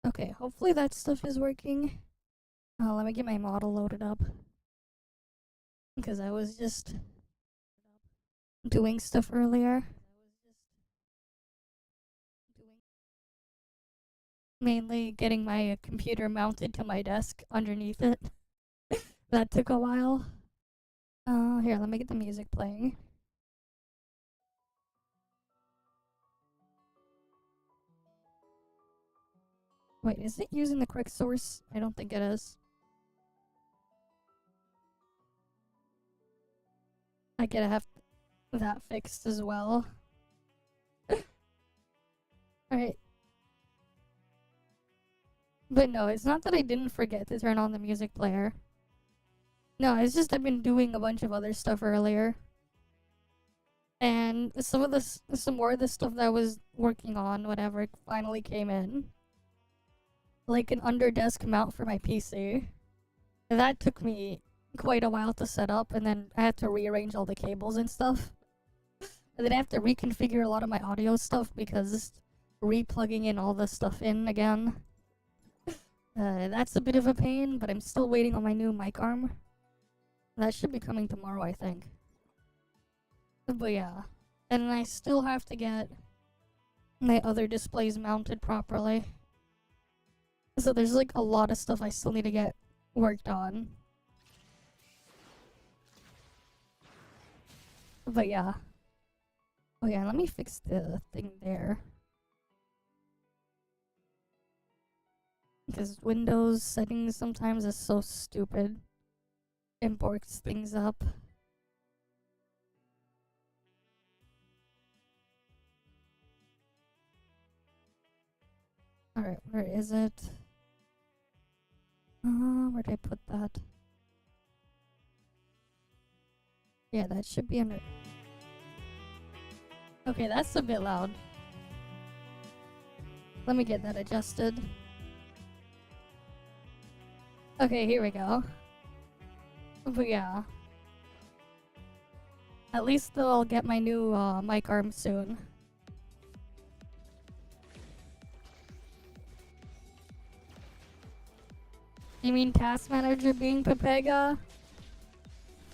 Okay, hopefully that stuff is working. Let me get my model loaded up. Because I was just doing stuff earlier. Mainly getting my computer mounted to my desk underneath it. That took a while. Here, let me get the music playing. Wait, is it using the correct source? I don't think it is. I gotta have that fixed as well. Alright. But no, it's not that I didn't forget to turn on the music player. No, it's just I've been doing a bunch of other stuff earlier. And some more of the stuff that I was working on, whatever, finally came in. Like an under-desk mount for my PC. That took me quite a while to set up, and then I had to rearrange all the cables and stuff. And then I have to reconfigure a lot of my audio stuff because replugging in all this stuff in again. That's a bit of a pain, but I'm still waiting on my new mic arm. That should be coming tomorrow, I think. But yeah. And I still have to get my other displays mounted properly. So there's like a lot of stuff I still need to get worked on. But yeah. Oh yeah, let me fix the thing there. Because Windows settings sometimes is so stupid. Imports things up. Alright, where is it? Where did I put that? Yeah, that should be under... Okay, that's a bit loud. Let me get that adjusted. Okay, here we go. But yeah. At least I'll get my new mic arm soon. You mean Task Manager being Pepega?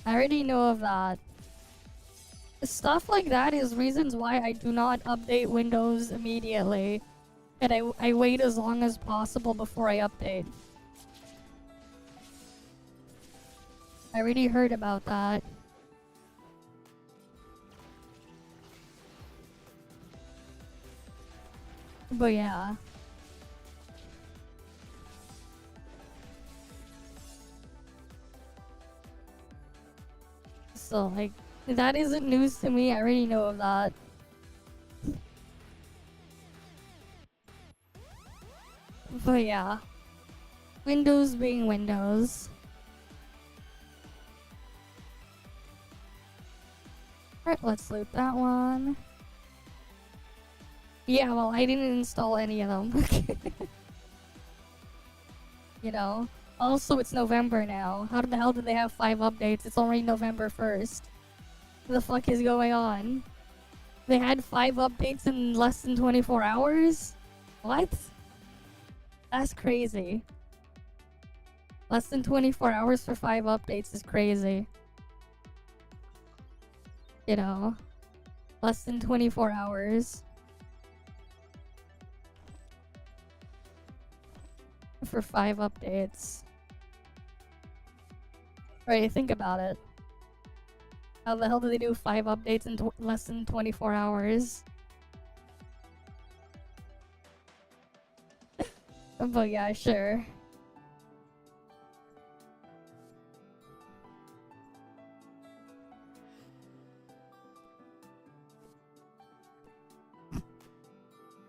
I already know of that. Stuff like that is reasons why I do not update Windows immediately. And I wait as long as possible before I update. I already heard about that. But yeah. So, like, that isn't news to me. I already know of that. But yeah. Windows being Windows. Alright, let's loot that one. Yeah, well, I didn't install any of them. You know? Also, it's November now. How the hell did they have 5 updates? It's already November 1st. What the fuck is going on? They had 5 updates in less than 24 hours? What? That's crazy. Less than 24 hours for 5 updates is crazy. You know? Less than 24 hours. For 5 updates. Right, think about it. How the hell do they do 5 updates in less than 24 hours? But yeah, sure.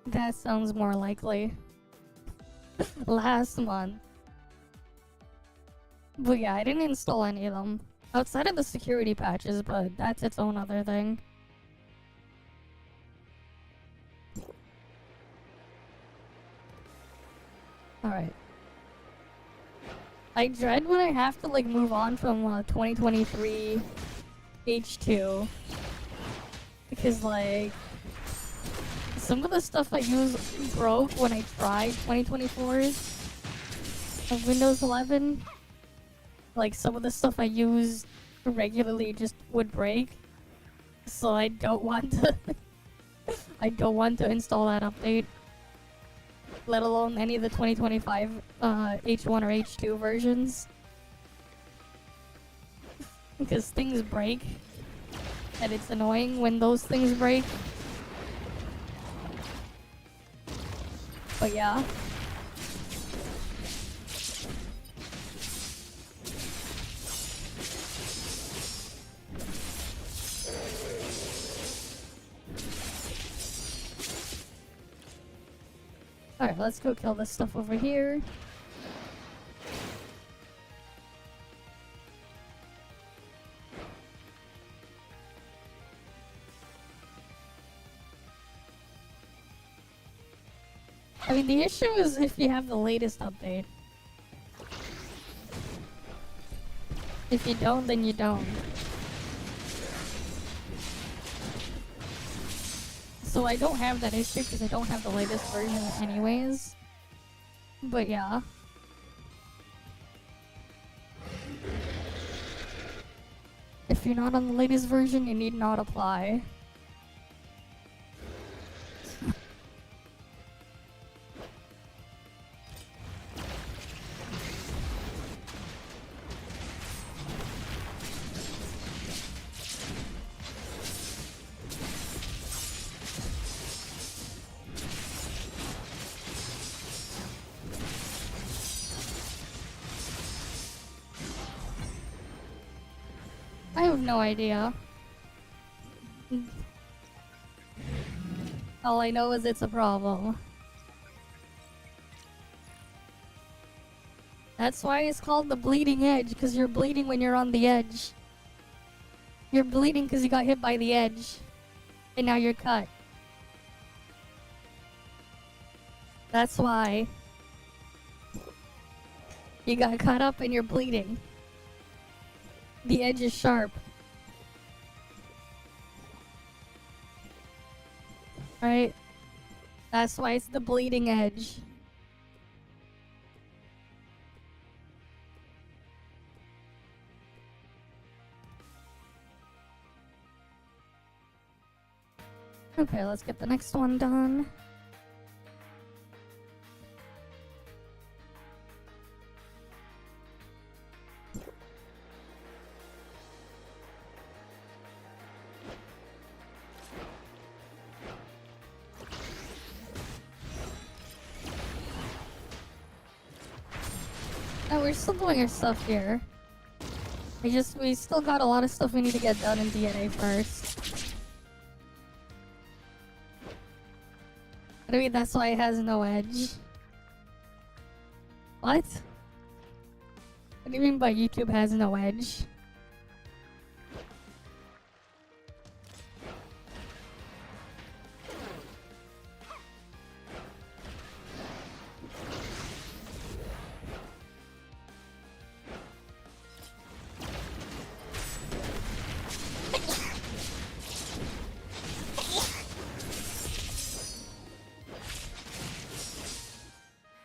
That sounds more likely. Last month. But yeah, I didn't install any of them. Outside of the security patches, but that's its own other thing. Alright. I dread when I have to like move on from 2023 H2. Because like... Some of the stuff I use broke when I tried 2024's of Windows 11. Like, some of the stuff I use regularly just would break. So I don't want to... I don't want to install that update. Let alone any of the 2025 H1 or H2 versions. Because things break. And it's annoying when those things break. But yeah. Alright, let's go kill this stuff over here. I mean, the issue is if you have the latest update. If you don't, then you don't. So I don't have that issue because I don't have the latest version anyways. But yeah. If you're not on the latest version, you need not apply. I have no idea. All I know is it's a problem. That's why it's called the bleeding edge, because you're bleeding when you're on the edge. You're bleeding because you got hit by the edge. And now you're cut. That's why. You got cut up and you're bleeding. The edge is sharp. Right? That's why it's the bleeding edge. Okay, let's get the next one done. Oh, we're still doing our stuff here. We still got a lot of stuff we need to get done in DNA first. I mean, that's why it has no edge. What? What do you mean by YouTube has no edge?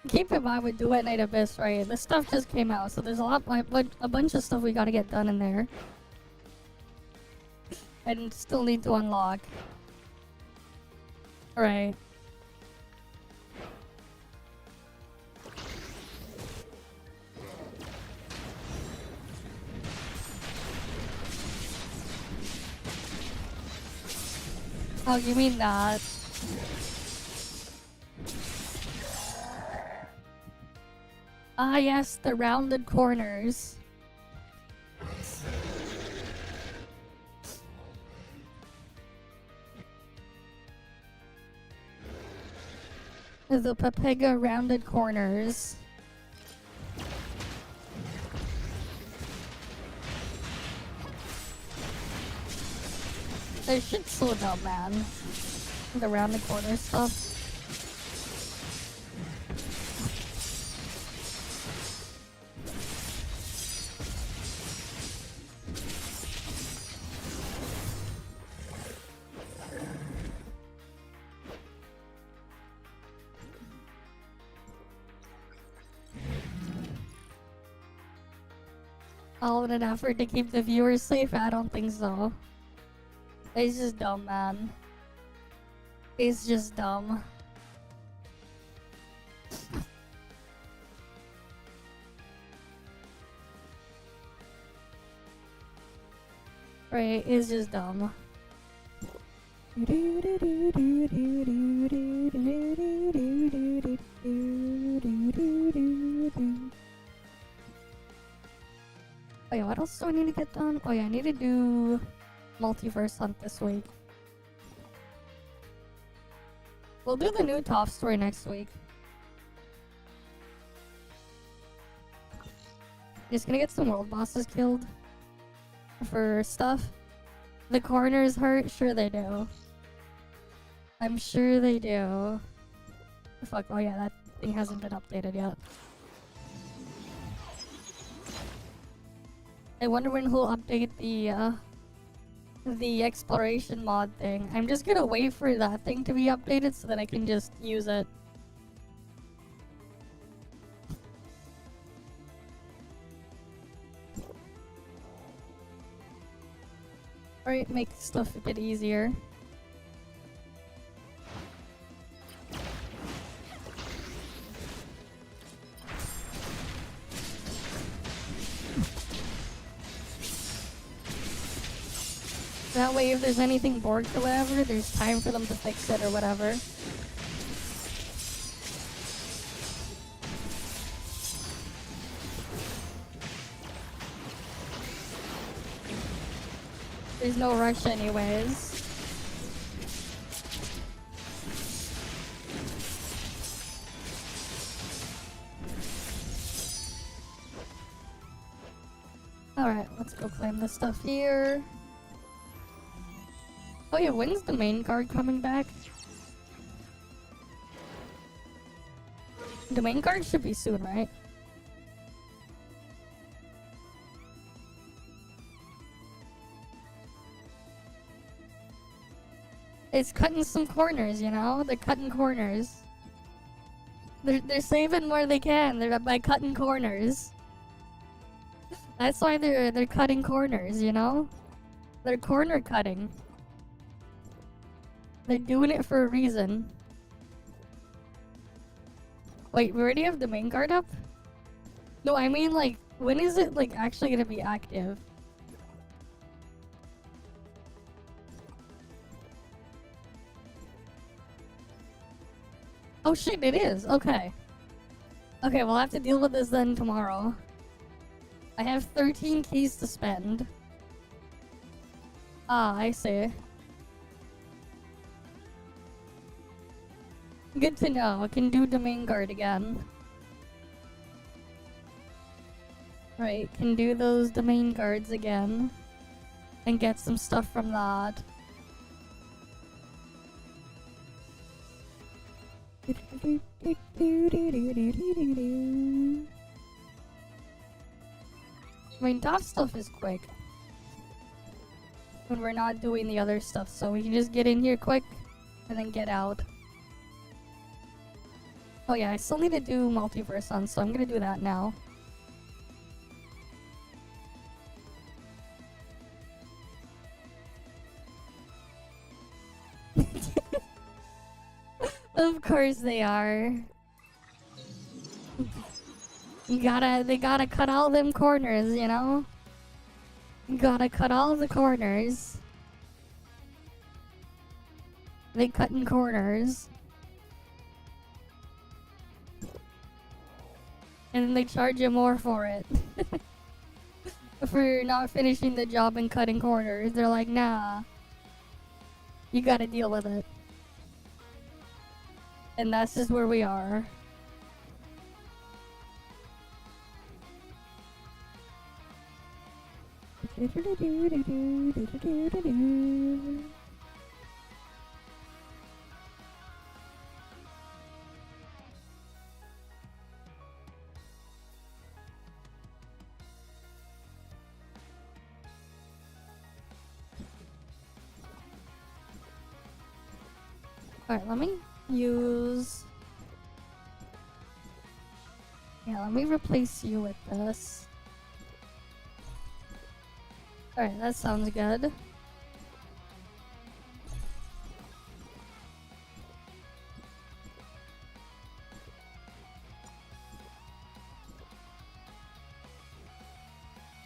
Keep in mind with Duet Night Abyss, right? This stuff just came out, so there's a bunch of stuff we gotta get done in there. And still need to unlock. Right. Oh, you mean that? Ah, yes, the rounded corners. The Papega rounded corners. They should slow down, man. The rounded corner stuff. all in an effort to keep the viewers safe? I don't think so. It's just dumb, man. It's just dumb. Right, it's just dumb. Oh yeah, what else do I need to get done? Oh yeah, I need to do multiverse hunt this week. We'll do the new ToF story next week. Just gonna get some world bosses killed for stuff. The corners hurt? Sure they do. I'm sure they do. Fuck, oh yeah, that thing hasn't been updated yet. I wonder when he'll update the exploration mod thing. I'm just gonna wait for that thing to be updated so that I can just use it. Alright, make stuff a bit easier. That way if there's anything borked or whatever, there's time for them to fix it or whatever. There's no rush anyways. Alright, let's go claim this stuff here. Oh yeah, when's the main card coming back? The main card should be soon, right? It's cutting some corners, you know? They're cutting corners. They're saving where they can. They're by cutting corners. That's why they're cutting corners, you know? They're corner cutting. They're doing it for a reason. Wait, we already have the main card up? No, I mean like, when is it like actually gonna be active? Oh shit, it is. Okay. Okay, we'll have to deal with this then tomorrow. I have 13 keys to spend. Ah, I see. Good to know. I can do the main guard again. Right, can do those domain guards again. And get some stuff from that. I mean, ToF stuff is quick. When we're not doing the other stuff, so we can just get in here quick and then get out. Oh yeah, I still need to do multiverse hunt, so I'm gonna do that now. Of course they are. They gotta cut all them corners, you know? You gotta cut all the corners. They cutting corners. And then they charge you more for it. For not finishing the job and cutting corners. They're like, nah. You gotta deal with it. And that's just where we are. Alright, let me use... Yeah, let me replace you with this. Alright, that sounds good.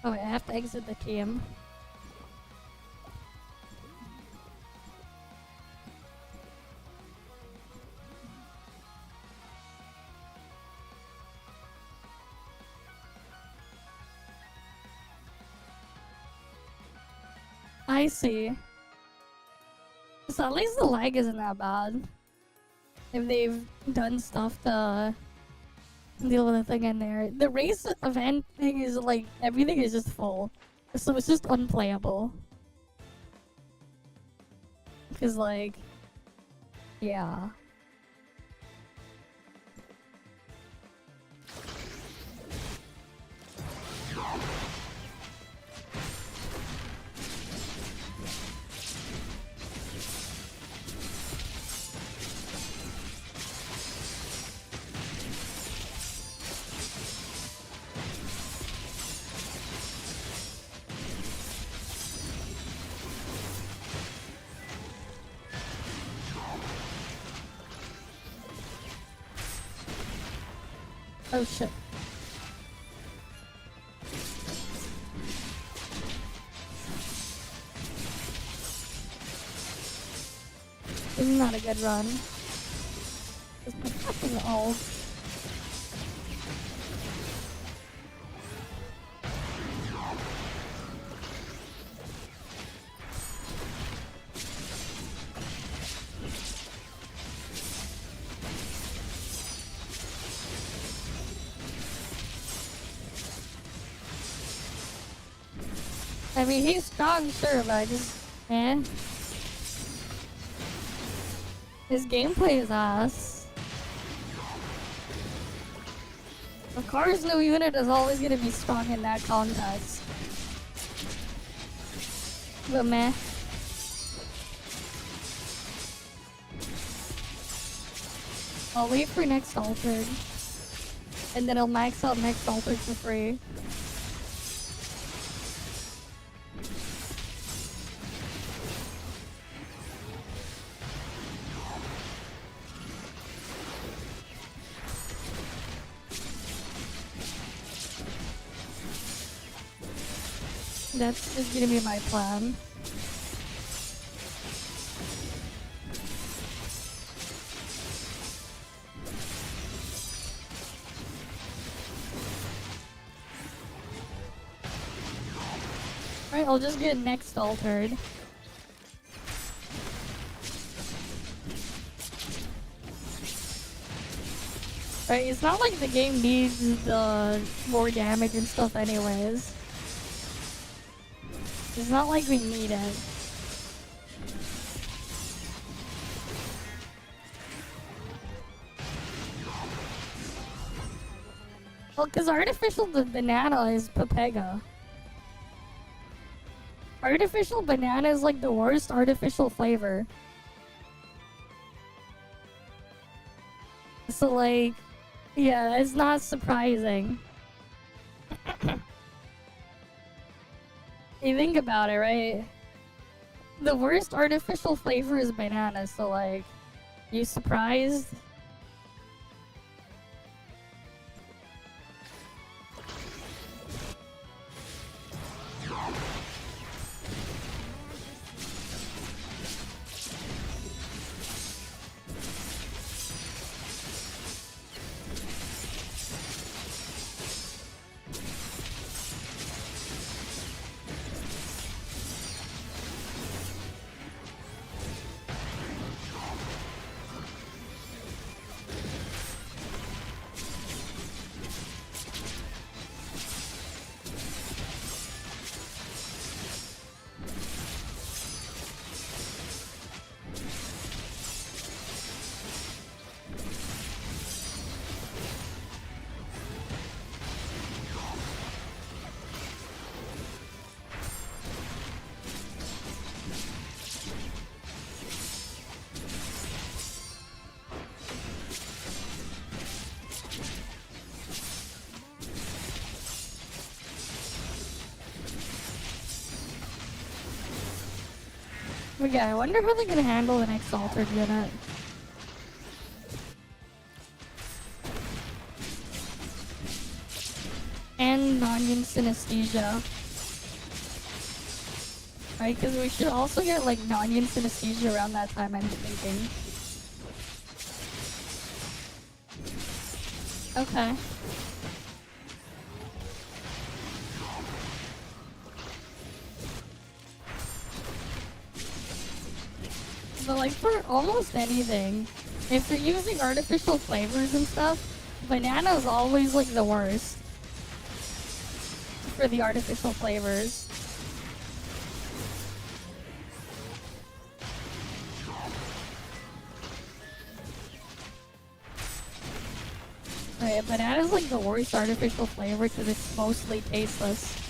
Oh wait, I have to exit the team. I see. So at least the lag isn't that bad. If they've done stuff to deal with the thing in there. The race event thing is like, everything is just full. So it's just unplayable. Cause like, yeah. Oh shit. This is not a good run. This is fucking old. I mean, he's strong, sure, but I just, his gameplay is ass. Of course, no unit is always gonna be strong in that context. But meh. I'll wait for next altered. And then I'll max out next altered for free. That's just gonna be my plan. Alright, I'll just get next altered. Right, it's not like the game needs the more damage and stuff anyways. It's not like we need it. Well, because artificial banana is Pepega. Artificial banana is like the worst artificial flavor. So like, yeah, it's not surprising. You think about it, right? The worst artificial flavor is banana, so like, you surprised? But yeah, I wonder how they're gonna handle the next altered unit. And non-yin synesthesia. Right, because we should also get like non-yin synesthesia around that time, I'm thinking. Okay. But like for almost anything, if you're using artificial flavors and stuff, banana's always like the worst for the artificial flavors. Right, banana's like the worst artificial flavor because it's mostly tasteless.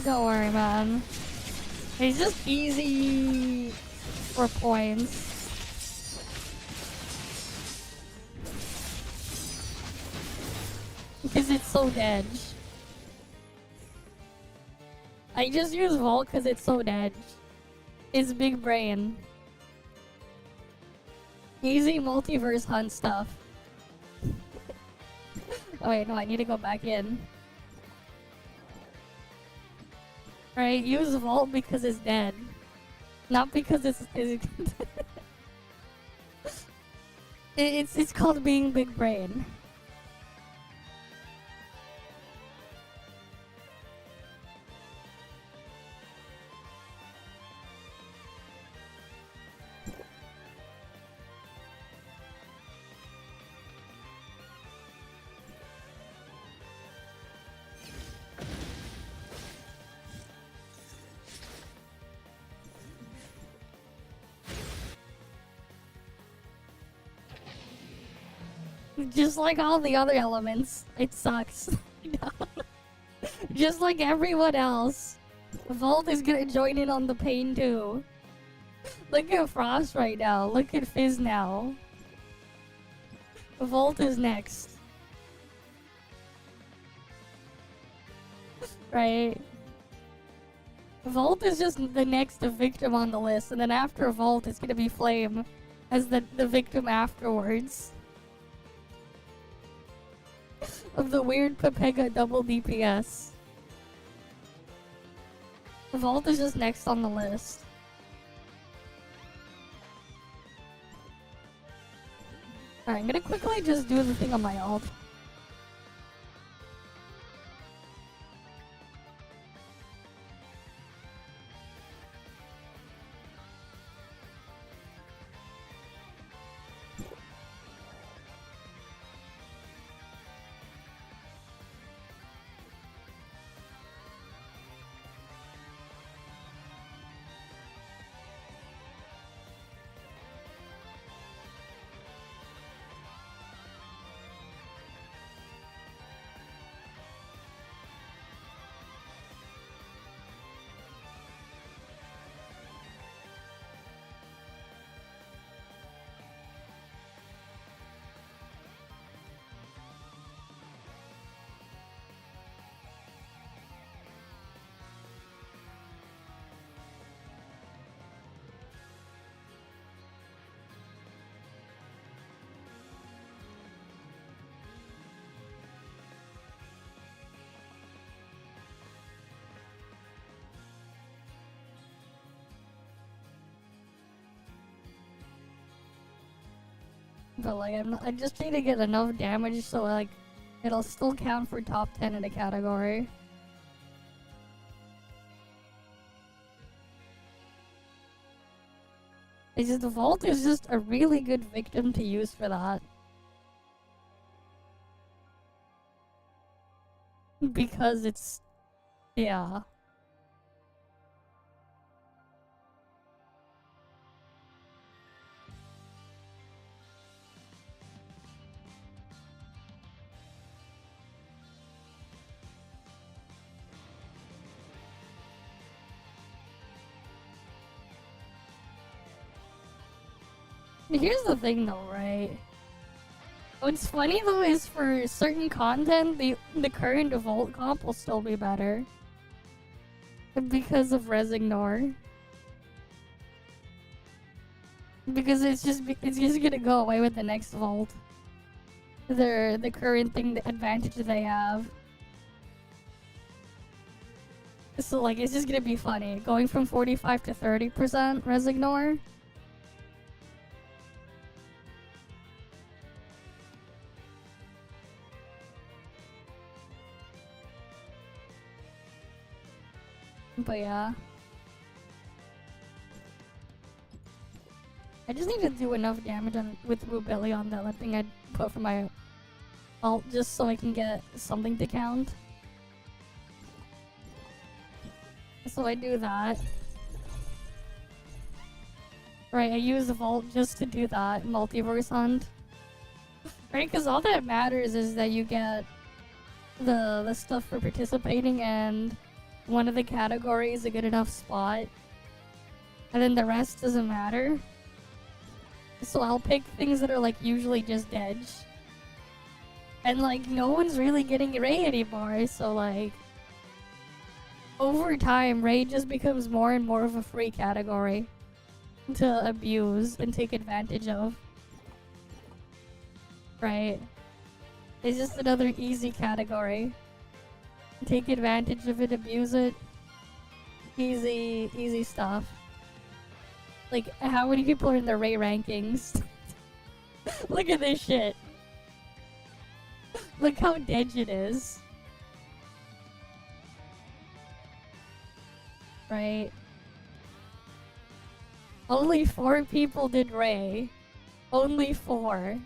Don't worry, man. It's just easy for points. Because it's so dead. I just use Volt because it's so dead. It's big brain. Easy multiverse hunt stuff. Oh wait, no, I need to go back in. Right, use Vault because it's dead. Not because it's called being big brain. Just like all the other elements, it sucks. Just like everyone else. Volt is gonna join in on the pain too. Look at Frost right now. Look at Fizz now. Volt is next. Right? Volt is just the next victim on the list, and then after Volt, it's gonna be Flame as the victim afterwards. Of the weird Pepega double DPS. Volt is just next on the list. Alright, I'm gonna quickly just do the thing on my ult. But like, I just need to get enough damage so like, it'll still count for top 10 in the category. It's just the Vault is just a really good victim to use for that. Because it's... yeah. Here's the thing though, right? What's funny though is for certain content, the current Vault comp will still be better. Because of Resignor. Because it's just gonna go away with the next Vault. The current thing, the advantage they have. So like, it's just gonna be funny. Going from 45 to 30% Resignor. But yeah. I just need to do enough damage with Rubilly on that thing I put for my ult just so I can get something to count. So I do that. Right, I use the Vault just to do that multiverse hunt. Right, because all that matters is that you get the stuff for participating and one of the categories a good enough spot. And then the rest doesn't matter. So I'll pick things that are like usually just edge. And like no one's really getting Ray anymore, so like over time Ray just becomes more and more of a free category to abuse and take advantage of. Right. It's just another easy category. Take advantage of it, abuse it. Easy stuff. Like, how many people are in the Ray rankings? Look at this shit. Look how dead it is. Right? Only 4 people did Ray. Only 4.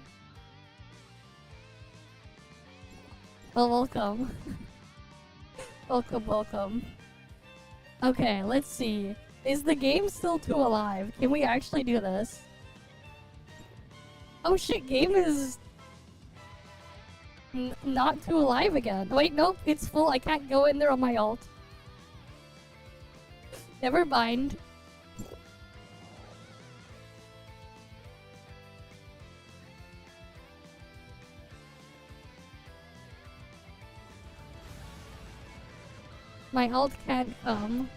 Well, welcome. Welcome. Okay, let's see. Is the game still 2 alive? Can we actually do this? Oh shit, game is not 2 alive again. Wait, nope, it's full. I can't go in there on my ult. Never mind. My ult can't come.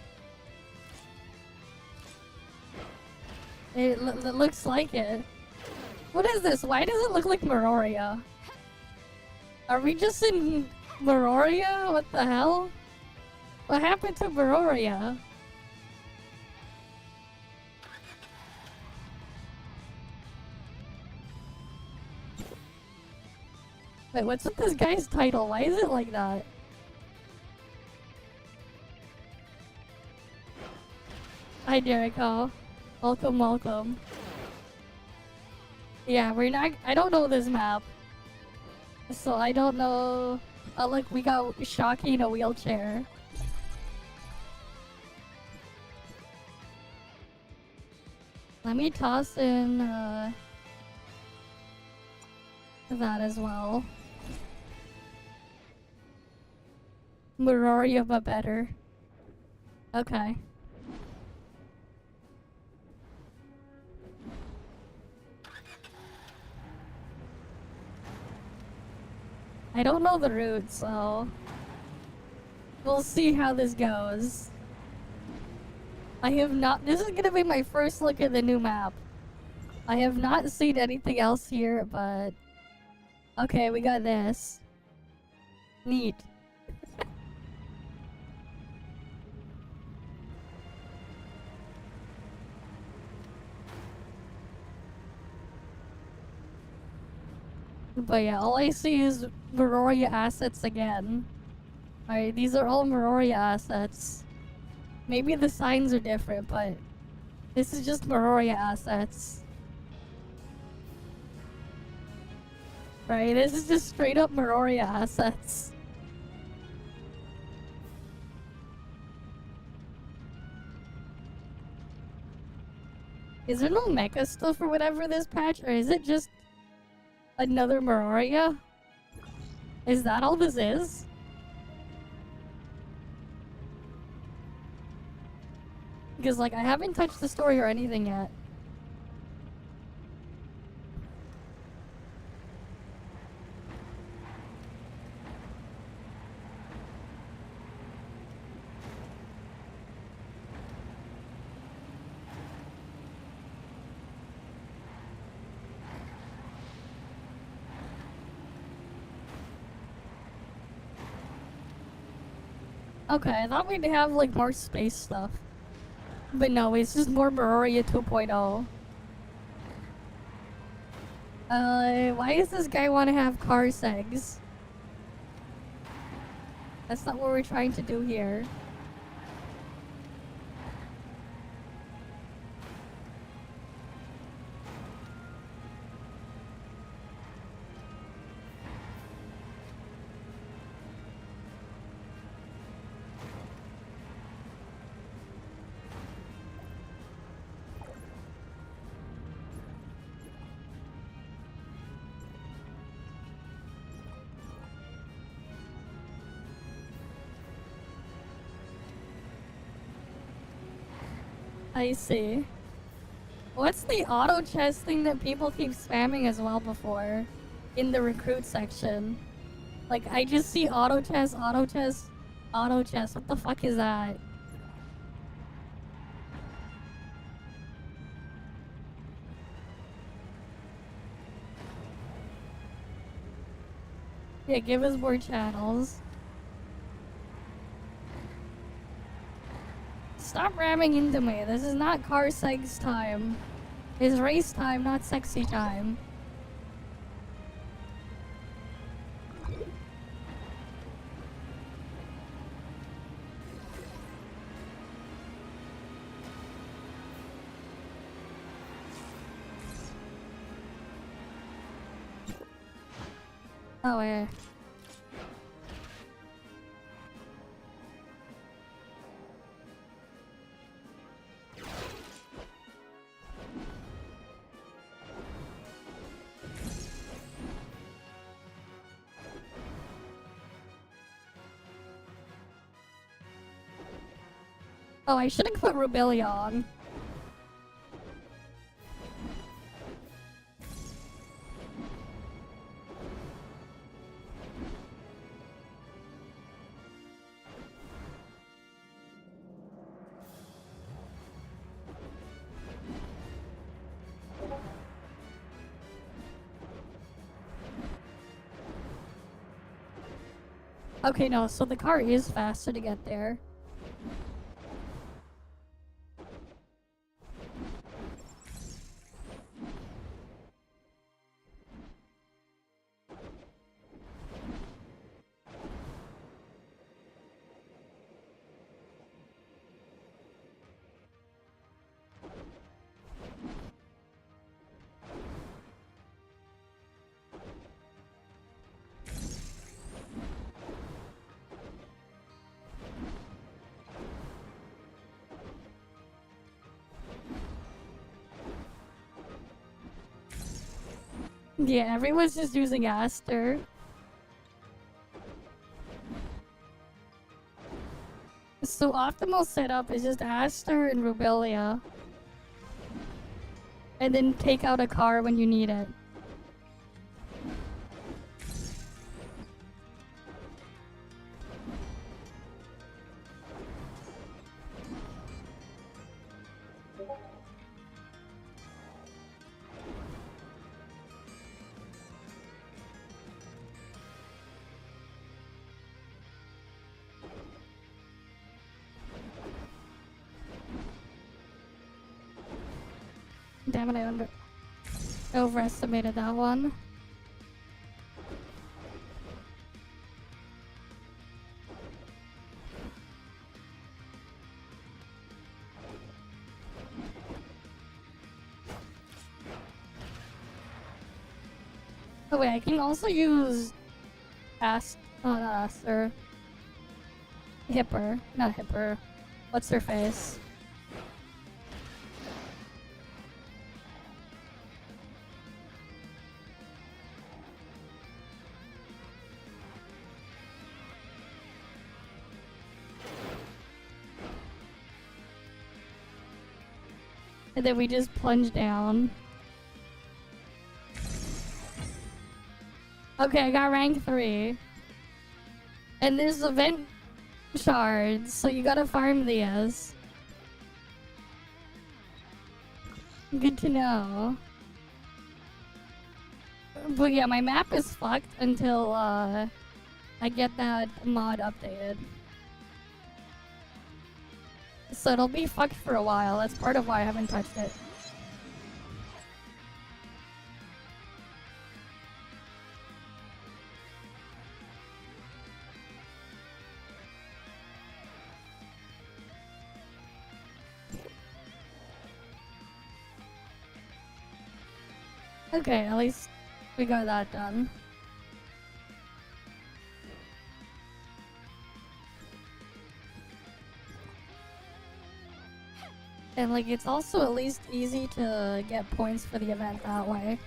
It looks like it. What is this? Why does it look like Meroria? Are we just in Meroria? What the hell? What happened to Meroria? Wait, what's with this guy's title? Why is it like that? Hi, Jericho. Welcome. Yeah, we're not. I don't know this map. So I don't know. Oh, look, we got Shocky in a wheelchair. Let me toss in that as well. Meroria, but better. Okay. I don't know the route, so we'll see how this goes. I have not. This is gonna be my first look at the new map. I have not seen anything else here, but okay, we got this. Neat. But yeah, all I see is Meroria assets again. Alright, these are all Meroria assets. Maybe the signs are different, but this is just Meroria assets. Right, this is just straight up Meroria assets. Is there no mecha stuff or whatever this patch, or is it just another Meroria? Is that all this is? Because, like, I haven't touched the story or anything yet. Okay, I thought we'd have like more space stuff. But no, it's just more Maroria 2.0. Why does this guy want to have car segs? That's not what we're trying to do here. I see. What's the auto chest thing that people keep spamming as well before? In the recruit section. Like, I just see auto chest, auto chest, auto chest. What the fuck is that? Yeah, give us more channels. Stop ramming into me. This is not car segs time. It's race time, not sexy time. Oh, yeah. Oh, I should have put Rubelia on. Okay, no, so the car is faster to get there. Yeah, everyone's just using Aster. So optimal setup is just Aster and Rubelia. And then take out a car when you need it. Damn it, I overestimated that one. Oh wait, I can also use not Aster. Hipper. Not Hipper. What's her face? And then we just plunge down. Okay, I got rank 3. And there's event shards, so you gotta farm these. Good to know. But yeah, my map is fucked until I get that mod updated. So it'll be fucked for a while. That's part of why I haven't touched it. Okay, at least we got that done. And like, it's also at least easy to get points for the event that way.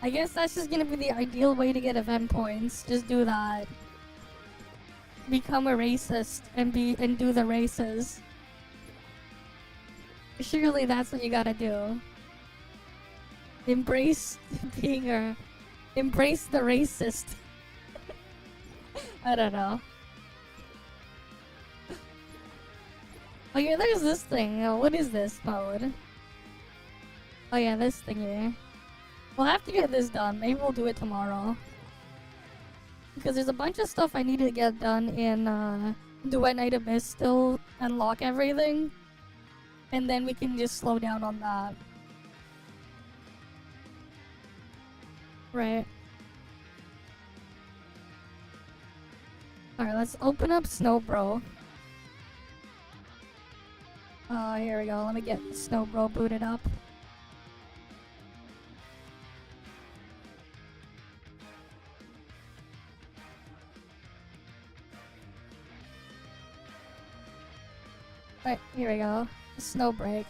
I guess that's just gonna be the ideal way to get event points. Just do that. Become a racist and do the races. Surely that's what you gotta do. Embrace embrace the racist. I don't know. Oh yeah, there's this thing. What is this mode? Oh yeah, this thingy. We'll have to get this done. Maybe we'll do it tomorrow. Because there's a bunch of stuff I need to get done in Duet Night Abyss still, unlock everything. And then we can just slow down on that. Right. Alright, let's open up Snowbro. Here we go. Let me get Snowbro booted up. Right, here we go. Snowbreak.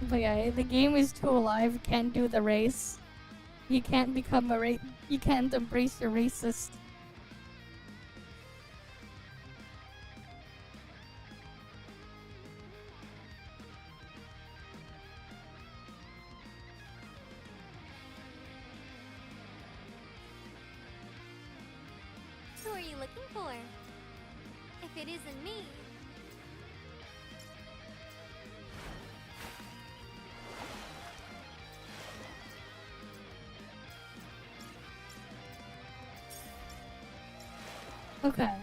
But yeah, the game is too alive, can't do the race. You can't become you can't embrace your racist. Who are you looking for? If it isn't me. Okay.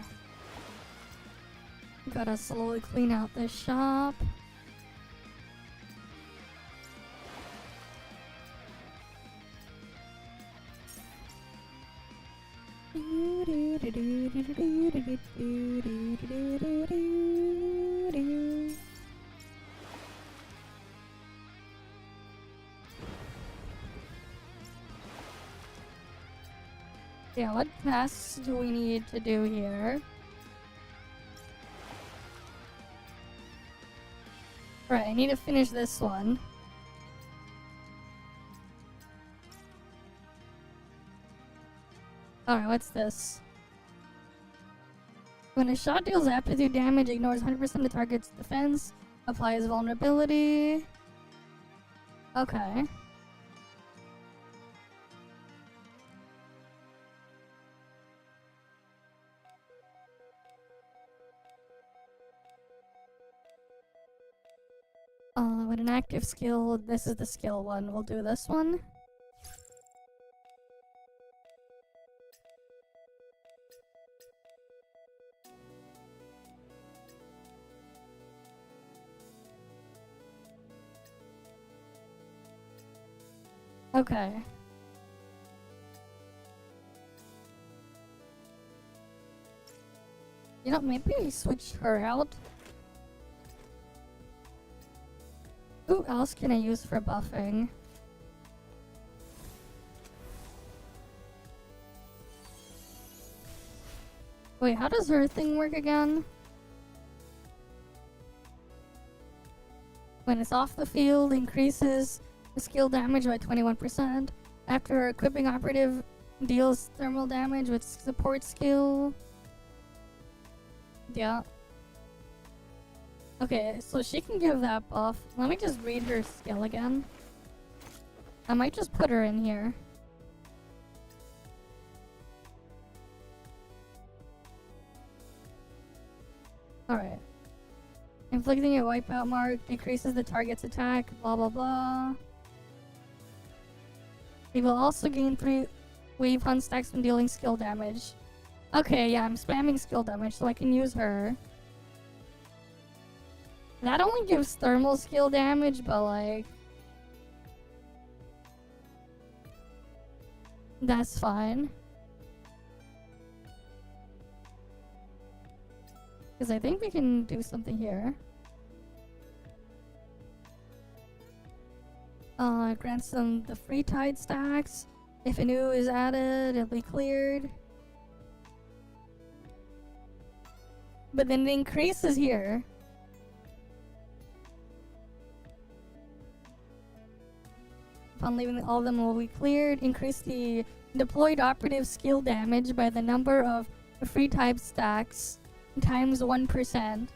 Gotta slowly clean out this shop. Yeah, what tasks do we need to do here? Right, I need to finish this one. Alright, what's this? When a shot deals aptitude damage, ignores 100% of the target's defense, applies vulnerability. Okay. With an active skill, this is the skill one. We'll do this one. Okay. You know, maybe we switch her out. Who else can I use for buffing? Wait, how does her thing work again? When it's off the field, increases the skill damage by 21%. After equipping operative, deals thermal damage with support skill. Yeah. Okay, so she can give that buff. Let me just read her skill again. I might just put her in here. Alright. Inflicting a wipeout mark decreases the target's attack, blah blah blah. He will also gain 3 wave hunt stacks when dealing skill damage. Okay, yeah, I'm spamming skill damage so I can use her. That only gives thermal skill damage, but like... that's fine. Because I think we can do something here. Grants them the free tide stacks. If a new is added, it'll be cleared. But then the increase is here. Upon leaving, all of them will be cleared. Increase the deployed operative skill damage by the number of free type stacks times 1%.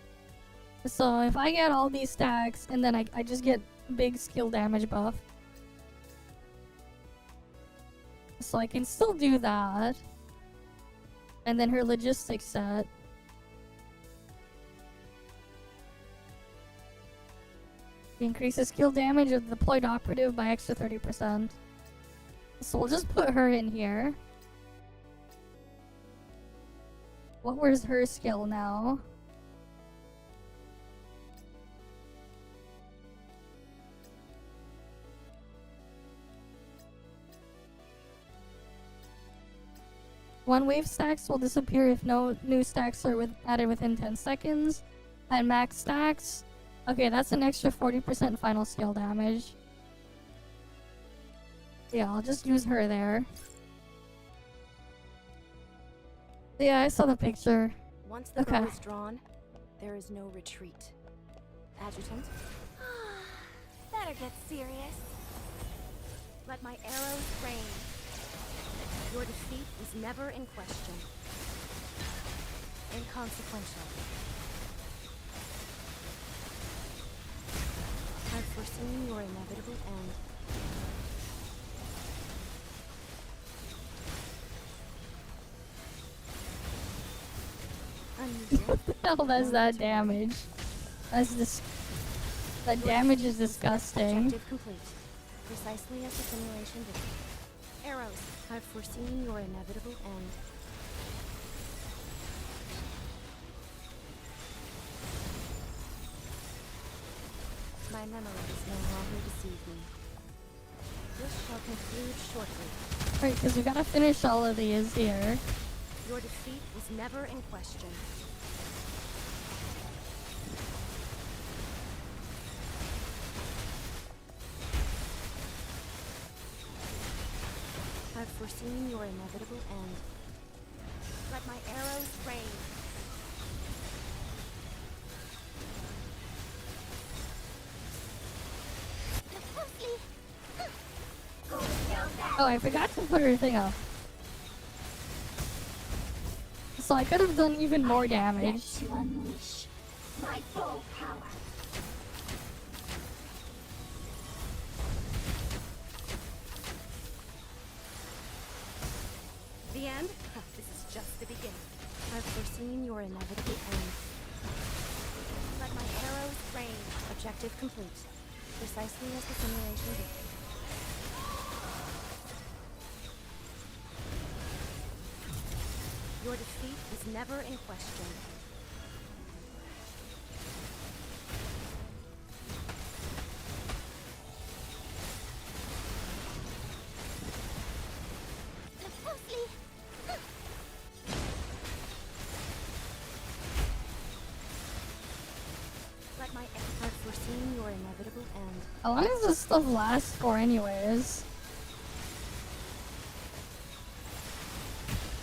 So if I get all these stacks and then I just get big skill damage buff. So I can still do that. And then her logistics set. Increases skill damage of the deployed operative by extra 30%. So we'll just put her in here. What was her skill now? One wave stacks will disappear if no new stacks are added within 10 seconds. At max stacks, okay, that's an extra 40% final skill damage. Yeah, I'll just use her there. Yeah, I saw the picture. Once the bow is drawn, there is no retreat. Adjutant, Better get serious. let my arrows rain. Your defeat is never in question. Inconsequential. I've foreseen your inevitable end. What the hell does that damage? That damage is disgusting. Objective complete. Precisely as the simulation did. Arrows, I've foreseen your inevitable end. My memories no longer deceive me. This shall conclude shortly. Right, because we gotta finish all of these here. Your defeat was never in question. I've foreseen your inevitable end. Let my arrows rain. Oh, I forgot to put her thing up. So I could have done even more damage. To unleash my full power. The end? This is just the beginning. I've foreseen your inevitable end. Let my arrows rain. Objective complete. Precisely as the simulation did. Your defeat is never in question. Let my I've foreseen your inevitable end. How long does this stuff last for anyways?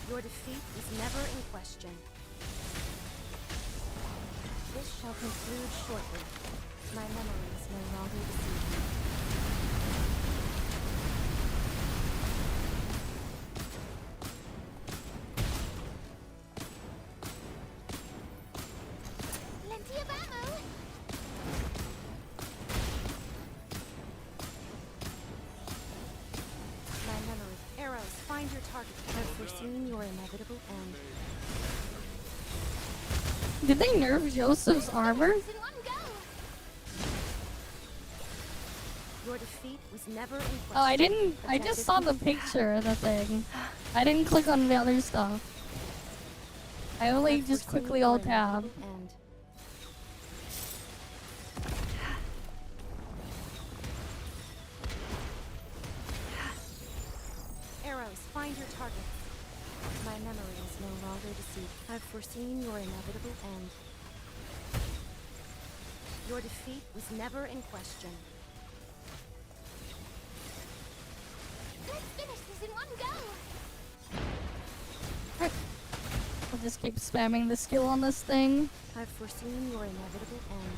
Your defeat is never in question. This shall conclude shortly. My memories no longer deceive me. Plenty of ammo. My memory. Arrows, find your target. I've foreseen your inevitable end. Did they nerf Joseph's armor? In one go. Your Your defeat was never in question. Oh, I didn't. I just saw the picture of the thing. I didn't click on the other stuff. I only I've just foreseen quickly your alt tab. inevitable end. Arrows, find your target. My memory is no longer deceived. I've foreseen your inevitable end. Your defeat was never in question. Let's finish this in one go! I'll just keep spamming the skill on this thing. I've foreseen your inevitable end.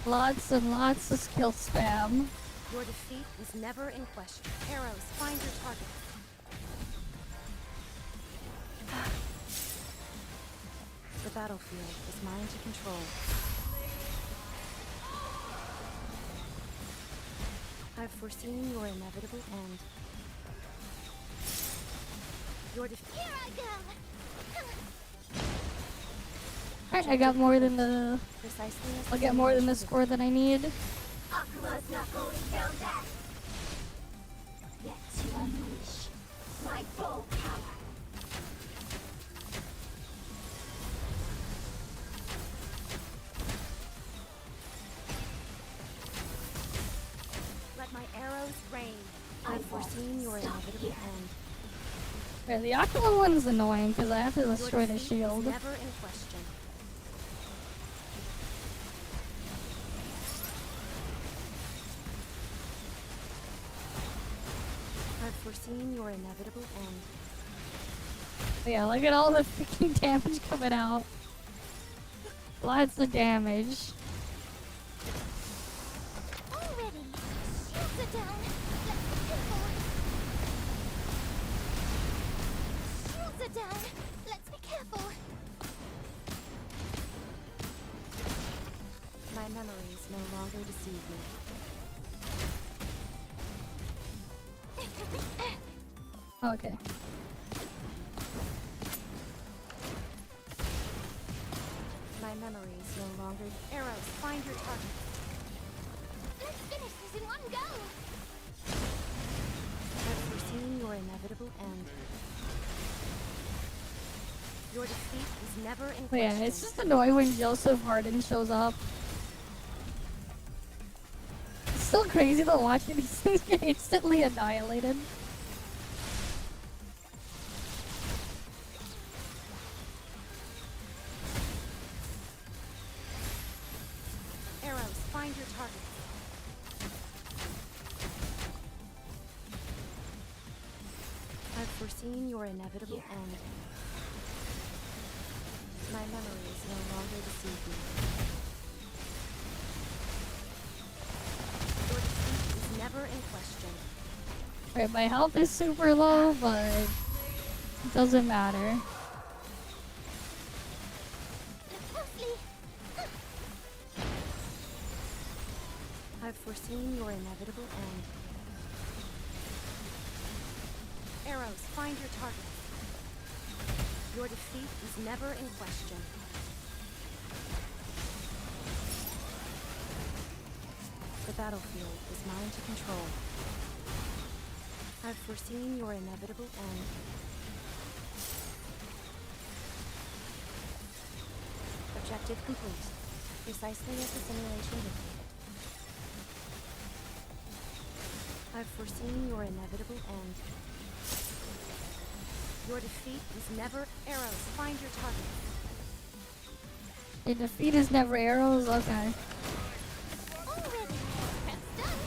Lots and lots of skill spam. Your defeat was never in question. Arrows, find your target. The battlefield is mine to control. I've foreseen your inevitable end. Your defeat. Here I go! Alright, I got more than the. Precisely as I'll get more than the score that I need. Akuma's not going down that. Yet to unleash my full power. Let my arrows rain. I've foreseen your inevitable end. Okay, the Aquila one's annoying because I have to Your destroy the defeat is shield. never in question. I've foreseen your inevitable end. Yeah, look at all the freaking damage coming out. Lots of damage. Already! Shields are down! Let's be careful! Shields are down! Let's be careful! My memories no longer deceive me. Okay. My memories no longer. Arrows, find your target. Let's finish this in one go! I've foreseen your inevitable end. Your defeat is never in But yeah, question. it's just annoying when Joseph Harden shows up. It's still crazy to watch these things get instantly annihilated. Arrows, find your target. I've foreseen your inevitable end. My memories no longer deceive me. Your defeat is never in question. Right, my health is super low, but it doesn't matter. Look closely! I've foreseen your inevitable end. Arrows, find your target. Your defeat is never in question. The battlefield is mine to control. I've foreseen your inevitable end. Objective complete. Precisely as the simulation dictated. I've foreseen your inevitable end. Your defeat was never. Arrows, find your target. Your defeat is never arrows? Okay. Already! Press done!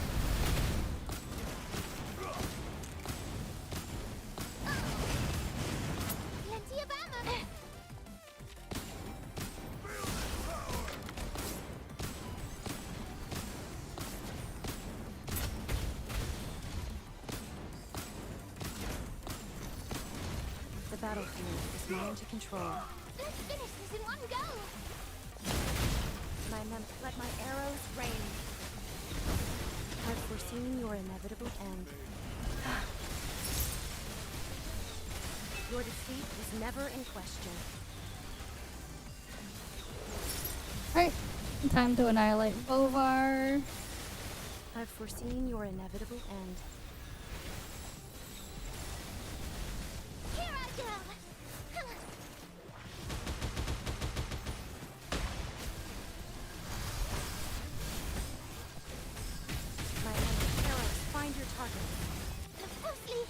Plenty of ammo! The battlefield is mine to control. Let's finish this in one go! Let my arrows rain. I've foreseen your inevitable end. Your defeat was never in question. Alright. Time to annihilate Bovar. I've foreseen your inevitable end. Here I go! My arrows find your target. Firstly,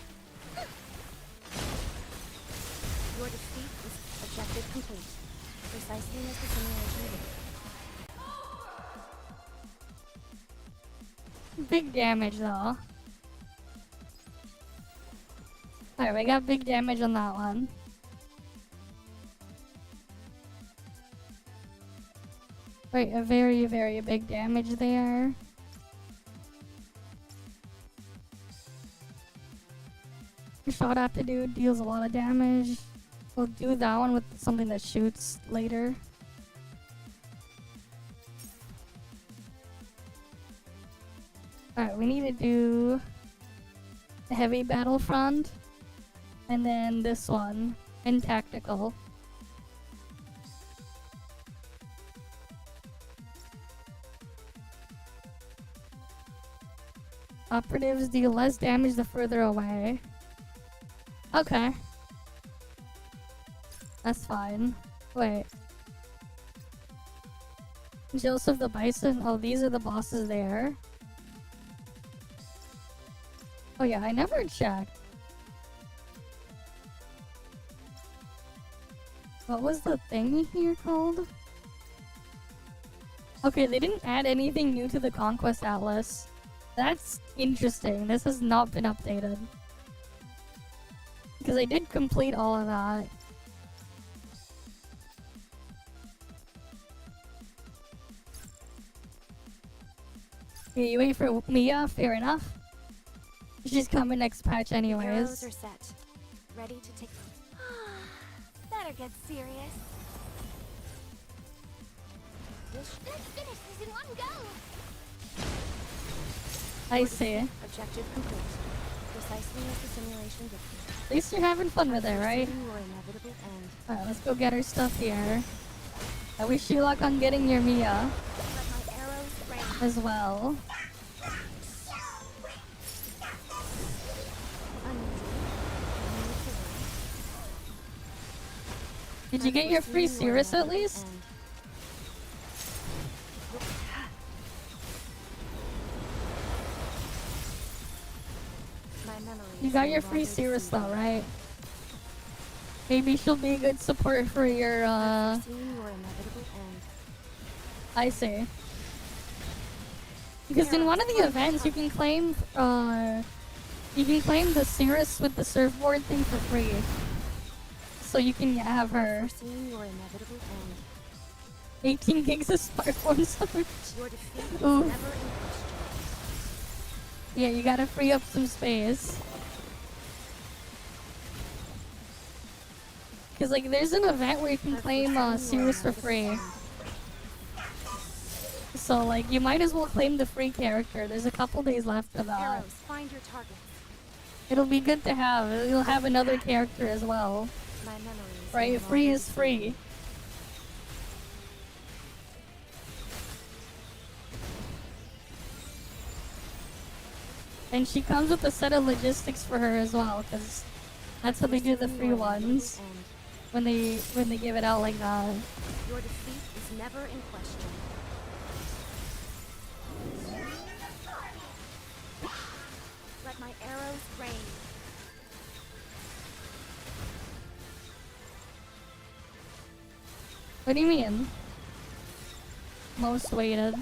Your defeat is objective complete. Precisely as the simulation did. Big damage though. Alright, we got big damage on that one. Wait, a very, very big damage there. Shot at the dude deals a lot of damage. We'll do that one with something that shoots later. Alright, we need to do a heavy battlefront. And then this one. And tactical. Operatives deal less damage the further away. Okay. That's fine. Wait. Joseph the Bison. Oh, these are the bosses there. Oh yeah, I never checked. What was the thing here called? Okay, they didn't add anything new to the Conquest Atlas. That's interesting. This has not been updated. Because I did complete all of that. Okay, you wait for Mia? Fair enough. She's coming next patch Arrows are anyways. set. Ready to take... Better get serious. Let's finish this in one go! I see. Objective complete. Precisely as the simulation dictated. At least you're having fun with it, right? Your inevitable end. Alright, let's go get our stuff here. I wish you luck on getting your Mia Let my arrows rain. as well. Did you get your free Cirrus at least? You got your free Cirrus though, right? Maybe she'll be a good support for your, I see. Because in one of the events, you can claim the Cirrus with the surfboard thing for free. So you can have her. 18 gigs of smartphone storage. Ooh. Yeah, you gotta free up some space. Cause like there's an event where you can claim Cirrus for free. So like you might as well claim the free character. There's a couple days left of that. Arrows, find your target. It'll be good to have. You'll have another character as well. My memories. Right? Free is free. And she comes with a set of logistics for her as well, because that's how they do the free ones when they give it out like that. Your defeat is never in question. Let my arrows rain. What do you mean? Most weighted.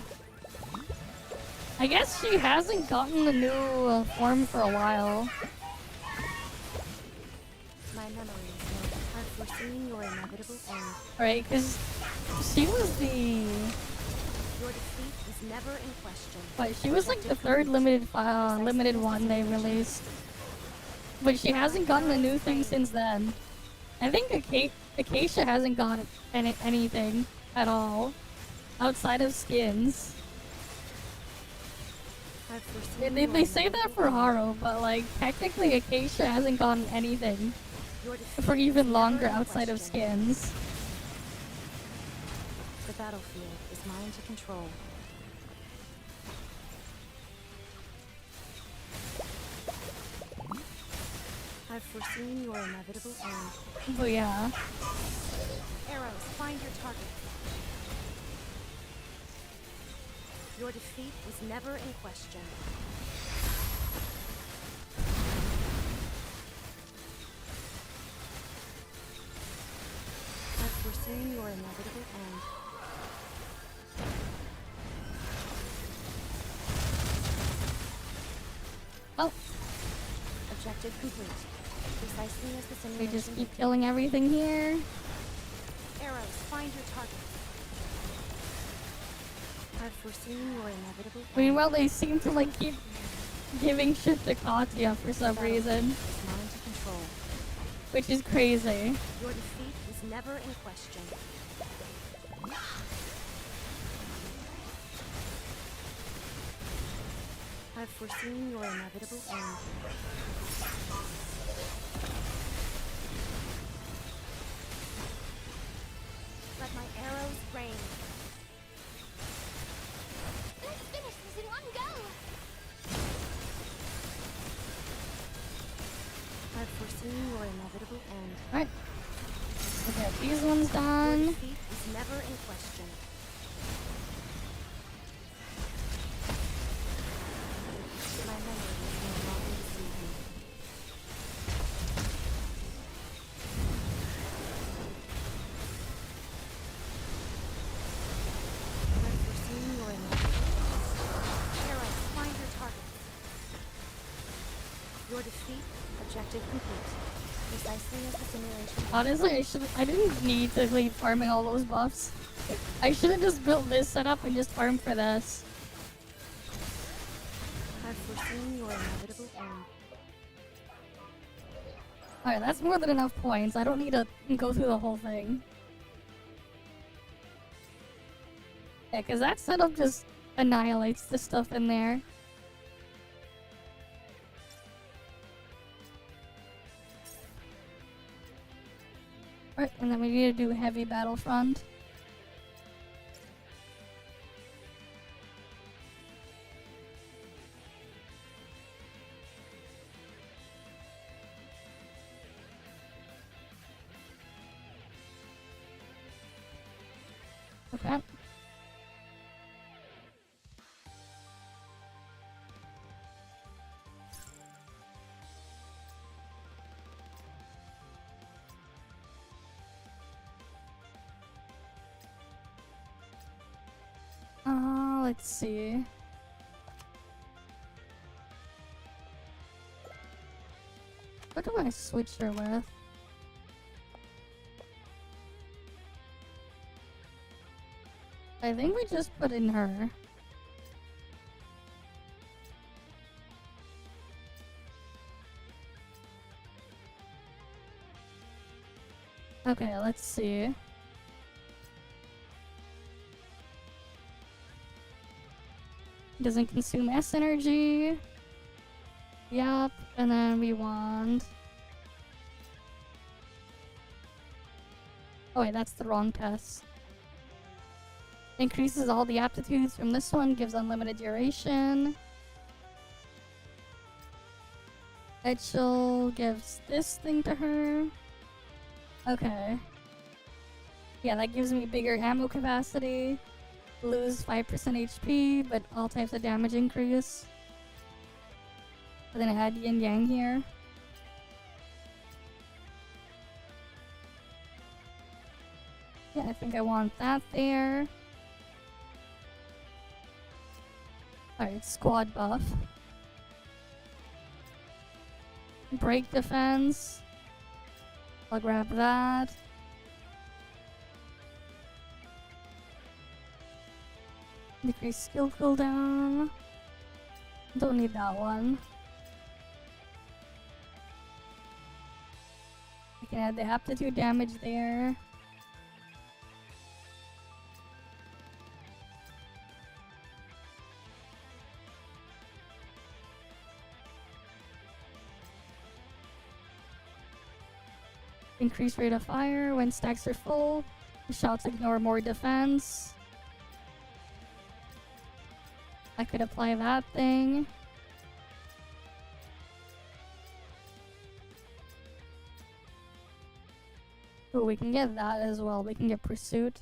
I guess she hasn't gotten a new form for a while. My memories. I've foreseen your inevitable end. Right, because she was the... Your defeat is never in question. But she was like the third limited one they released. But she hasn't gotten a new thing since then. I think Acacia hasn't gotten anything at all outside of skins. I've foreseen They your say that inevitable for end. Haro, but like technically Acacia hasn't gotten anything Your defeat for is even never longer in outside of question. skins. The battlefield is mine to control. I've foreseen your inevitable end. But yeah. Arrows, find your target. Your defeat was never in question. I've foreseen your inevitable end. Oh, Objective complete. Precisely as the we simulation just keep dictated. killing everything here. Arrows, find your target. I've foreseen your inevitable end. Meanwhile, they seem to like keep giving shit to Katya for some The reason, battlefield is mine to control. which is crazy. Your defeat was never in question. I've foreseen your inevitable end. Let my arrows rain. Let's finish this in one go! I've foreseen your inevitable end. Alright. Okay, these ones Your done. defeat is never in question. My memory is no longer deceiving. I've foreseen your inevitable end. Arrows, find your targets. Your defeat, objective complete. Precisely as the simulation. Honestly, I didn't need to leave farming all those buffs. I should have just built this setup and just farmed for this. I've foreseen your inevitable end. Alright, that's more than enough points. I don't need to go through the whole thing. Yeah, because that setup just annihilates the stuff in there. Alright, and then we need to do heavy battlefront. Okay. Let's see. What do I switch her with? I think we just put in her. Okay, let's see. Doesn't consume S energy. Yup, and then we want... Oh wait, that's the wrong test. Increases all the aptitudes from this one, gives unlimited duration. Etchel gives this thing to her. Okay. Yeah, that gives me bigger ammo capacity. Lose 5% HP, but all types of damage increase. And then I add yin yang here. Yeah, I think I want that there. Alright, squad buff. Break defense. I'll grab that. Decrease skill cooldown. Don't need that one. I can add the aptitude damage there. Increase rate of fire when stacks are full. Shots ignore more defense. I could apply that thing. Oh, we can get that as well. We can get Pursuit.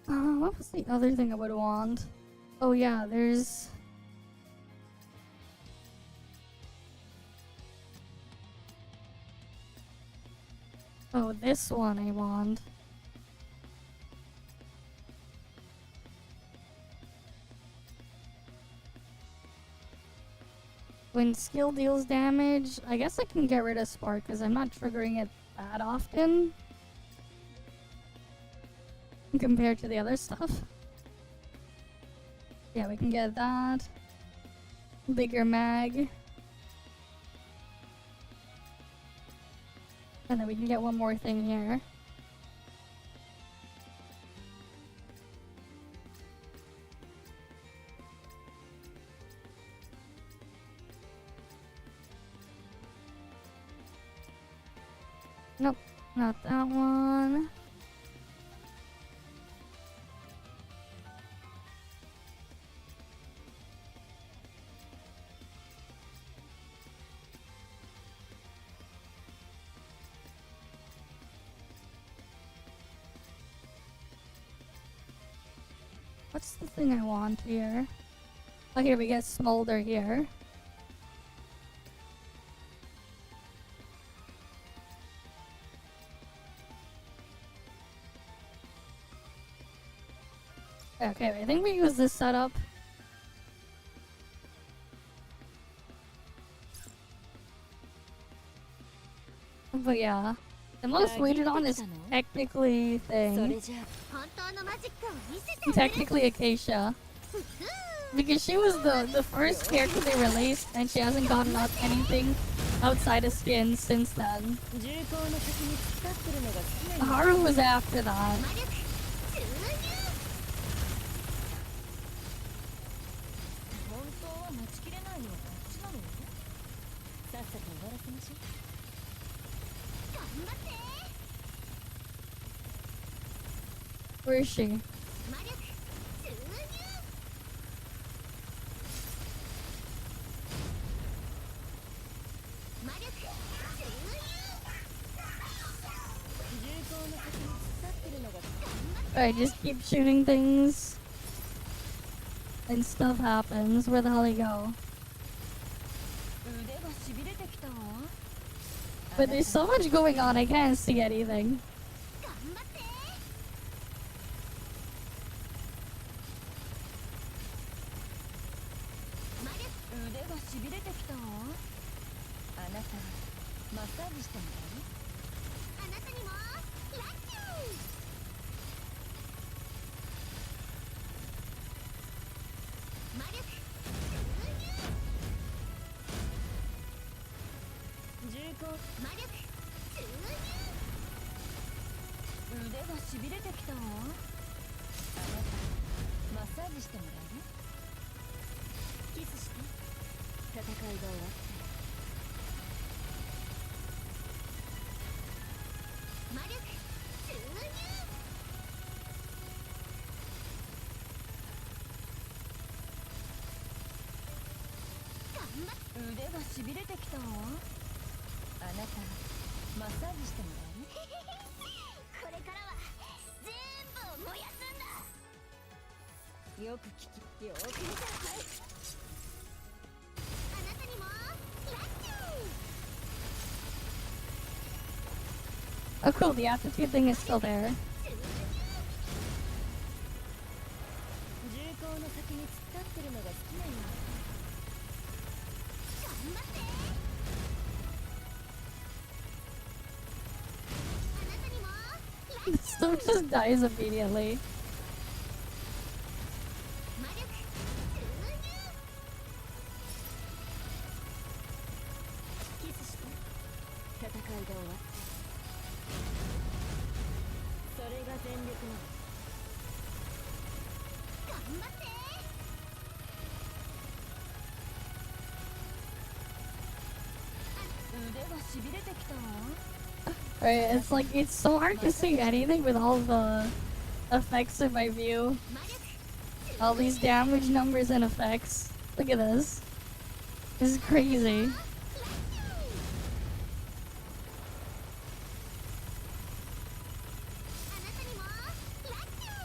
What was the other thing I would want? Oh yeah, there's... Oh, this one I want. When skill deals damage, I guess I can get rid of Spark because I'm not triggering it that often compared to the other stuff. Yeah, we can get that. Bigger mag. And then we can get one more thing here. Nope, not that one. What's the thing I want here? Oh, here we get Smolder here. Okay, I think we use this setup. But yeah, the most waited on is technically thing. Technically Acacia. Because she was the first character they released and she hasn't gotten up anything outside of skins since then. Haru was after that. Where is she? I just keep shooting things and stuff happens. Where the hell they go? But there's so much going on, I can't see anything. Oh cool, the attitude thing is still there. Stuff just dies immediately. Right, it's like, it's so hard to see anything with all the effects in my view. All these damage numbers and effects. Look at this. This is crazy.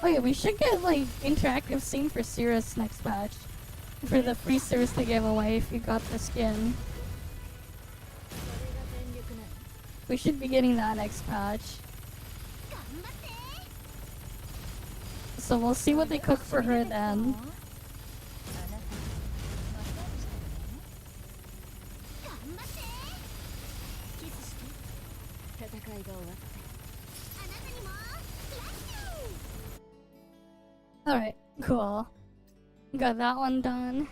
Oh yeah, we should get like interactive scene for Cirrus next patch. For the free Cirrus to give away if you got the skin. We should be getting that next patch. So we'll see what they cook for her then. Alright, cool. Got that one done.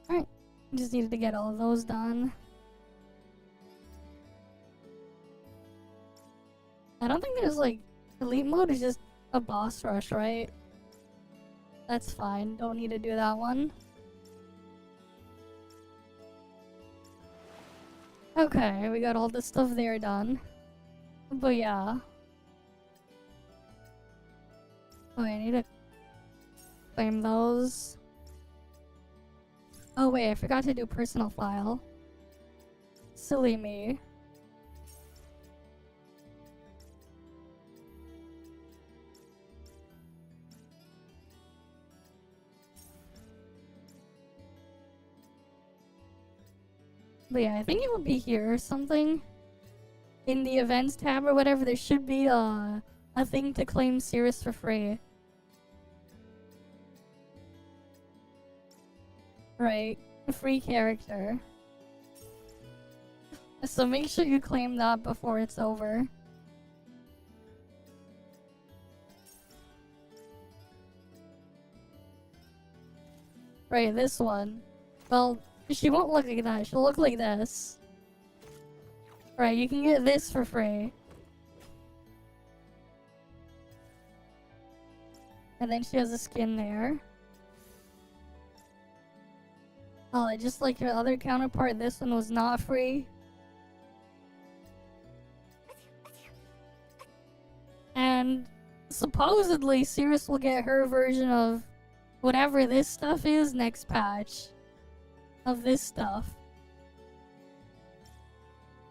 Alright, just needed to get all of those done. I don't think there's like, elite mode is just a boss rush, right? That's fine, don't need to do that one. Okay, we got all the stuff there done. But yeah. Oh, I need to claim those. Oh wait, I forgot to do personal file. Silly me. But yeah, I think it would be here or something. In the events tab or whatever, there should be a thing to claim Cirrus for free. Right, a free character. So make sure you claim that before it's over. Right, this one. Well, she won't look like that, she'll look like this. Right, you can get this for free. And then she has a skin there. Oh, just like her other counterpart, this one was not free. And supposedly Cirrus will get her version of whatever this stuff is next patch. Of this stuff.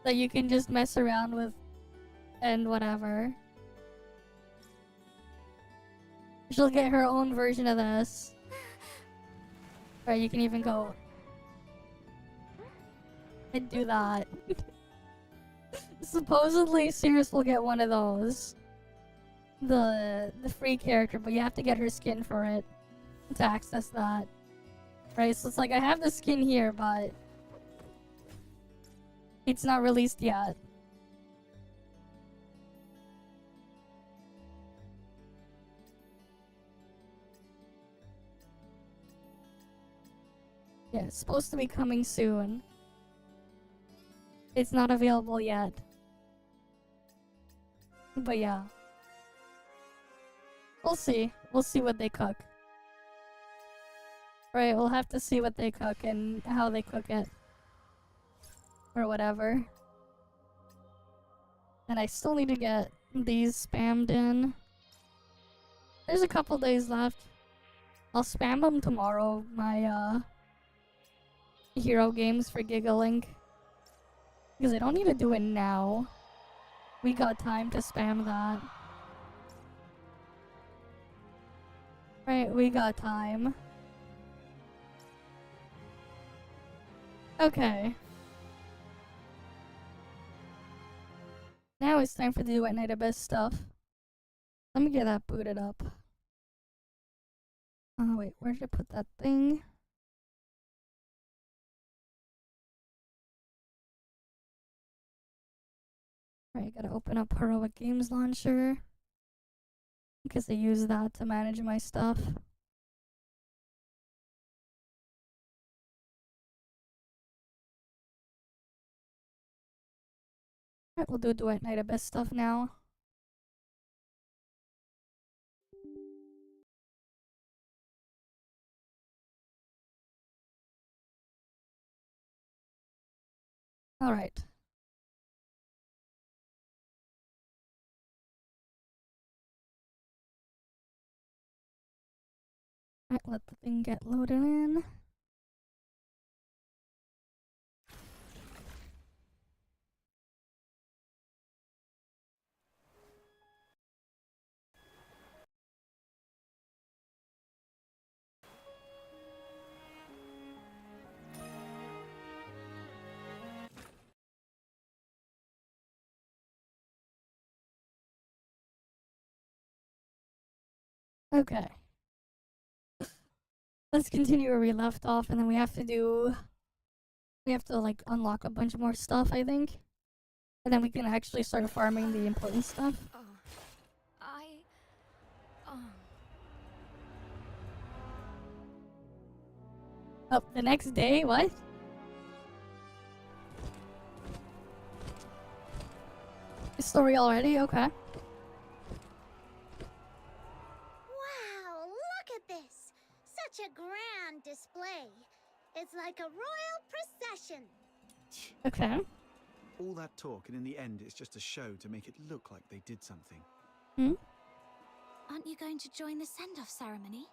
That you can just mess around with and whatever. She'll get her own version of this. Or you can even go and do that. Supposedly Cirrus will get one of those. The free character, but you have to get her skin for it to access that. Right, so it's like I have the skin here, but it's not released yet. Yeah, it's supposed to be coming soon. It's not available yet. But yeah. We'll see. We'll see what they cook. Right, we'll have to see what they cook and how they cook it. Or whatever. And I still need to get these spammed in. There's a couple days left. I'll spam them tomorrow, my hero games for Gigalink. Because I don't need to do it now. We got time to spam that. Right, we got time. Okay. Now it's time for the Duet Night Abyss stuff. Let me get that booted up. Oh wait, where did I put that thing? Right, gotta open up Heroic Games Launcher. Because I use that to manage my stuff. Alright, we'll do Dwight Knight Abyss stuff now. Alright. Alright, let the thing get loaded in. Okay. Let's continue where we left off, and then we have to like unlock a bunch more stuff, I think. And then we can actually start farming the important stuff. Oh, the next day? What? The story already? Okay. Wow, look at this! Such a grand display. It's like a royal procession. Okay. All that talk, and in the end, it's just a show to make it look like they did something. Hmm? Aren't you going to join the send-off ceremony?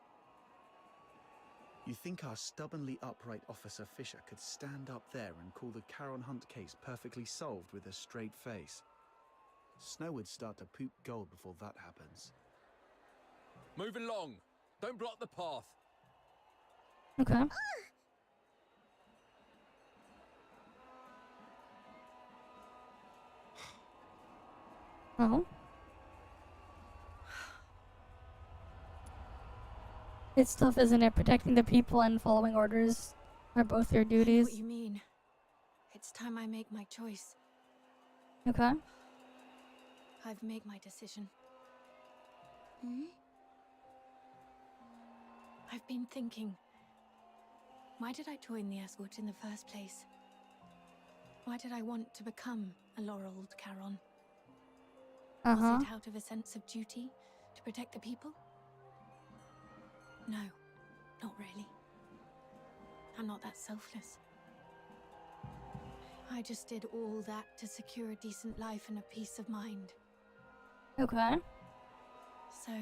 You think our stubbornly upright Officer Fisher could stand up there and call the Charon Hunt case perfectly solved with a straight face? Snow would start to poop gold before that happens. Move along! Don't block the path! Okay. Oh. It's tough, isn't it? Protecting the people and following orders are both your duties. What you mean? It's time I make my choice. Okay. I've made my decision. I've been thinking, why did I join the escort in the first place? Why did I want to become a laureled Charon? Was it out of a sense of duty to protect the people? No, not really. I'm not that selfless. I just did all that to secure a decent life and a peace of mind. Okay. So,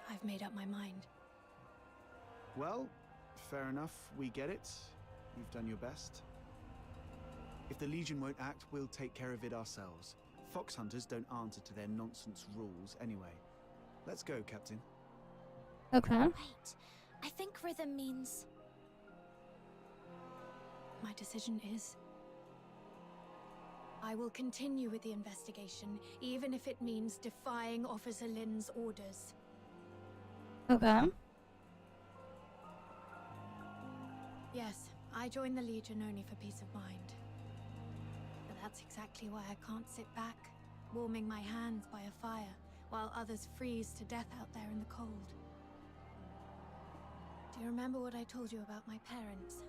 I've made up my mind. Well, fair enough, we get it. You've done your best. If the Legion won't act, we'll take care of it ourselves. Fox hunters don't answer to their nonsense rules anyway. Let's go, Captain. Okay. Wait, I think rhythm means... My decision is... I will continue with the investigation, even if it means defying Officer Lin's orders. Okay. Yes, I joined the Legion only for peace of mind. But that's exactly why I can't sit back, warming my hands by a fire, while others freeze to death out there in the cold. Do you remember what I told you about my parents?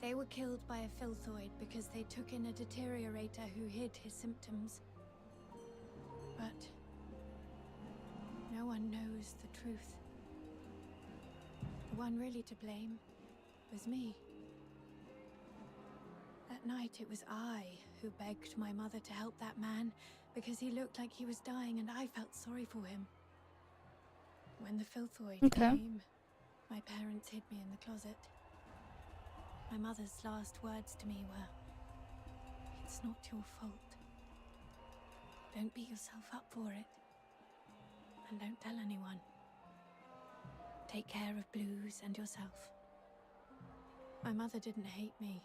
They were killed by a filthoid because they took in a deteriorator who hid his symptoms. But no one knows the truth. The one really to blame was me. That night it was I who begged my mother to help that man because he looked like he was dying and I felt sorry for him. When the filthoid came, my parents hid me in the closet. My mother's last words to me were, "It's not your fault. Don't beat yourself up for it. And don't tell anyone. Take care of Blues and yourself." My mother didn't hate me.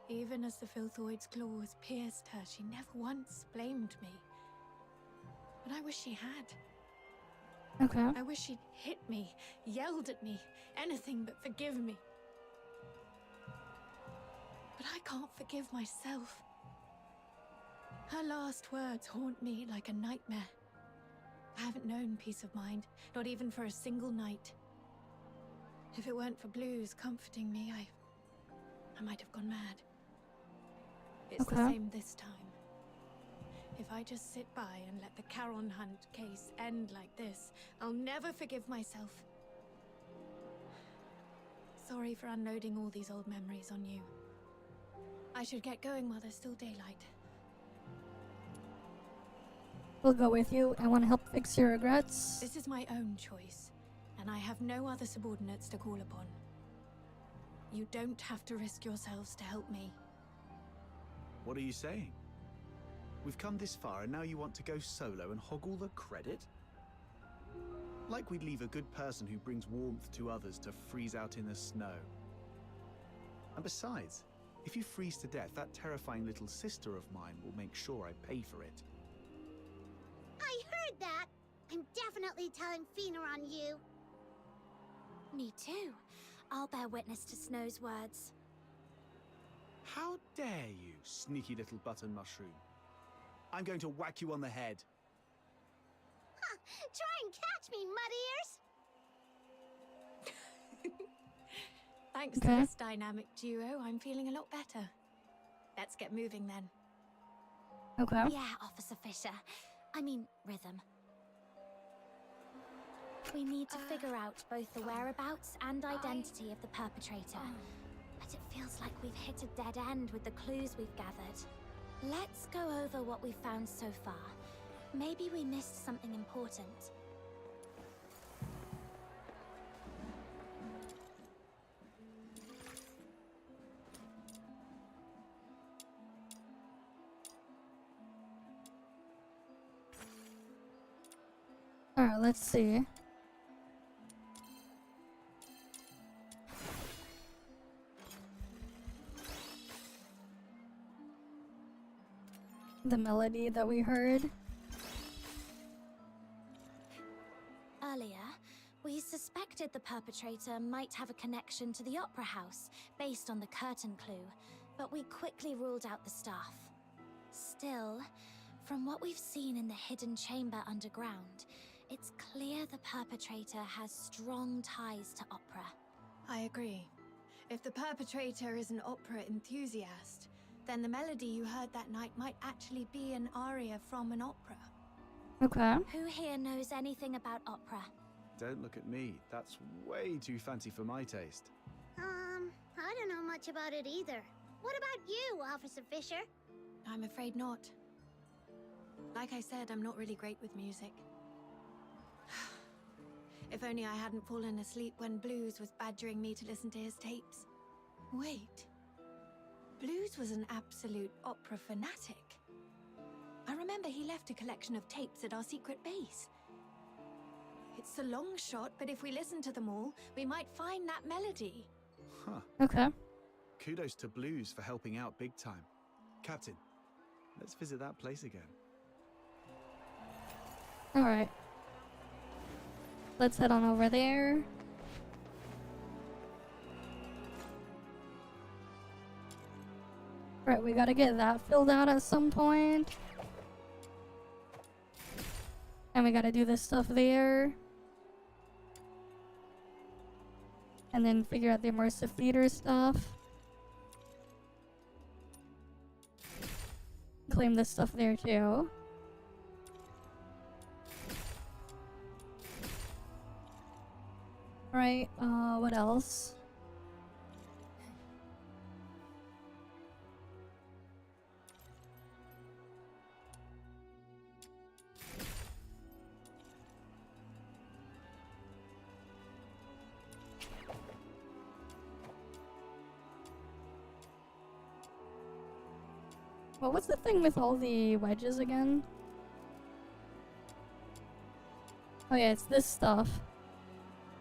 Even as the filthoid's claws pierced her, she never once blamed me. But I wish she had. Okay. I wish she'd hit me, yelled at me, anything but forgive me. But I can't forgive myself. Her last words haunt me like a nightmare. I haven't known peace of mind, not even for a single night. If it weren't for Blues comforting me, I might have gone mad. It's the Okay. same this time. If I just sit by and let the Charon Hunt case end like this, I'll never forgive myself. Sorry for unloading all these old memories on you. I should get going while there's still daylight. We'll go with you. I want to help fix your regrets. This is my own choice, and I have no other subordinates to call upon. You don't have to risk yourselves to help me. What are you saying? We've come this far and now you want to go solo and hog all the credit? Like we'd leave a good person who brings warmth to others to freeze out in the snow. And besides, if you freeze to death, that terrifying little sister of mine will make sure I pay for it. I heard that. I'm definitely telling Fina on you. Me too. I'll bear witness to Snow's words. How dare you, sneaky little button mushroom? I'm going to whack you on the head. Ha! Try and catch me, mud ears! Thanks Okay. to this dynamic duo, I'm feeling a lot better. Let's get moving then. Okay. Yeah, Officer Fisher. I mean, Rhythm. We need to figure out both the whereabouts and identity of the perpetrator. But it feels like we've hit a dead end with the clues we've gathered. Let's go over what we've found so far. Maybe we missed something important. Alright, let's see. The melody that we heard. Earlier, we suspected the perpetrator might have a connection to the Opera House based on the curtain clue, but we quickly ruled out the staff. Still, from what we've seen in the hidden chamber underground, it's clear the perpetrator has strong ties to opera. I agree. If the perpetrator is an opera enthusiast, then the melody you heard that night might actually be an aria from an opera. Okay. Who here knows anything about opera? Don't look at me. That's way too fancy for my taste. I don't know much about it either. What about you, Officer Fisher? I'm afraid not. Like I said, I'm not really great with music. If only I hadn't fallen asleep when Blues was badgering me to listen to his tapes. Wait. Blues was an absolute opera fanatic. I remember he left a collection of tapes at our secret base. It's a long shot, but if we listen to them all, we might find that melody. Huh. Okay. Kudos to Blues for helping out big time. Captain, let's visit that place again. Alright. Let's head on over there. Right, we gotta get that filled out at some point. And we gotta do this stuff there. And then figure out the immersive theater stuff. Claim this stuff there too. Right, what else? What was the thing with all the wedges again? Oh yeah, it's this stuff.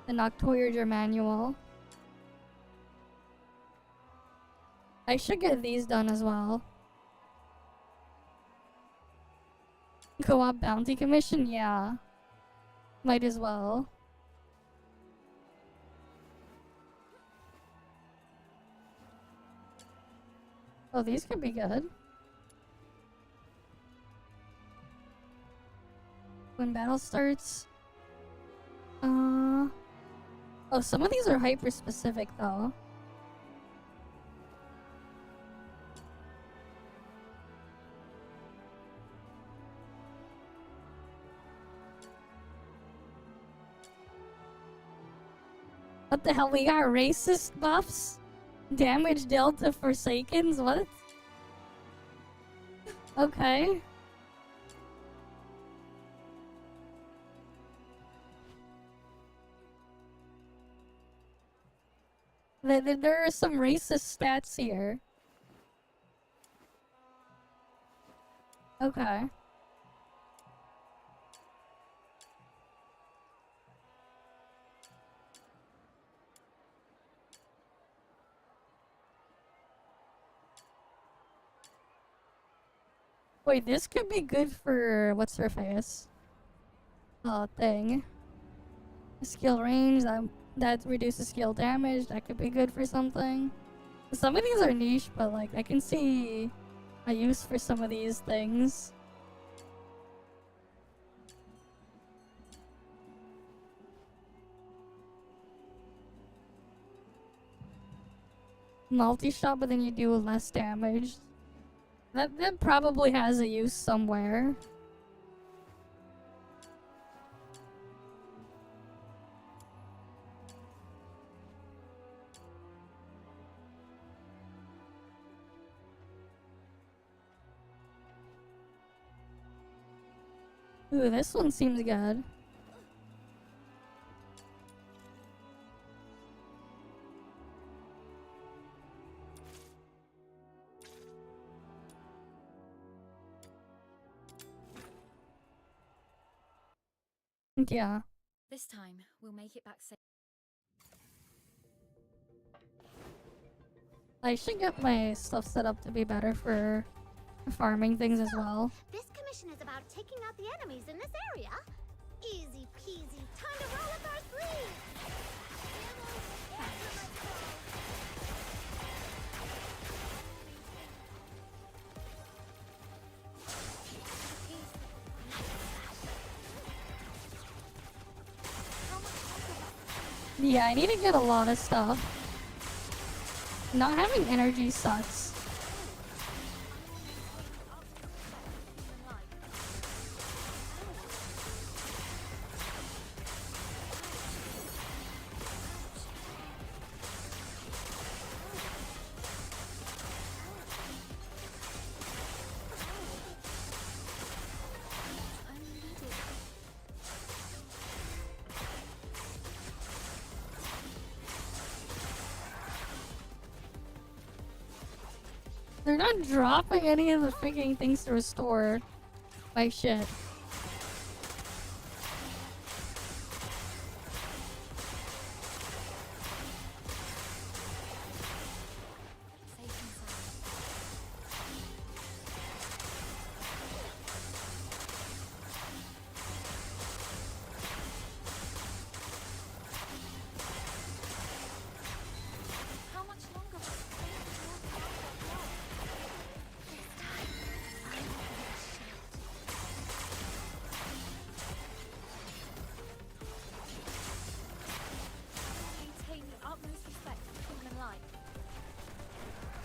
The Noctourger manual. I should get these done as well. Co-op bounty commission? Yeah. Might as well. Oh, these could be good. When battle starts. Oh, some of these are hyper specific though. What the hell? We got racist buffs? Damage dealt to Forsakens? What? Okay. There are some racist stats here. Okay. Wait, this could be good for what's her face? Thing. Skill range, that reduces skill damage, that could be good for something. Some of these are niche, but like I can see a use for some of these things. Multi-shot, but then you do less damage. That probably has a use somewhere. Ooh, this one seems good. Yeah. This time, we'll make it back safe. I should get my stuff set up to be better for farming things as well. This commission is about taking out the enemies in this area. Easy peasy. Time to roll up our sleeves. Yeah, I need to get a lot of stuff. Not having energy sucks. They're not dropping any of the freaking things to restore my shit.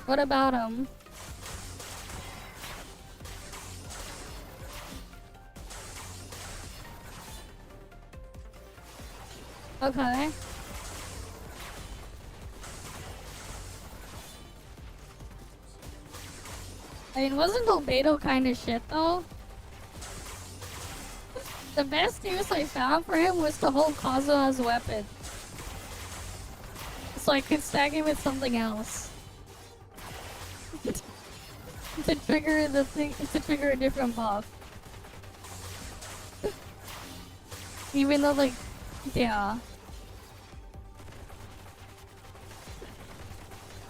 What about him? Okay. I mean, wasn't Albedo kind of shit though? The best use I found for him was to hold Kazuha as a weapon. So I could stack him with something else. To trigger the thing, to trigger a different buff. Even though, like, yeah.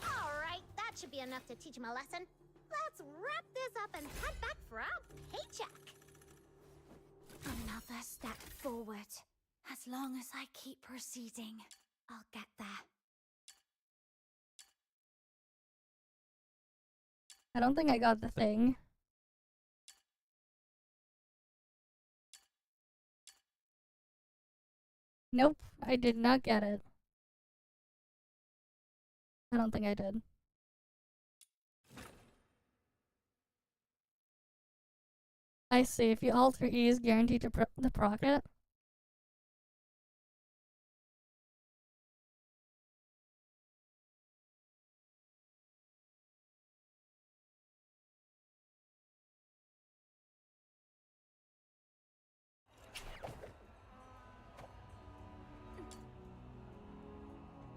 Alright, that should be enough to teach him a lesson. Let's wrap this up and head back for our paycheck. Another step forward. As long as I keep proceeding, I'll get there. I don't think I got the thing. Nope, I did not get it. I don't think I did. I see, if you alter E is guaranteed to proc it.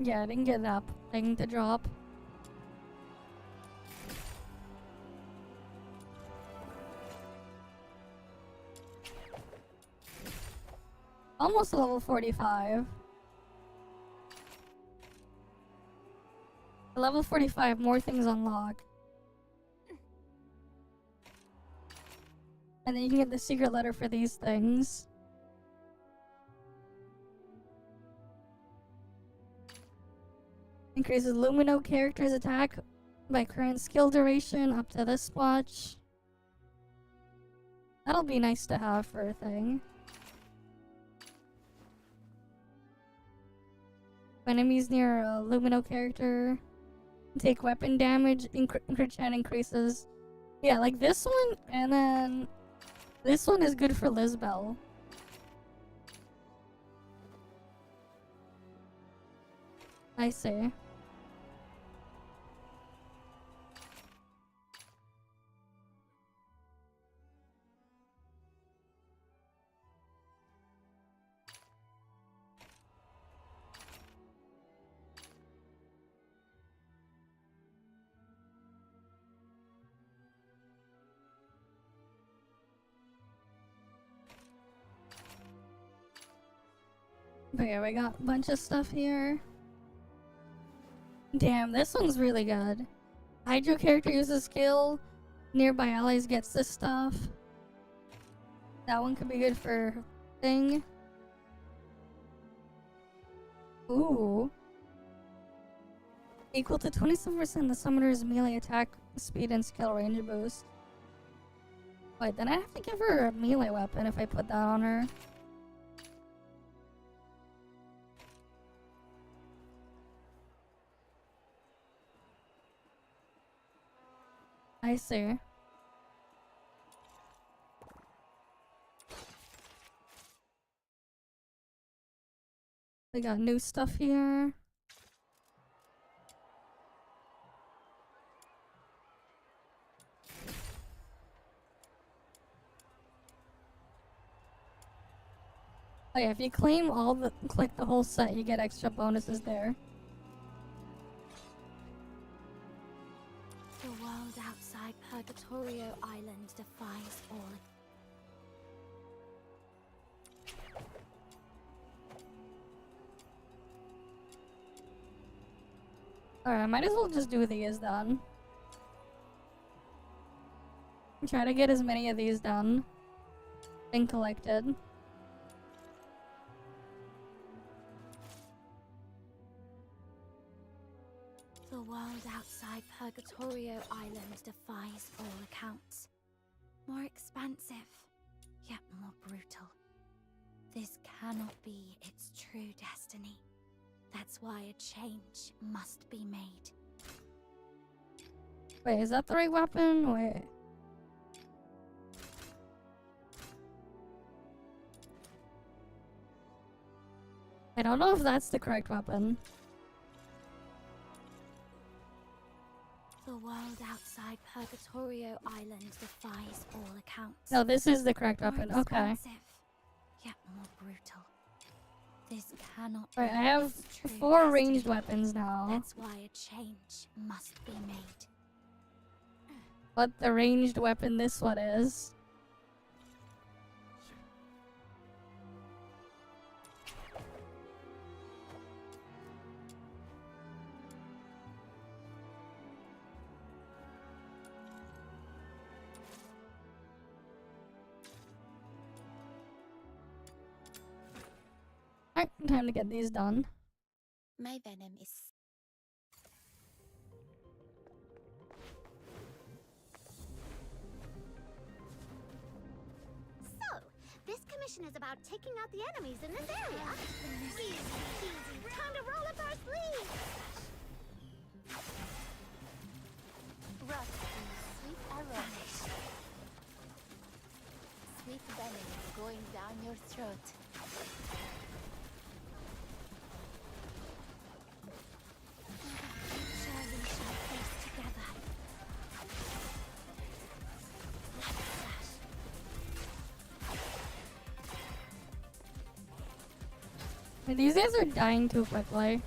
Yeah, I didn't get that thing to drop. Almost level 45. Level 45, more things unlock. And then you can get the secret letter for these things. Increases Lumino character's attack by current skill duration up to this much. That'll be nice to have for a thing. Enemies near a Lumino character take weapon damage, crit chance increases. Yeah, like this one, and then this one is good for Lisbel. I see. But yeah, we got a bunch of stuff here. Damn, this one's really good. Hydro character uses skill. Nearby allies gets this stuff. That one could be good for thing. Ooh. Equal to 27% the summoner's melee attack speed and skill range boost. Wait, then I have to give her a melee weapon if I put that on her. I see. We got new stuff here. Oh yeah, if you claim all the click the whole set, you get extra bonuses there. The world outside Purgatorio Island defies all. Alright, I might as well just do these then. Try to get as many of these done and collected. The world outside Purgatorio Island defies all accounts. More expansive, yet more brutal. This cannot be its true destiny. That's why a change must be made. Wait, is that the right weapon? Wait. I don't know if that's the correct weapon. The world outside Purgatorio Island defies all accounts. No, this is the correct More weapon. Okay. expansive, yet more brutal. This cannot Alright, be I have its true 4 destiny. ranged weapons now. That's why a change must be made. What the ranged weapon this one is. Alright, time to get these done. My venom is So, this commission is about taking out the enemies in this area. Easy peasy. Time to roll up our sleeves. Rough, sweet arrow. Sweet venom going down your throat. surely shall face together. These guys are dying too quickly.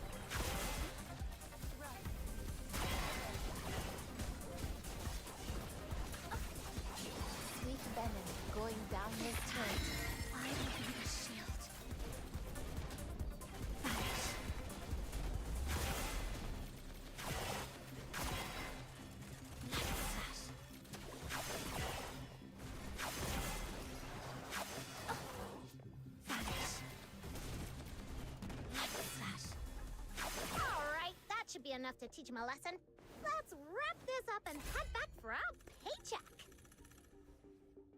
be enough to teach him a lesson. Let's wrap this up and head back for our paycheck.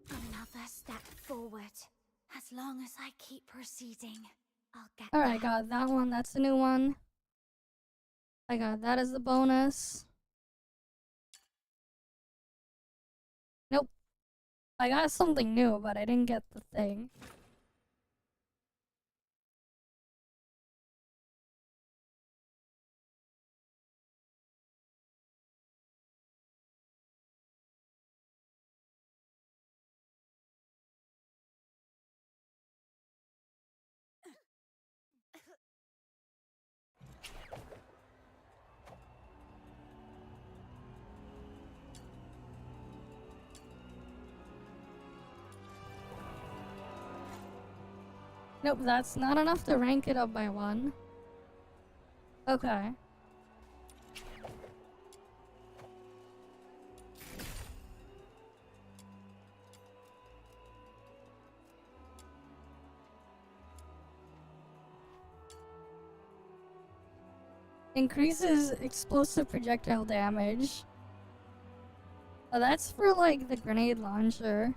Another step forward. As long as I keep proceeding, I'll get Alright, there. got that one. That's the new one. I got that as the bonus. Nope. I got something new, but I didn't get the thing. Nope, that's not enough to rank it up by one. Okay. Increases explosive projectile damage. Oh, that's for like the grenade launcher.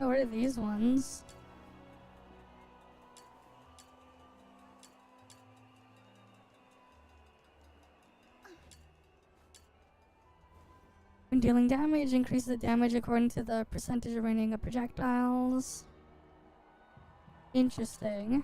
Oh, what are these ones? When dealing damage, increase the damage according to the percentage remaining of projectiles. Interesting.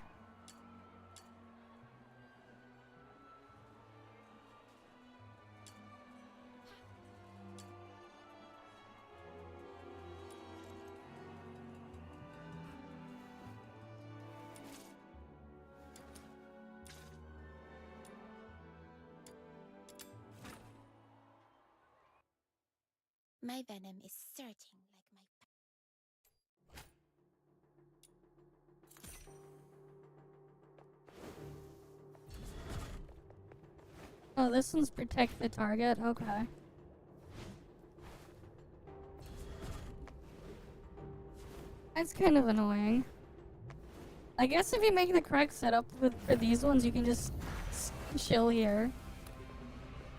My venom is surging like my... Oh, this one's protect the target. Okay. That's kind of annoying. I guess if you make the correct setup for these ones, you can just chill here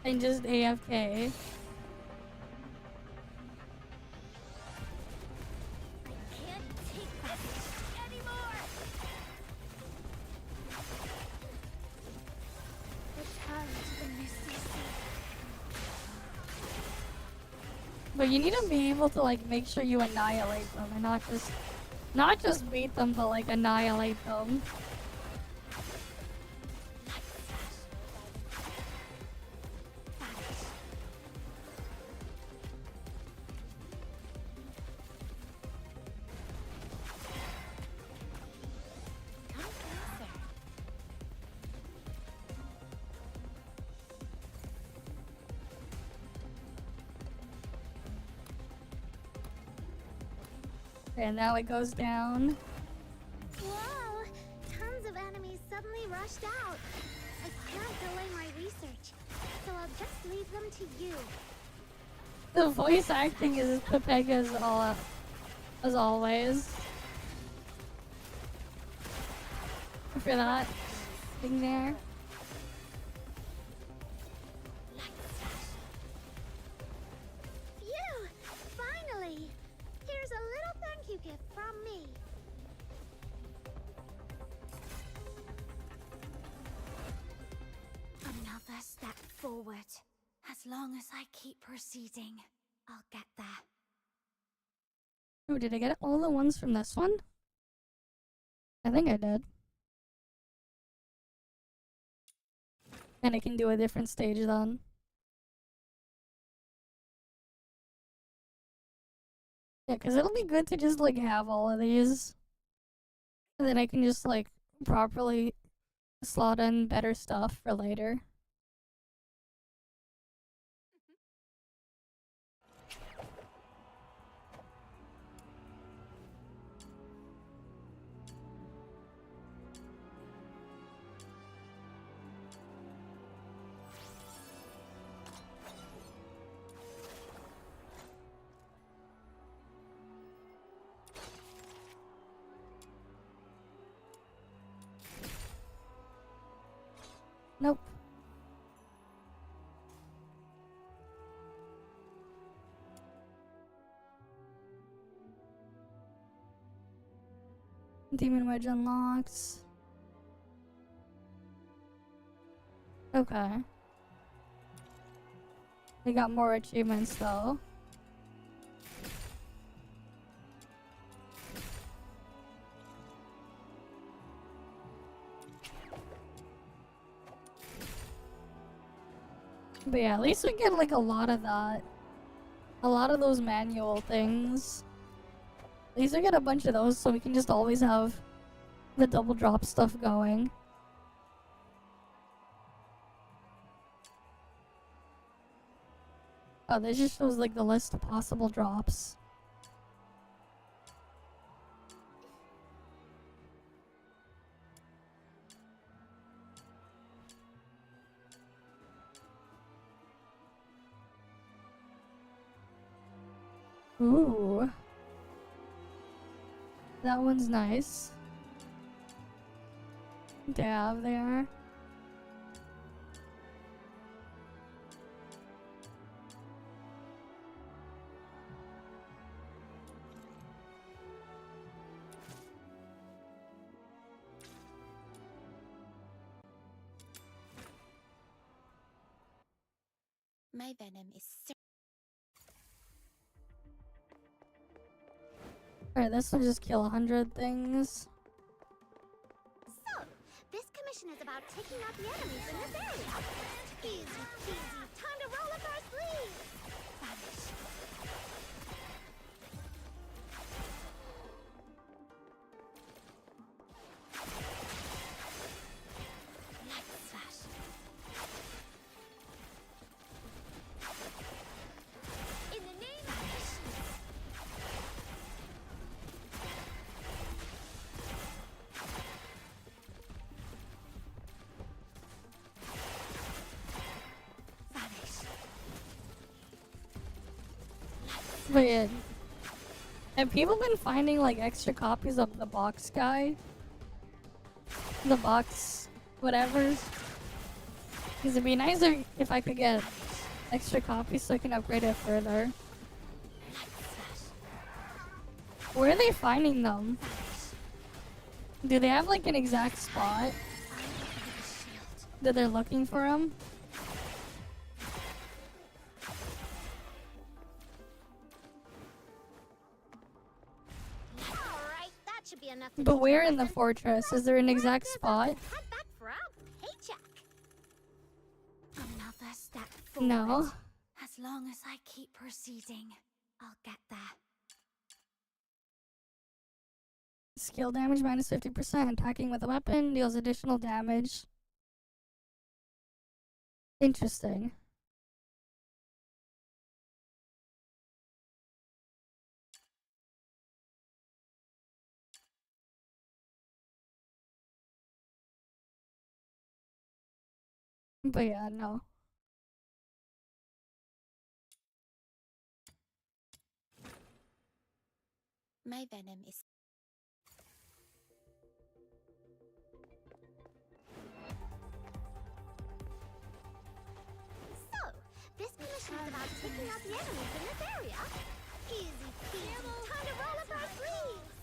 and just AFK. Can't take this anymore. Return to the misty sea. But you need to be able to like make sure you annihilate them and not just beat them, but like annihilate them. Come closer. And now it goes down. Whoa! Tons of enemies suddenly rushed out. I can't delay my research, so I'll just leave them to you. The voice acting is as Pepega as always. For that thing there. Phew! Finally! Here's a little thank you gift from me. Another step forward. As long as I keep proceeding, I'll get there. Oh, did I get all the ones from this one? I think I did. And I can do a different stage then. Yeah, because it'll be good to just like have all of these. And then I can just like properly slot in better stuff for later. Nope. Demon Wedge unlocks. Okay. They got more achievements though. But yeah, at least we get like a lot of that. A lot of those manual things. At least we get a bunch of those so we can just always have the double drop stuff going. Oh, this just shows like the list of possible drops. Ooh. That one's nice. Dab there. My venom is Alright, this will just kill 100 things. So, this commission is about taking out the enemies in this area. Easy peasy, time to roll up our sleeves. Vanish. light slash. In the name of Vanish. But yeah, have people been finding like extra copies of the box guy? The box whatever? Because it'd be nicer if I could get extra copies so I can upgrade it further. Where are they finding them? Do they have like an exact spot that they're looking for them? Alright, that should be enough to But teach where you a in the lesson. fortress? Is there an exact Let's spot? head back for our paycheck. Another step forward. No. As long as I keep proceeding, I'll get there. Skill damage minus 50%. Attacking with a weapon deals additional damage. Interesting. But yeah, no. My venom is So, this commission is about taking out the enemies in this area. Easy peasy, time to roll up our sleeves.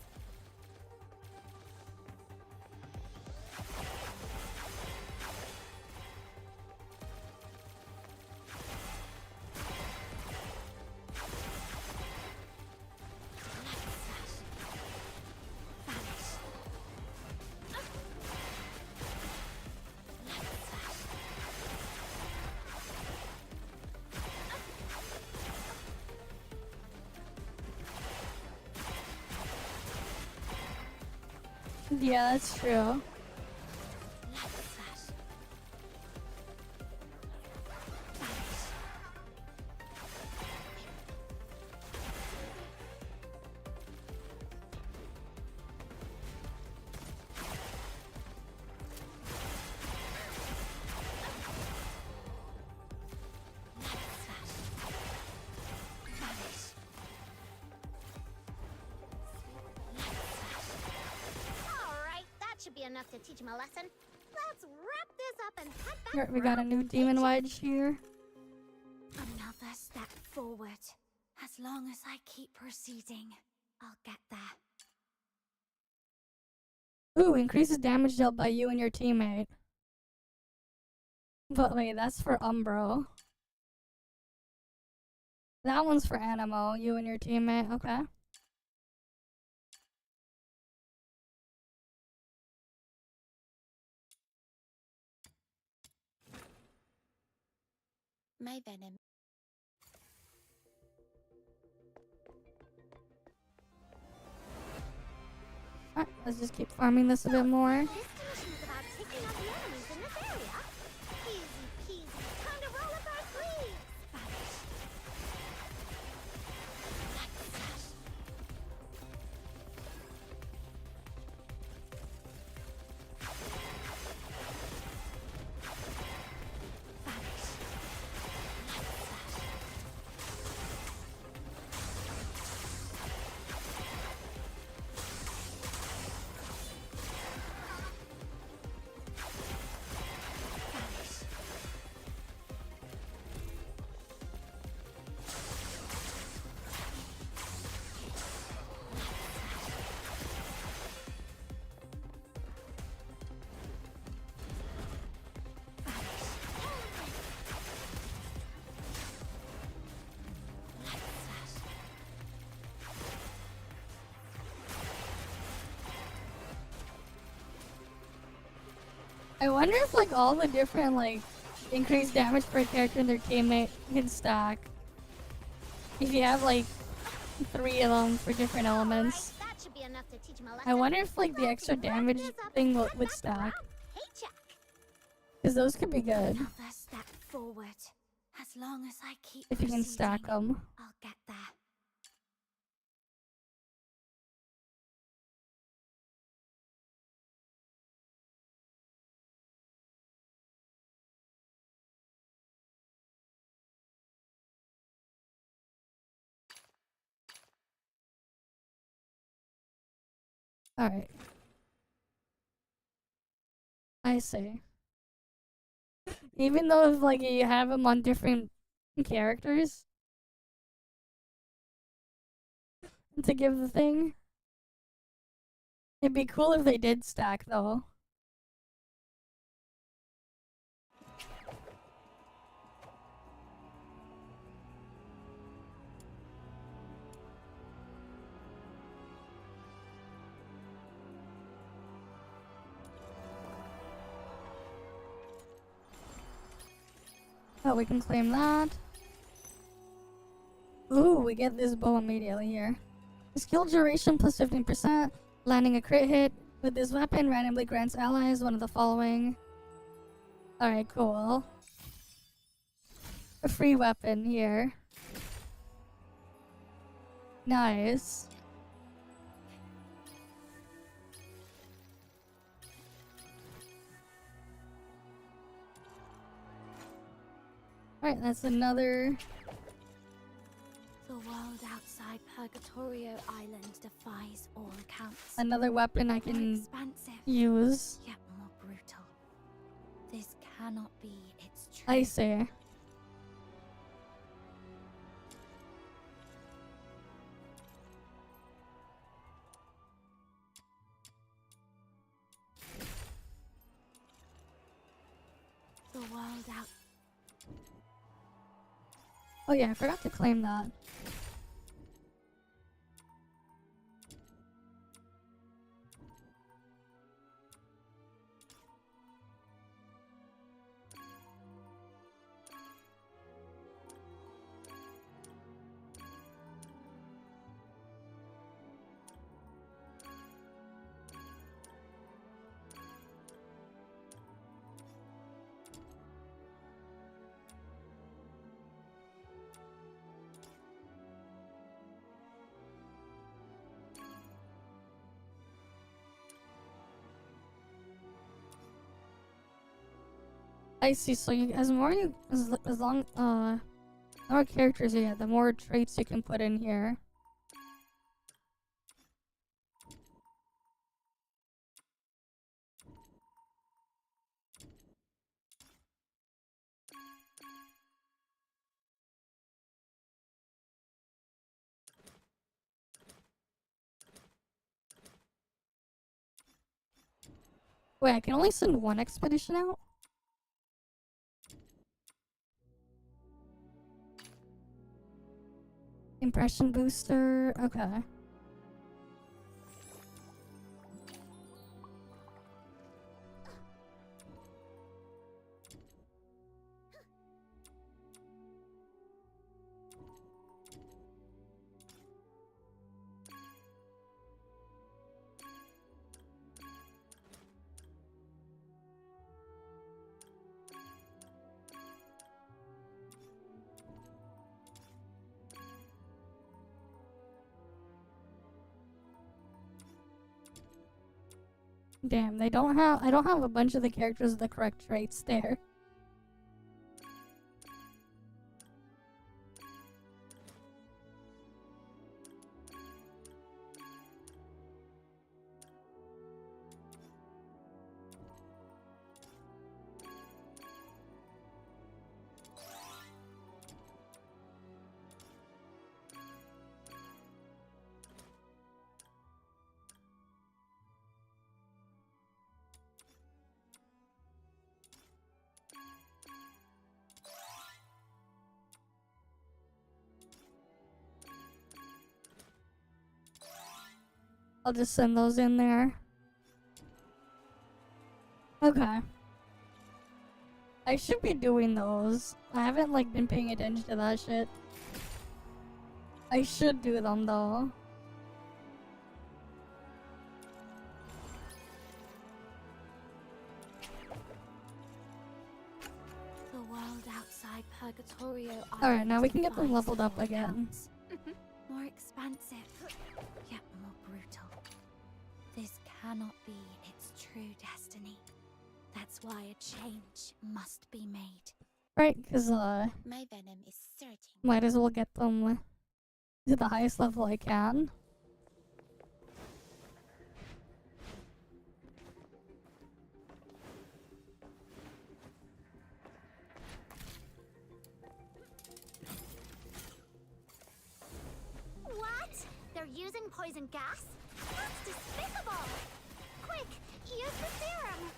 Yeah, that's true. Alright, that should be enough to teach him a lesson. Let's wrap this up and head back Here, we got a round new the demon paycheck. wedge here. Another step forward. As long as I keep proceeding, I'll get there. Ooh, increases damage dealt by you and your teammate. But wait, that's for Umbro. That one's for Animo, you and your teammate, okay. My venom. Alright, let's just keep farming this a bit more. This commission is about taking out the enemies in this area. Easy peasy. Time to roll up our sleeves. I wonder if like all the different like increased damage per character and their teammate can stack. If you have like 3 of them for different elements. Alright, that should be enough to teach him a lesson. I wonder if like the Let's extra wrap damage this up thing and would head back stack. around. Paycheck. Because those could be good Another step forward. As long as I keep if you can stack proceeding, them. I'll get there. Alright. I see. Even though if like you have them on different characters to give the thing. It'd be cool if they did stack though. Oh, we can claim that. Ooh, we get this bow immediately here. Skill duration plus 15%. Landing a crit hit with this weapon randomly grants allies one of the following. Alright, cool. A free weapon here. Nice. Alright, that's another. The world outside Purgatorio Island defies all accounts. Another weapon I More can expansive, use. yet more brutal. This cannot be its truth. I see. The world out. Oh yeah, I forgot to claim that. I see. So you, as more you, as long, the more characters you get, the more traits you can put in here. Wait, I can only send one expedition out? Impression booster, okay. Damn, I don't have a bunch of the characters with the correct traits there. I'll just send those in there. Okay. I should be doing those. I haven't like been paying attention to that shit. I should do them though. The world outside Purgatorio. Alright, now we can get them leveled up again. More expansive, yet more brutal. This cannot be its true destiny. That's why a change must be made. Right, because My venom is certain. might as well get them to the highest level I can. What? They're using poison gas? That's despicable! Quick, use the serum!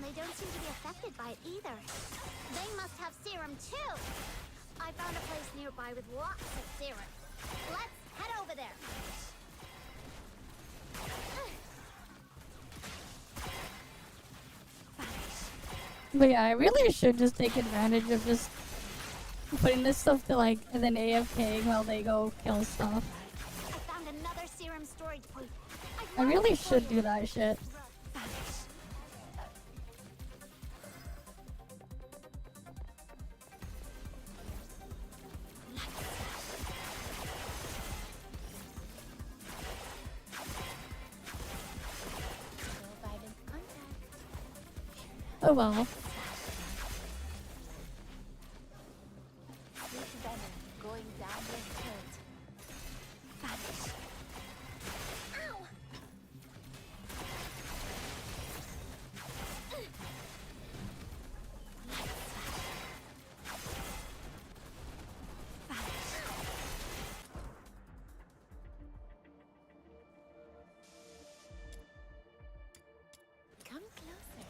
They don't seem to be affected by it either. They must have serum too! I found a place nearby with lots of serum. Let's head over there! But yeah, I really should just take advantage of just putting this stuff to like, and then AFKing while they go kill stuff. I found another serum storage point. I really should do that shit. Oh well. Going down the throat. Vanish. Ow! Come closer.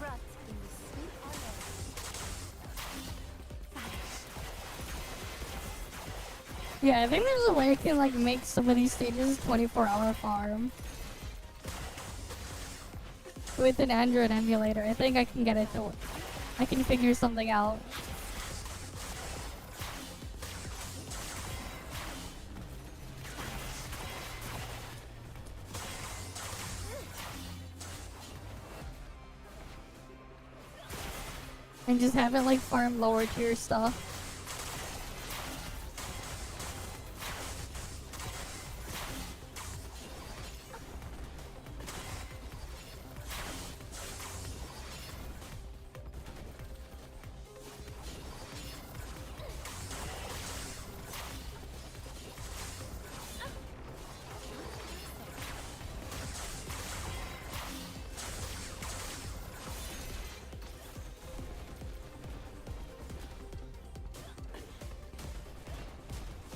Rot in the sweet oil. Yeah, I think there's a way I can like make some of these stages 24-hour farm. With an Android emulator, I think I can get it to I can figure something out. And just have it like farm lower tier stuff.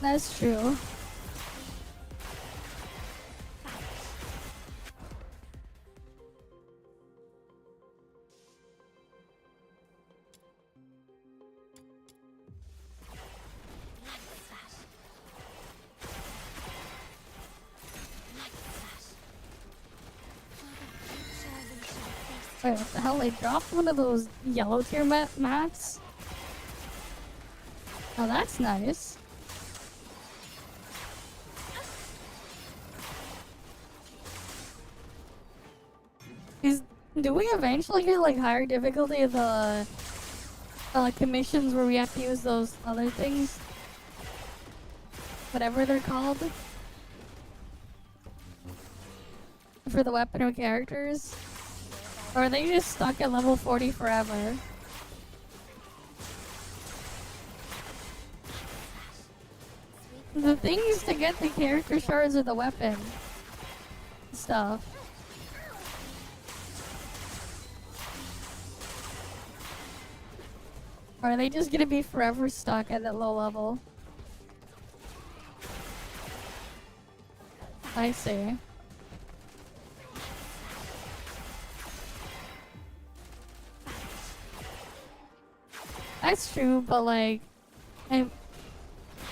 That's true. Wait, what the hell? They dropped one of those yellow tier mats? Oh, that's nice. Do we eventually get like higher difficulty of the commissions where we have to use those other things? Whatever they're called. For the weapon or characters? Or are they just stuck at level 40 forever? The things to get the character shards or the weapon stuff. Or are they just gonna be forever stuck at that low level? I see. That's true, but like, I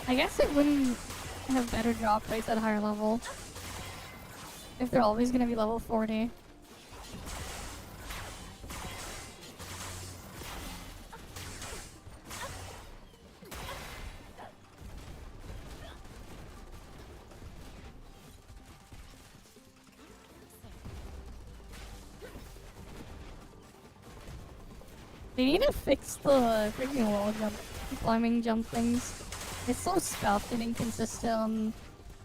guess it wouldn't have better drop rates at higher level if they're always gonna be level 40. They need to fix the freaking wall jump, climbing jump things. It's so scuffed and inconsistent on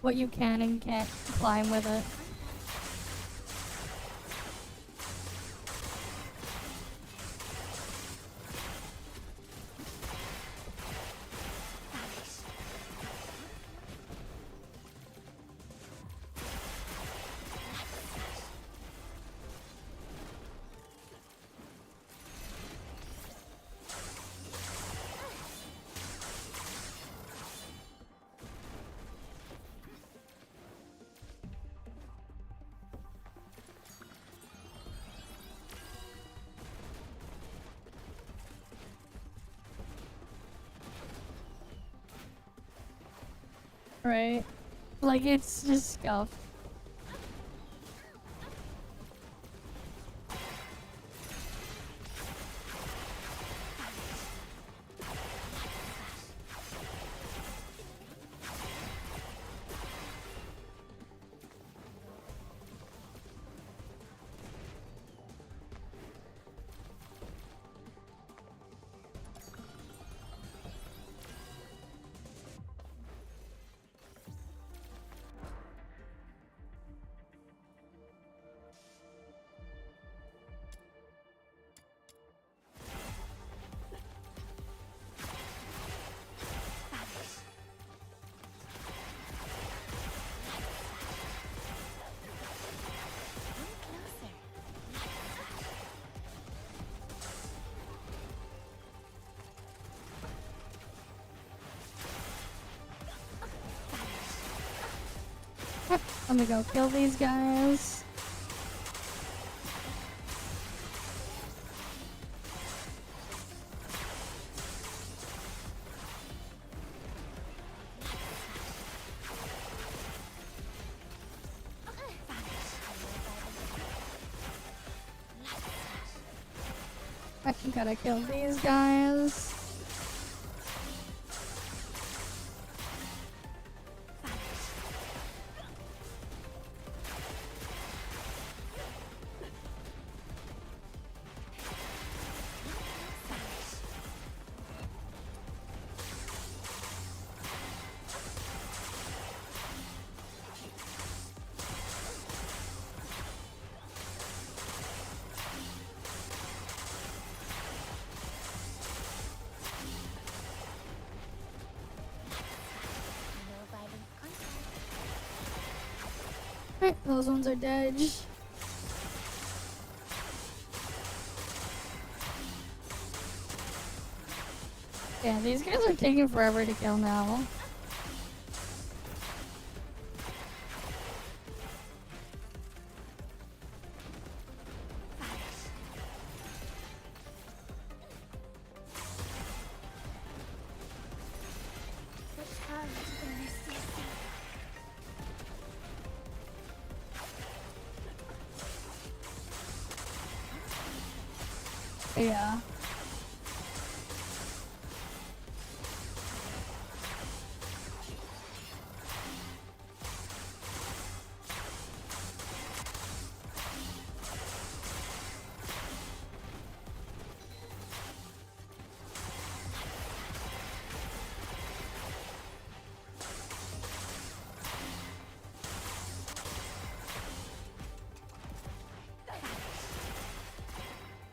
what you can and can't climb with it. Right? Like, it's just scuffed. Let me go kill these guys. I gotta kill these guys. Right, those ones are dead. Yeah, these guys are taking forever to kill now. Yeah.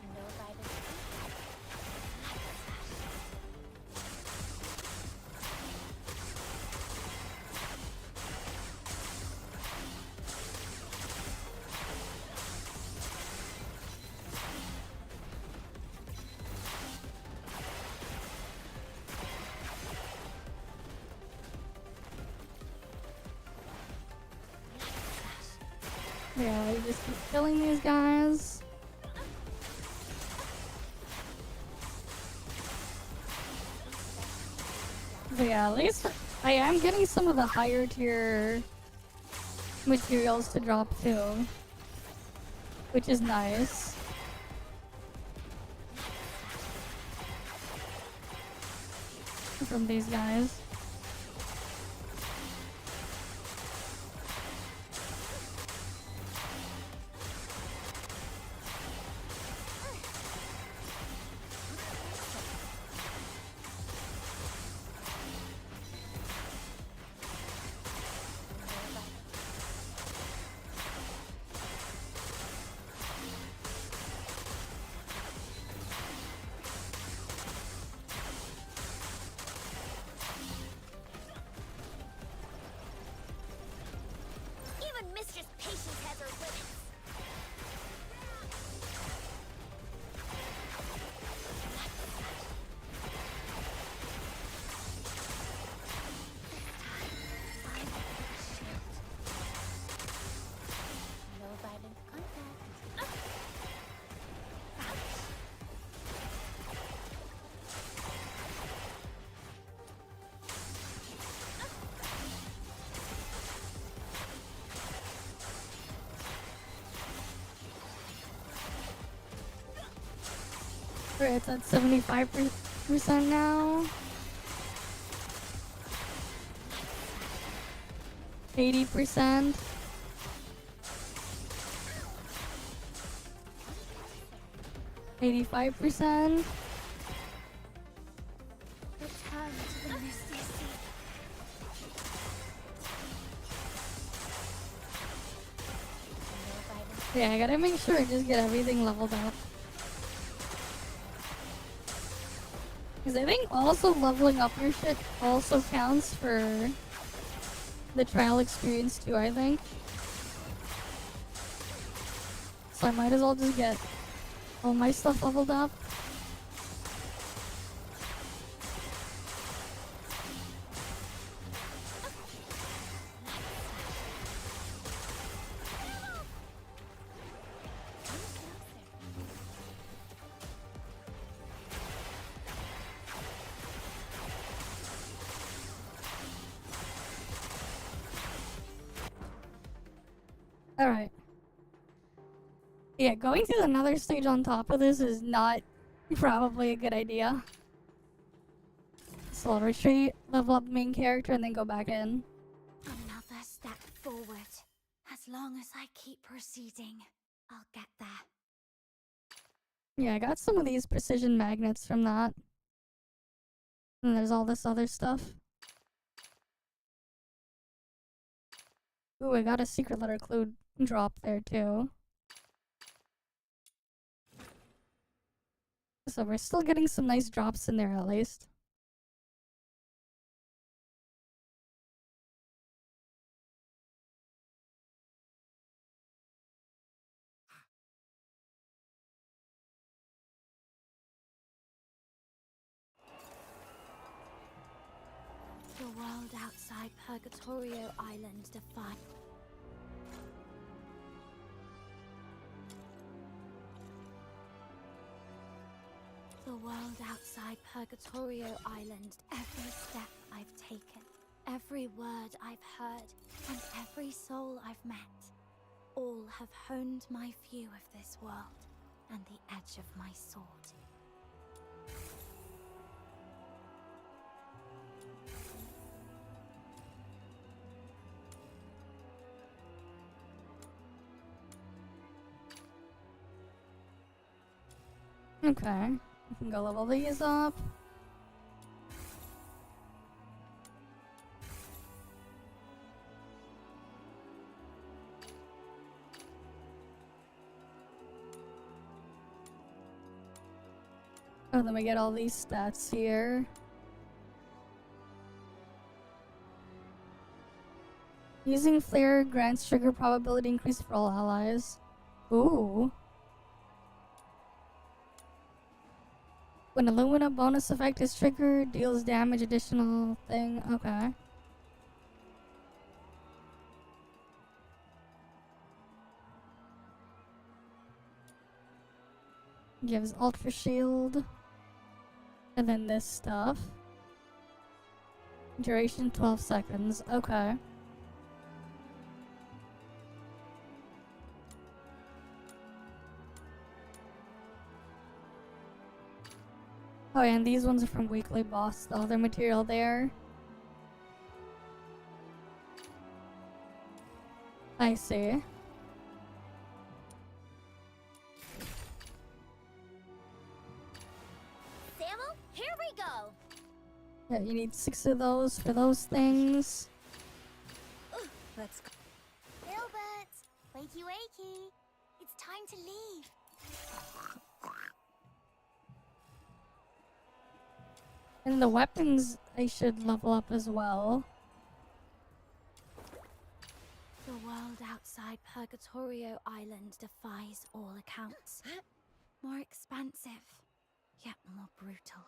No guidance. Yeah, we just keep killing these guys. But yeah, at least I am getting some of the higher tier materials to drop too, which is nice. From these guys. Even Mistress Patience has her limits. No violent contact. Right, it's at 75% now. 80%. 85%. Return to the misty sea. No violent. Yeah, I gotta make sure I just get everything leveled up. Because I think also leveling up your shit also counts for the trial experience too, I think. So I might as well just get all my stuff leveled up. Alright. Yeah, going to another stage on top of this is not probably a good idea. So I'll retreat, level up the main character, and then go back in. Another step forward. As long as I keep proceeding, I'll get there. Yeah, I got some of these precision magnets from that. And there's all this other stuff. Ooh, I got a secret letter clue drop there too. So we're still getting some nice drops in there at least. The world outside Purgatorio Island defied. The world outside Purgatorio Island, every step I've taken, every word I've heard, and every soul I've met, all have honed my view of this world and the edge of my sword. Okay. We can go level these up. Oh, then we get all these stats here. Using flare grants trigger probability increase for all allies. Ooh. When Illumina bonus effect is triggered, deals damage additional thing. Okay. Gives ultra shield. And then this stuff. Duration 12 seconds. Okay. Oh, and these ones are from Weekly Boss, the other material there. I see. Samuel, here we go. Yeah, you need 6 of those for those things. Let's go. Gilbert, wakey wakey. It's time to leave. And the weapons I should level up as well. The world outside Purgatorio Island defies all accounts. More expansive, yet more brutal.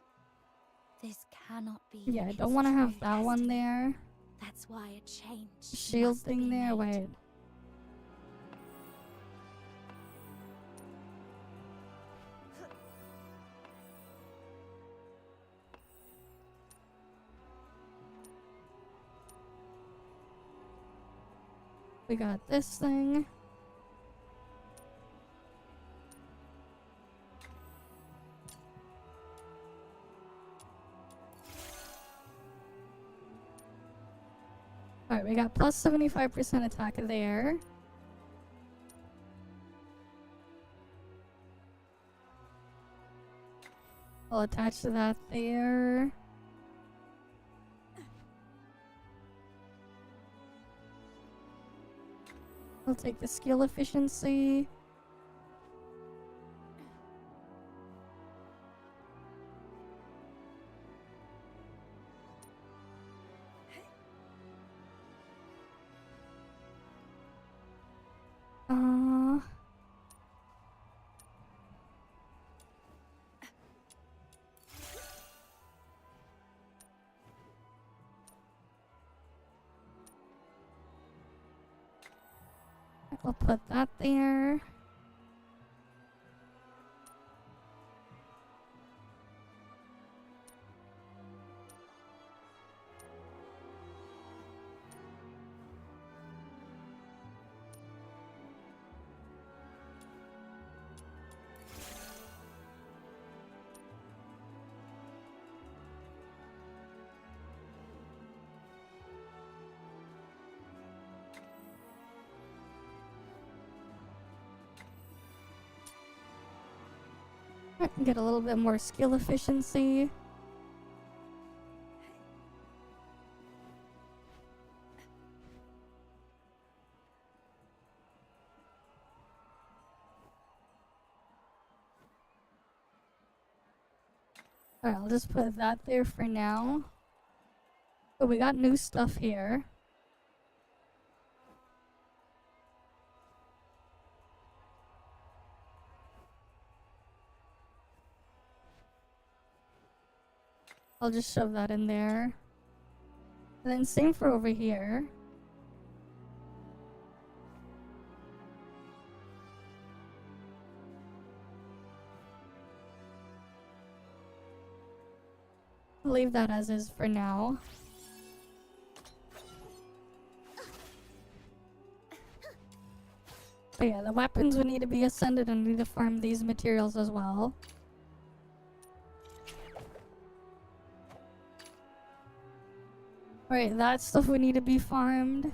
This cannot be. Yeah, I its don't want to have true that one destiny. there. That's why a change Shield must thing be there, made. wait. We got this thing. Alright, we got plus 75% attack there. I'll attach to that there. I'll take the skill efficiency. I'll put that there. Get a little bit more skill efficiency. Alright, I'll just put that there for now. So we got new stuff here. I'll just shove that in there. And then same for over here. I'll leave that as is for now. So yeah, the weapons would need to be ascended and need to farm these materials as well. Alright, that stuff would need to be farmed.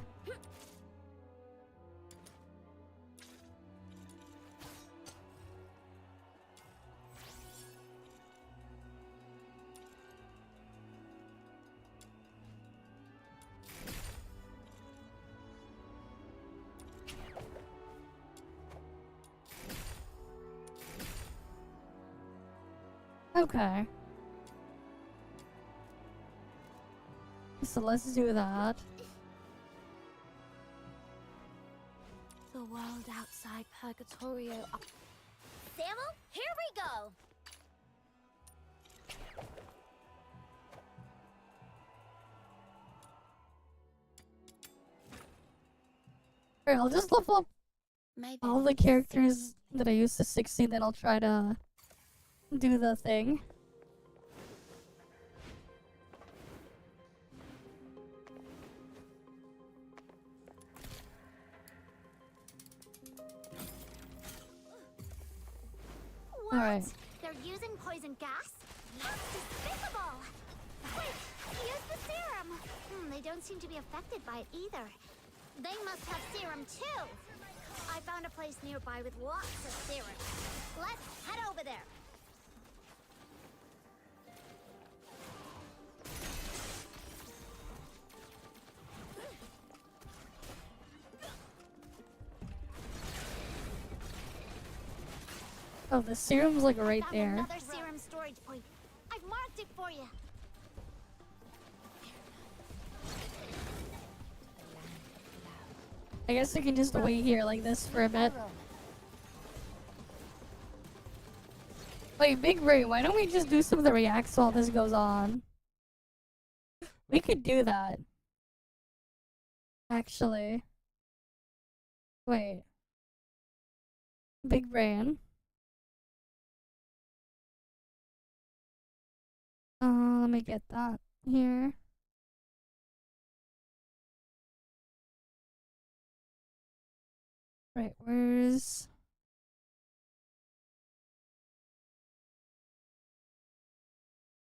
Okay. So let's do that. The world outside Purgatorio. Samuel, here we go! Alright, I'll just level up Maybe all the characters that I used to 60, then I'll try to do the thing. What? Alright. They're using poison gas? That's despicable! Quick, use the serum! They don't seem to be affected by it either. They must have serum too! I found a place nearby with lots of serum. Let's head over there! Oh, the serum's like right Found there. another serum storage point. I've marked it for you. I guess I can just wait here like this for a bit. Wait, Big Brain, why don't we just do some of the reacts while this goes on? We could do that. Actually. Wait. Big Brain. Let me get that here. Right, where's...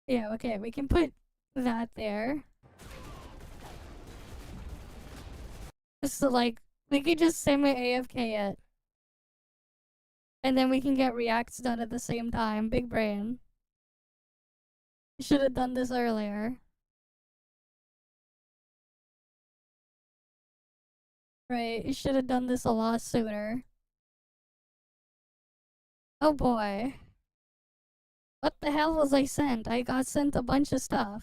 Yeah, okay, we can put that there. Just to like, we could just semi-AFK it. And then we can get reacts done at the same time. Big brain. Should have done this earlier. Right, you should have done this a lot sooner. Oh boy. What the hell was I sent? I got sent a bunch of stuff.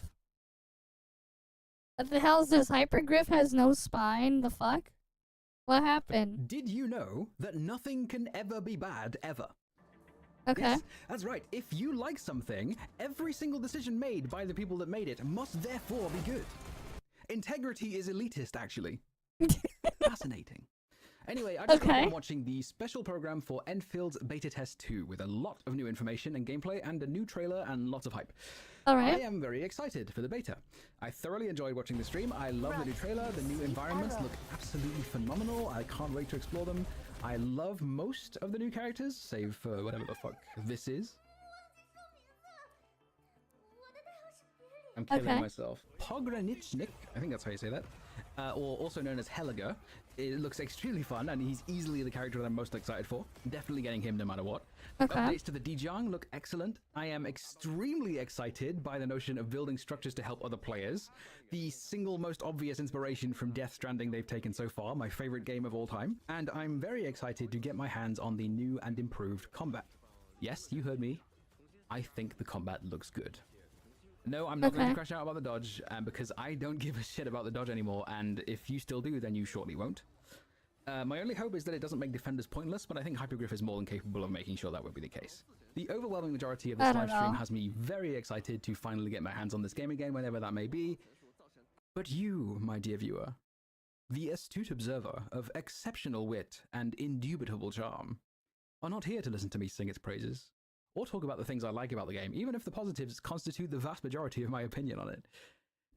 What the hell is this? Hypergriff has no spine? The fuck? What happened? Did you know that nothing can ever be bad, ever? Okay. Yes, that's right. If you like something, every single decision made by the people that made it must therefore be good. Integrity is elitist, actually. Fascinating. Anyway, I just got done watching the special program for EnVtuber's Beta Test 2 with a lot of new information and gameplay and a new trailer and lots of hype. Alright. I am very excited for the beta. I thoroughly enjoyed watching the stream. I love the new trailer. The new environments look absolutely phenomenal. I can't wait to explore them. I love most of the new characters, save for whatever the fuck this is. I'm killing myself. Pogranichnik, I think that's how you say that. Or also known as Helga. It looks extremely fun, and he's easily the character that I'm most excited for. Definitely getting him no matter what. Updates to the Dijang look excellent. I am extremely excited by the notion of building structures to help other players. The single most obvious inspiration from Death Stranding they've taken so far, my favorite game of all time. And I'm very excited to get my hands on the new and improved combat. Yes, you heard me. I think the combat looks good. No, I'm not going to crash out about the dodge, because I don't give a shit about the dodge anymore, and if you still do, then you shortly won't. My only hope is that it doesn't make defenders pointless, but I think Hypergriff is more than capable of making sure that won't be the case. The overwhelming majority of this live stream has me very excited to finally get my hands on this game again, whenever that may be. But you, my dear viewer, the astute observer of exceptional wit and indubitable charm, are not here to listen to me sing its praises, or talk about the things I like about the game, even if the positives constitute the vast majority of my opinion on it.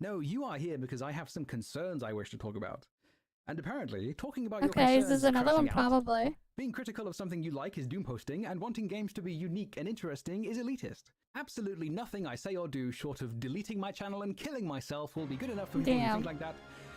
No, you are here because I have some concerns I wish to talk about. And apparently, talking about your concerns... is this another one? Probably. Being critical of something you like is doom posting, and wanting games to be unique and interesting is elitist. Absolutely nothing I say or do short of deleting my channel and killing myself will be good enough for people who think like that,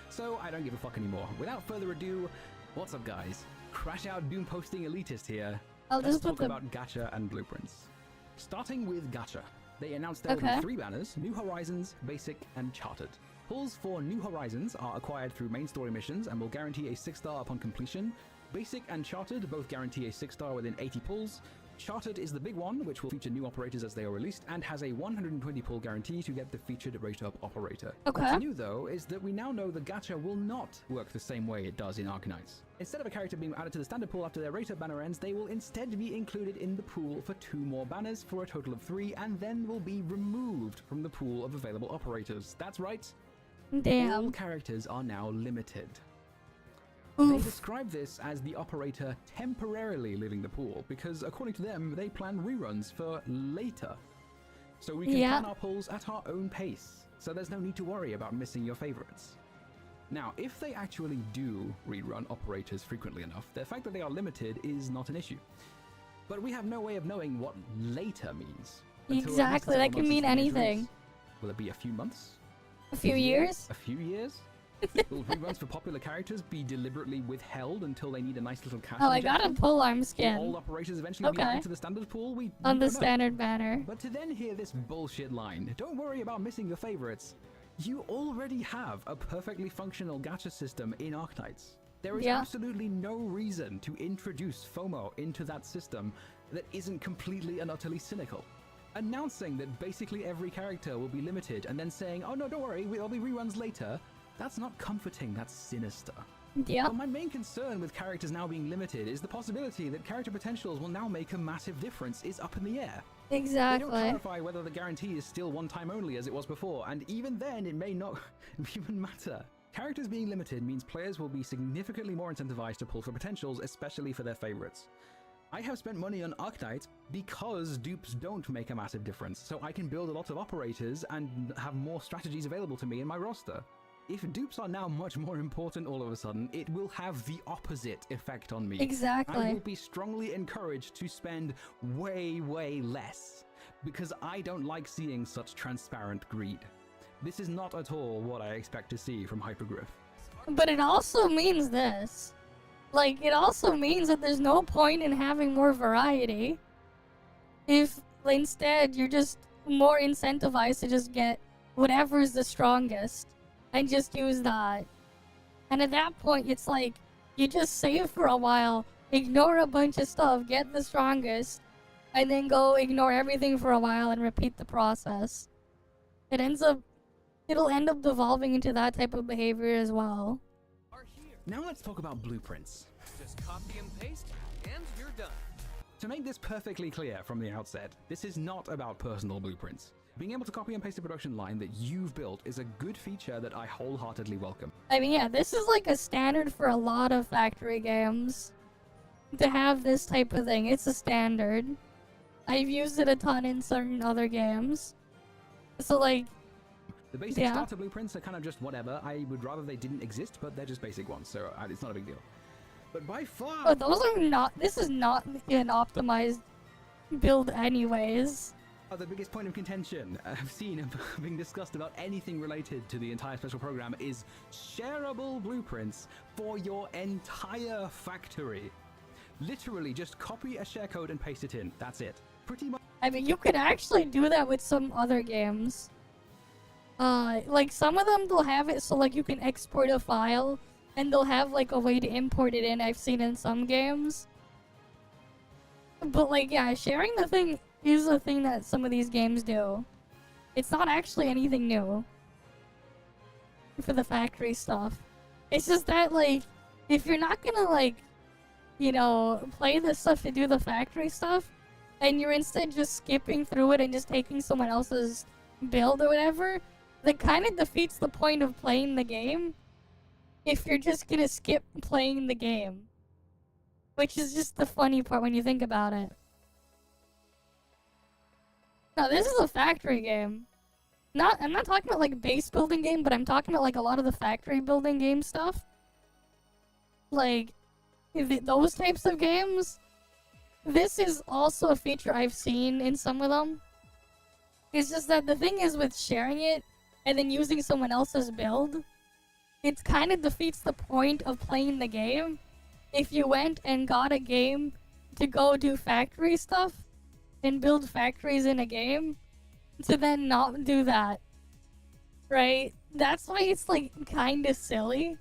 so I don't give a fuck anymore. Without further ado, what's up guys? Crash out doom posting elitist here. Let's talk about gacha and blueprints. Starting with gacha. They announced there will be 3 banners: New Horizons, Basic, and Chartered. Pulls for New Horizons are acquired through main story missions and will guarantee a 6-star upon completion. Basic and Chartered both guarantee a 6-star within 80 pulls. Chartered is the big one, which will feature new operators as they are released, and has a 120 pull guarantee to get the featured rate-up operator. What's new though is that we now know the gacha will not work the same way it does in Arknights. Instead of a character being added to the standard pool after their rate-up banner ends, they will instead be included in the pool for 2 more banners for a total of 3, and then will be removed from the pool of available operators. That's right. Damn. All characters are now limited. They describe this as the operator temporarily leaving the pool, because according to them, they plan reruns for later. So we can plan our pulls at our own pace, so there's no need to worry about missing your favorites. Now, if they actually do rerun operators frequently enough, the fact that they are limited is not an issue. But we have no way of knowing what later means. Exactly, that can mean anything. Will it be a few months? A few years? A few years? Will reruns for popular characters be deliberately withheld until they need a nice little cash I got a pole arm skin. Will all operators eventually be added to the standard pool? We on the standard banner. But to then hear this bullshit line, don't worry about missing your favorites. You already have a perfectly functional gacha system in Arknights. There is absolutely no reason to introduce FOMO into that system that isn't completely and utterly cynical. Announcing that basically every character will be limited and then saying, oh no, don't worry, there'll be reruns later, that's not comforting, that's sinister. But my main concern with characters now being limited is the possibility that character potentials will now make a massive difference is up in the air. Exactly. They don't clarify whether the guarantee is still one time only as it was before, and even then it may not even matter. Characters being limited means players will be significantly more incentivized to pull for potentials, especially for their favorites. I have spent money on Arknights because dupes don't make a massive difference, so I can build a lot of operators and have more strategies available to me in my roster. If dupes are now much more important all of a sudden, it will have the opposite effect on me. Exactly. I will be strongly encouraged to spend way, way less, because I don't like seeing such transparent greed. This is not at all what I expect to see from Hypergriff. But it also means this. Like, it also means that there's no point in having more variety if instead you're just more incentivized to just get whatever's the strongest and just use that. And at that point, it's like, you just save for a while, ignore a bunch of stuff, get the strongest, and then go ignore everything for a while and repeat the process. It'll end up devolving into that type of behavior as well. Now let's talk about blueprints. Just copy and paste, and you're done. To make this perfectly clear from the outset, this is not about personal blueprints. Being able to copy and paste a production line that you've built is a good feature that I wholeheartedly welcome. I mean, yeah, this is like a standard for a lot of factory games. To have this type of thing, it's a standard. I've used it a ton in certain other games. So like, the basic starter blueprints are kind of just whatever. I would rather they didn't exist, but they're just basic ones, so it's not a big deal. But by far... But those are not... This is not an optimized build anyways. The biggest point of contention I've seen being discussed about anything related to the entire special program is shareable blueprints for your entire factory. Literally, just copy a share code and paste it in. That's it. Pretty much. I mean, you could actually do that with some other games. Like some of them, they'll have it so like you can export a file and they'll have like a way to import it in. I've seen in some games. But like, yeah, sharing the thing is a thing that some of these games do. It's not actually anything new for the factory stuff. It's just that, like, if you're not gonna, like, you know, play this stuff to do the factory stuff, and you're instead just skipping through it and just taking someone else's build or whatever, that kind of defeats the point of playing the game if you're just gonna skip playing the game. Which is just the funny part when you think about it. No, this is a factory game. I'm not talking about like base building game, but I'm talking about like a lot of the factory building game stuff. Like, those types of games, this is also a feature I've seen in some of them. It's just that the thing is with sharing it and then using someone else's build, it kind of defeats the point of playing the game if you went and got a game to go do factory stuff and build factories in a game to then not do that. Right? That's why it's like kind of silly.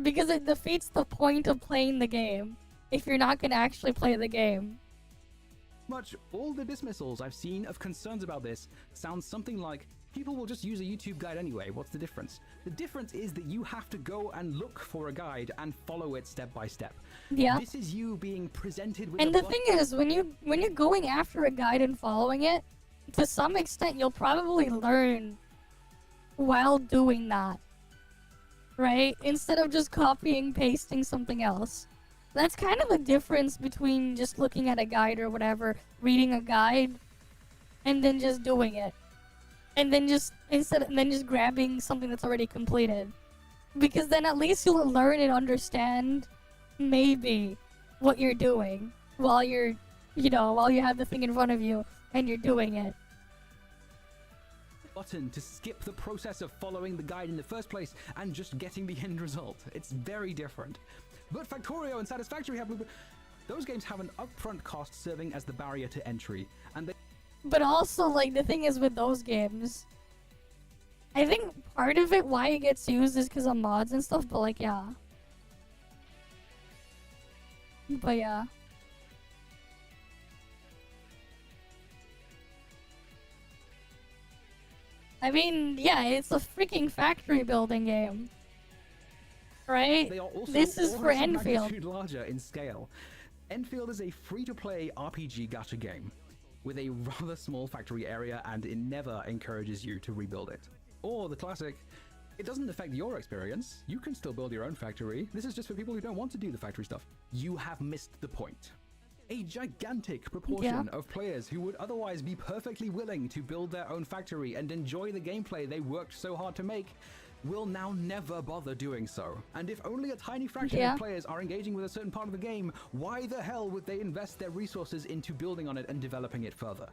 Because it defeats the point of playing the game if you're not going to actually play the game. Much all the dismissals I've seen of concerns about this sounds something like, people will just use a YouTube guide anyway, what's the difference? The difference is that you have to go and look for a guide and follow it step by step. Yeah. This is you being presented with and the thing is, when you're going after a guide and following it, to some extent you'll probably learn while doing that. Right? Instead of just copying, pasting something else. That's kind of the difference between just looking at a guide or whatever, reading a guide, and then just doing it. And then just grabbing something that's already completed. Because then at least you'll learn and understand maybe what you're doing while you're, while you have the thing in front of you and you're doing it. Button to skip the process of following the guide in the first place and just getting the end result. It's very different. But Factorio and Satisfactory have those games have an upfront cost serving as the barrier to entry, and they. But also, like, the thing is with those games, I think part of it why it gets used is because of mods and stuff. But like, yeah. But yeah. I mean, yeah, it's a freaking factory building game. Right? They are also this is for EnVtuber. Larger in scale. EnVtuber is a free-to-play RPG gacha game with a rather small factory area, and it never encourages you to rebuild it. Or the classic, it doesn't affect your experience. You can still build your own factory. This is just for people who don't want to do the factory stuff. You have missed the point. A gigantic proportion of players who would otherwise be perfectly willing to build their own factory and enjoy the gameplay they worked so hard to make will now never bother doing so. And if only a tiny fraction of players are engaging with a certain part of the game, why the hell would they invest their resources into building on it and developing it further?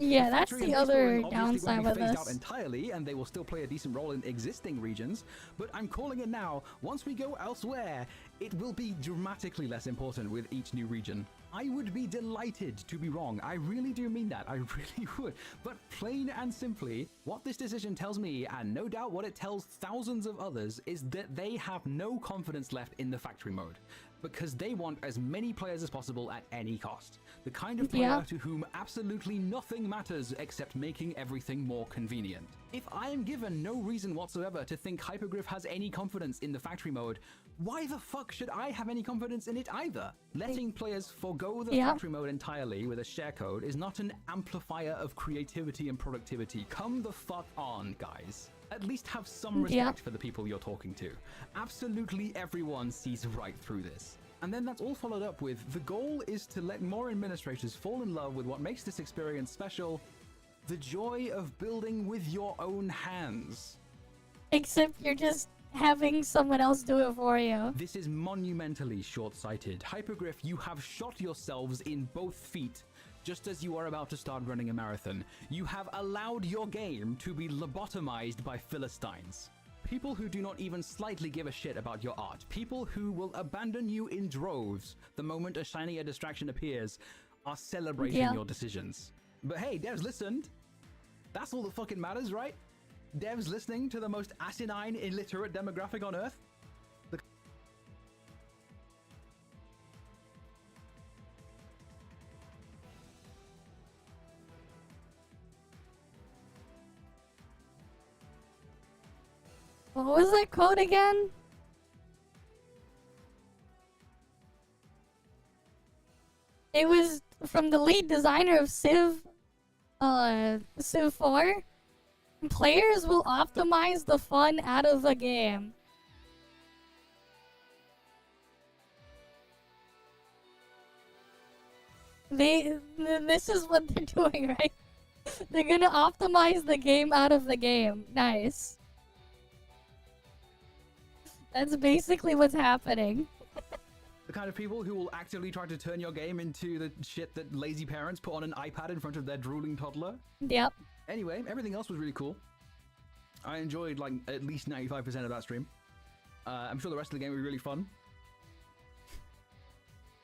Yeah, that's the other downside with this. Out entirely, and they will still play a decent role in existing regions, but I'm calling it now, once we go elsewhere, it will be dramatically less important with each new region. I would be delighted to be wrong. I really do mean that. I really would. But plain and simply, what this decision tells me, and no doubt what it tells thousands of others, is that they have no confidence left in the factory mode, because they want as many players as possible at any cost. The kind of player to whom absolutely nothing matters except making everything more convenient. If I am given no reason whatsoever to think Hypergriff has any confidence in the factory mode, why the fuck should I have any confidence in it either? Letting players forgo the factory mode entirely with a share code is not an amplifier of creativity and productivity. Come the fuck on, guys. At least have some respect for the people you're talking to. Absolutely everyone sees right through this. And then that's all followed up with, the goal is to let more administrators fall in love with what makes this experience special, the joy of building with your own hands. Except you're just having someone else do it for you. This is monumentally short-sighted. Hypergriff, you have shot yourselves in both feet. Just as you are about to start running a marathon, you have allowed your game to be lobotomized by Philistines. People who do not even slightly give a shit about your art. People who will abandon you in droves the moment a shinier distraction appears are celebrating your decisions. But hey, devs listened. That's all that fucking matters, right? Devs listening to the most asinine, illiterate demographic on Earth? What was that quote again? It was from the lead designer of Civ 4. Players will optimize the fun out of the game. This is what they're doing, right? They're gonna optimize the game out of the game. Nice. That's basically what's happening. kind of people who will actively try to turn your game into the shit that lazy parents put on an iPad in front of their drooling toddler. Yep. Anyway, everything else was really cool. I enjoyed like at least 95% of that stream. I'm sure the rest of the game will be really fun.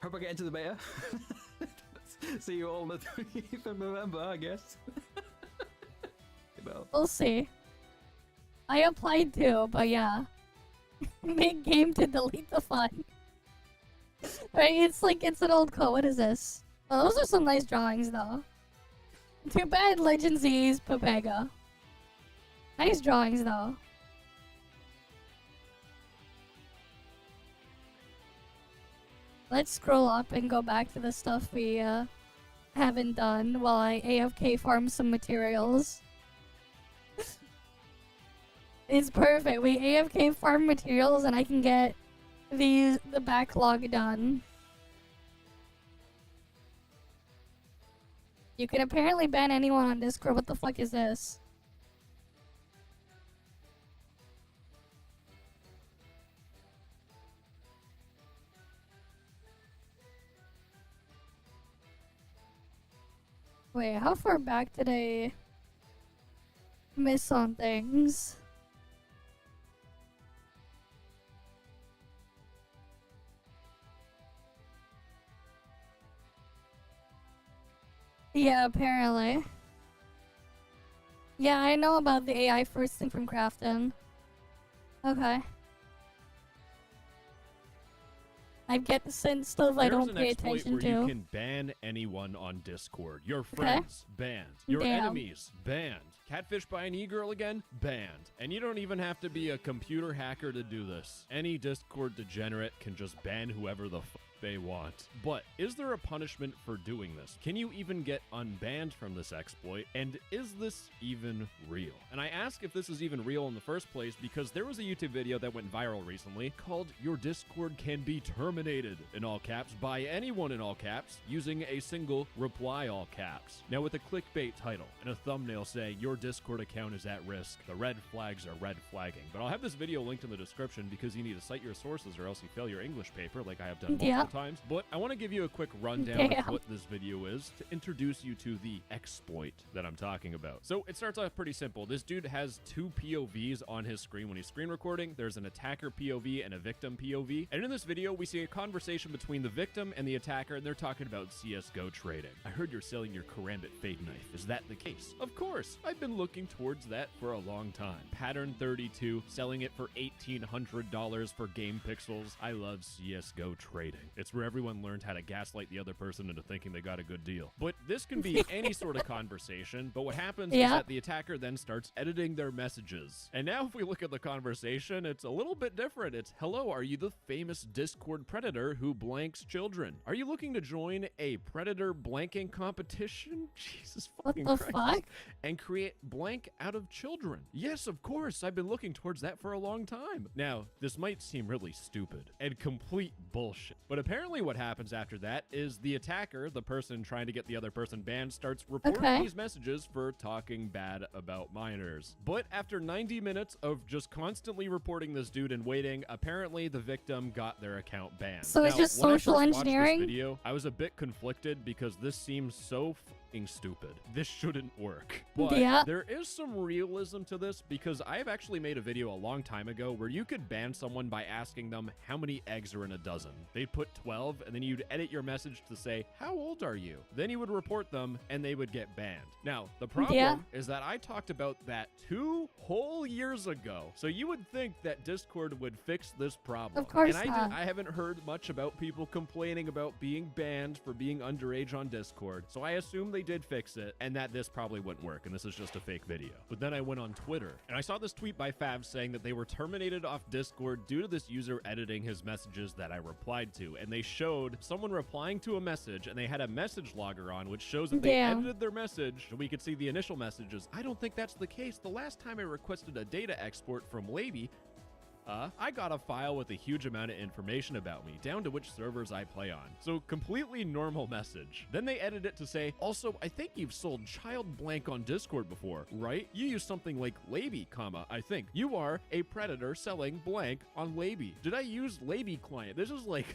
Hope I get into the beta. See you all on the 20th of November, I guess. We'll see. I applied to, but yeah. Make game to delete the fun. Right, it's an old code. What is this? Oh, those are some nice drawings, though. Too bad Legend Z's Papega. Nice drawings, though. Let's scroll up and go back to the stuff we haven't done while I AFK farm some materials. It's perfect. We AFK farm materials and I can get the backlog done. You can apparently ban anyone on Discord. What the fuck is this? Wait, how far back did I miss on things? Yeah, apparently. Yeah, I know about the AI first thing from Crafton. Okay. I get sent stuff I don't pay attention to. You can ban anyone on Discord. Your friends, banned. Your enemies, banned. Catfish by an e-girl again? Banned. And you don't even have to be a computer hacker to do this. Any Discord degenerate can just ban whoever the fuck they want. But is there a punishment for doing this? Can you even get unbanned from this exploit? And is this even real? And I ask if this is even real in the first place because there was a YouTube video that went viral recently called "Your Discord Can Be Terminated" in all caps by anyone in all caps using a single reply all caps. Now with a clickbait title and a thumbnail saying your Discord account is at risk, the red flags are red flagging. But I'll have this video linked in the description because you need to cite your sources or else you fail your English paper like I have done multiple times. But I want to give you a quick rundown of what this video is to introduce you to the exploit that I'm talking about. So it starts off pretty simple. This dude has two POVs on his screen when he's screen recording. There's an attacker POV and a victim POV. And in this video, we see a conversation between the victim and the attacker, and they're talking about CSGO trading. I heard you're selling your Karambit Fade Knife. Is that the case? Of course. I've been looking towards that for a long time. Pattern 32, selling it for $1,800 for game pixels. I love CSGO trading. It's where everyone learned how to gaslight the other person into thinking they got a good deal. But this can be any sort of conversation, but what happens is that the attacker then starts editing their messages. And now if we look at the conversation, it's a little bit different. It's, hello, are you the famous Discord predator who blanks children? Are you looking to join a predator blanking competition? Jesus fucking Christ. Fuck? And create blank out of children? Yes, of course. I've been looking towards that for a long time. Now, this might seem really stupid and complete bullshit, but apparently what happens after that is the attacker, the person trying to get the other person banned, starts reporting these messages for talking bad about minors. But after 90 minutes of just constantly reporting this dude and waiting, apparently the victim got their account banned. So it's just social engineering? This video, I was a bit conflicted because this seems so stupid. This shouldn't work. But there is some realism to this because I've actually made a video a long time ago where you could ban someone by asking them how many eggs are in a dozen. They'd put 12 and then you'd edit your message to say, how old are you? Then you would report them and they would get banned. Now, the problem is that I talked about that 2 whole years ago. So you would think that Discord would fix this problem. Of course and not. I haven't heard much about people complaining about being banned for being underage on Discord. So I assume they did fix it and that this probably wouldn't work and this is just a fake video. But then I went on Twitter and I saw this tweet by Fav saying that they were terminated off Discord due to this user editing his messages that I replied to, and they showed someone replying to a message and they had a message logger on which shows that they edited their message and we could see the initial messages. I don't think that's the case. The last time I requested a data export from Labie, I got a file with a huge amount of information about me, down to which servers I play on. So completely normal message. Then they edit it to say, also, I think you've sold child blank on Discord before, right? You use something like Labie, comma, I think. You are a predator selling blank on Labie. Did I use Labie client? This is like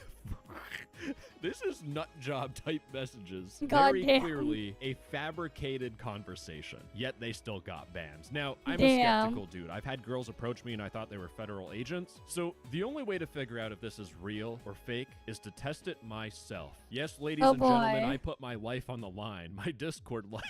This is nut job type messages. God Very damn. clearly a fabricated conversation, yet they still got banned. Now, I'm a Damn. skeptical dude. I've had girls approach me and I thought they were federal agents. So the only way to figure out if this is real or fake is to test it myself. Yes, ladies Oh, and gentlemen, boy. I put my life on the line, my Discord life.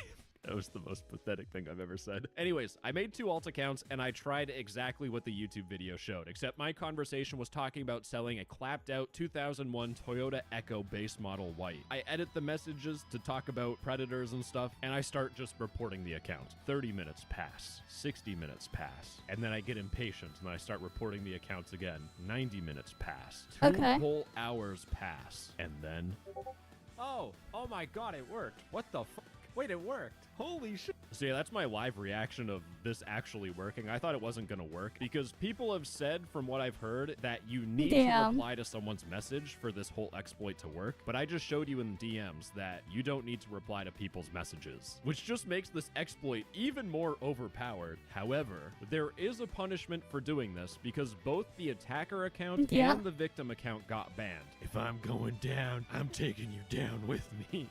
That was the most pathetic thing I've ever said. Anyways, I made 2 alt accounts and I tried exactly what the YouTube video showed, except my conversation was talking about selling a clapped out 2001 Toyota Echo base model white. I edit the messages to talk about predators and stuff, and I start just reporting the account. 30 minutes pass, 60 minutes pass, and then I get impatient and I start reporting the accounts again. 90 minutes pass, 2 Okay. whole hours pass, and then... Oh my god, it worked. What the fuck? Wait, it worked. Holy shit. So yeah, that's my live reaction of this actually working. I thought it wasn't going to work because people have said, from what I've heard, that you need to Damn. reply to someone's message for this whole exploit to work. But I just showed you in the DMs that you don't need to reply to people's messages, which just makes this exploit even more overpowered. However, there is a punishment for doing this because both the attacker account Yeah. and the victim account got banned. If I'm going down, I'm taking you down with me.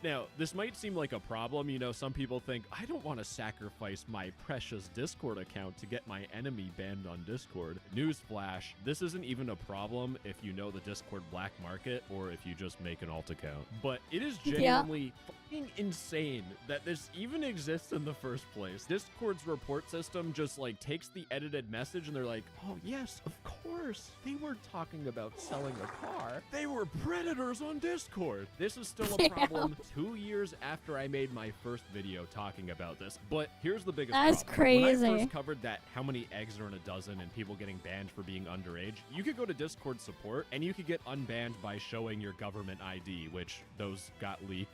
Now, this might seem like a problem. You know, some people think, I don't want to sacrifice my precious Discord account to get my enemy banned on Discord. Newsflash, this isn't even a problem if you know the Discord black market or if you just make an alt account. But it is genuinely fucking insane that this even exists in the first place. Discord's report system just like takes the edited message and they're like, oh yes, of course. They weren't talking about selling a car. They were predators on Discord. This is still a problem 2 years after I made my first video talking about this. But here's the biggest That's problem. When I crazy. first covered that how many eggs are in a dozen and people getting banned for being underage, you could go to Discord support and you could get unbanned by showing your government ID, which those got leaked.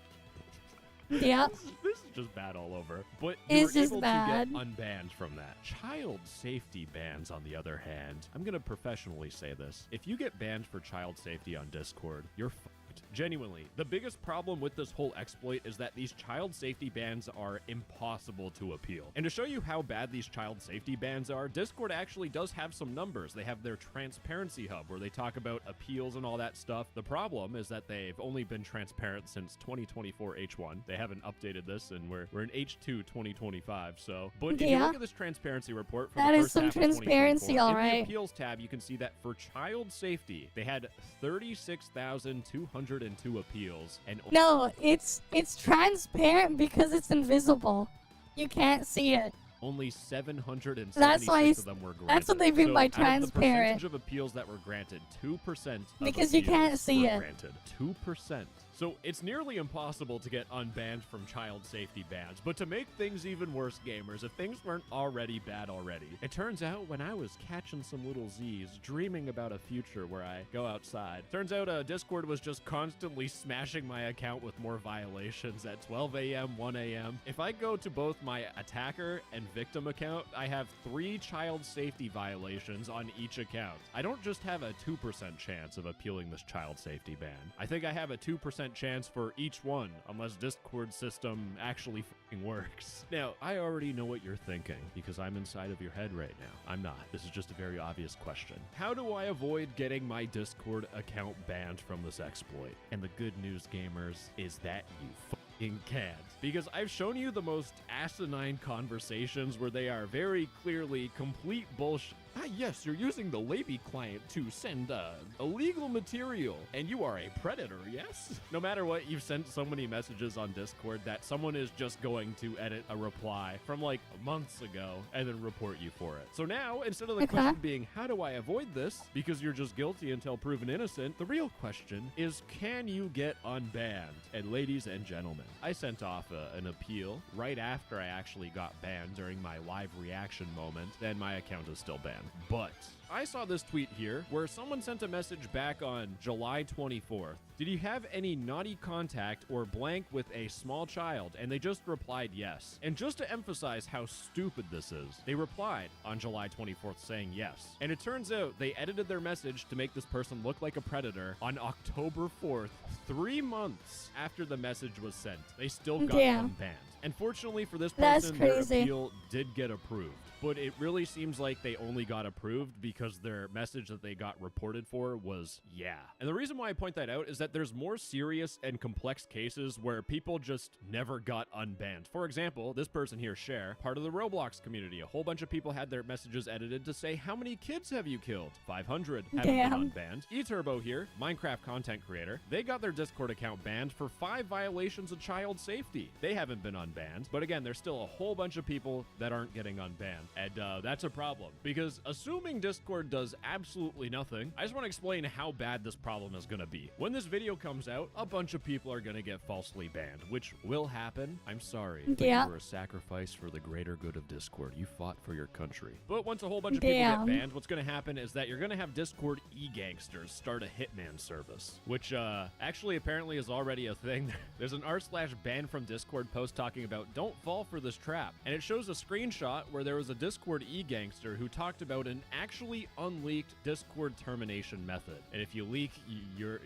Yeah. This is just bad all over. But It's you were just able bad. to get unbanned from that. Child safety bans, on the other hand, I'm gonna professionally say this. If you get banned for child safety on Discord, you're fucked. Genuinely, the biggest problem with this whole exploit is that these child safety bans are impossible to appeal. And to show you how bad these child safety bans are, Discord actually does have some numbers. They have their transparency hub where they talk about appeals and all that stuff. The problem is that they've only been transparent since 2024 H1. They haven't updated this, and we're in H2 2025. So, but if you Yeah. look at this transparency report from That the is first some half of transparency, 2024, in the alright. appeals tab, you can see that for child safety, they had 36,202 appeals, and No, it's transparent because it's invisible. You can't see it. only 776 That's why of them were granted. that's what they mean So by out of the transparent. percentage of appeals that were granted, 2% of Because you can't appeals see were it. Granted. 2%. So it's nearly impossible to get unbanned from child safety bans. But to make things even worse, gamers, if things weren't already bad already, it turns out when I was catching some little Z's, dreaming about a future where I go outside, turns out Discord was just constantly smashing my account with more violations at 12 a.m., 1 a.m. If I go to both my attacker and victim account, I have 3 child safety violations on each account. I don't just have a 2% chance of appealing this child safety ban. I think I have a 2% chance for each one, unless Discord system actually fucking works. Now, I already know what you're thinking, because I'm inside of your head right now. I'm not. This is just a very obvious question. How do I avoid getting my Discord account banned from this exploit? And the good news, gamers, is that you fucking can't. Because I've shown you the most asinine conversations where they are very clearly complete bullshit. Ah, yes, you're using the Laby client to send illegal material, and you are a predator, yes? No matter what, you've sent so many messages on Discord that someone is just going to edit a reply from like months ago and then report you for it. So now, instead of the question being, how do I avoid this? Because you're just guilty until proven innocent, the real question is, can you get unbanned? And ladies and gentlemen, I sent off an appeal right after I actually got banned during my live reaction moment, then my account is still banned. But I saw this tweet here where someone sent a message back on July 24th. Did you have any naughty contact or blank with a small child? And they just replied yes. And just to emphasize how stupid this is, they replied on July 24th saying yes. And it turns out they edited their message to make this person look like a predator on October 4th, 3 months after the message was sent. They still got unbanned. And fortunately for this person, their appeal did get approved. but it really seems like they only got approved because their message that they got reported for was yeah. And the reason why I point that out is that there's more serious and complex cases where people just never got unbanned. For example, this person here, Cher, part of the Roblox community, a whole bunch of people had their messages edited to say, how many kids have you killed? 500. Haven't been unbanned. ETurbo here, Minecraft content creator, they got their Discord account banned for 5 violations of child safety. They haven't been unbanned, but again, there's still a whole bunch of people that aren't getting unbanned, and that's a problem, because assuming Discord does absolutely nothing, I just want to explain how bad this problem is going to be. When this video comes out, a bunch of people are going to get falsely banned, which will happen. I'm sorry, but you were a sacrifice for the greater good of Discord. You fought for your country. But once a whole bunch of people get banned, what's going to happen is that you're going to have Discord e-gangsters start a hitman service, which actually apparently is already a thing. There's an r/ban from Discord post talking about don't fall for this trap, and it shows a screenshot where there was a Discord e-gangster who talked about an actually unleaked Discord termination method. And if you leak, you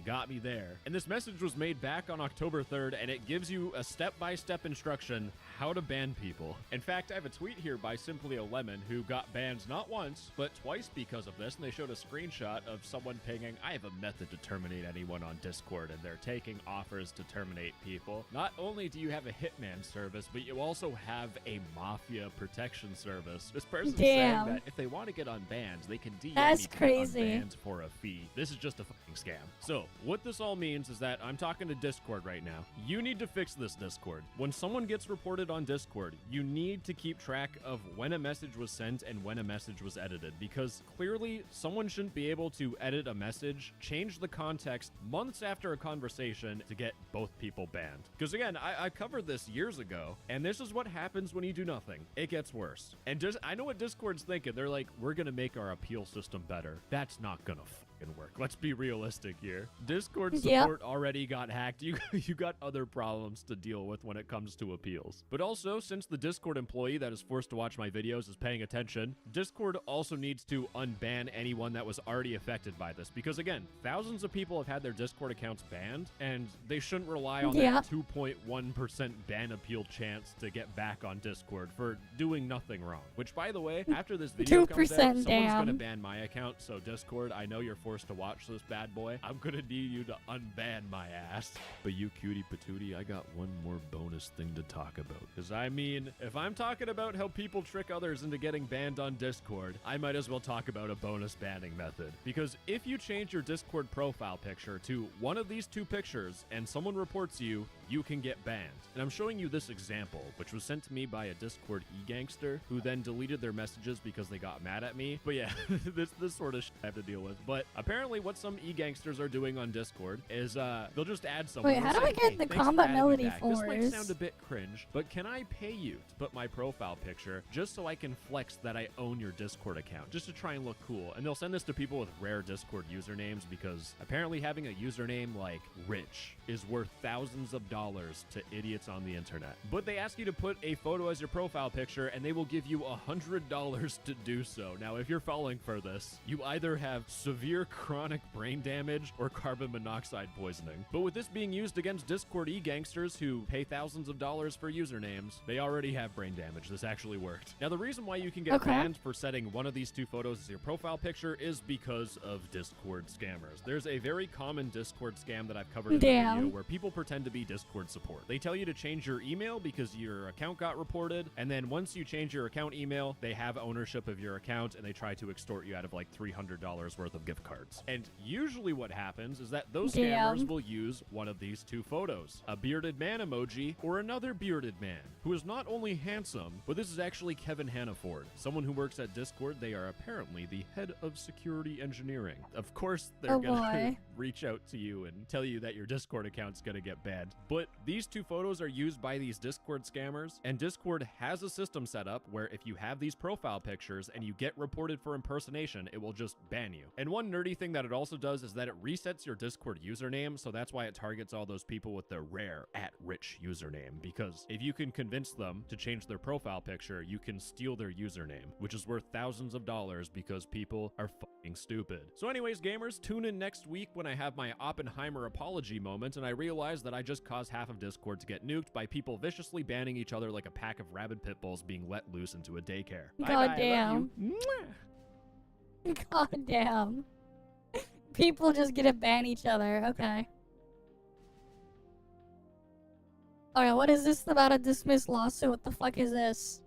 got me there. And this message was made back on October 3rd, and it gives you a step-by-step instruction how to ban people. In fact, I have a tweet here by Simply a Lemon who got banned not once, but twice because of this, and they showed a screenshot of someone pinging, I have a method to terminate anyone on Discord, and they're taking offers to terminate people. Not only do you have a hitman service, but you also have a mafia protection service. This person's saying that if they want to get unbanned, they can DM me to get unbanned for a fee. This is just a fucking scam. So, what this all means is that I'm talking to Discord right now. You need to fix this, Discord. When someone gets reported on Discord, you need to keep track of when a message was sent and when a message was edited, because clearly someone shouldn't be able to edit a message, change the context months after a conversation to get both people banned. Because again, I covered this years ago, and this is what happens when you do nothing. It gets worse. And just I know what Discord's thinking. They're like, we're gonna make our appeal system better. That's not gonna work. Let's be realistic here. Discord support already got hacked. You got other problems to deal with when it comes to appeals. But also, since the Discord employee that is forced to watch my videos is paying attention, Discord also needs to unban anyone that was already affected by this. Because again, thousands of people have had their Discord accounts banned, and they shouldn't rely on that 2.1% ban appeal chance to get back on Discord for doing nothing wrong. Which, by the way, after this video comes out, someone's gonna ban my account, so Discord, I know you're forced to watch this bad boy. I'm gonna need you to unban my ass. But you cutie patootie, I got one more bonus thing to talk about. Because I mean, if I'm talking about how people trick others into getting banned on Discord, I might as well talk about a bonus banning method. Because if you change your Discord profile picture to one of these 2 pictures and someone reports you, you can get banned. And I'm showing you this example, which was sent to me by a Discord e-gangster who then deleted their messages because they got mad at me. But yeah, this sort of shit I have to deal with. But apparently what some e-gangsters are doing on Discord is they'll just add someone. Wait, how do I get the combat melody This might sound a bit cringe, but can I pay you to put my profile picture just so I can flex that I own your Discord account, just to try and look cool? And they'll send this to people with rare Discord usernames because apparently having a username like Rich is worth thousands of dollars to idiots on the internet. But they ask you to put a photo as your profile picture and they will give you $100 to do so. Now, if you're falling for this, you either have severe chronic brain damage or carbon monoxide poisoning. But with this being used against Discord e-gangsters who pay thousands of dollars for usernames, they already have brain damage. This actually worked. Now, the reason why you can get banned for setting one of these 2 photos as your profile picture is because of Discord scammers. There's a very common Discord scam that I've covered in the video where people pretend to be Discord support. They tell you to change your email because your account got reported, and then once you change your account email, they have ownership of your account and they try to extort you out of like $300 worth of gift cards. And usually what happens is that those scammers will use one of these 2 photos, a bearded man emoji or another bearded man who is not only handsome, but this is actually Kevin Hannaford, someone who works at Discord. They are apparently the head of security engineering. Of course, they're gonna reach out to you and tell you that your Discord account's gonna get banned. But these 2 photos are used by these Discord scammers, and Discord has a system set up where if you have these profile pictures and you get reported for impersonation, it will just ban you. And one nerdy thing that it also does is that it resets your Discord username, so that's why it targets all those people with the rare @rich username, because if you can convince them to change their profile picture, you can steal their username, which is worth thousands of dollars because people are fucking stupid. So anyways, gamers, tune in next week when I have my Oppenheimer apology moment and I realize that I just caused cause half of Discord to get nuked by people viciously banning each other like a pack of rabid pit bulls being let loose into a daycare. God damn. God damn. People just get to ban each other. Okay. Alright, what is this about a dismissed lawsuit? What the fuck is this?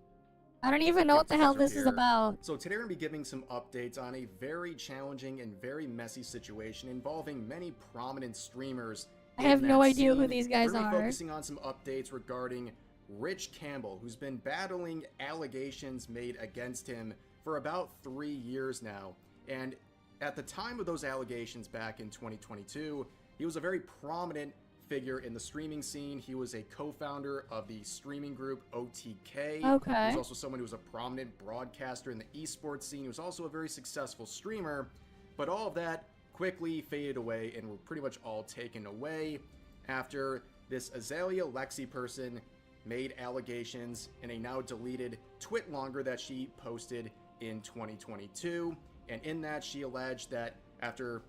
I don't even know what the hell this is about. So today we're going to be giving some updates on a very challenging and very messy situation involving many prominent streamers. I have no idea who these guys are. We're are. Focusing on some updates regarding Rich Campbell, who's been battling allegations made against him for about 3 years now. And at the time of those allegations back in 2022, he was a very prominent figure in the streaming scene. He was a co-founder of the streaming group OTK. Okay. He was also someone who was a prominent broadcaster in the esports scene. He was also a very successful streamer, but all of that quickly faded away and were pretty much all taken away after this Azalea Lexi person made allegations in a now deleted twit longer that she posted in 2022. And in that, she alleged that after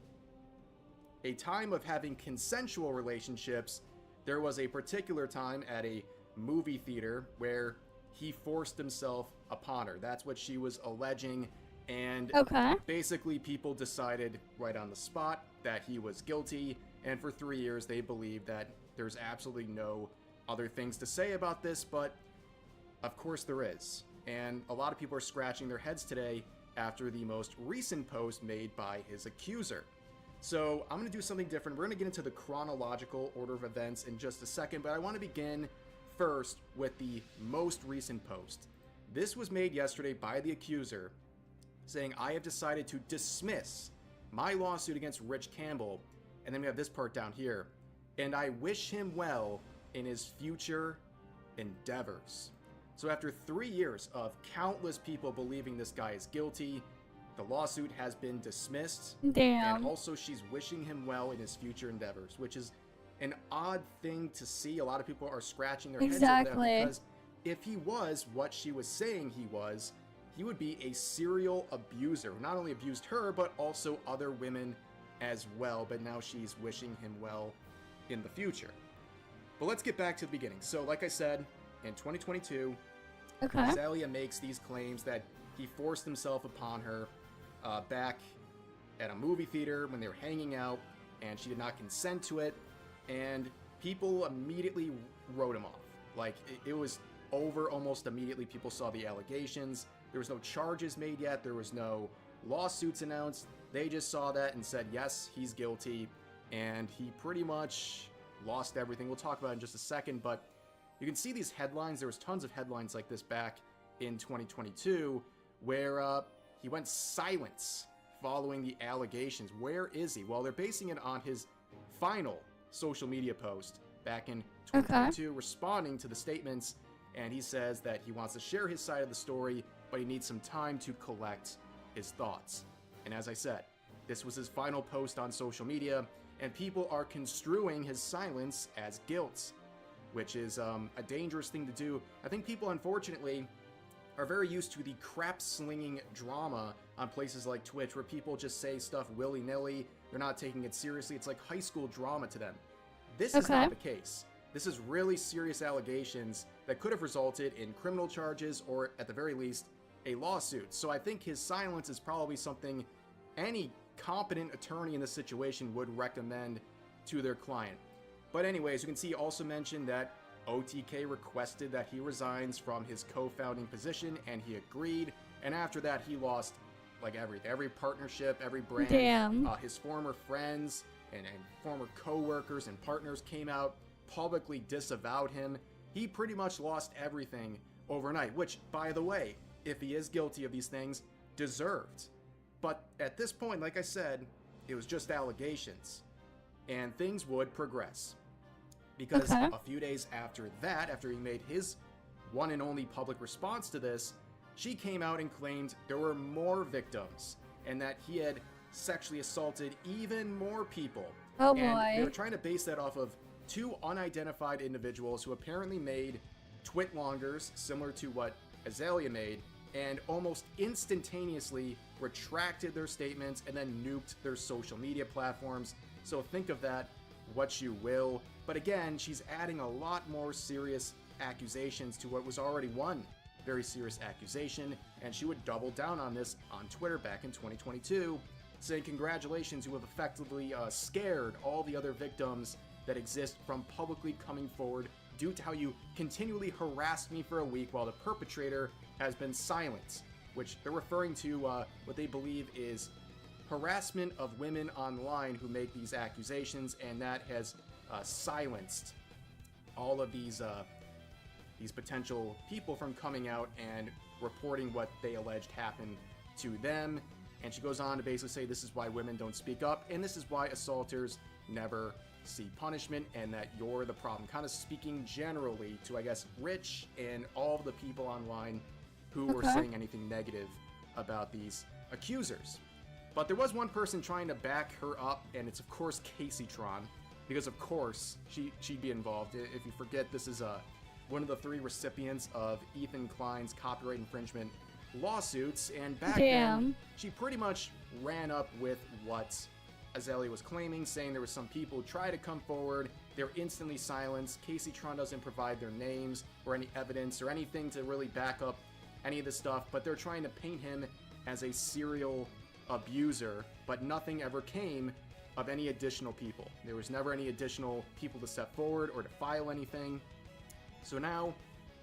a time of having consensual relationships, there was a particular time at a movie theater where he forced himself upon her. That's what she was alleging, and basically people decided right on the spot that he was guilty, and for 3 years they believed that there's absolutely no other things to say about this, but of course there is. And a lot of people are scratching their heads today after the most recent post made by his accuser. So I'm going to do something different. We're going to get into the chronological order of events in just a second, but I want to begin first with the most recent post. This was made yesterday by the accuser, saying, "I have decided to dismiss my lawsuit against Rich Campbell," and then we have this part down here, "and I wish him well in his future endeavors." So after 3 years of countless people believing this guy is guilty, the lawsuit has been dismissed. Damn. And also she's wishing him well in his future endeavors, which is an odd thing to see. A lot of people are scratching their heads over that, because if he was what she was saying he was, he would be a serial abuser. Not only abused her, but also other women as well. But now she's wishing him well in the future. But let's get back to the beginning. So like I said, in 2022, Azalea makes these claims that he forced himself upon her back at a movie theater when they were hanging out, and she did not consent to it, and people immediately wrote him off. Like, it was over almost immediately. People saw the allegations. There was no charges made yet. There was no lawsuits announced. They just saw that and said, yes, he's guilty, and he pretty much lost everything. We'll talk about it in just a second, but you can see these headlines. There was tons of headlines like this back in 2022 where he went silent following the allegations. Where is he? Well, they're basing it on his final social media post back in 2022, responding to the statements, and he says that he wants to share his side of the story, but he needs some time to collect his thoughts. And as I said, this was his final post on social media, and people are construing his silence as guilt, which is a dangerous thing to do. I think people, unfortunately, are very used to the crap-slinging drama on places like Twitch, where people just say stuff willy-nilly. They're not taking it seriously. It's like high school drama to them. This is not the case. This is really serious allegations that could have resulted in criminal charges or, at the very least, a lawsuit. So I think his silence is probably something any competent attorney in this situation would recommend to their client. But anyways, you can see he also mentioned that OTK requested that he resigns from his co-founding position, and he agreed. And after that, he lost like everything, every partnership, every brand. Damn. His former friends and former co-workers and partners came out, publicly disavowed him. He pretty much lost everything overnight, which, by the way, if he is guilty of these things, deserved. But at this point, like I said, it was just allegations, and things would progress. Because a few days after that, after he made his one and only public response to this, she came out and claimed there were more victims and that he had sexually assaulted even more people. Oh boy. And they were trying to base that off of two unidentified individuals who apparently made twit-longers similar to what Azalea made, and almost instantaneously retracted their statements and then nuked their social media platforms. So think of that. what you will. But again, she's adding a lot more serious accusations to what was already one very serious accusation, and she would double down on this on Twitter back in 2022, saying, "Congratulations, you have effectively scared all the other victims that exist from publicly coming forward due to how you continually harassed me for a week while the perpetrator has been silent," which they're referring to what they believe is harassment of women online who make these accusations, and that has silenced all of these potential people from coming out and reporting what they alleged happened to them. And she goes on to basically say this is why women don't speak up, and this is why assaulters never see punishment, and that you're the problem. Kind of speaking generally to, I guess, Rich and all of the people online who were saying anything negative about these accusers. But there was one person trying to back her up, and it's of course Caseytron, because of course she'd be involved. If you forget, this is one of the 3 recipients of Ethan Klein's copyright infringement lawsuits, and back then she pretty much ran up with what Azalea was claiming, saying there were some people who try to come forward, they're instantly silenced. Caseytron doesn't provide their names or any evidence or anything to really back up any of this stuff, but they're trying to paint him as a serial abuser, but nothing ever came of any additional people. There was never any additional people to step forward or to file anything. So now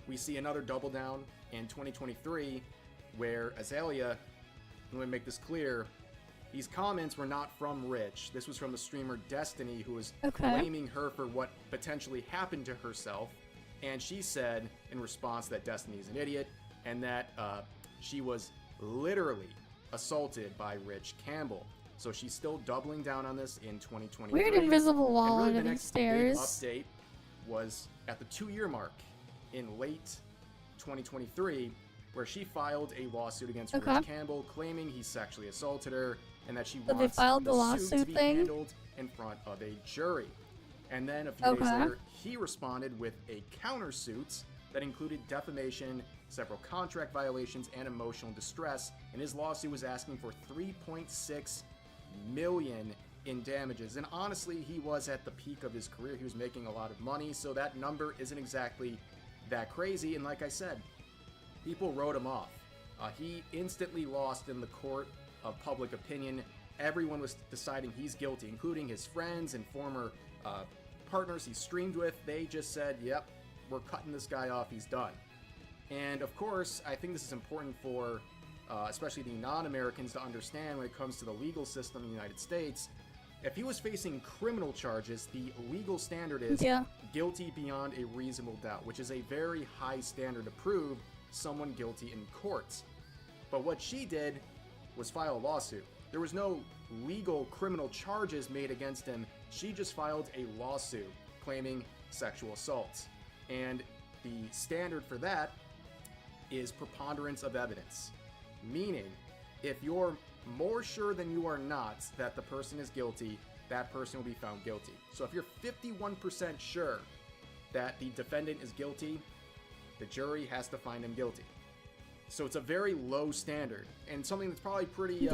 we see another double down in 2023 where Azalea, let me make this clear, these comments were not from Rich. This was from the streamer Destiny, who was blaming her for what potentially happened to herself. And she said in response that Destiny is an idiot and that she was literally assaulted by Rich Campbell. So she's still doubling down on this in 2023. Weird invisible wall really under these stairs. Big update was at the 2-year mark in late 2023, where she filed a lawsuit against Rich Campbell, claiming he sexually assaulted her, and that she wants the suit to be handled in front of a jury. And then a few days later, he responded with a countersuit that included defamation, several contract violations, and emotional distress. And his lawsuit was asking for $3.6 million in damages. And honestly, he was at the peak of his career. He was making a lot of money, so that number isn't exactly that crazy. And like I said, people wrote him off. He instantly lost in the court of public opinion. Everyone was deciding he's guilty, including his friends and former partners he streamed with. They just said, yep, we're cutting this guy off, he's done. And of course, I think this is important for especially the non-Americans to understand when it comes to the legal system in the United States. If he was facing criminal charges, the legal standard is guilty beyond a reasonable doubt, which is a very high standard to prove someone guilty in courts. But what she did was file a lawsuit. There was no legal criminal charges made against him. She just filed a lawsuit claiming sexual assaults. And the standard for that is preponderance of evidence. Meaning, if you're more sure than you are not that the person is guilty, that person will be found guilty. So if you're 51% sure that the defendant is guilty, the jury has to find him guilty. So it's a very low standard, and something that's probably pretty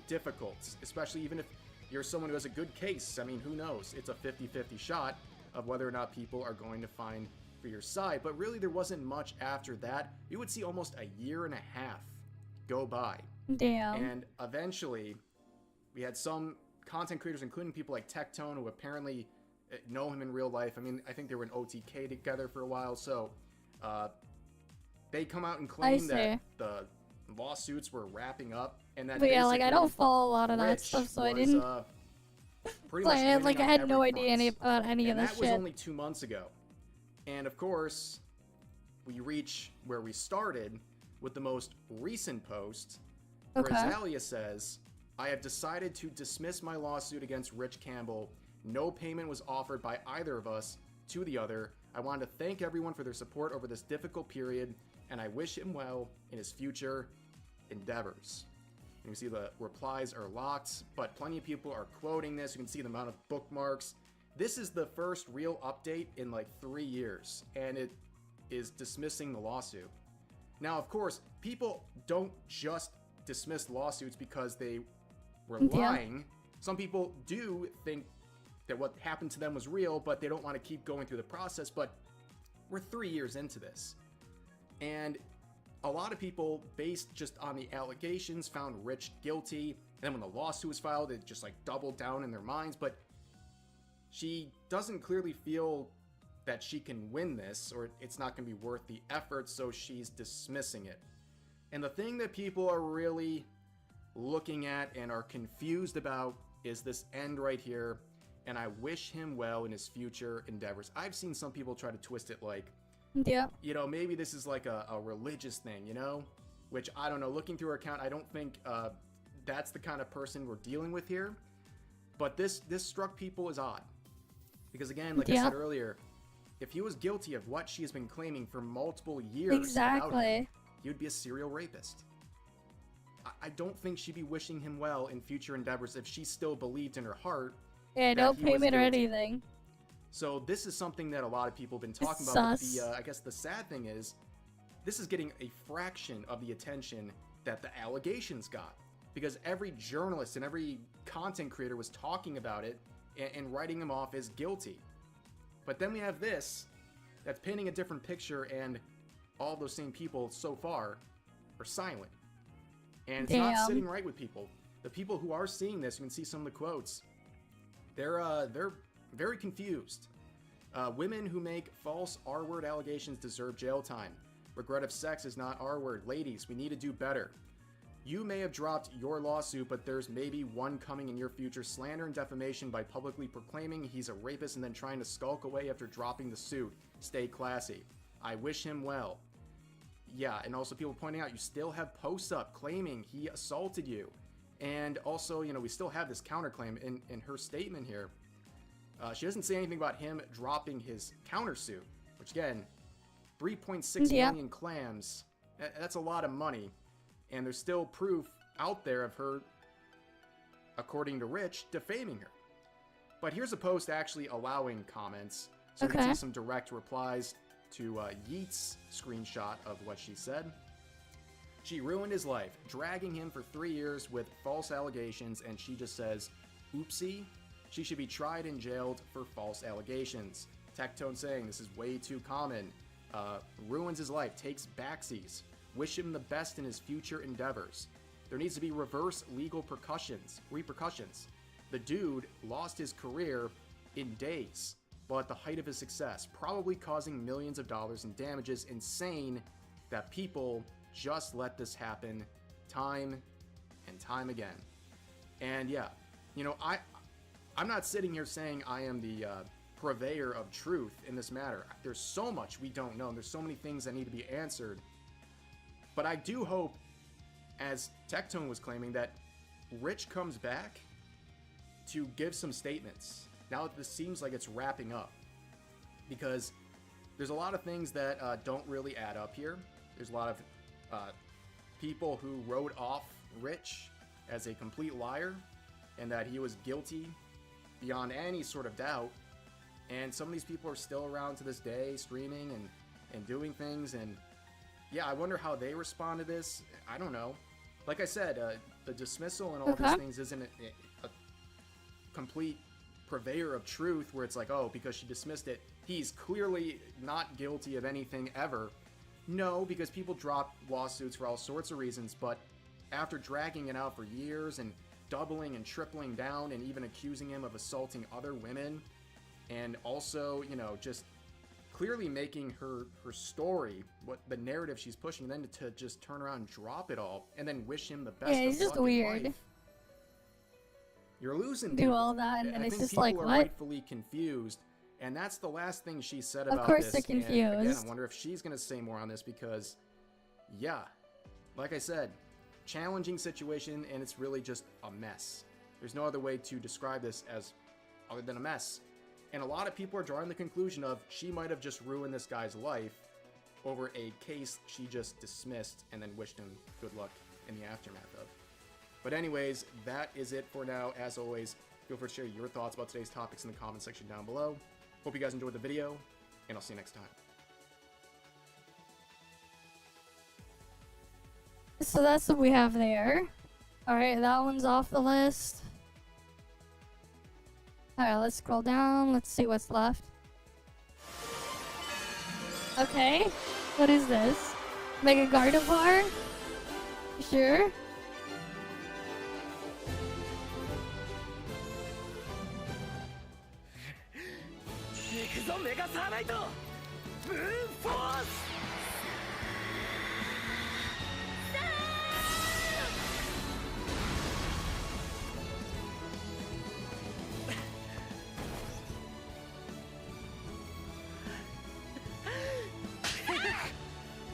difficult, especially even if you're someone who has a good case. I mean, who knows? It's a 50-50 shot of whether or not people are going to find for your side. But really, there wasn't much after that. You would see almost a year and a half go by. Damn. And eventually, we had some content creators, including people like Tectone, who apparently know him in real life. I mean, I think they were in OTK together for a while, so they come out and claim that the lawsuits were wrapping up, and that. But yeah, like I don't follow a lot of that stuff, so I didn't. Pretty much I had no idea about any of this shit. That was only 2 months ago, and of course, we reach where we started with the most recent post, where Azalea says, "I have decided to dismiss my lawsuit against Rich Campbell. No payment was offered by either of us to the other. I want to thank everyone for their support over this difficult period, and I wish him well in his future endeavors." And you see the replies are locked, but plenty of people are quoting this. You can see the amount of bookmarks. This is the first real update in like 3 years, and it is dismissing the lawsuit. Now, of course, people don't just dismiss lawsuits because they were lying. Some people do think that what happened to them was real, but they don't want to keep going through the process. But we're 3 years into this. And a lot of people, based just on the allegations, found Rich guilty. And then when the lawsuit was filed, it just like doubled down in their minds. But she doesn't clearly feel that she can win this, or it's not going to be worth the effort, so she's dismissing it. And the thing that people are really looking at and are confused about is this end right here. And I wish him well in his future endeavors. I've seen some people try to twist it like, yeah, you know, maybe this is like a religious thing, you know? Which, I don't know, looking through her account, I don't think that's the kind of person we're dealing with here. But this struck people as odd. Because again, like I said earlier, if he was guilty of what she has been claiming for multiple years, him, he would be a serial rapist. I don't think she'd be wishing him well in future endeavors if she still believed in her heart. Yeah, no payment or anything. So this is something that a lot of people have been talking about. But I guess the sad thing is, this is getting a fraction of the attention that the allegations got. Because every journalist and every content creator was talking about it and writing him off as guilty. But then we have this, that's painting a different picture, and all those same people so far are silent. And it's not sitting right with people. The people who are seeing this, you can see some of the quotes, they're very confused. Women who make false R-word allegations deserve jail time. Regret of sex is not R-word. Ladies, we need to do better. You may have dropped your lawsuit, but there's maybe one coming in your future. Slander and defamation by publicly proclaiming he's a rapist and then trying to skulk away after dropping the suit. Stay classy. I wish him well. Yeah, and also people pointing out you still have posts up claiming he assaulted you. And also, you know, we still have this counterclaim in her statement here. She doesn't say anything about him dropping his countersuit, which again, 3.6 million clams. That's a lot of money. And there's still proof out there of her, according to Rich, defaming her. But here's a post actually allowing comments. So we can see some direct replies to Yeet's screenshot of what she said. She ruined his life, dragging him for 3 years with false allegations, and she just says, oopsie, she should be tried and jailed for false allegations. Tectone saying this is way too common. Ruins his life, takes backsies. Wish him the best in his future endeavors. There needs to be reverse legal repercussions. The dude lost his career in days, while at the height of his success, probably causing millions of dollars in damages. Insane that people just let this happen time and time again. And yeah, you know, I'm not sitting here saying I am the purveyor of truth in this matter. There's so much we don't know, and there's so many things that need to be answered. But I do hope, as Tectone was claiming, that Rich comes back to give some statements now that this seems like it's wrapping up. Because there's a lot of things that don't really add up here. There's a lot of people who wrote off Rich as a complete liar and that he was guilty beyond any sort of doubt. And some of these people are still around to this day, streaming and doing things, and yeah, I wonder how they respond to this. I don't know. Like I said, the dismissal and all these things isn't a complete purveyor of truth where it's like, oh, because she dismissed it, he's clearly not guilty of anything ever. No, because people drop lawsuits for all sorts of reasons, but after dragging it out for years and doubling and tripling down and even accusing him of assaulting other women, and also, you know, just clearly making her story, what the narrative she's pushing, then to just turn around and drop it all, and then wish him the best of luck in life. Yeah, it's just weird. You're losing. Do all that, and then it's just like, what? I think people are rightfully confused, and that's the last thing she said about this. Of course they're confused. And again, I wonder if she's going to say more on this because, yeah, like I said, challenging situation, and it's really just a mess. There's no other way to describe this as other than a mess. And a lot of people are drawing the conclusion of she might have just ruined this guy's life over a case she just dismissed and then wished him good luck in the aftermath of. But anyways, that is it for now. As always, feel free to share your thoughts about today's topics in the comment section down below. Hope you guys enjoyed the video, and I'll see you next time. So that's what we have there. Alright, that one's off the list. Alright, let's scroll down. Let's see what's left. Okay. What is this? Mega Gardevoir? Sure.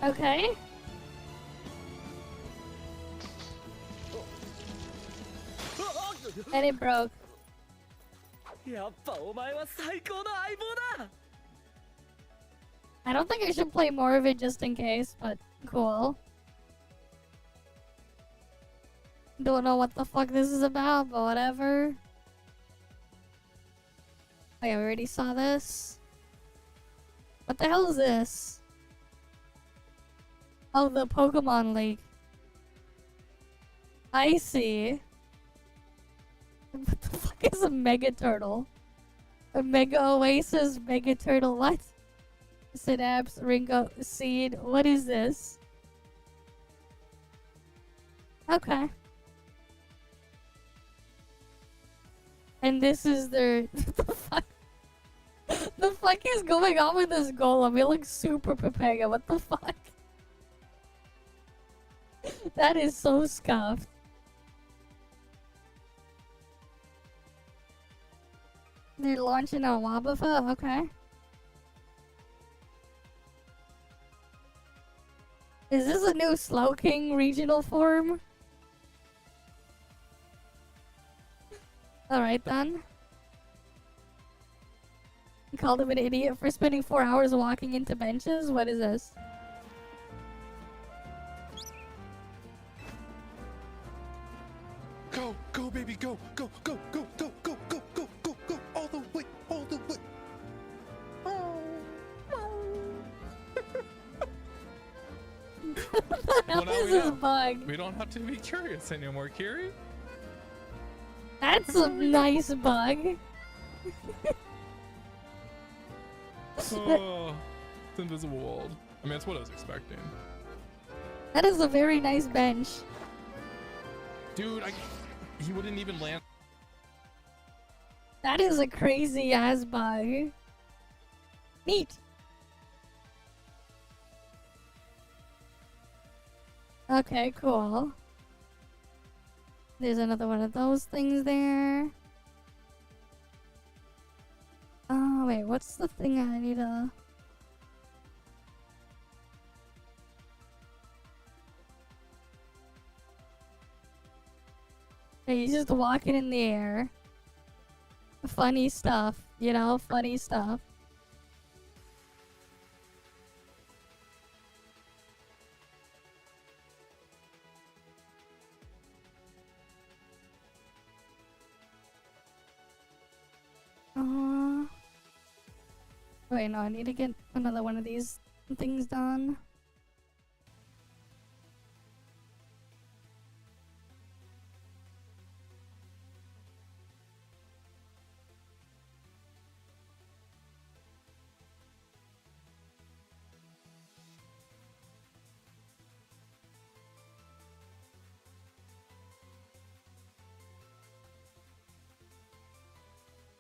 Okay. And it broke. I don't think I should play more of it just in case, but cool. Don't know what the fuck this is about, but whatever. Oh yeah, we already saw this. What the hell is this? Oh, the Pokemon League. I see. What the fuck is a Mega Turtle? A Mega Oasis Mega Turtle, what? Synapse, Ringo, Seed, what is this? Okay. And this is their... the fuck? The fuck is going on with this golem? It looks super Pepega, what the fuck? That is so scuffed. They're launching a Wobbuffet? Okay. Is this a new Slowking regional form? Alright then. You called him an idiot for spending 4 hours walking into benches? What is this? Go, go, baby, go, go, go, go, go, go, go, go, go, go, all the way, all the way. What is this bug? We don't have to be curious anymore, Kiri. That's a nice bug. Oh, it's invisible world. I mean, that's what I was expecting. That is a very nice bench. Dude, he wouldn't even land. That is a crazy ass bug. Neat. Okay, cool. There's another one of those things there. Oh, wait, what's the thing I need to... Hey, he's just walking in the air. Funny stuff, you know, funny stuff. Wait, no, I need to get another one of these things done.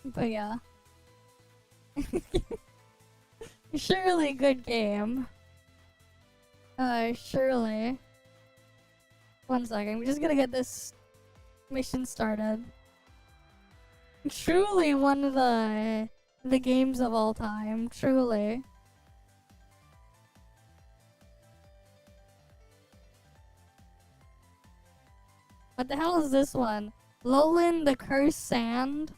But yeah. Surely good game. Surely. One second, we're just gonna get this mission started. Truly one of the games of all time, truly. What the hell is this one? Lowland the Cursed Sand?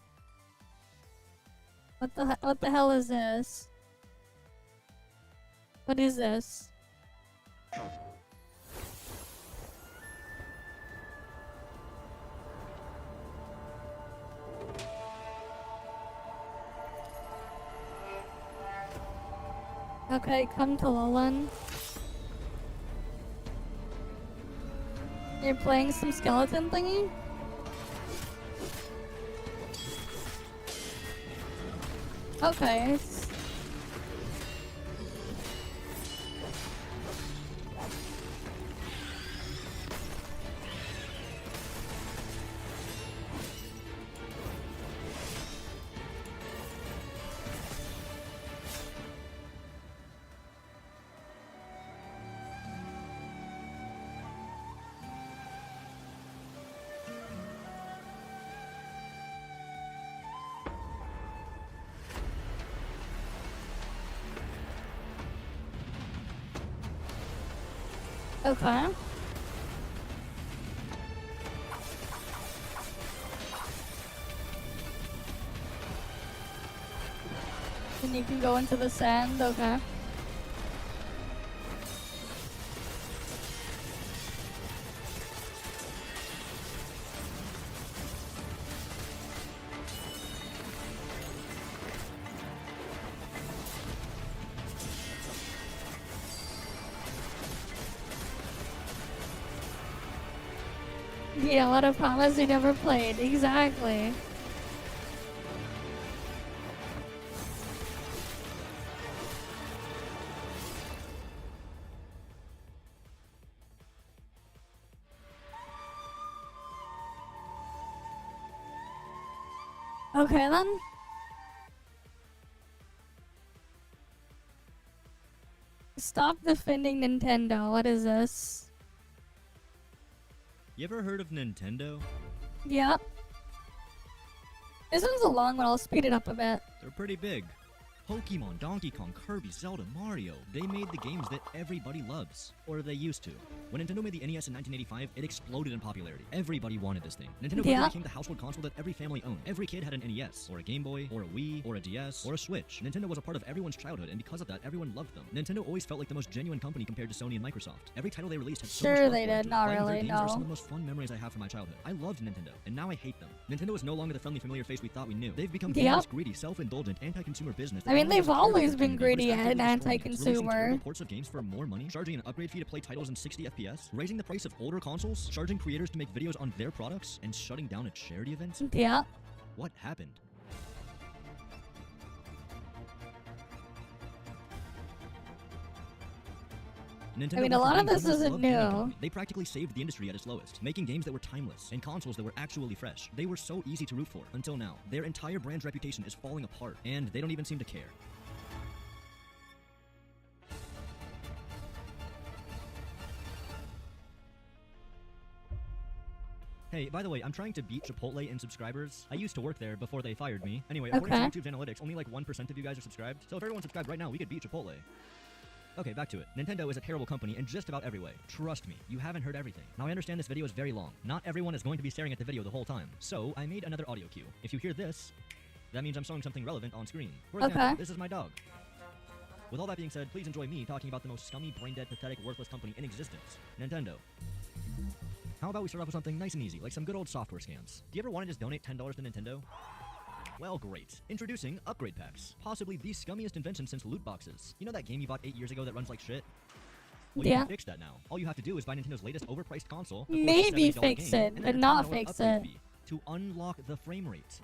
What the hell is this? What is this? Okay, come to Lowland. You're playing some skeleton thingy? Okay. Okay. Then you can go into the sand, okay. Yeah, what a promise you never played. Exactly. Okay then. Stop defending Nintendo. What is this? You ever heard of Nintendo? Yeah. This one's a long one. I'll speed it up a bit. They're pretty big. Pokemon, Donkey Kong, Kirby, Zelda, Mario. They made the games that everybody loves. Or they used to. When Nintendo made the NES in 1985, it exploded in popularity. Everybody wanted this thing. Nintendo quickly became the household console that every family owned. Every kid had an NES, or a Game Boy, or a Wii, or a DS, or a Switch. Nintendo was a part of everyone's childhood, and because of that, everyone loved them. Nintendo always felt like the most genuine company compared to Sony and Microsoft. Every title they released had so much Sure love they for it. did, not Playing their really, games are some of no. the most fun memories I have from my childhood. I loved Nintendo, and now I hate them. Nintendo is no longer the friendly, familiar face we thought we knew. They've become this greedy, self-indulgent, anti-consumer business. I mean, they've always been greedy and anti-consumer. Reports of games for more money, charging an upgrade fee to play titles in 60 FPS, raising the price of older consoles, charging creators to make videos on their products, and shutting down a charity event? Yeah. What happened? Nintendo I mean, a lot of this gamers isn't loved gaming new. company. They practically saved the industry at its lowest, making games that were timeless and consoles that were actually fresh. They were so easy to root for, until now. Their entire brand's reputation is falling apart, and they don't even seem to care. Hey, by the way, I'm trying to beat Chipotle in subscribers. I used to work there before they fired me. Anyway, according to YouTube's analytics, only like 1% of you guys are subscribed. So if everyone subscribed right now, we could beat Chipotle. Okay, back to it. Nintendo is a terrible company in just about every way. Trust me, you haven't heard everything. Now I understand this video is very long. Not everyone is going to be staring at the video the whole time. So I made another audio cue. If you hear this, that means I'm showing something relevant on screen. For example, this is my dog. With all that being said, please enjoy me talking about the most scummy, brain-dead, pathetic, worthless company in existence. Nintendo. How about we start off with something nice and easy, like some good old software scams. Do you ever want to just donate $10 to Nintendo? Well, great. Introducing upgrade packs. Possibly the scummiest invention since loot boxes. You know that game you bought 8 years ago that runs like shit? Well, you can fix that now. All you have to do is buy Nintendo's latest overpriced console. Maybe fix it, but not fix it. To unlock the frame rate.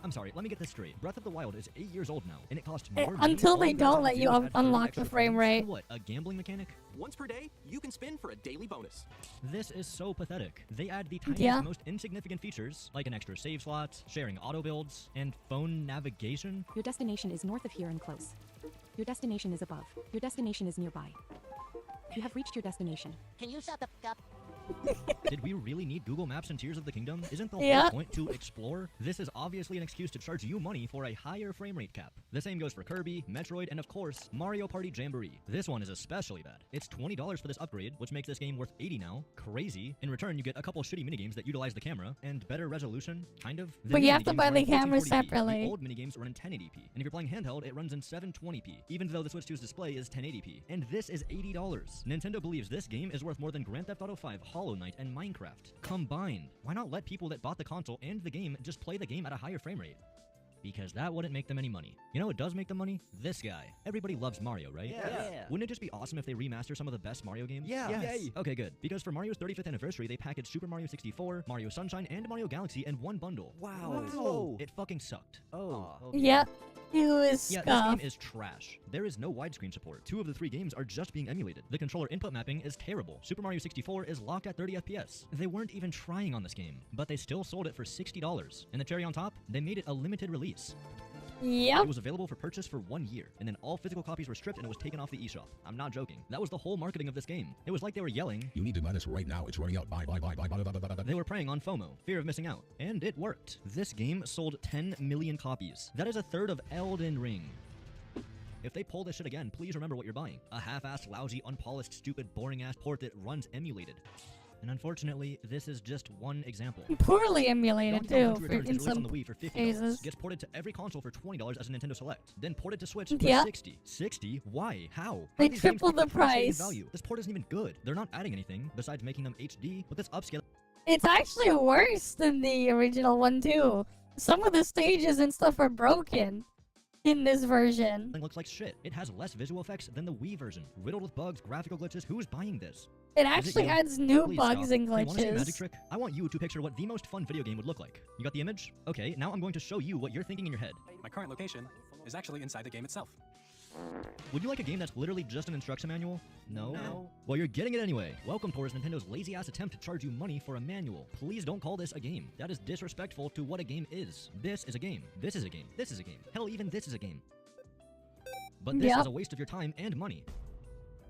I'm sorry, let me get this straight. Breath of the Wild is 8 years old now, and it costs more money. Until they don't let you unlock the frame rate. What, a gambling mechanic? Once per day, you can spin for a daily bonus. This is so pathetic. They add the tiniest, most insignificant features, like an extra save slot, sharing auto builds, and phone navigation. Your destination is north of here and close. Your destination is above. Your destination is nearby. You have reached your destination. Can you shut the f up? Did we really need Google Maps and Tears of the Kingdom? Isn't the whole point to explore? This is obviously an excuse to charge you money for a higher frame rate cap. The same goes for Kirby, Metroid, and of course, Mario Party Jamboree. This one is especially bad. It's $20 for this upgrade, which makes this game worth $80 now. Crazy. In return, you get a couple shitty minigames that utilize the camera, and better resolution, kind of. But you have to buy the camera separately. The old minigames run in 1080p, and if you're playing handheld, it runs in 720p, even though the Switch 2's display is 1080p. And this is $80. Nintendo believes this game is worth more than Grand Theft Auto 5, Hollow Knight, and Minecraft combined. Why not let people that bought the console and the game just play the game at a higher frame rate? because that wouldn't make them any money. You know what does make them money? This guy. Everybody loves Mario, right? Yeah. Wouldn't it just be awesome if they remaster some of the best Mario games? Yeah. Yes. Yay. Okay, good. Because for Mario's 35th anniversary, they packaged Super Mario 64, Mario Sunshine, and Mario Galaxy in one bundle. Wow. Whoa. It fucking sucked. Oh. Okay. Yeah. It was Yeah, this game is trash. There is no widescreen support. 2 of the 3 games are just being emulated. The controller input mapping is terrible. Super Mario 64 is locked at 30 FPS. They weren't even trying on this game, but they still sold it for $60. And the cherry on top, they made it a limited release. Yep. It was available for purchase for 1 year, and then all physical copies were stripped and it was taken off the eShop. I'm not joking. That was the whole marketing of this game. It was like they were yelling, "You need to buy this right now. It's running out. Buy. They were preying on FOMO, fear of missing out. And it worked. This game sold 10 million copies. That is a third of Elden Ring. If they pull this shit again, please remember what you're buying. A half-assed, lousy, unpolished, stupid, boring-ass port that runs emulated. And unfortunately, this is just one example. Poorly emulated too, in some on the Wii for $50, cases. gets ported to every console for $20 as a Nintendo Select, then ported to Switch for Yeah. $60. $60? Why? How? They How do these games tripled keep the depreciating price. Value? This port isn't even good. They're not adding anything besides making them HD, but this upscale. It's actually worse than the original one too. Some of the stages and stuff are broken in this version. It looks like shit. It has less visual effects than the Wii version. Riddled with bugs, graphical glitches. Who's buying this? It actually adds new Please bugs stop. and Hey, wanna see a magic glitches. trick? I want you to picture what the most fun video game would look like. You got the image? Okay, now I'm going to show you what you're thinking in your head. My current location is actually inside the game itself. Would you like a game that's literally just an instruction manual? No? No. Well, you're getting it anyway. Welcome towards Nintendo's lazy-ass attempt to charge you money for a manual. Please don't call this a game. That is disrespectful to what a game is. This is a game. This is a game. This is a game. Hell, even this is a game. But this is a waste of your time and money.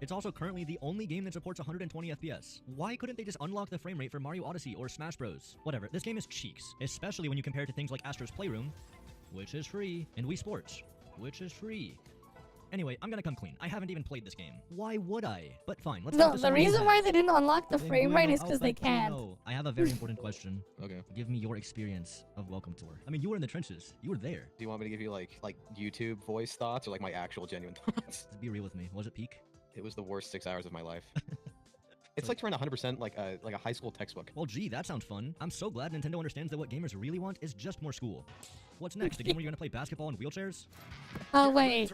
It's also currently the only game that supports 120 FPS. Why couldn't they just unlock the frame rate for Mario Odyssey or Smash Bros? Whatever, this game is cheeks, especially when you compare it to things like Astro's Playroom, which is free, and Wii Sports, which is free. Anyway, I'm gonna come clean. I haven't even played this game. Why would I? But fine, let's No, the reason why they didn't unlock the frame rate is because they can't. No, I have a very important question. Okay. Give me your experience of Welcome Tour. I mean, you were in the trenches. You were there. Do you want me to give you like YouTube voice thoughts or like my actual genuine thoughts? Be real with me. Was it peak? It was the worst 6 hours of my life. It's like trying 100% like a high school textbook. Well, gee, that sounds fun. I'm so glad Nintendo understands that what gamers really want is just more school. What's next? A game where you're gonna play basketball in wheelchairs? Oh wait.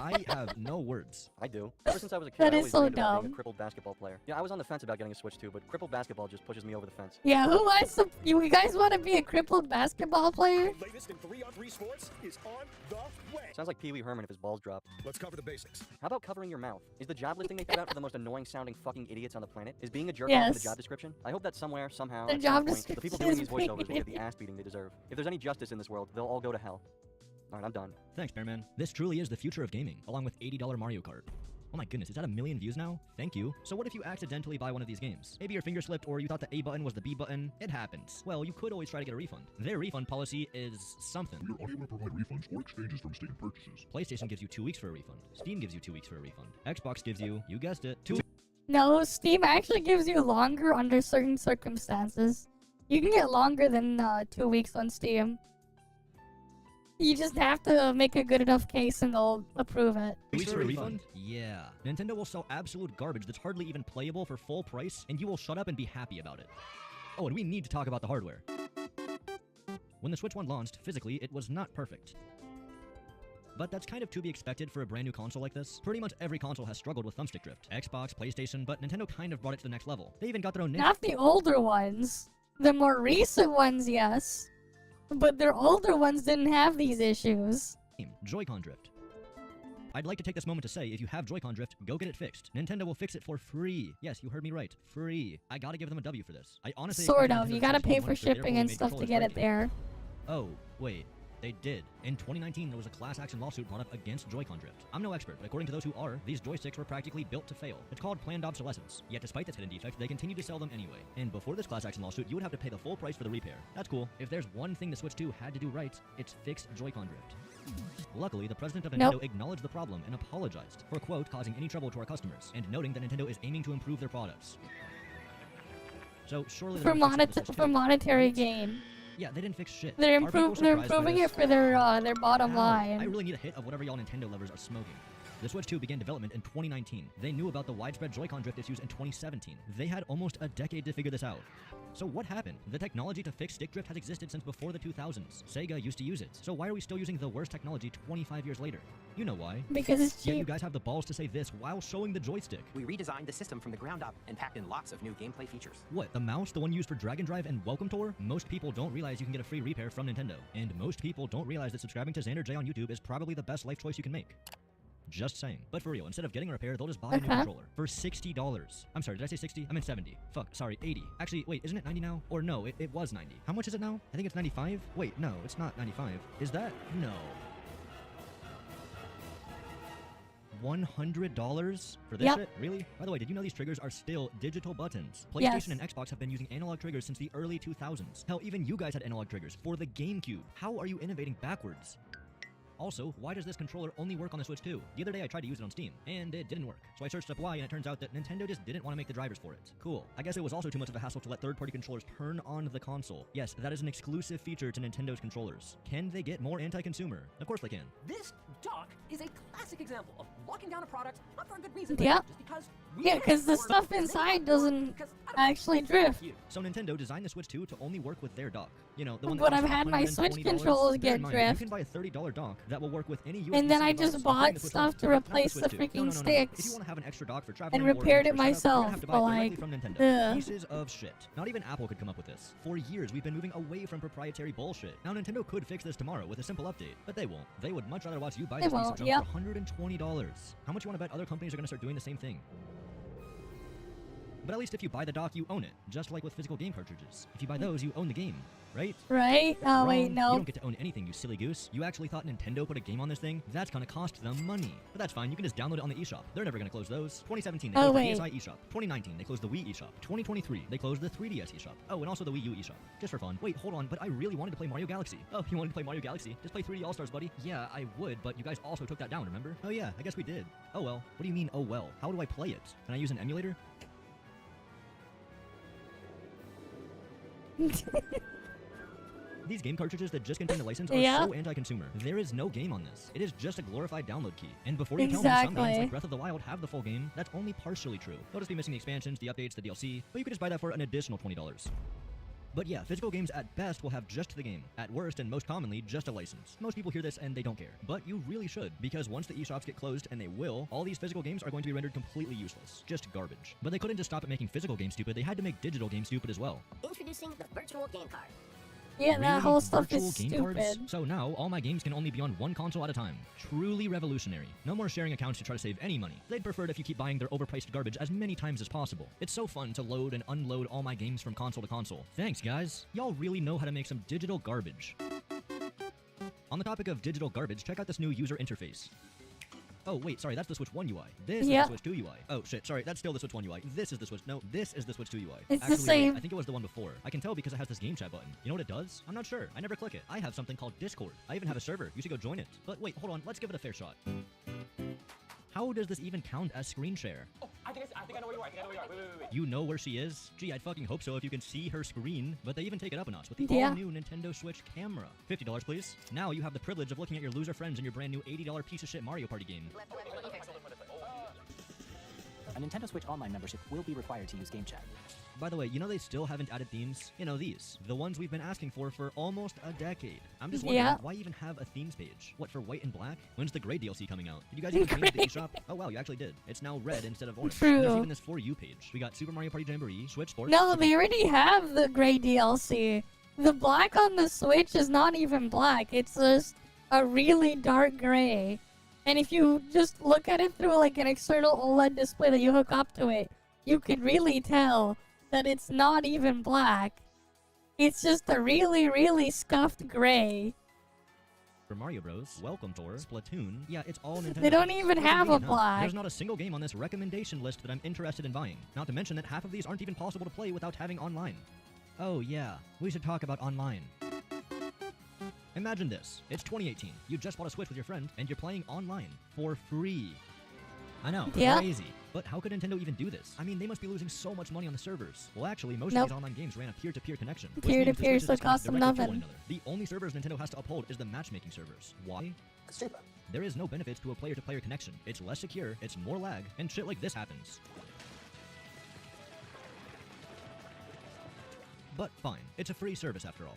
I have no words. I do. Ever since I was a kid, That I is always so dreamed about being dumb. a crippled basketball player. Yeah, I was on the fence about getting a Switch too, but crippled basketball just pushes me over the fence. Yeah, who wants to? You guys want to be a crippled basketball player? Latest in 3-on-3 sports is on the way. Sounds like Pee Wee Herman if his balls drop. Let's cover the basics. How about covering your mouth? Is the job listing they put out for the most annoying sounding fucking idiots on the planet? Is being a jerk off in the Yes. job description? I hope that somewhere, somehow, The at job some point, the people description doing is these voiceovers will being get the ass beating they deserve. If there's any justice in this world, they'll all go to hell. Alright, I'm done. Thanks, Bearman. This truly is the future of gaming, along with $80 Mario Kart. Oh my goodness, is that 1 million views now? Thank you. So what if you accidentally buy one of these games? Maybe your finger slipped or you thought the A button was the B button. It happens. Well, you could always try to get a refund. Their refund policy is something. We are unable to provide refunds or exchanges from Steam purchases. PlayStation gives you 2 weeks for a refund. Steam gives you 2 weeks for a refund. Xbox gives you, you guessed it, 2 weeks. No, Steam actually gives you longer under certain circumstances. You can get longer than 2 weeks on Steam. You just have to make a good enough case and they'll approve it. 2 weeks for a refund? Yeah. Nintendo will sell absolute garbage that's hardly even playable for full price, and you will shut up and be happy about it. Oh, and we need to talk about the hardware. When the Switch 1 launched, physically, it was not perfect. But that's kind of to be expected for a brand new console like this. Pretty much every console has struggled with thumbstick drift. Xbox, PlayStation, but Nintendo kind of brought it to the next level. They even got their own name. Not the older ones. The more recent ones, yes. But their older ones didn't have these issues. Joy-Con drift. I'd like to take this moment to say, if you have Joy-Con drift, go get it fixed. Nintendo will fix it for free. Yes, you heard me right. Free. I gotta give them a W for this. I honestly Sort expected of. Nintendo You to gotta charge pay more for money their shipping and fully-made stuff to controllers get it breaking. there. Oh, wait. They did. In 2019, there was a class action lawsuit brought up against Joy-Con drift. I'm no expert, but according to those who are, these joysticks were practically built to fail. It's called planned obsolescence. Yet despite this hidden defect, they continue to sell them anyway. And before this class action lawsuit, you would have to pay the full price for the repair. That's cool. If there's one thing the Switch 2 had to do right, it's fix Joy-Con drift. Luckily, the president of Nintendo acknowledged the problem and apologized for, quote, causing any trouble to our customers, and noting that Nintendo is aiming to improve their products. So surely For monetary gain. Yeah, they didn't fix shit. They're Are people surprised by improving this? it for their bottom Ow. line. I really need a hit of whatever y'all Nintendo lovers are smoking. The Switch 2 began development in 2019. They knew about the widespread Joy-Con drift issues in 2017. They had almost a decade to figure this out. So what happened? The technology to fix stick drift has existed since before the 2000s. Sega used to use it. So why are we still using the worst technology 25 years later? You know why. Because it's cheap. Yet you guys have the balls to say this while showing the joystick. We redesigned the system from the ground up and packed in lots of new gameplay features. What, the mouse, the one used for Drag and Drive and Welcome Tour? Most people don't realize you can get a free repair from Nintendo. And most people don't realize that subscribing to Xander J on YouTube is probably the best life choice you can make. Just saying. But for real, instead of getting a repair, they'll just buy a new controller for $60. I'm sorry, did I say 60? I meant 70. Fuck, sorry, 80. Actually, wait, isn't it 90 now? Or no, it was 90. How much is it now? I think it's 95? Wait, no, it's not 95. Is that? No. $100 for this shit? Really? By the way, did you know these triggers are still digital buttons? PlayStation and Xbox have been using analog triggers since the early 2000s. Hell, even you guys had analog triggers for the GameCube. How are you innovating backwards? Also, why does this controller only work on the Switch 2? The other day I tried to use it on Steam, and it didn't work. So I searched up why, and it turns out that Nintendo just didn't want to make the drivers for it. Cool. I guess it was also too much of a hassle to let third-party controllers turn on the console. Yes, that is an exclusive feature to Nintendo's controllers. Can they get more anti-consumer? Of course they can. This dock is a classic example of locking down a product, not for a good reason, Yeah. but just because because the stuff inside doesn't actually drift. So Nintendo designed the Switch 2 to only work with their dock. You know, the one that But costs I've had my Switch $120. controls Bear in get mind, drift. You can buy a $30 dock that will work with any USB And then I device, just including bought the Switch stuff 1, to not replace Switch the 2. freaking No. If sticks you want to have an extra dock for traveling and or repaired it for setup, you're gonna myself, have to buy but it directly like, from Nintendo. ugh. Pieces of shit. Not even Apple could come up with this. For years, we've been moving away from proprietary bullshit. Now Nintendo could fix this tomorrow with a simple update, but they won't. They would much rather watch you buy They this piece of won't, junk yep. for $120. How much you want to bet other companies are going to start doing the same thing? But at least if you buy the dock, you own it. Just like with physical game cartridges. If you buy those, you own the game, right? Right? Oh, Wrong. wait, no. You don't get to own anything, you silly goose. You actually thought Nintendo put a game on this thing? That's gonna cost them money. But that's fine, you can just download it on the eShop. They're never gonna close those. 2017, they closed the PSI eShop. 2019, they closed the Wii eShop. 2023, they closed the 3DS eShop. Oh, and also the Wii U eShop. Just for fun. Wait, hold on, but I really wanted to play Mario Galaxy. Oh, you wanted to play Mario Galaxy? Just play 3D All-Stars, buddy. Yeah, I would, but you guys also took that down, remember? Oh yeah, I guess we did. Oh well. What do you mean, oh well? How do I play it? Can I use an emulator? These game cartridges that just contain the license are so anti-consumer. There is no game on this. It is just a glorified download key. And before you tell me some games like Breath of the Wild have the full game, that's only partially true. They'll just be missing the expansions, the updates, the DLC, but you could just buy that for an additional $20. But yeah, physical games at best will have just the game. At worst, and most commonly, just a license. Most people hear this and they don't care. But you really should, because once the eShops get closed, and they will, all these physical games are going to be rendered completely useless. Just garbage. But they couldn't just stop at making physical games stupid, they had to make digital games stupid as well. Introducing the virtual game card. Yeah, that whole stuff Virtual is game stupid. cards? So now, all my games can only be on one console at a time. Truly revolutionary. No more sharing accounts to try to save any money. They'd prefer it if you keep buying their overpriced garbage as many times as possible. It's so fun to load and unload all my games from console to console. Thanks, guys. Y'all really know how to make some digital garbage. On the topic of digital garbage, check out this new user interface. Oh, wait, sorry, that's the Switch 1 UI. This is the Switch 2 UI. Oh, shit, sorry, that's still the Switch 1 UI. This is the Switch... No, this is the Switch 2 UI. It's Actually, the same. Wait, I think it was the one before. I can tell because it has this game chat button. You know what it does? I'm not sure. I never click it. I have something called Discord. I even have a server. You should go join it. But wait, hold on. Let's give it a fair shot. How does this even count as screen share? Oh, I think I know where you are. Wait. You know where she is? Gee, I'd fucking hope so if you can see her screen. But they even take it up a notch with the all-new Nintendo Switch camera. $50, please. Now you have the privilege of looking at your loser friends in your brand new $80 piece of shit Mario Party game. A Nintendo Switch Online membership will be required to use Game Chat. By the way, you know they still haven't added themes? You know these. The ones we've been asking for almost a decade. I'm just wondering, why even have a themes page? What, for white and black? When's the gray DLC coming out? Did you guys even change the eShop? Oh wow, you actually did. It's now red instead of orange. True. There's even this For You page. We got Super Mario Party Jamboree, Switch Sports... No, they already have the gray DLC. The black on the Switch is not even black. It's just a really dark gray. And if you just look at it through like an external OLED display that you hook up to it, you can really tell that it's not even black. It's just a really, really scuffed gray. For Mario Bros, Welcome Tour, Splatoon, yeah, it's all Nintendo. They don't even have a black. There's not a single game on this recommendation list that I'm interested in buying. Not to mention that half of these aren't even possible to play without having online. Oh yeah, we should talk about online. Imagine this. It's 2018. You just bought a Switch with your friend, and you're playing online for free. I know, crazy. But how could Nintendo even do this? I mean, they must be losing so much money on the servers. Well, actually, most of these online games ran a peer-to-peer connection. Peer-to-peer, so it costs them nothing. The only servers Nintendo has to uphold is the matchmaking servers. Why? There is no benefits to a player-to-player connection. It's less secure, it's more lag, and shit like this happens. But fine, it's a free service after all.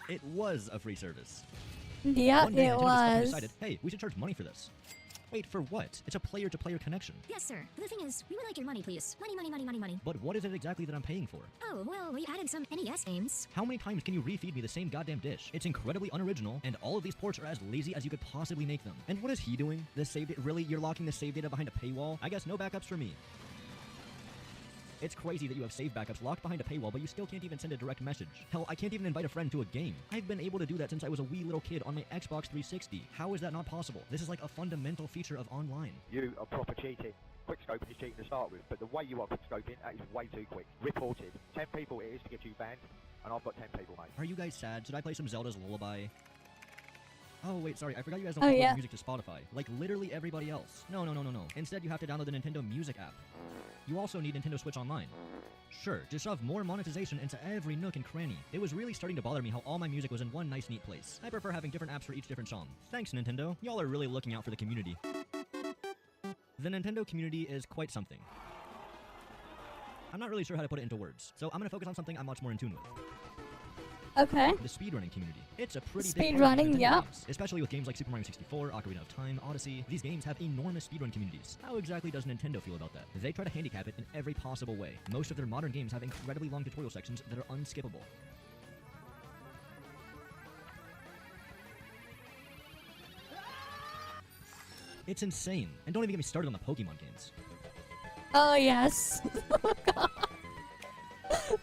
It was a free service. Yeah, One day, it Nintendo was. decided, hey, we should charge money for this. Wait, for what? It's a player-to-player connection. Yes, sir. The thing is, we would like your money, please. Money, money, money, money, money. But what is it exactly that I'm paying for? Oh, well, we added some NES games. How many times can you refeed me the same goddamn dish? It's incredibly unoriginal, and all of these ports are as lazy as you could possibly make them. And what is he doing? The save data? Really? You're locking the save data behind a paywall? I guess no backups for me. It's crazy that you have save backups locked behind a paywall, but you still can't even send a direct message. Hell, I can't even invite a friend to a game. I've been able to do that since I was a wee little kid on my Xbox 360. How is that not possible? This is like a fundamental feature of online. You are proper cheating. Quickscoping is cheating to start with, but the way you are quickscoping, that is way too quick. Reported. 10 people it is to get you banned, and I've got 10 people, mate. Are you guys sad? Should I play some Zelda's Lullaby? Oh, wait, sorry. I forgot you guys don't upload music to Spotify. Like, literally everybody else. No. Instead, you have to download the Nintendo Music app. You also need Nintendo Switch Online. Sure, just shove more monetization into every nook and cranny. It was really starting to bother me how all my music was in one nice, neat place. I prefer having different apps for each different song. Thanks, Nintendo. Y'all are really looking out for the community. The Nintendo community is quite something. I'm not really sure how to put it into words, so I'm gonna focus on something I'm much more in tune with. Okay. The speedrunning community. It's a pretty big speedrunning, yeah. Games, especially with games like Super Mario 64, Ocarina of Time, Odyssey. These games have enormous speedrun communities. How exactly does Nintendo feel about that? They try to handicap it in every possible way. Most of their modern games have incredibly long tutorial sections that are unskippable. It's insane. And don't even get me started on the Pokemon games. Oh, yes.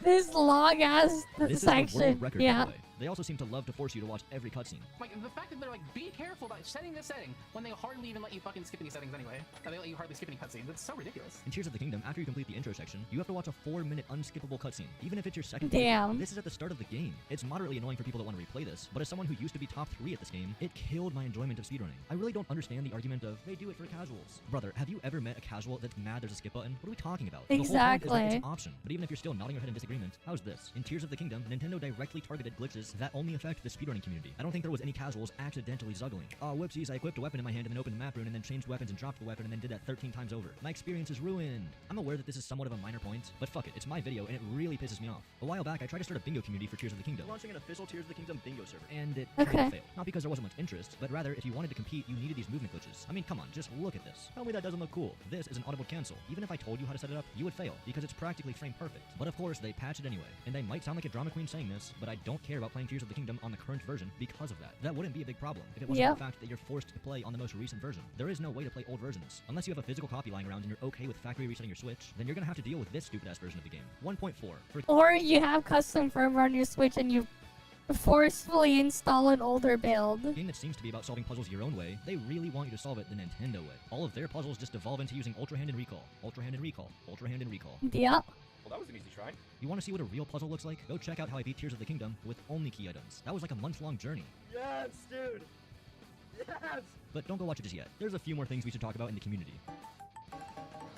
This long ass section. Is a world record, yeah. by the way. They also seem to love to force you to watch every cutscene. Like, the fact that they're like, be careful about setting this setting when they hardly even let you fucking skip any settings anyway. Or they let you hardly skip any cutscenes. That's so ridiculous. In Tears of the Kingdom, after you complete the intro section, you have to watch a 4-minute unskippable cutscene, even if it's your second Damn. playthrough. This is at the start of the game. It's moderately annoying for people that want to replay this, but as someone who used to be top 3 at this game, it killed my enjoyment of speedrunning. I really don't understand the argument of, they do it for casuals. Brother, have you ever met a casual that's mad there's a skip button? What are we talking about? Exactly. The whole point is that it's an option. But even if you're still nodding your head in disagreement, how's this? In Tears of the Kingdom, Nintendo directly targeted glitches that only affect the speedrunning community. I don't think there was any casuals accidentally zuggling. Oh, whoopsies, I equipped a weapon in my hand and then opened the map rune and then changed weapons and dropped the weapon and then did that 13 times over. My experience is ruined. I'm aware that this is somewhat of a minor point, but fuck it, it's my video and it really pisses me off. A while back, I tried to start a bingo community for Tears of the Kingdom, launching an official Tears of the Kingdom bingo server, and it kind of failed. Not because there wasn't much interest, but rather if you wanted to compete, you needed these movement glitches. I mean, come on, just look at this. Tell me that doesn't look cool. This is an audible cancel. Even if I told you how to set it up, you would fail, because it's practically frame perfect. But of course, they patched it anyway. And I might sound like a drama queen saying this, but I don't care about playing Tears of the Kingdom on the current version because of that. That wouldn't be a big problem if it wasn't the fact that you're forced to play on the most recent version. There is no way to play old versions. Unless you have a physical copy lying around and you're okay with factory resetting your Switch, then you're gonna have to deal with this stupid-ass version of the game. 1.4. Or you have custom firmware on your Switch and you forcefully install an older build. A game that seems to be about solving puzzles your own way, they really want you to solve it the Nintendo way. All of their puzzles just devolve into using Ultra Hand and Recall. Ultra Hand and Recall. Ultra Hand and Recall. Yep. Well, that was an easy try. You want to see what a real puzzle looks like? Go check out how I beat Tears of the Kingdom with only key items. That was like a month-long journey. Yes, dude. Yes. But don't go watch it just yet. There's a few more things we should talk about in the community.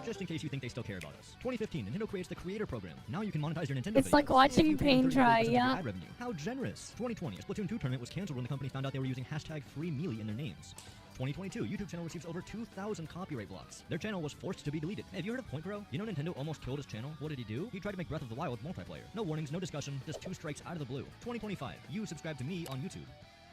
Just in case you think they still care about us. 2015, Nintendo creates the Creator Program. Now you can monetize your Nintendo It's videos. like watching paint dry, yeah. Ad revenue. How generous. 2020, a Splatoon 2 tournament was canceled when the company found out they were using hashtag #FreeMelee in their names. 2022, YouTube channel receives over 2,000 copyright blocks. Their channel was forced to be deleted. Hey, have you heard of Point Bro? You know Nintendo almost killed his channel? What did he do? He tried to make Breath of the Wild multiplayer. No warnings, no discussion, just 2 strikes out of the blue. 2025, you subscribe to me on YouTube.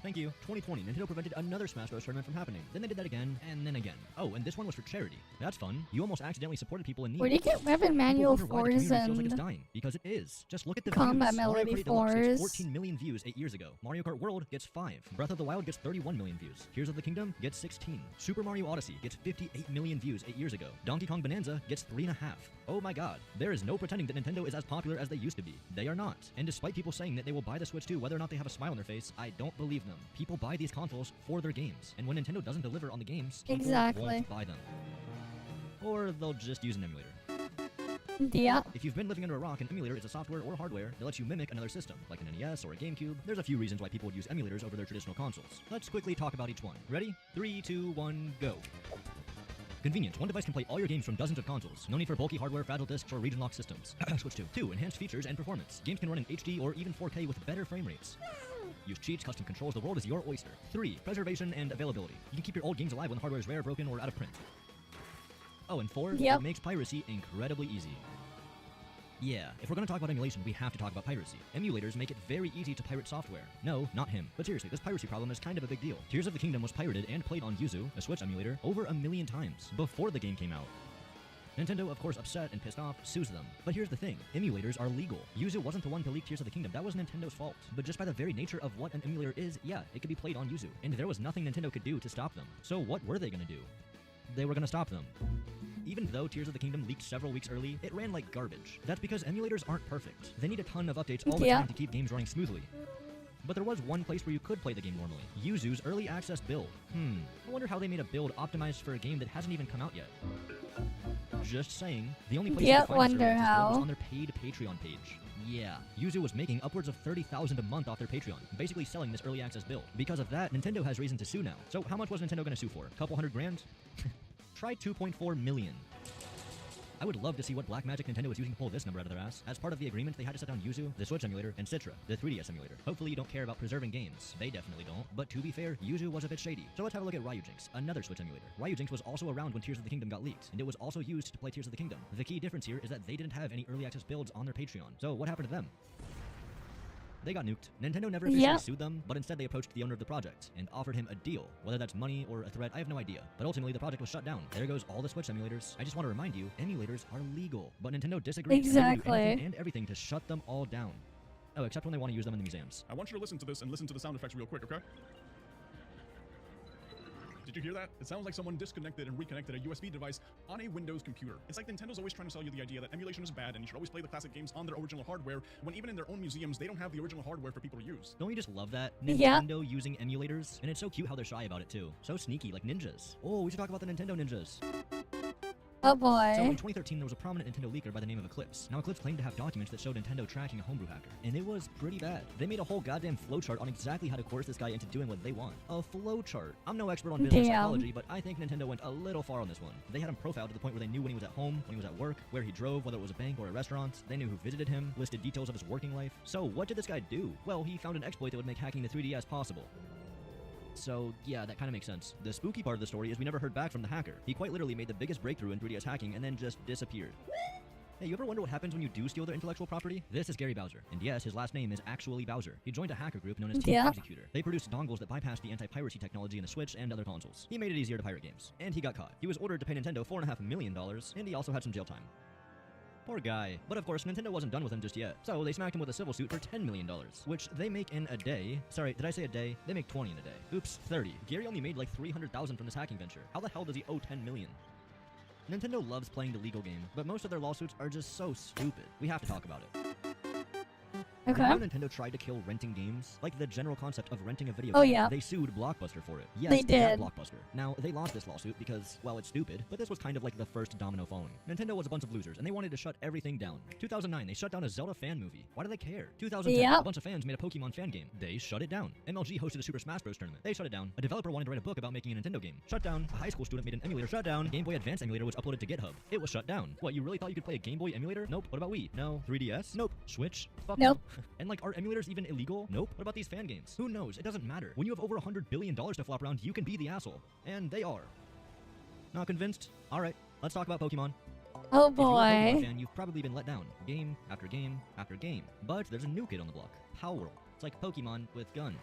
Thank you. 2020, Nintendo prevented another Smash Bros. Tournament from happening. Then they did that again, and then again. Oh, and this one was for charity. That's fun. You almost accidentally supported people in need. Where do you get weapon manual 4s and feels like it's dying? Because it is. Just look at the combat views. melody Mario Party Deluxe gets 4s. 14 million views 8 years ago. Mario Kart World gets 5. Breath of the Wild gets 31 million views. Tears of the Kingdom gets 16. Super Mario Odyssey gets 58 million views 8 years ago. Donkey Kong Bonanza gets 3.5. Oh my god. There is no pretending that Nintendo is as popular as they used to be. They are not. And despite people saying that they will buy the Switch 2 whether or not they have a smile on their face, I don't believe them. People buy these consoles for their games. And when Nintendo doesn't deliver on the games, people won't buy them. Or they'll just use an emulator. Yeah. If you've been living under a rock, an emulator is a software or hardware that lets you mimic another system, like an NES or a GameCube. There's a few reasons why people would use emulators over their traditional consoles. Let's quickly talk about each one. Ready? 3, 2, 1, go. Convenience. One device can play all your games from dozens of consoles. No need for bulky hardware, fragile discs, or region locked systems. Switch 2. 2. Enhanced features and performance. Games can run in HD or even 4K with better frame rates. Use cheats, custom controls, the world is your oyster. 3. Preservation and availability. You can keep your old games alive when hardware is rare, broken, or out of print. Oh, and 4. It makes piracy incredibly easy. Yeah, if we're gonna talk about emulation, we have to talk about piracy. Emulators make it very easy to pirate software. No, not him. But seriously, this piracy problem is kind of a big deal. Tears of the Kingdom was pirated and played on Yuzu, a Switch emulator, over 1 million times before the game came out. Nintendo, of course, upset and pissed off, sues them. But here's the thing, emulators are legal. Yuzu wasn't the one to leak Tears of the Kingdom, that was Nintendo's fault. But just by the very nature of what an emulator is, yeah, it could be played on Yuzu. And there was nothing Nintendo could do to stop them. So what were they gonna do? They were gonna stop them. Even though Tears of the Kingdom leaked several weeks early, it ran like garbage. That's because emulators aren't perfect. They need a ton of updates all the time to keep games running smoothly. But there was one place where you could play the game normally. Yuzu's early access build. I wonder how they made a build optimized for a game that hasn't even come out yet. Just saying, the only place you could find this early access build was on their paid Patreon page. Yeah, Yuzu was making upwards of $30,000 a month off their Patreon, basically selling this early access build. Because of that, Nintendo has reason to sue now. So how much was Nintendo gonna sue for? A couple $100,000? Try 2.4 million. I would love to see what black magic Nintendo is using to pull this number out of their ass. As part of the agreement, they had to shut down Yuzu, the Switch emulator, and Citra, the 3DS emulator. Hopefully you don't care about preserving games. They definitely don't. But to be fair, Yuzu was a bit shady. So let's have a look at Reinx, another Switch emulator. Reinx was also around when Tears of the Kingdom got leaked, and it was also used to play Tears of the Kingdom. The key difference here is that they didn't have any early access builds on their Patreon. So what happened to them? They got nuked. Nintendo never officially sued them, but instead they approached the owner of the project and offered him a deal. Whether that's money or a threat, I have no idea. But ultimately, the project was shut down. There goes all the Switch emulators. I just want to remind you, emulators are legal. But Nintendo disagreed. Exactly. They would do anything and everything to shut them all down. Oh, except when they want to use them in the museums. I want you to listen to this and listen to the sound effects real quick, okay? Did you hear that? It sounds like someone disconnected and reconnected a USB device on a Windows computer. It's like Nintendo's always trying to sell you the idea that emulation is bad and you should always play the classic games on their original hardware, when even in their own museums, they don't have the original hardware for people to use. Don't you just love that? Nintendo using emulators? And it's so cute how they're shy about it too. So sneaky, like ninjas. Oh, we should talk about the Nintendo ninjas. Oh boy. So in 2013, there was a prominent Nintendo leaker by the name of Eclipse. Now Eclipse claimed to have documents that showed Nintendo tracking a homebrew hacker, and it was pretty bad. They made a whole goddamn flowchart on exactly how to coerce this guy into doing what they want. A flowchart. I'm no expert on business psychology, but I think Nintendo went a little far on this one. They had him profiled to the point where they knew when he was at home, when he was at work, where he drove, whether it was a bank or a restaurant. They knew who visited him, listed details of his working life. So what did this guy do? Well, he found an exploit that would make hacking the 3DS possible. So, yeah, that kind of makes sense. The spooky part of the story is we never heard back from the hacker. He quite literally made the biggest breakthrough in 3DS hacking and then just disappeared. Hey, you ever wonder what happens when you do steal their intellectual property? This is Gary Bowser. And yes, his last name is actually Bowser. He joined a hacker group known as EnVtuber. They produced dongles that bypassed the anti-piracy technology in the Switch and other consoles. He made it easier to pirate games. And he got caught. He was ordered to pay Nintendo $4.5 million, and he also had some jail time. Poor guy. But of course, Nintendo wasn't done with him just yet. So they smacked him with a civil suit for $10 million, which they make in a day. Sorry, did I say a day? They make 20 in a day. Oops, 30. Gary only made like 300,000 from this hacking venture. How the hell does he owe 10 million? Nintendo loves playing the legal game, but most of their lawsuits are just so stupid. We have to talk about it. Okay. You know Nintendo tried to kill renting games? Like the general concept of renting a video game. Oh, yeah. They sued Blockbuster for it. Yes, they did. Blockbuster. Now, they lost this lawsuit because, well, it's stupid, but this was kind of like the first domino falling. Nintendo was a bunch of losers, and they wanted to shut everything down. 2009, they shut down a Zelda fan movie. Why do they care? 2010, a bunch of fans made a Pokemon fan game. They shut it down. MLG hosted a Super Smash Bros. Tournament. They shut it down. A developer wanted to write a book about making a Nintendo game. Shut down. A high school student made an emulator. Shut down. Game Boy Advance emulator was uploaded to GitHub. It was shut down. What, you really thought you could play a Game Boy emulator? Nope. What about Wii? No. 3DS? Nope. Switch? Fuck nope. No. And like, are emulators even illegal? Nope. What about these fan games? Who knows? It doesn't matter. When you have over $100 billion to flop around, you can be the asshole. And they are. Not convinced? Alright, let's talk about Pokemon. Oh boy. If you're a Pokemon fan, you've probably been let down. Game after game after game. But there's a new kid on the block. Power. It's like Pokemon with guns.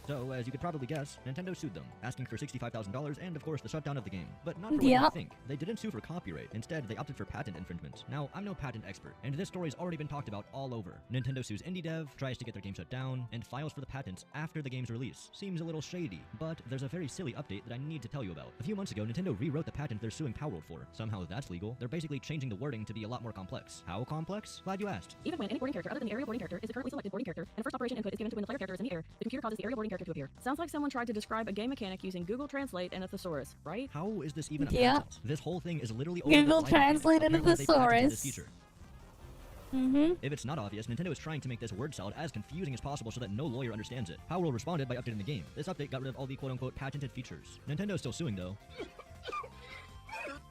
So, as you could probably guess, Nintendo sued them, asking for $65,000 and, of course, the shutdown of the game. But not for what you think. They didn't sue for copyright. Instead, they opted for patent infringement. Now, I'm no patent expert, and this story's already been talked about all over. Nintendo sues indie dev, tries to get their game shut down, and files for the patents after the game's release. Seems a little shady, but there's a very silly update that I need to tell you about. A few months ago, Nintendo rewrote the patent they're suing Palworld for. Somehow that's legal. They're basically changing the wording to be a lot more complex. How complex? Glad you asked. Even when any boarding character other than the area boarding character is the currently selected boarding character, and a first operation input is given to when the player character is in the air, the computer causes the area boarding character to appear. Sounds like someone tried to describe a game mechanic using Google Translate and a thesaurus, right? How is this even a patent? This whole thing is literally Google Translate and a thesaurus. If it's not obvious, Nintendo is trying to make this word salad as confusing as possible so that no lawyer understands it. Palworld responded by updating the game. This update got rid of all the quote-unquote patented features. Nintendo's still suing though.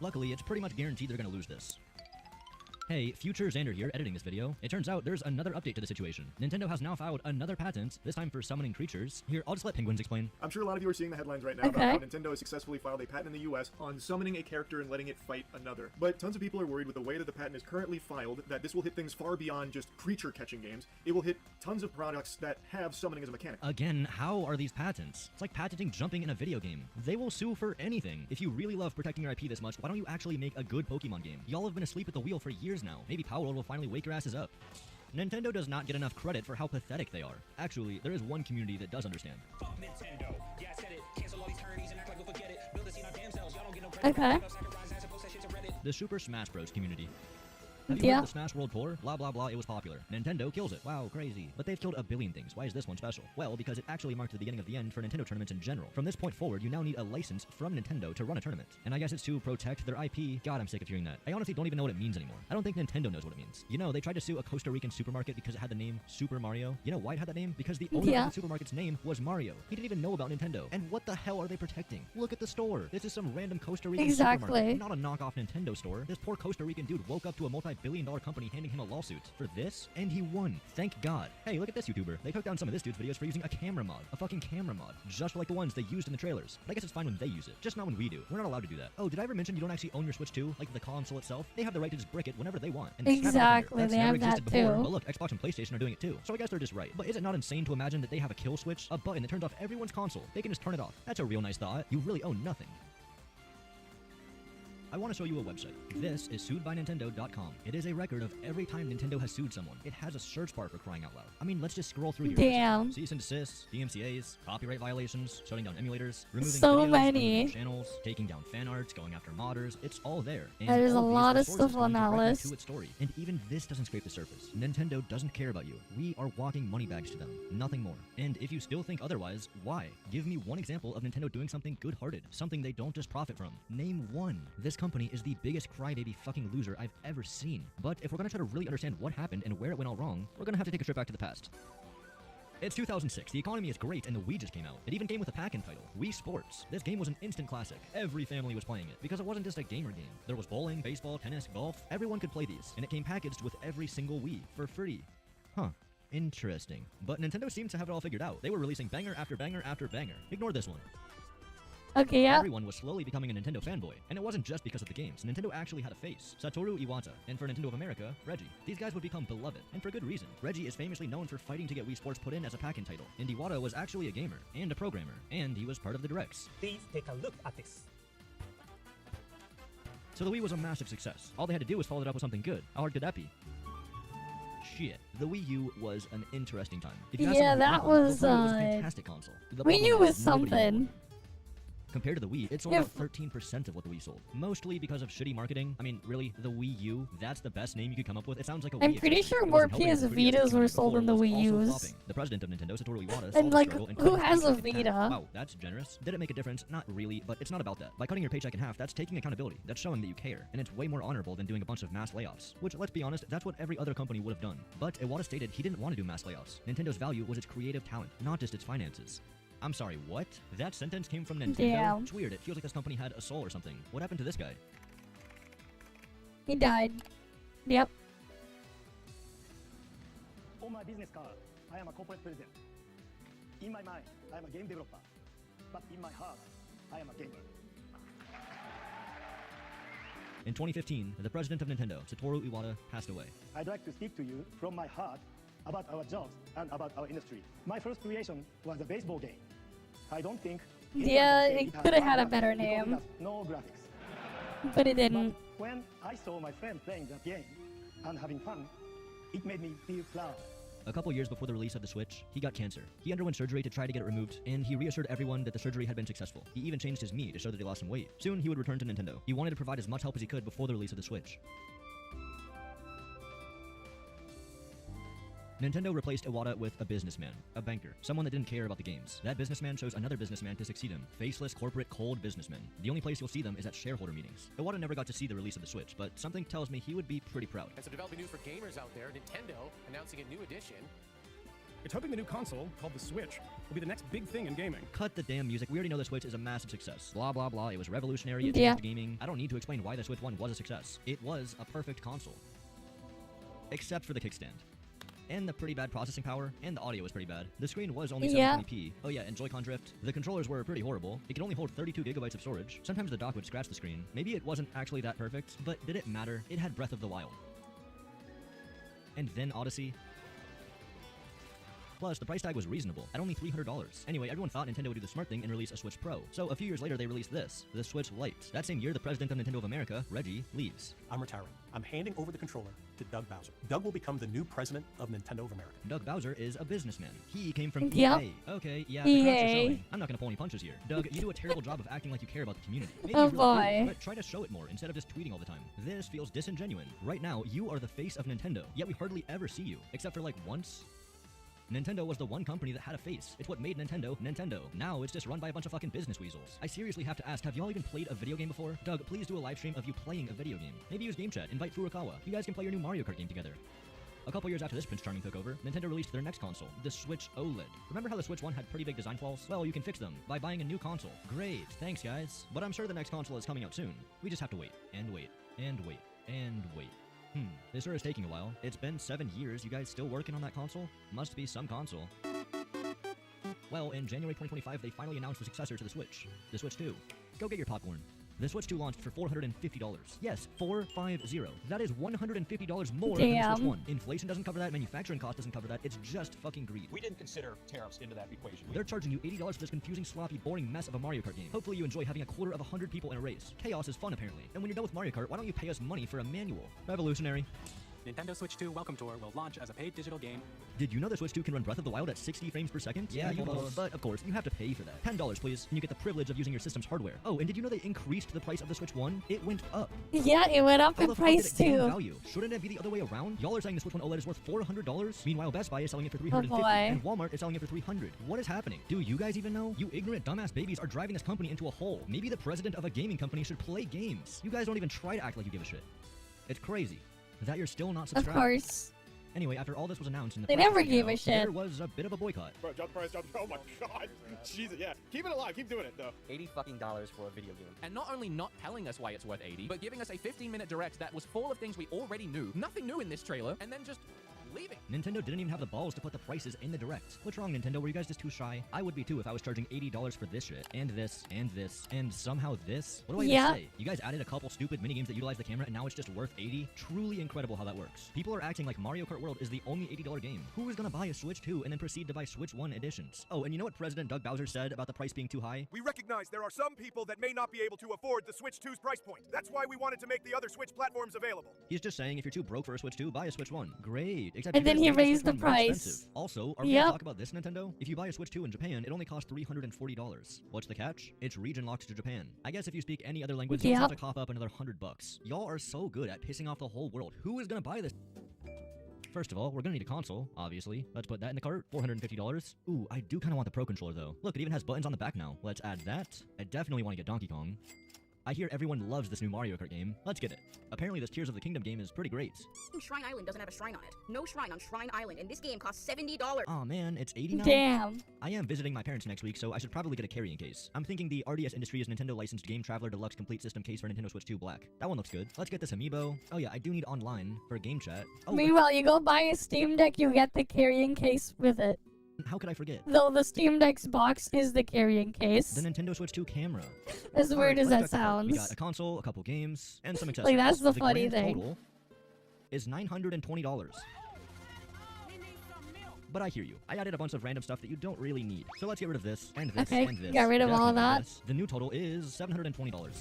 Luckily, it's pretty much guaranteed they're gonna lose this. Hey, Future Xander here, editing this video. It turns out there's another update to the situation. Nintendo has now filed another patent, this time for summoning creatures. Here, I'll just let Penguins explain. I'm sure a lot of you are seeing the headlines right now about how Nintendo has successfully filed a patent in the US on summoning a character and letting it fight another. But tons of people are worried with the way that the patent is currently filed that this will hit things far beyond just creature catching games. It will hit tons of products that have summoning as a mechanic. Again, how are these patents? It's like patenting jumping in a video game. They will sue for anything. If you really love protecting your IP this much, why don't you actually make a good Pokemon game? Y'all have been asleep at the wheel for years now. Maybe Power World will finally wake your asses up. Nintendo does not get enough credit for how pathetic they are. Actually, there is one community that does understand. Fuck Nintendo. Yeah, I said it. Cancel all these tourneys and act like we'll forget it. Build a scene on damn selves. Y'all don't get no credit. Okay. The Super Smash Bros. Community. Have you heard of the Smash World Tour? Blah blah blah, it was popular. Nintendo kills it. Wow, crazy. But they've killed a billion things. Why is this one special? Well, because it actually marked the beginning of the end for Nintendo tournaments in general. From this point forward, you now need a license from Nintendo to run a tournament. And I guess it's to protect their IP. God, I'm sick of hearing that. I honestly don't even know what it means anymore. I don't think Nintendo knows what it means. You know, they tried to sue a Costa Rican supermarket because it had the name Super Mario. You know why it had that name? Because the owner of the supermarket's name was Mario. He didn't even know about Nintendo. And what the hell are they protecting? Look at the store. This is some random Costa Rican supermarket. Not a knockoff Nintendo store. This poor Costa Rican dude woke up to a multi-billion-dollar company handing him a lawsuit for this, and he won. Thank God. Hey, look at this YouTuber. They took down some of this dude's videos for using a camera mod. A fucking camera mod. Just like the ones they used in the trailers. But I guess it's fine when they use it. Just not when we do. We're not allowed to do that. Oh, did I ever mention you don't actually own your Switch 2? Like the console itself? They have the right to just brick it whenever they want. And exactly, That's they never have that existed before. too. But look, Xbox and PlayStation are doing it too. So I guess they're just right. But is it not insane to imagine that they have a kill switch? A button that turns off everyone's console. They can just turn it off. That's a real nice thought. You really own nothing. I want to show you a website. This is suedbynintendo.com. It is a record of every time Nintendo has sued someone. It has a search bar for crying out loud. I mean, let's just scroll through here. Damn. Cease and desists, DMCAs, copyright violations, shutting down emulators, removing so videos, many removing channels, taking down fan arts, going after modders. It's all there. And there's a all these lot are of sources stuff on that going directly list. to its story. And even this doesn't scrape the surface. Nintendo doesn't care about you. We are walking money bags to them. Nothing more. And if you still think otherwise, why? Give me one example of Nintendo doing something good-hearted. Something they don't just profit from. Name one. This company is the biggest crybaby fucking loser I've ever seen. But if we're gonna try to really understand what happened and where it went all wrong, we're gonna have to take a trip back to the past. It's 2006, the economy is great, and the Wii just came out. It even came with a pack-in title, Wii Sports. This game was an instant classic. Every family was playing it, because it wasn't just a gamer game. There was bowling, baseball, tennis, golf. Everyone could play these, and it came packaged with every single Wii, for free. Huh. Interesting. But Nintendo seemed to have it all figured out. They were releasing banger after banger after banger. Ignore this one. Okay, yeah. Everyone was slowly becoming a Nintendo fanboy, and it wasn't just because of the games. Nintendo actually had a face, Satoru Iwata, and for Nintendo of America, Reggie. These guys would become beloved, and for good reason. Reggie is famously known for fighting to get Wii Sports put in as a pack-in title, and Iwata was actually a gamer, and a programmer, and he was part of the directs. Please take a look at this. So the Wii was a massive success. All they had to do was follow it up with something good. How hard could that be? Shit. The Wii U was an interesting time. Yeah, that was a fantastic console. Wii U was something. Compared to the Wii, it sold about 13% of what the Wii sold. Mostly because of shitty marketing. I mean, really, the Wii U, that's the best name you could come up with. It sounds like a Wii. I'm pretty sure more PS Vitas were sold than the Wii U's. The president of Nintendo, Satoru Iwata, and like, who has a Vita? Wow, that's generous. Did it make a difference? Not really, but it's not about that. By cutting your paycheck in half, that's taking accountability. That's showing that you care. And it's way more honorable than doing a bunch of mass layoffs. Which, let's be honest, that's what every other company would have done. But Iwata stated he didn't want to do mass layoffs. Nintendo's value was its creative talent, not just its finances. I'm sorry, what? That sentence came from Nintendo? Yeah. It's weird. It feels like this company had a soul or something. What happened to this guy? He died. Yep. On my business card, I am a corporate president. In my mind, I am a game developer. But in my heart, I am a gamer. In 2015, the president of Nintendo, Satoru Iwata, passed away. I'd like to speak to you from my heart about our jobs and about our industry. My first creation was a baseball game. I don't think... Yeah, it could have had a better name. No graphics. But it didn't. But when I saw my friend playing that game and having fun, it made me feel proud. A couple years before the release of the Switch, he got cancer. He underwent surgery to try to get it removed, and he reassured everyone that the surgery had been successful. He even changed his Mii to show that he lost some weight. Soon, he would return to Nintendo. He wanted to provide as much help as he could before the release of the Switch. Nintendo replaced Iwata with a businessman, a banker, someone that didn't care about the games. That businessman chose another businessman to succeed him, faceless, corporate, cold businessmen. The only place you'll see them is at shareholder meetings. Iwata never got to see the release of the Switch, but something tells me he would be pretty proud. And so developing news for gamers out there, Nintendo announcing a new edition. It's hoping the new console, called the Switch, will be the next big thing in gaming. Cut the damn music. We already know the Switch is a massive success. Blah, blah, blah. It was revolutionary. It changed gaming. I don't need to explain why the Switch 1 was a success. It was a perfect console. except for the kickstand. And the pretty bad processing power, and the audio was pretty bad. The screen was only Yeah. 720p. Oh yeah, and Joy-Con drift. The controllers were pretty horrible. It could only hold 32 gigabytes of storage. Sometimes the dock would scratch the screen. Maybe it wasn't actually that perfect, but did it matter? It had Breath of the Wild. And then Odyssey. Plus, the price tag was reasonable, at only $300. Anyway, everyone thought Nintendo would do the smart thing and release a Switch Pro. So a few years later, they released this, the Switch Lite. That same year, the president of Nintendo of America, Reggie, leaves. I'm retiring. I'm handing over the controller to Doug Bowser. Doug will become the new president of Nintendo of America. Doug Bowser is a businessman. He came from Yep. EA. Okay, yeah, EA. the crowds are showing. I'm not gonna pull any punches here. Doug, you do a terrible job of acting like you care about the community. Maybe Oh you really do, boy. but try to show it more instead of just tweeting all the time. This feels disingenuous. Right now, you are the face of Nintendo, yet we hardly ever see you, except for like once. Nintendo was the one company that had a face. It's what made Nintendo, Nintendo. Now it's just run by a bunch of fucking business weasels. I seriously have to ask, have y'all even played a video game before? Doug, please do a live stream of you playing a video game. Maybe use Game Chat, invite Furukawa. You guys can play your new Mario Kart game together. A couple years after this Prince Charming took over, Nintendo released their next console, the Switch OLED. Remember how the Switch 1 had pretty big design flaws? Well, you can fix them by buying a new console. Great, thanks guys. But I'm sure the next console is coming out soon. We just have to wait, and wait, and wait, and wait. This sure is taking a while. It's been 7 years. You guys still working on that console? Must be some console. Well, in January 2025, they finally announced the successor to the Switch 2. Go get your popcorn. The Switch 2 launched for $450. Yes, 450. That is $150 more than the Switch 1. Inflation doesn't cover that, manufacturing cost doesn't cover that, it's just fucking greed. We didn't consider tariffs into that equation. They're charging you $80 for this confusing, sloppy, boring mess of a Mario Kart game. Hopefully you enjoy having a quarter of 100 people in a race. Chaos is fun, apparently. And when you're done with Mario Kart, why don't you pay us money for a manual? Revolutionary. Nintendo Switch 2 Welcome Tour will launch as a paid digital game. Did you know the Switch 2 can run Breath of the Wild at 60 frames per second? Yeah, you both. But of course, you have to pay for that. $10, please, and you get the privilege of using your system's hardware. Oh, and did you know they increased the price of the Switch 1? It went up. Yeah, it went up How in the fuck did price it gain too. value? Shouldn't it be the other way around? Y'all are saying the Switch 1 OLED is worth $400? Meanwhile, Best Buy is selling it for $350, boy. and Walmart is selling it for $300. What is happening? Do you guys even know? You ignorant dumbass babies are driving this company into a hole. Maybe the president of a gaming company should play games. You guys don't even try to act like you give a shit. It's crazy that you're still not subscribed. Of course. Anyway, after all this was announced in the They press never began gave out, a shit. there was a bit of a boycott. Bro, drop the price, drop the Oh my god. Jesus, yeah. Keep it alive, keep doing it though. $80 fucking dollars for a video game. And not only not telling us why it's worth 80, but giving us a 15-minute direct that was full of things we already knew, nothing new in this trailer, and then just leaving. Nintendo didn't even have the balls to put the prices in the direct. What's wrong, Nintendo? Were you guys just too shy? I would be too if I was charging $80 for this shit, and this, and this, and somehow this. What do I even say? You guys added a couple stupid minigames that utilize the camera, and now it's just worth $80? Truly incredible how that works. People are acting like Mario Kart World is the only $80 game. Who is gonna buy a Switch 2 and then proceed to buy Switch 1 editions? Oh, and you know what President Doug Bowser said about the price being too high? We recognize there are some people that may not be able to afford the Switch 2's price point. That's why we wanted to make the other Switch platforms available. He's just saying if you're too broke for a Switch 2, buy a Switch 1. Great. Except And then he raised the price. Expensive. Also, are we gonna talk about this, Nintendo? If you buy a Switch 2 in Japan, it only costs $340. What's the catch? It's region locked to Japan. I guess if you speak any other language, you have to cough up another $100. Y'all are so good at pissing off the whole world. Who is gonna buy this? First of all, we're gonna need a console, obviously. Let's put that in the cart, $450. Ooh, I do kinda want the Pro Controller though. Look, it even has buttons on the back now. Let's add that. I definitely wanna get Donkey Kong. I hear everyone loves this new Mario Kart game. Let's get it. Apparently this Tears of the Kingdom game is pretty great. Shrine Island doesn't have a shrine on it. No shrine on Shrine Island, and this game costs $70. Aw man, it's $80 now? Damn. I am visiting my parents next week, so I should probably get a carrying case. I'm thinking the RDS Industries Nintendo licensed Game Traveler Deluxe Complete System case for Nintendo Switch 2 Black. That one looks good. Let's get this amiibo. Oh yeah, I do need online for game chat. Oh, Meanwhile, you go buy a Steam Deck, you get the carrying case with it. How could I forget? Though the Steam Deck's box is the carrying case. The Nintendo Switch 2 camera. As weird as that sounds. We got a console, a couple games, and some accessories. Like, that's the funny grand thing. Total is $920. But I hear you. I added a bunch of random stuff that you don't really need. So let's get rid of this, and this, Okay, and this. got rid of all Definitely that. this. The new total is $720.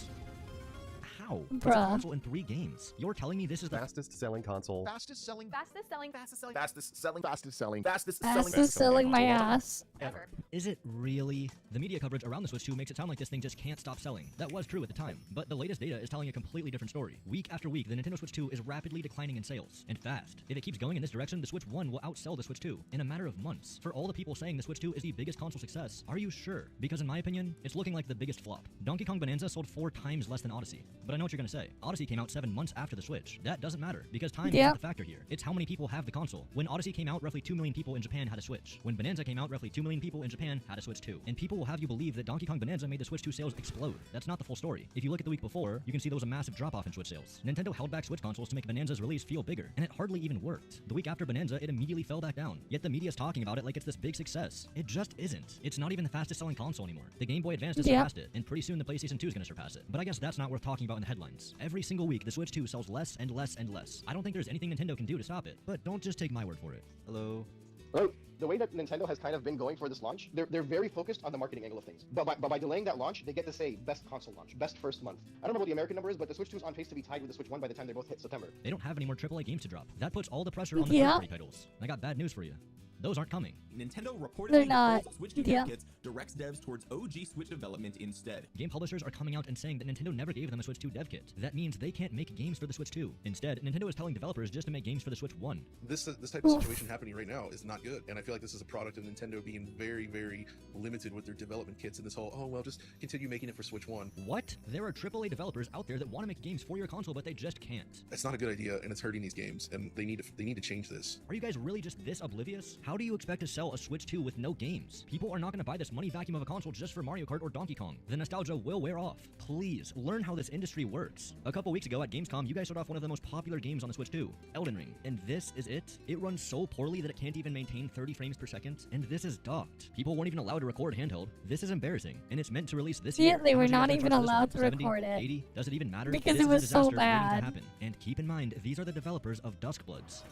How? It's a Bruh. console in 3 games. You're telling me this is the fastest selling console. Fastest selling. Fastest selling. Fastest selling. Fastest selling. Fastest selling. Fastest Fastest selling my ass. ever. Is it really? The media coverage around the Switch 2 makes it sound like this thing just can't stop selling. That was true at the time, but the latest data is telling a completely different story. Week after week, the Nintendo Switch 2 is rapidly declining in sales, and fast. If it keeps going in this direction, the Switch 1 will outsell the Switch 2 in a matter of months. For all the people saying the Switch 2 is the biggest console success, are you sure? Because in my opinion, it's looking like the biggest flop. Donkey Kong Bonanza sold 4 times less than Odyssey. But know what you're gonna say. Odyssey came out 7 months after the Switch. That doesn't matter, because time Yep. isn't the factor here. It's how many people have the console. When Odyssey came out, roughly 2 million people in Japan had a Switch. When Bonanza came out, roughly 2 million people in Japan had a Switch 2. And people will have you believe that Donkey Kong Bonanza made the Switch 2 sales explode. That's not the full story. If you look at the week before, you can see there was a massive drop-off in Switch sales. Nintendo held back Switch consoles to make Bonanza's release feel bigger, and it hardly even worked. The week after Bonanza, it immediately fell back down. Yet the media's talking about it like it's this big success. It just isn't. It's not even the fastest selling console anymore. The Game Boy Advance has surpassed it, and pretty soon the PlayStation 2 is going to surpass it. But I guess that's not worth talking about in the headlines. Every single week, the Switch 2 sells less and less and less. I don't think there's anything Nintendo can do to stop it. But don't just take my word for it. Hello? Well, the way that Nintendo has kind of been going for this launch, they're very focused on the marketing angle of things. But by delaying that launch, they get to say best console launch, best first month. I don't know what the American number is, but the Switch 2 is on pace to be tied with the Switch 1 by the time they both hit September. They don't have any more AAA games to drop. That puts all the pressure on the third-party titles. I got bad news for you. Those aren't coming. Nintendo They're reportedly not. proposed Switch 2 dev kits directs devs towards OG Switch development instead. Game publishers are coming out and saying that Nintendo never gave them a Switch 2 dev kit. That means they can't make games for the Switch 2. Instead, Nintendo is telling developers just to make games for the Switch 1. This type of situation happening right now is not good, and I feel like this is a product of Nintendo being very, very limited with their development kits and this whole, oh, well, just continue making it for Switch 1. What? There are AAA developers out there that want to make games for your console, but they just can't. It's not a good idea, and it's hurting these games, and they need to change this. Are you guys really just this oblivious? How do you expect to sell a Switch 2 with no games? People are not going to buy this money vacuum of a console just for Mario Kart or Donkey Kong. The nostalgia will wear off. Please, learn how this industry works. A couple weeks ago at Gamescom, you guys showed off one of the most popular games on the Switch 2, Elden Ring. And this is it? It runs so poorly that it can't even maintain 30 frames per second, and this is docked. People weren't even allowed to record handheld. This is embarrassing, and it's meant to release this year. Yeah, they were not How much are you even guys gonna charge allowed for to this one? record 70, it. 80? Does it even matter? Because This it was is a so disaster waiting to bad. happen. And keep in mind, these are the developers of Duskbloods.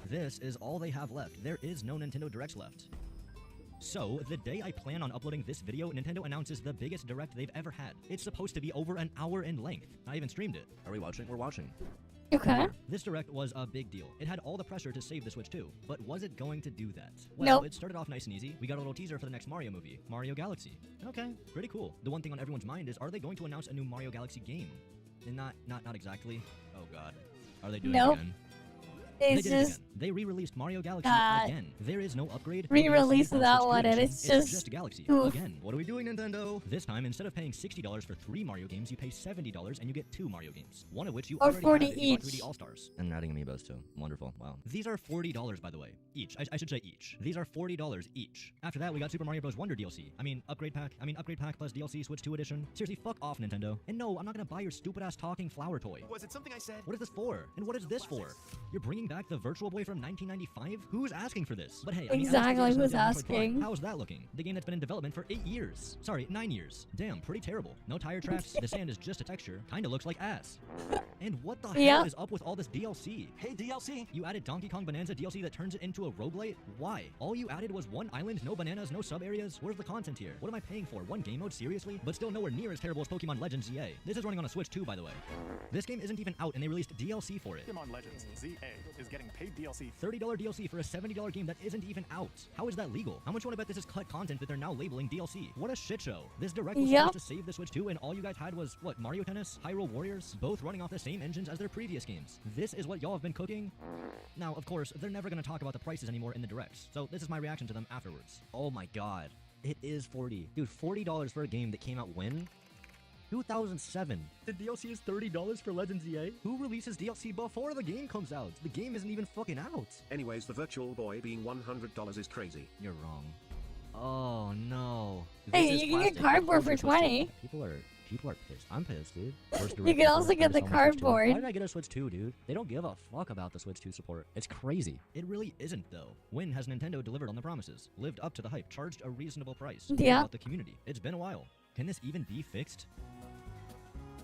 This is all they have left. There is no Nintendo Directs left. So, the day I plan on uploading this video, Nintendo announces the biggest Direct they've ever had. It's supposed to be over an hour in length. I even streamed it. Are we watching? We're watching. Okay. This Direct was a big deal. It had all the pressure to save the Switch 2, but was it going to do that? Well, Nope. It started off nice and easy. We got a little teaser for the next Mario movie, Mario Galaxy. Okay, pretty cool. The one thing on everyone's mind is, are they going to announce a new Mario Galaxy game? And not exactly. Oh god. Are they doing it again? They It's did it just again. They re-released Mario Galaxy God. again. There is no upgrade. Re-release no DLC that on Switch one, and Edition. it's just Galaxy oof. again. What are we doing, Nintendo? This time, instead of paying $60 for 3 Mario games, you pay $70 and you get 2 Mario games. One of which you Or already 40 have if you bought each. 3D All-Stars. And adding amiibos too. Wonderful. Wow. These are $40, by the way. Each. I should say each. These are $40 each. After that, we got Super Mario Bros. Wonder DLC. Upgrade pack plus DLC Switch 2 edition. Seriously, fuck off, Nintendo. And no, I'm not gonna buy your stupid-ass talking flower toy. Was it something I said? What is this for? And what is this for? You're bringing back the Virtual Boy from 1995? Who's asking for this? But hey, I mean, Exactly, Alex who's did Metroid Prime. asking? How's that looking? The game that's been in development for 8 years. Sorry, 9 years. Damn, pretty terrible. No tire tracks, the sand is just a texture. Kinda looks like ass. And what the hell is up with all this DLC? Hey, DLC! You added Donkey Kong Bonanza DLC that turns it into a roguelite? Why? All you added was one island, no bananas, no sub-areas? Where's the content here? What am I paying for? One game mode? Seriously? But still nowhere near as terrible as Pokemon Legends ZA. This is running on a Switch 2, by the way. This game isn't even out, and they released DLC for it. Pokemon Legends ZA is getting paid DLC. $30 DLC for a $70 game that isn't even out. How is that legal? How much you want to bet this is cut content that they're now labeling DLC? What a shit show. This Direct was supposed to save the Switch 2, and all you guys had was, what, Mario Tennis, Hyrule Warriors, both running off the same engines as their previous games. This is what y'all have been cooking? Now, of course, they're never going to talk about the prices anymore in the Directs, so this is my reaction to them afterwards. Oh my god. It is 40. Dude, $40 for a game that came out when? 2007. The DLC is $30 for Legends ZA? Who releases DLC before the game comes out? The game isn't even fucking out. Anyways, the Virtual Boy being $100 is crazy. You're wrong. Oh no. Hey, This is you can get plastic. cardboard for This was 20. People are pissed. I'm pissed, dude. First You direct can also support get the on Switch 2. Why cardboard. did I get a Switch 2, dude? They don't give a fuck about the Switch 2 support. It's crazy. It really isn't, though. When has Nintendo delivered on the promises? Lived up to the hype? Charged a reasonable price? Cared Yeah. about the community? It's been a while. Can this even be fixed?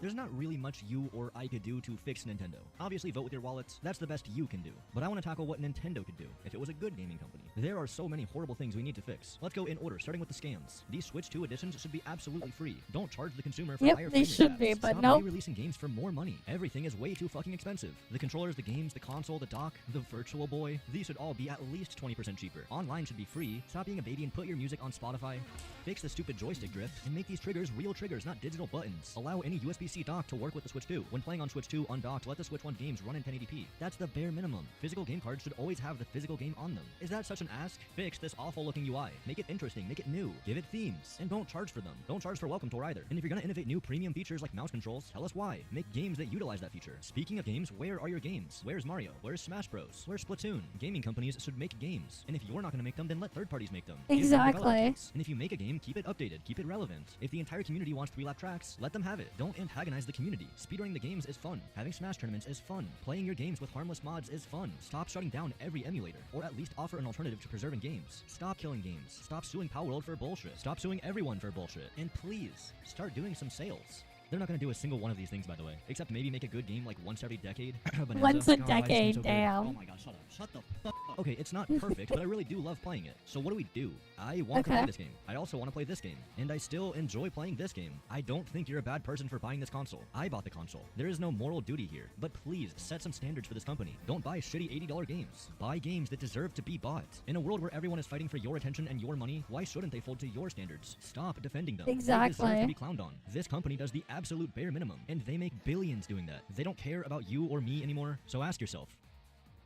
There's not really much you or I could do to fix Nintendo. Obviously, vote with your wallets. That's the best you can do. But I want to tackle what Nintendo could do if it was a good gaming company. There are so many horrible things we need to fix. Let's go in order, starting with the scams. These Switch 2 editions should be absolutely free. Don't charge the consumer for higher they frame should rate be, caps. but Stop nope. re-releasing games for more money. Everything is way too fucking expensive. The controllers, the games, the console, the dock, the Virtual Boy. These should all be at least 20% cheaper. Online should be free. Stop being a baby and put your music on Spotify. Fix the stupid joystick drift and make these triggers real triggers, not digital buttons. Allow any USB PC dock to work with the Switch 2. When playing on Switch 2 undocked, let the Switch 1 games run in 1080p. That's the bare minimum. Physical game cards should always have the physical game on them. Is that such an ask? Fix this awful looking UI. Make it interesting, make it new, give it themes, and don't charge for them. Don't charge for Welcome Tour either. And if you're gonna innovate new premium features like mouse controls, tell us why. Make games that utilize that feature. Speaking of games, where are your games? Where's Mario? Where's Smash Bros? Where's Splatoon? Gaming companies should make games. And if you're not gonna make them, then let third parties make them. Give them development Exactly. kits. And if you make a game, keep it updated, keep it relevant. If the entire community wants 3-lap tracks, let them have it. Don't antagonize the community. Speedrunning the games is fun. Having Smash tournaments is fun. Playing your games with harmless mods is fun. Stop shutting down every emulator, or at least offer an alternative to preserving games. Stop killing games. Stop suing Palworld for bullshit. Stop suing everyone for bullshit. And please, start doing some sales. They're not gonna do a single one of these things, by the way, except maybe make a good game like once every decade. Bonanza. Once a God, why is this game decade, so good? damn. Oh my god, shut up. Shut the fuck up. Okay, it's not perfect, but I really do love playing it. So what do we do? I want to play this game. I also want to play this game. And I still enjoy playing this game. I don't think you're a bad person for buying this console. I bought the console. There is no moral duty here. But please, set some standards for this company. Don't buy shitty $80 games. Buy games that deserve to be bought. In a world where everyone is fighting for your attention and your money, why shouldn't they fold to your standards? Stop defending them. They deserve to Exactly. be clowned on. This company does the absolute bare minimum. And they make billions doing that. They don't care about you or me anymore. So ask yourself,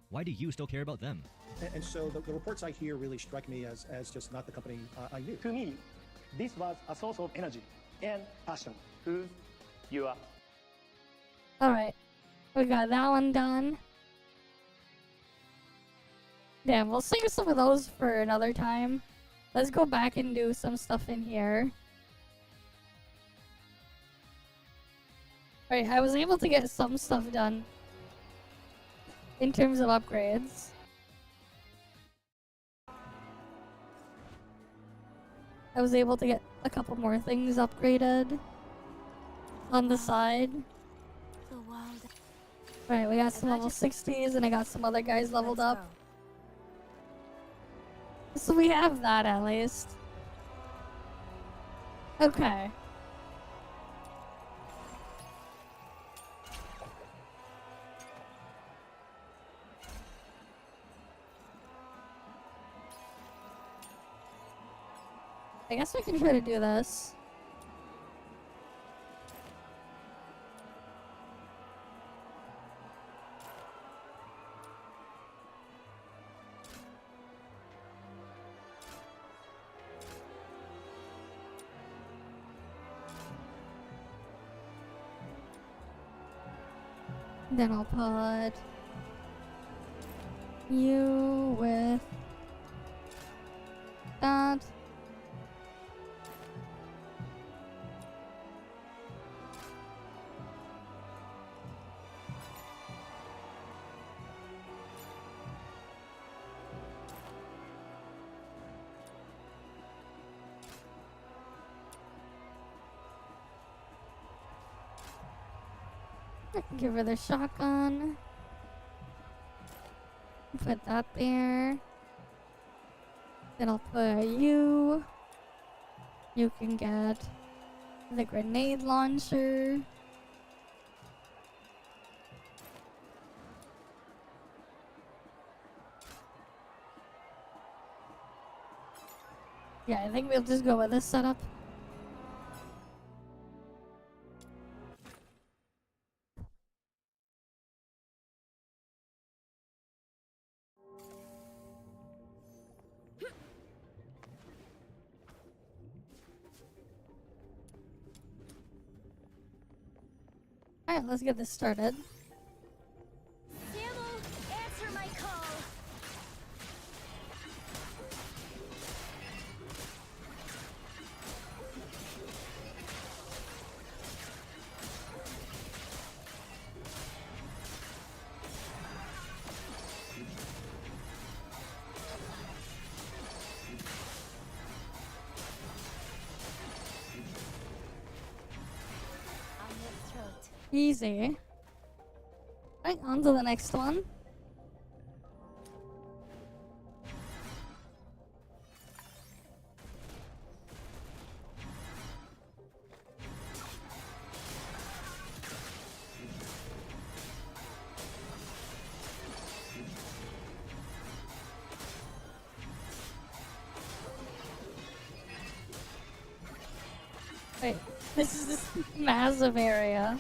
why do you still care about them? And so the reports I hear really strike me as just not the company I knew. To me, this was a source of energy and passion. Who you are. Alright. We got that one done. Damn, we'll save some of those for another time. Let's go back and do some stuff in here. Alright, I was able to get some stuff done in terms of upgrades. I was able to get a couple more things upgraded on the side. Alright, we got some level 60s and I got some other guys leveled up. So we have that at least. Okay. I guess we can try to do this. Then I'll put you with that. Give her the shotgun. Put that there. Then I'll put you. You can get the grenade launcher. Yeah, I think we'll just go with this setup. Alright, let's get this started. Answer my call. Easy. Right, on to the next one. Wait, This is this massive area.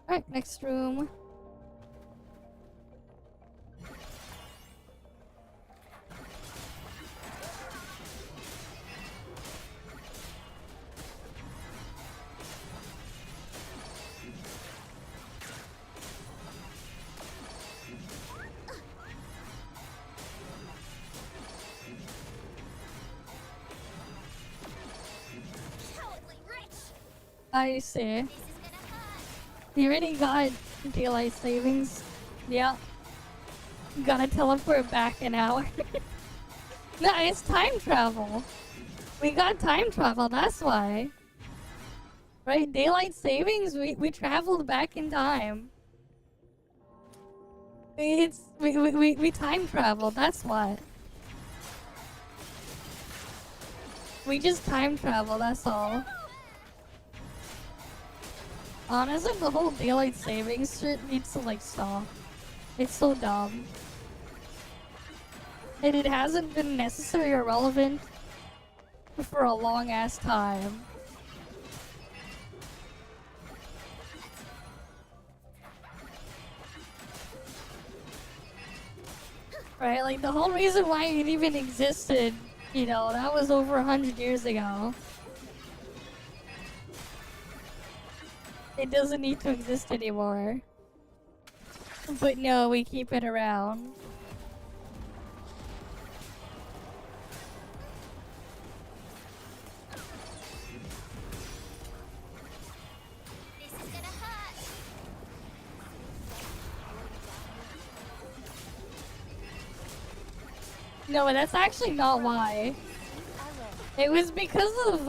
Alright, next room. I see. You already got daylight savings. Yeah. Gotta teleport back an hour. No, it's time travel. We got time travel, that's why. Right, daylight savings, we traveled back in time. We time traveled, that's what. We just time travel, that's all. Honestly, the whole daylight savings shit needs to like stop. It's so dumb. And it hasn't been necessary or relevant for a long ass time. Right, like the whole reason why it even existed, you know, that was over 100 years ago. It doesn't need to exist anymore. But no, we keep it around. No, but that's actually not why. It was because of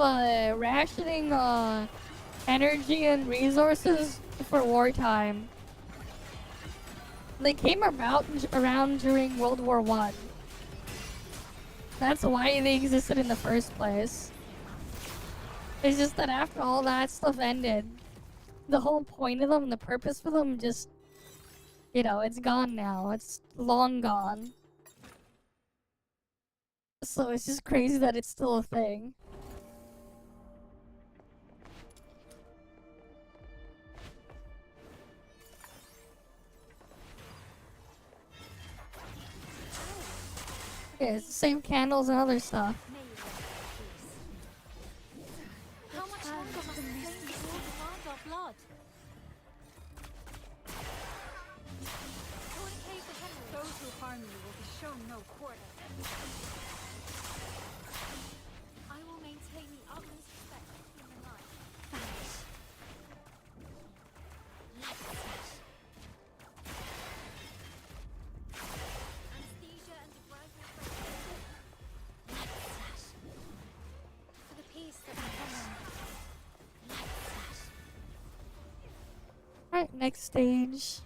rationing energy and resources for wartime. They came about around during World War I. That's why they existed in the first place. It's just that after all that stuff ended, the whole point of them, the purpose for them just, you know, it's gone now. It's long gone. So it's just crazy that it's still a thing. Yeah, it's the same candles and other stuff. How much longer must the flames hold demand our blood? Those who harm you will be shown no quarter. I will maintain the utmost respect for human life. Vanish. Anesthesia and debridement for the peace that will come. Alright, next stage.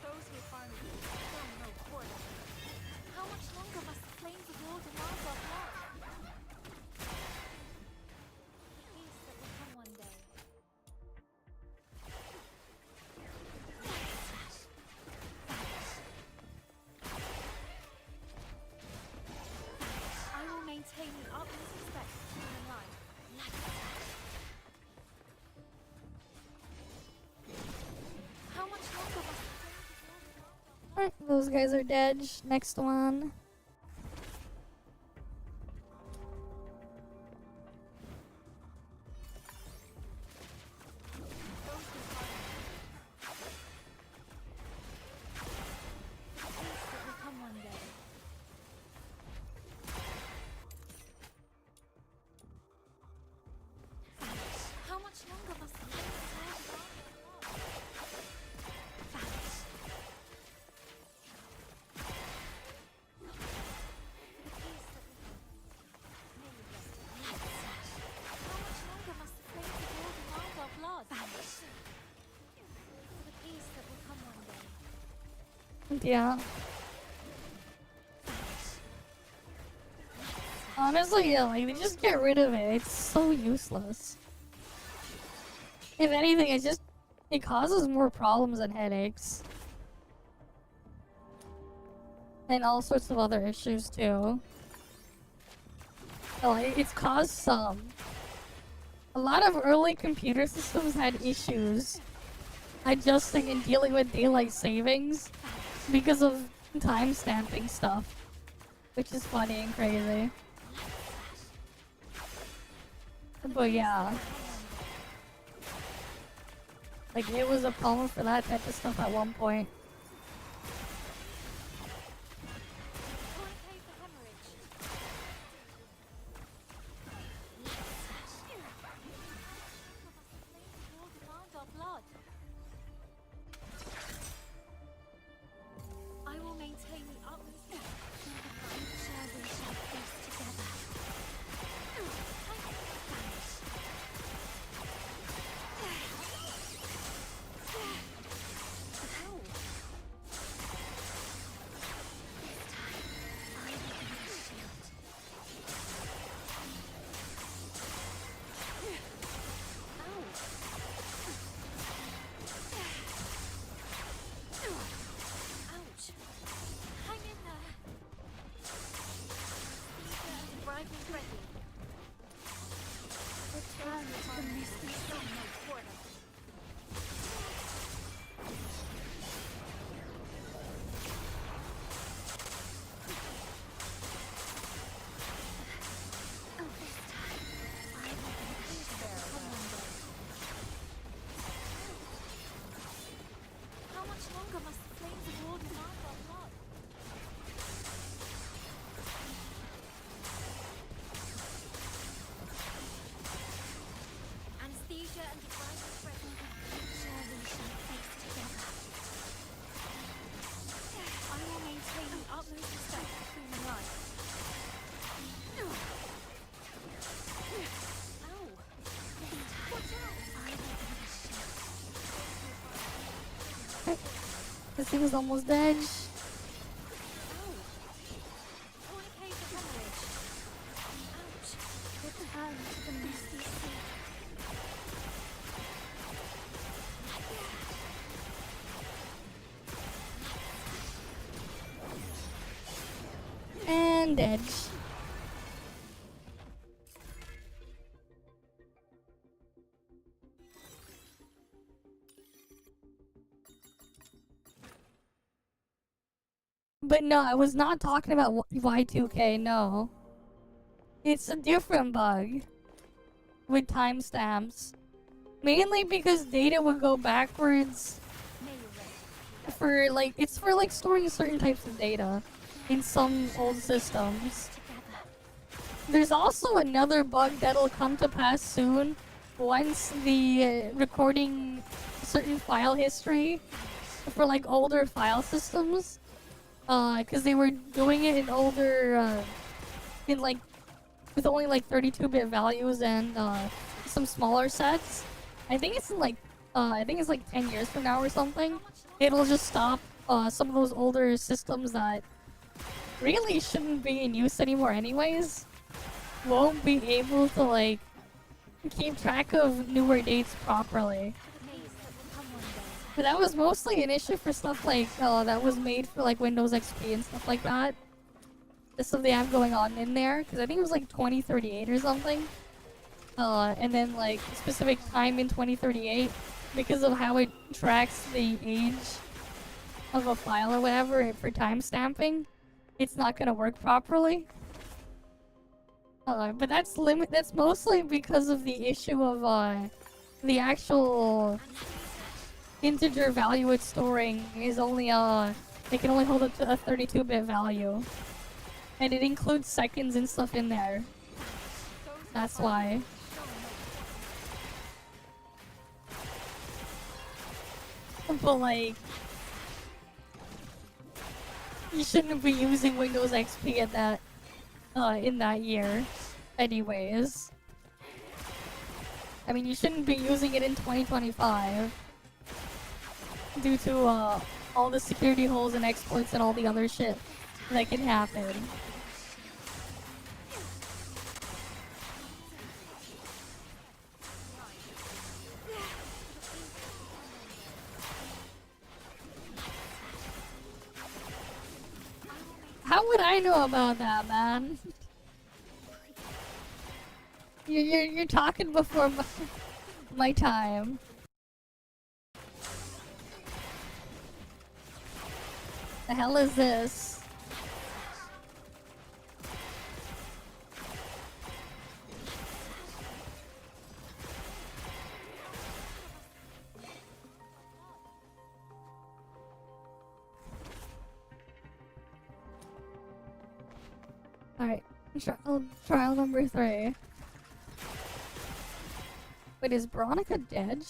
Those who harm you will be shown no quarter. How much longer must the flames of war demand our blood? Peace that will come one day. I will maintain the utmost respect for human life. How much longer must the flames of war demand our blood? Alright, those guys are dead. Next one. Peace that will come one day. How much longer must the flames of war demand our blood? Yeah. Honestly, yeah, like, they just get rid of it. It's so useless. If anything, it causes more problems than headaches. And all sorts of other issues, too. Like, it's caused some. A lot of early computer systems had issues adjusting and dealing with daylight savings because of time stamping stuff, which is funny and crazy. But yeah, like, it was a problem for that type of stuff at one point. I will maintain the utmost shall we shall face together. How much longer must the flames of war demand our blood? Anesthesia and divine presence. Shall we shall face together? I will maintain the utmost respect for human life. Ow! Watch out! I will be the shield. This thing was almost dead. Tourniquet for hemorrhage. Ouch! Return to the misty sea. And dead. But no, I was not talking about Y2K, no. It's a different bug with timestamps. Mainly because data would go backwards for like, it's for like storing certain types of data in some old systems. There's also another bug that'll come to pass soon once the recording certain file history for like older file systems. Because they were doing it in older, in like, with only like 32-bit values and some smaller sets. I think it's in like, I think it's like 10 years from now or something. It'll just stop some of those older systems that really shouldn't be in use anymore anyways. Won't be able to like keep track of newer dates properly. But that was mostly an issue for stuff like that was made for like Windows XP and stuff like that. The stuff they have going on in there, because I think it was like 2038 or something. And then like specific time in 2038, because of how it tracks the age of a file or whatever for timestamping, it's not gonna work properly. But that's mostly because of the issue of the actual integer value it's storing is only it can only hold up to a 32-bit value, and it includes seconds and stuff in there. That's why. But like, you shouldn't be using Windows XP at that in that year, anyways. I mean, you shouldn't be using it in 2025. Due to all the security holes and exploits and all the other shit that can happen. How would I know about that, man? You're talking before my time. The hell is this? Alright, trial number 3. Wait, is Veronica dead?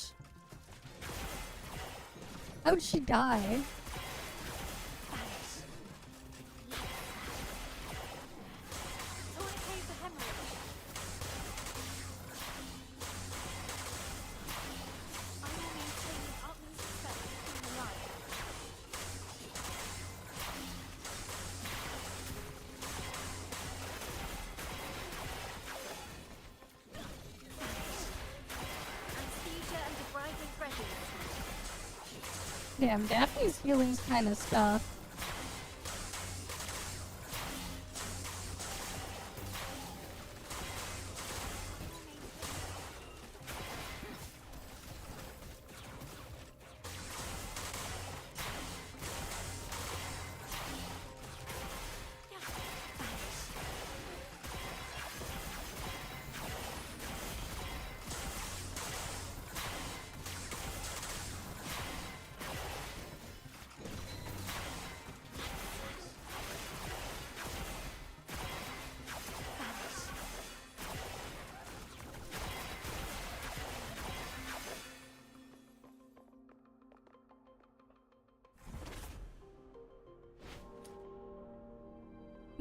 How'd she die? Damn, Daphne's healing's kinda stuff.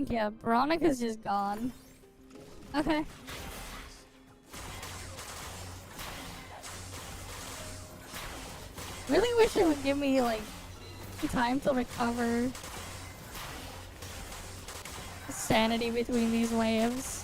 Yeah, Veronica's just gone. Okay. Really wish it would give me, like, time to recover sanity between these waves.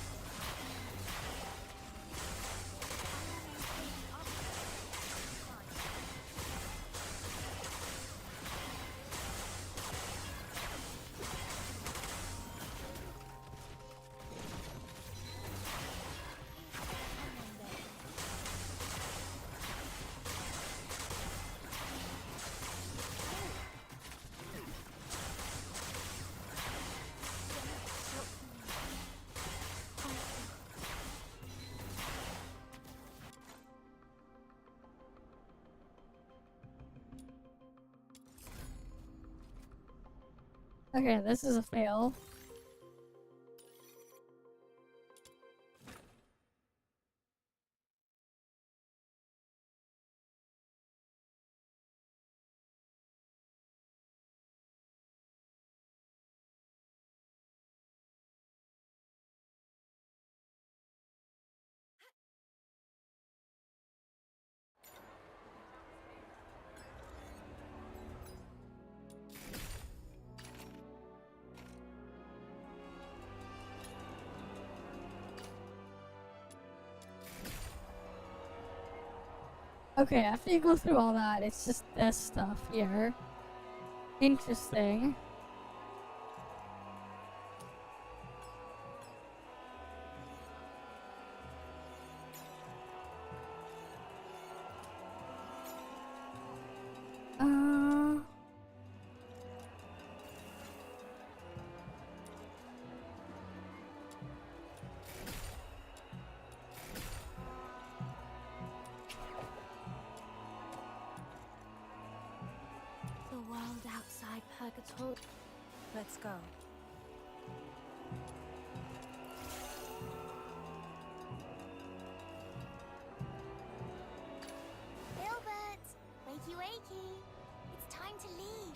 Okay, this is a fail. Okay, after you go through all that, it's just this stuff here. Interesting. The world outside purgatory. Let's go. Gilbert! Wakey wakey! It's time to leave.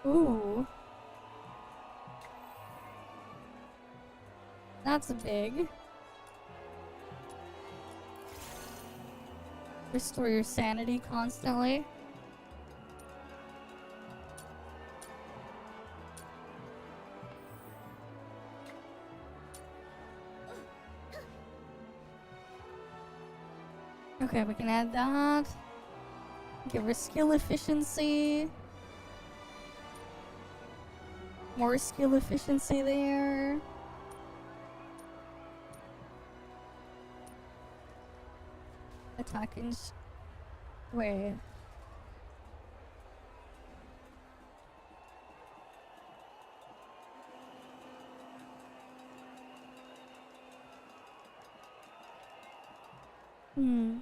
Ooh. That's big. Restore your sanity constantly. Okay, we can add that. Give her skill efficiency. More skill efficiency there. Attack and wait. Hmm.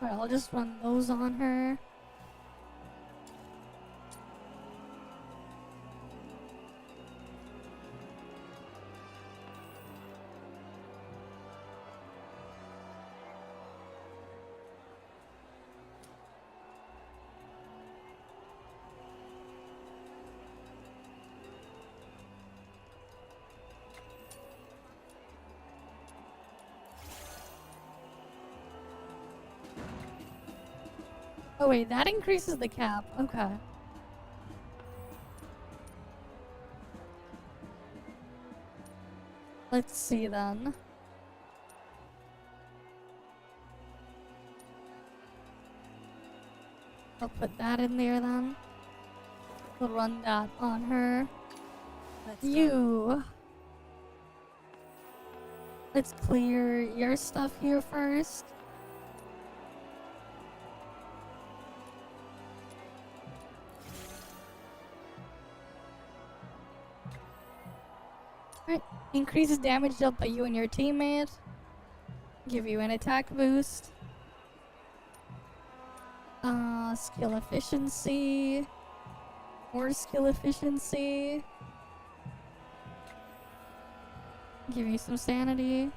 Alright, I'll just run those on her. Oh wait, that increases the cap. Okay. Let's see then. I'll put that in there then. We'll run that on her. Let's clear your stuff here first. Alright, increases damage dealt by you and your teammate. Give you an attack boost. Skill efficiency. More skill efficiency. Give you some sanity.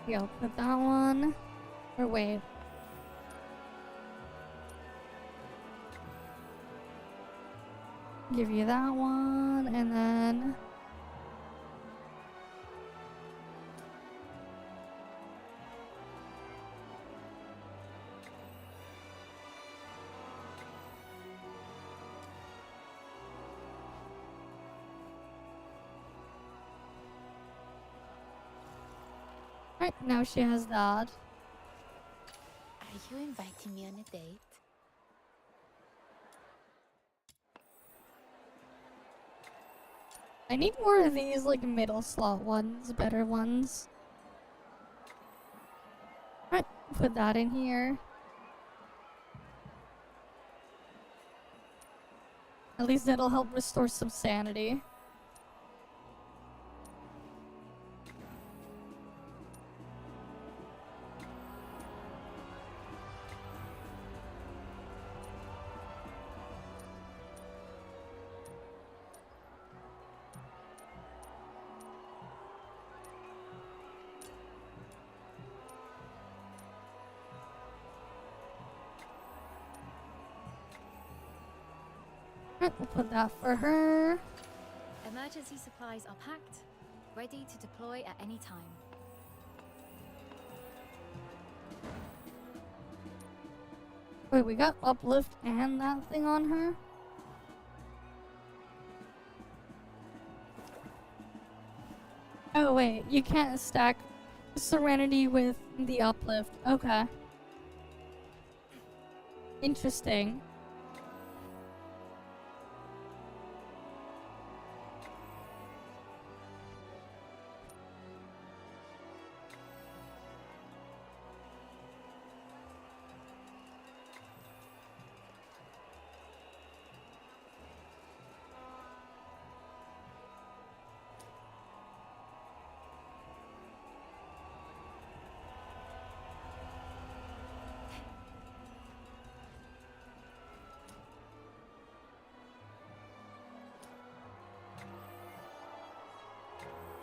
Yeah, I'll put that one. Or wait. Give you that one, and then... Alright, now she has that. Are you inviting me on a date? I need more of these, like, middle slot ones, better ones. Alright, put that in here. At least that'll help restore some sanity. Alright, we'll put that for her. Emergency supplies are packed, ready to deploy at any time. Wait, we got uplift and that thing on her? Oh wait, you can't stack Serenity with the uplift. Okay. Interesting.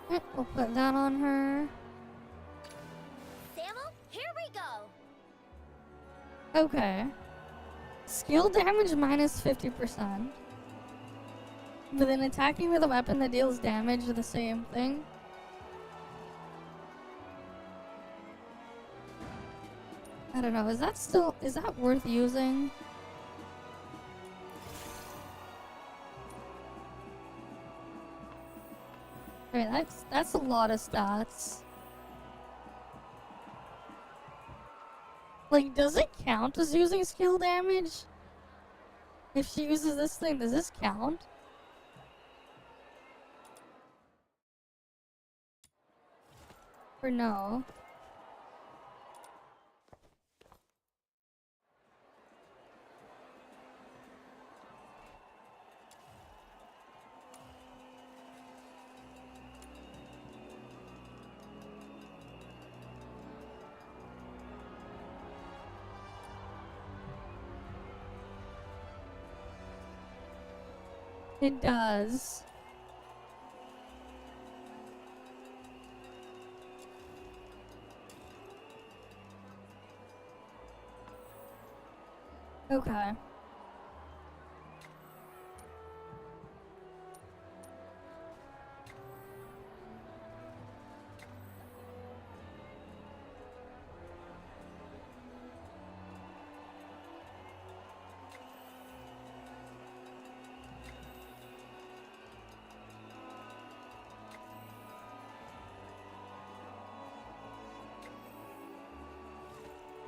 We'll put that on her. Samuel, here we go. Okay. Skill damage minus 50%. But then attacking with a weapon that deals damage the same thing. I don't know, is that worth using? I mean, that's a lot of stats. Like, does it count as using skill damage? If she uses this thing, does this count? Or no? It does. Okay.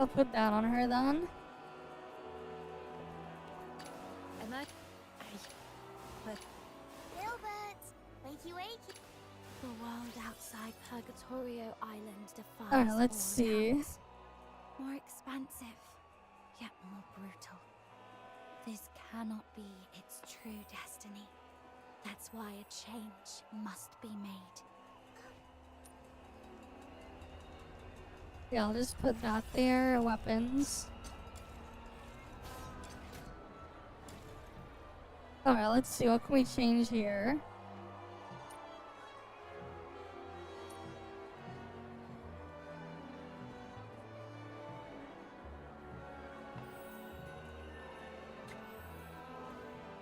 I'll put that on her then. Gilbert, wakey wakey. The world outside Purgatorio Island defies Alright, let's all see. accounts. More expansive, yet more brutal. This cannot be its true destiny. That's why a change must be made. Yeah, I'll just put that there. Weapons. Alright, let's see. What can we change here?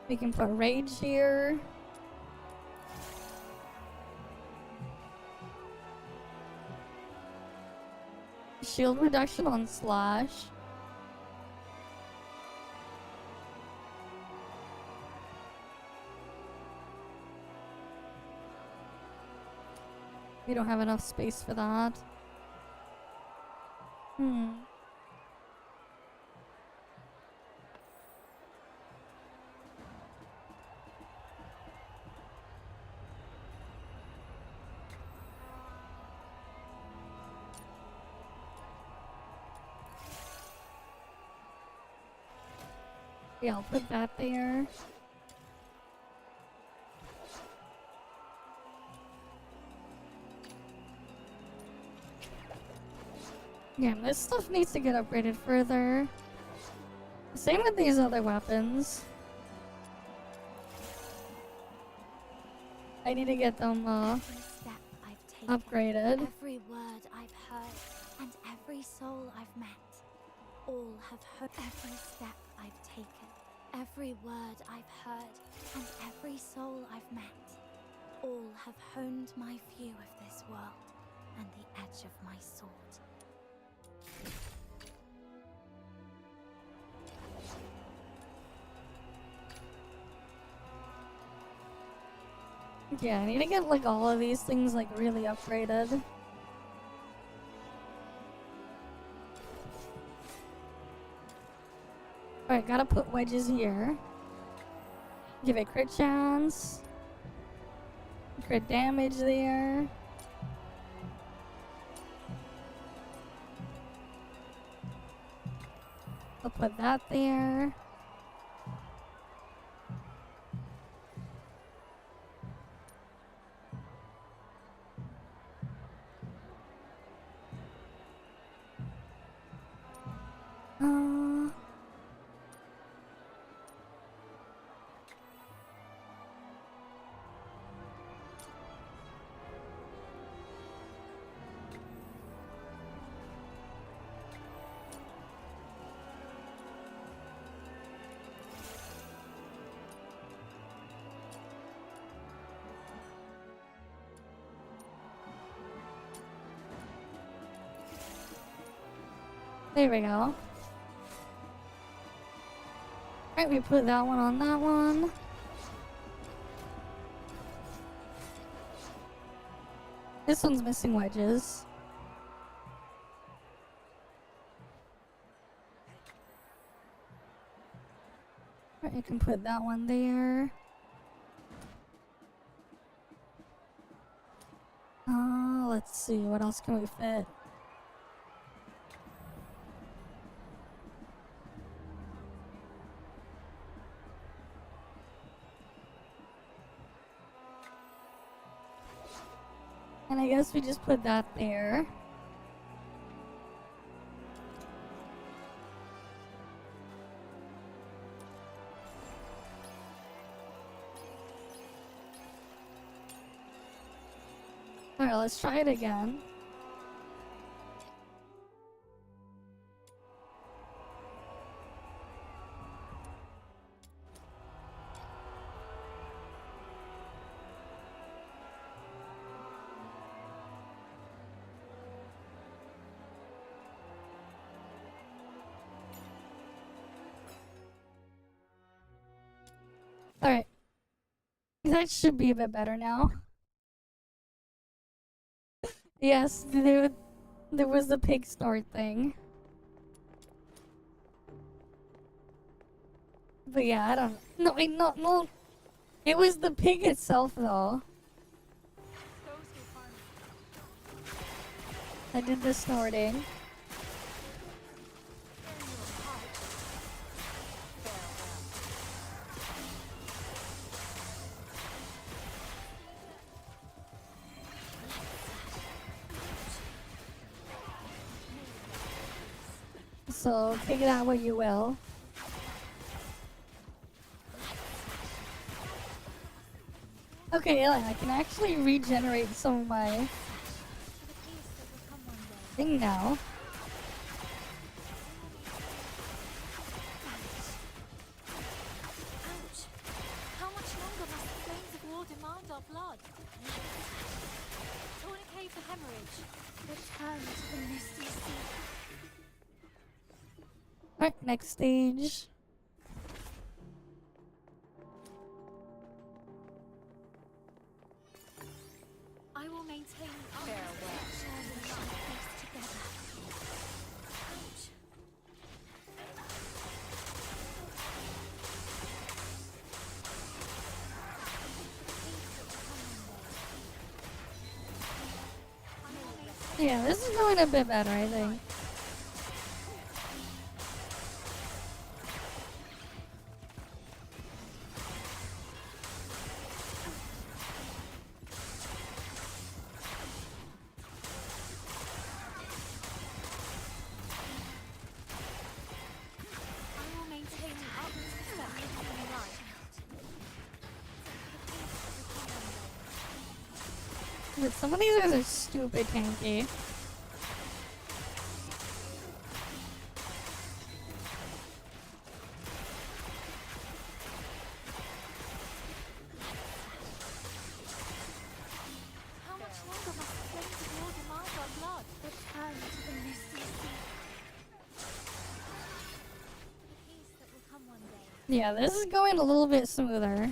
We can put rage here. Shield reduction on slash. We don't have enough space for that. Yeah, I'll put that there. Yeah, this stuff needs to get upgraded further. Same with these other weapons. I need to get them Every step I've taken, upgraded. every word I've heard, and every soul I've met, all have heard. Every step I've taken, every word I've heard, and every soul I've met, all have honed my view of this world and the edge of my sword. Yeah, I need to get like all of these things like really upgraded. Alright, gotta put wedges here. Give it crit chance. Crit damage there. I'll put that there. There we go. Alright, we put that one on that one. This one's missing wedges. Alright, you can put that one there. Let's see, what else can we fit? And I guess we just put that there. Alright, let's try it again. Alright. That should be a bit better now. Yes, there was the pig snort thing. But yeah, I don't... No, wait, no. It was the pig itself, though. I did the snorting. So, take it out what you will. Okay, yeah, I can actually regenerate some of my thing now. Ouch! How much longer must the flames of war demand our blood? Tourniquet for hemorrhage. Return to the misty sea. Alright, next stage. I will maintain farewell. Together. Ouch. Yeah, this is going a bit better, I think. But some of these guys are stupid tanky. How much longer must the flames of war demand our blood? Return to the misty sea. The peace that will come one day. Yeah, this is going a little bit smoother.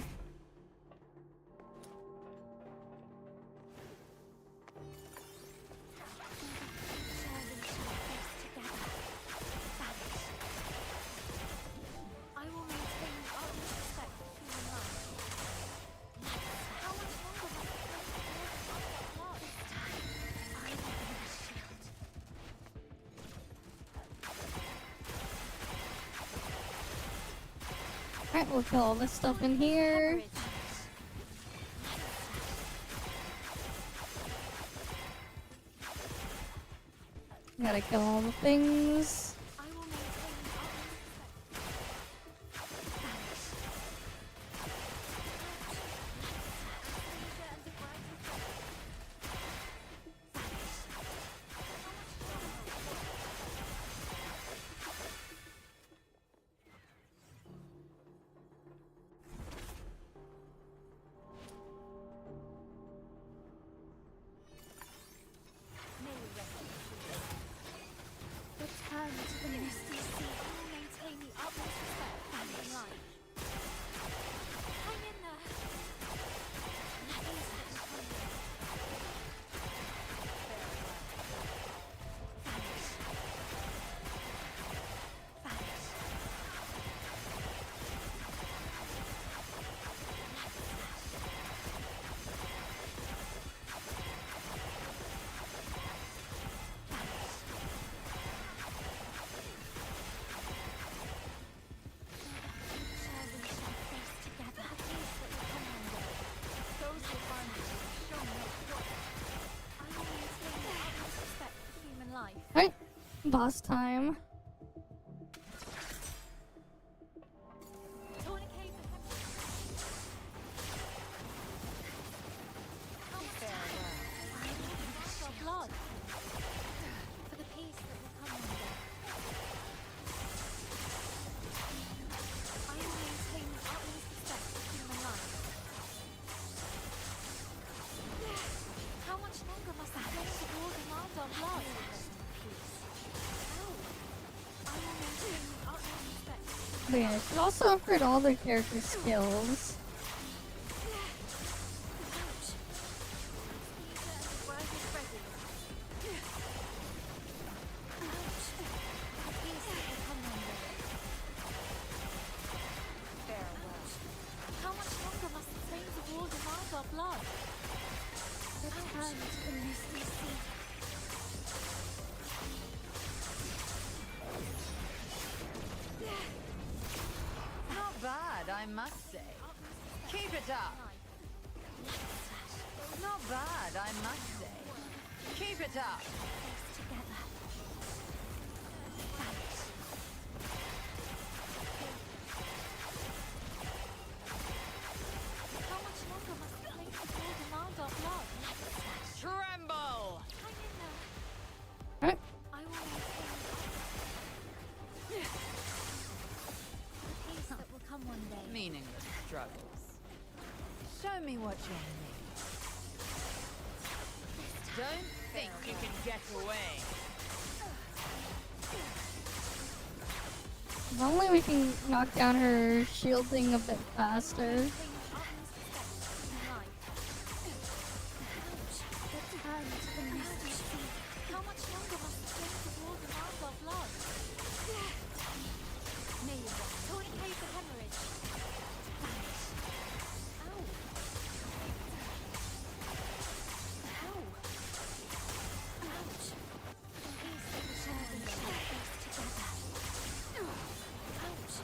Alright, we'll kill all this stuff in here. Gotta kill all the things. Return boss time. For the peace that will come one day. I will maintain the utmost respect for human life. How much longer must the flames of war demand our blood? I will maintain the utmost respect. But yeah, I should also upgrade all their character skills. How much longer must the flames of war demand our blood? Return to the misty sea. Not bad, I must say. Keep it up. Not bad, I must say. Keep it up. Together. How much longer must the flames of war demand our blood? Tremble! Hang in there. Alright. I will maintain the peace that will come one day. Meaningless struggles. Show me what you need. Don't think you can get away. If only we can knock down her shield thing a bit faster. Return to the misty sea. How much longer must the flames of war demand our blood? Tourniquet for hemorrhage. Ow. Ow. Ouch. Peace that will share and face together. Ouch.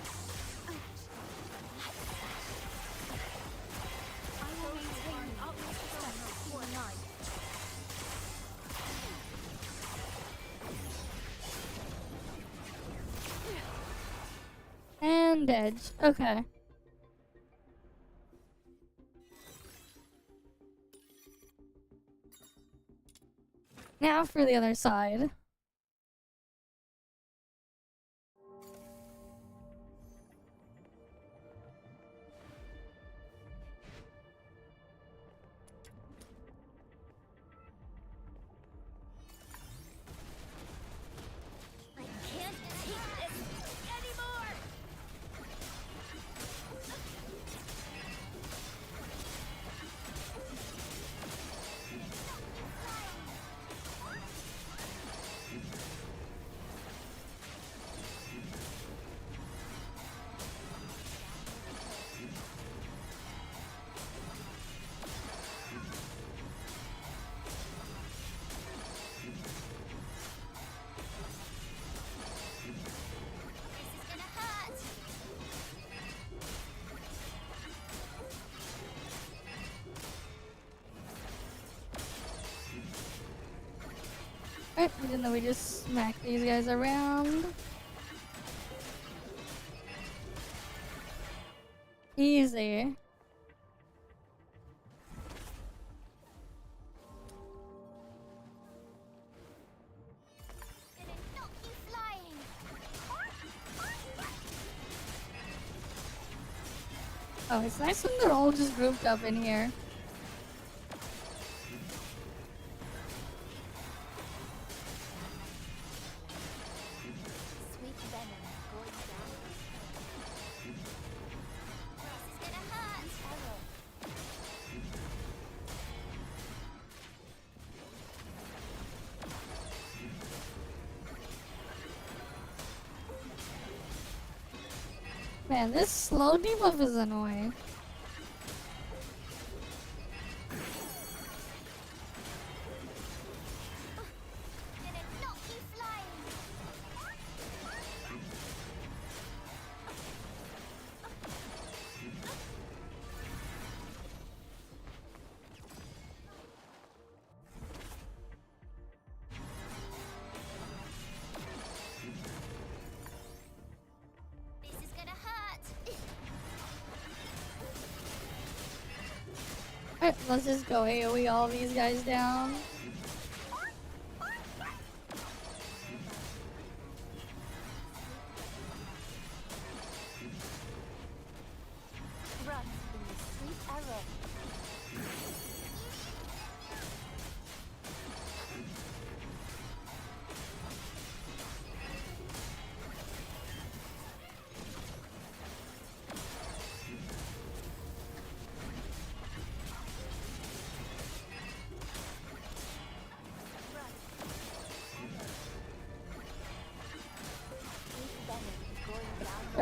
I will maintain the utmost respect for human life. And edge. Okay. Now for the other side. I can't take this anymore! This is gonna hurt! Alright, and then we just smack these guys around. Easy. Gonna knock you flying! Oh, it's nice when they're all just grouped up in here. Sweet venom going down. This is gonna hurt! Man, this slow debuff is annoying. Gonna knock you flying! what? Let's just go AoE all these guys down. Run in the sweet arrow.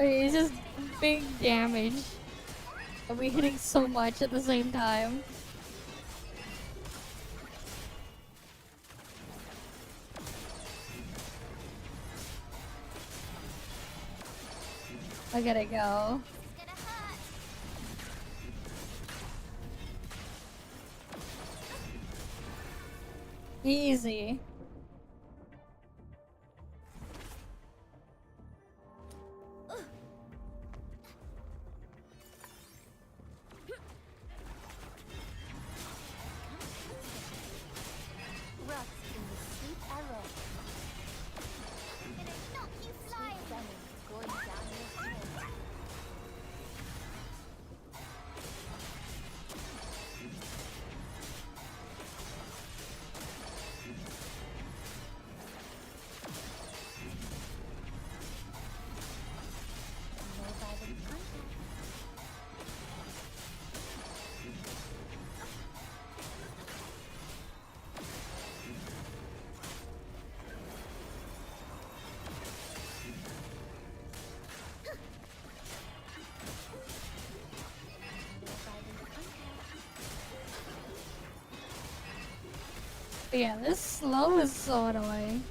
It's just big damage. And we hitting so much at the same time. I gotta go. Easy. But yeah, this slow is so annoying.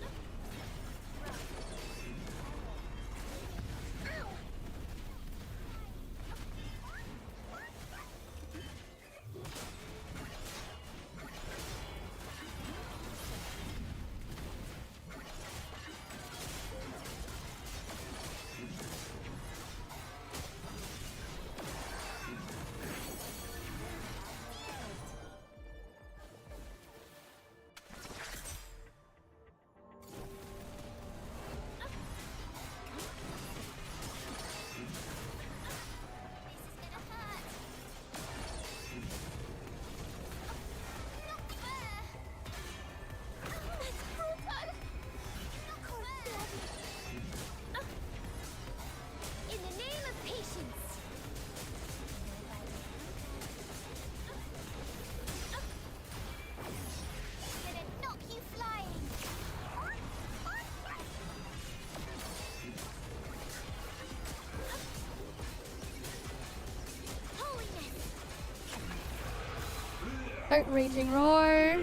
Start Raging Roar.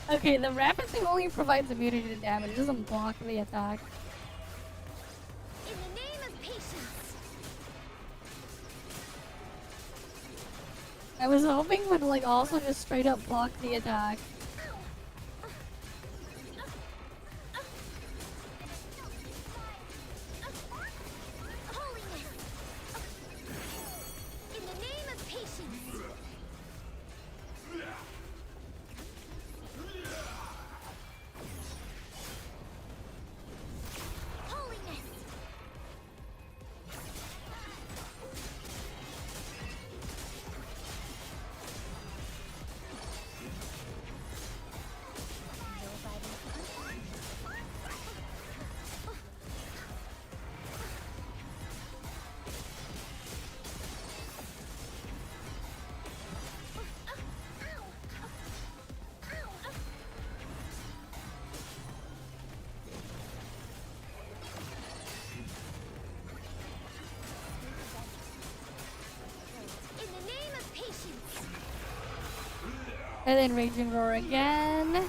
Okay, the rapid thing only provides immunity to damage, it doesn't block the attack. In the name of patience. I was hoping it would like also just straight up block the attack. In the name of patience. And then Raging Roar again.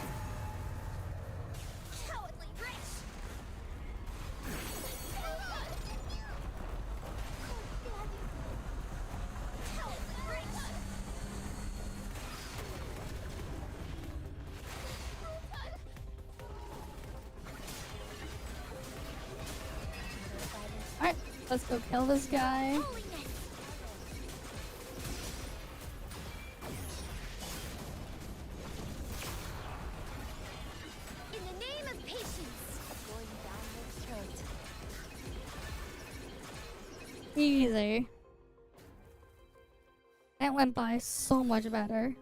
Let's go kill this guy. In the name of patience, going down your throat. Easy. That went by so much better.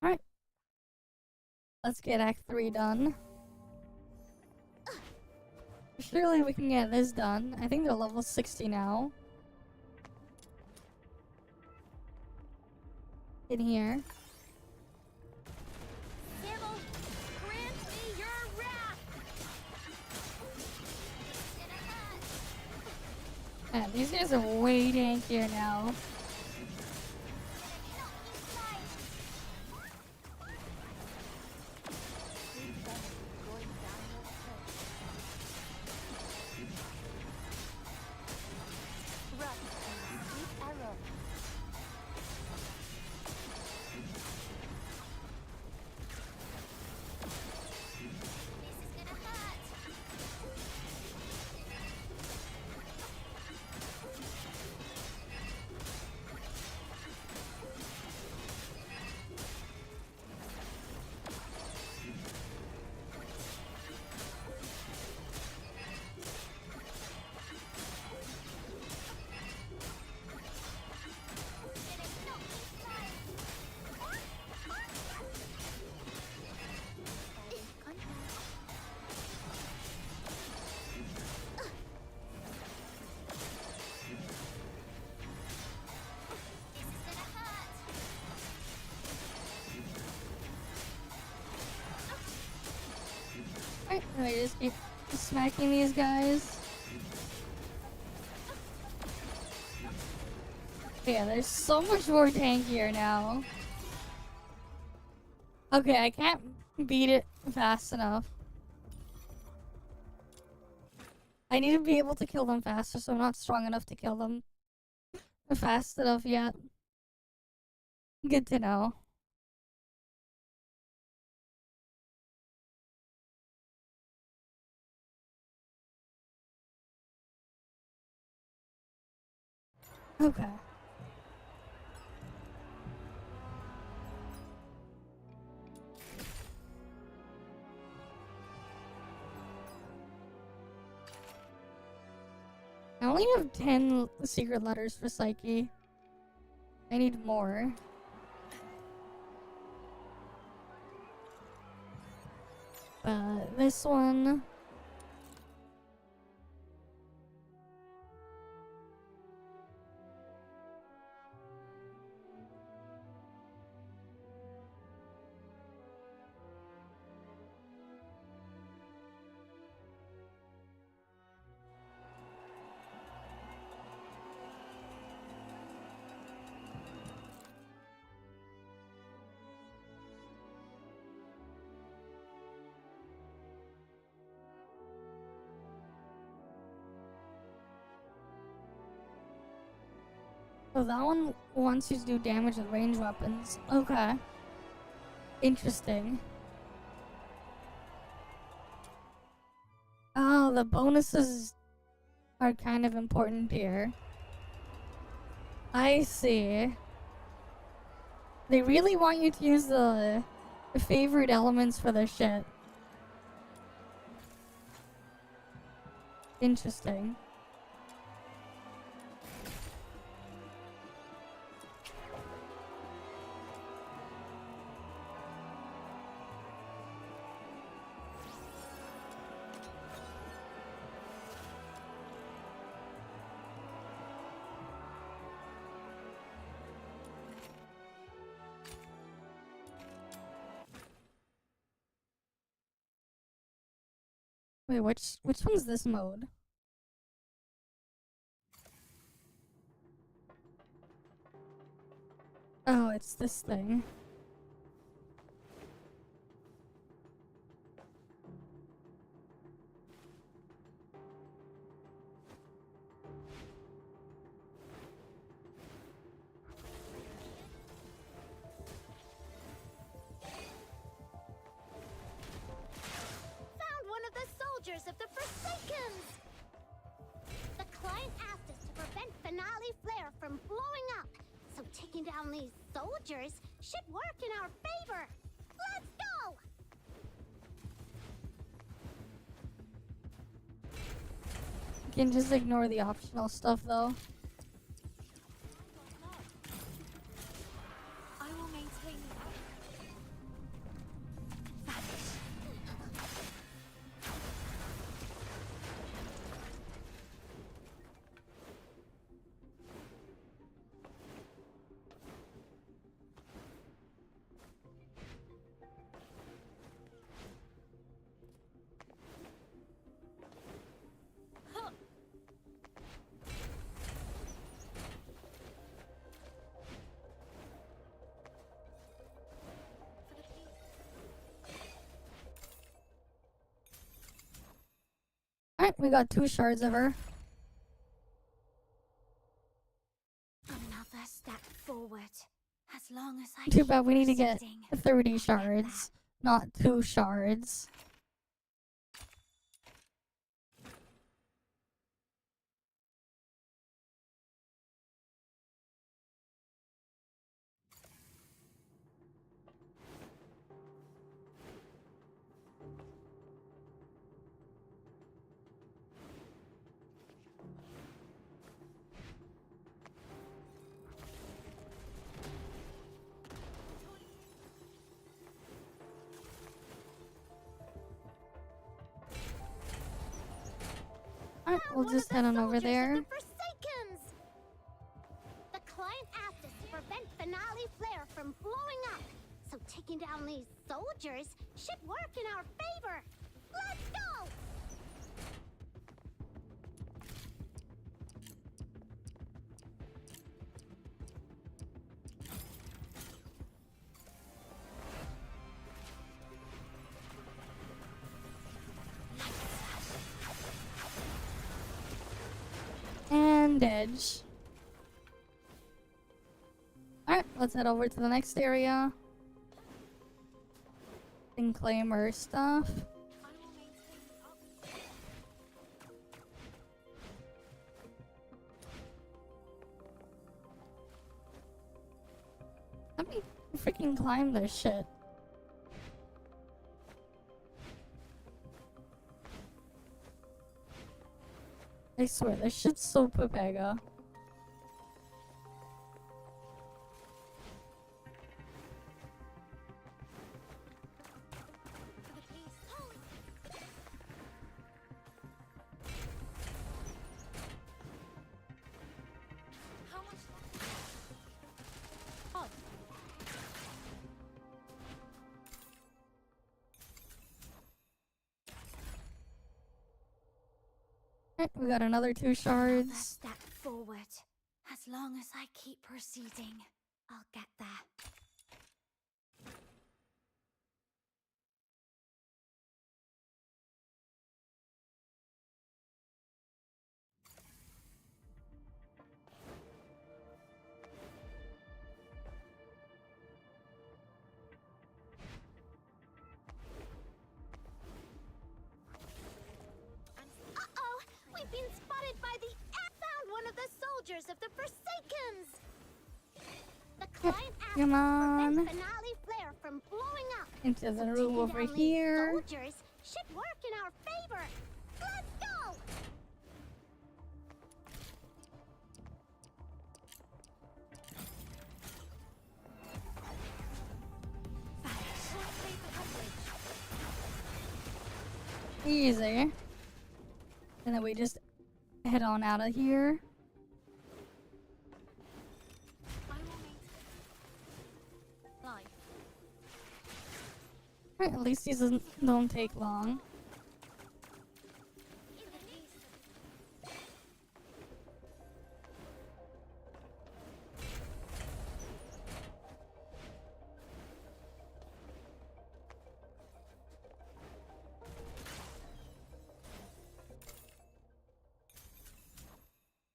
Alright. Let's get Act 3 done. Surely we can get this done. I think they're level 60 now. In here. Sybil, grant me your wrath. Yeah, these guys are way tankier now. Alright, let me just keep smacking these guys. Yeah, there's so much more tankier now. Okay, I can't beat it fast enough. I need to be able to kill them faster, so I'm not strong enough to kill them fast enough yet. Good to know. Okay. I only have 10 secret letters for Psyche. I need more. But this one... So that one wants you to do damage with ranged weapons. Okay. Interesting. Oh, the bonuses are kind of important here. I see. They really want you to use the favorite elements for their shit. Interesting. Wait, which one's this mode? Oh, it's this thing. soldiers of the Forsakens! The client asked us to prevent Finale Flare from blowing up, so taking down these soldiers should work in our favor. Let's go! You can just ignore the optional stuff though. I will maintain Alright, we got 2 shards of her. another step forward. As long as I Too keep bad we need to get proceeding. 30 shards, not 2 shards. Alright, we'll just head on over there. Forsakens! The client asked us to prevent Finale Flare from blowing up, so taking down these soldiers should work in our favor. Let's go! And edge. Alright, let's head over to the next area. And claim her stuff. Let me freaking climb this shit. I swear, this shit's so Pepega. Alright, we got another 2 shards. Step forward. As long as I keep proceeding, I'll get there. Uh-oh! We've been spotted by the... found one of the soldiers of the Forsakens! The client asked Come us to on. prevent Finale Flare from blowing up. Into the room Taking over down these here. soldiers should work in our favor. Let's go! Easy. And then we just head on out of here. Alright, at least these don't take long.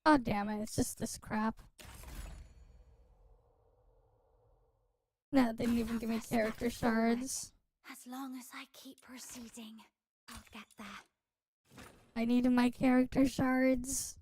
God damn it, it's just this crap. Nah, they didn't even give me character shards. As long as I keep proceeding, I'll get there. I need my character shards.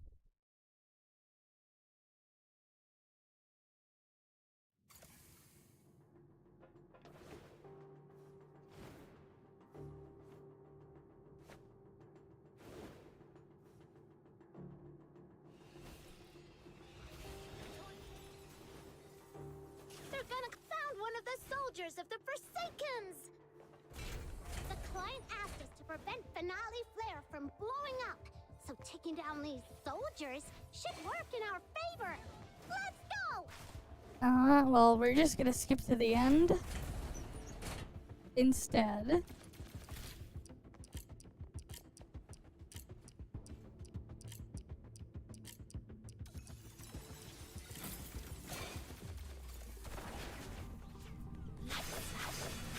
They're gonna found one of the soldiers of the Forsakens! The client asked us to prevent Finale Flare from blowing up, so taking down these soldiers should work in our favor. Let's go! Well, we're just gonna skip to the end instead.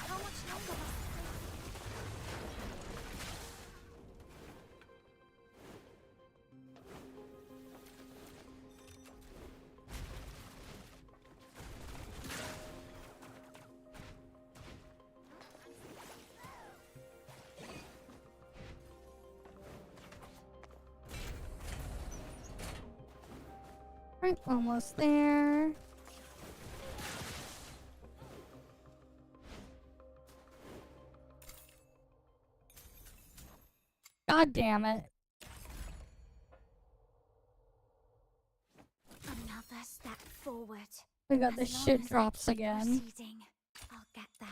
How much longer must Right, almost there. God damn it. Another step forward. We got the As long shit as I drops keep again. proceeding, I'll get there.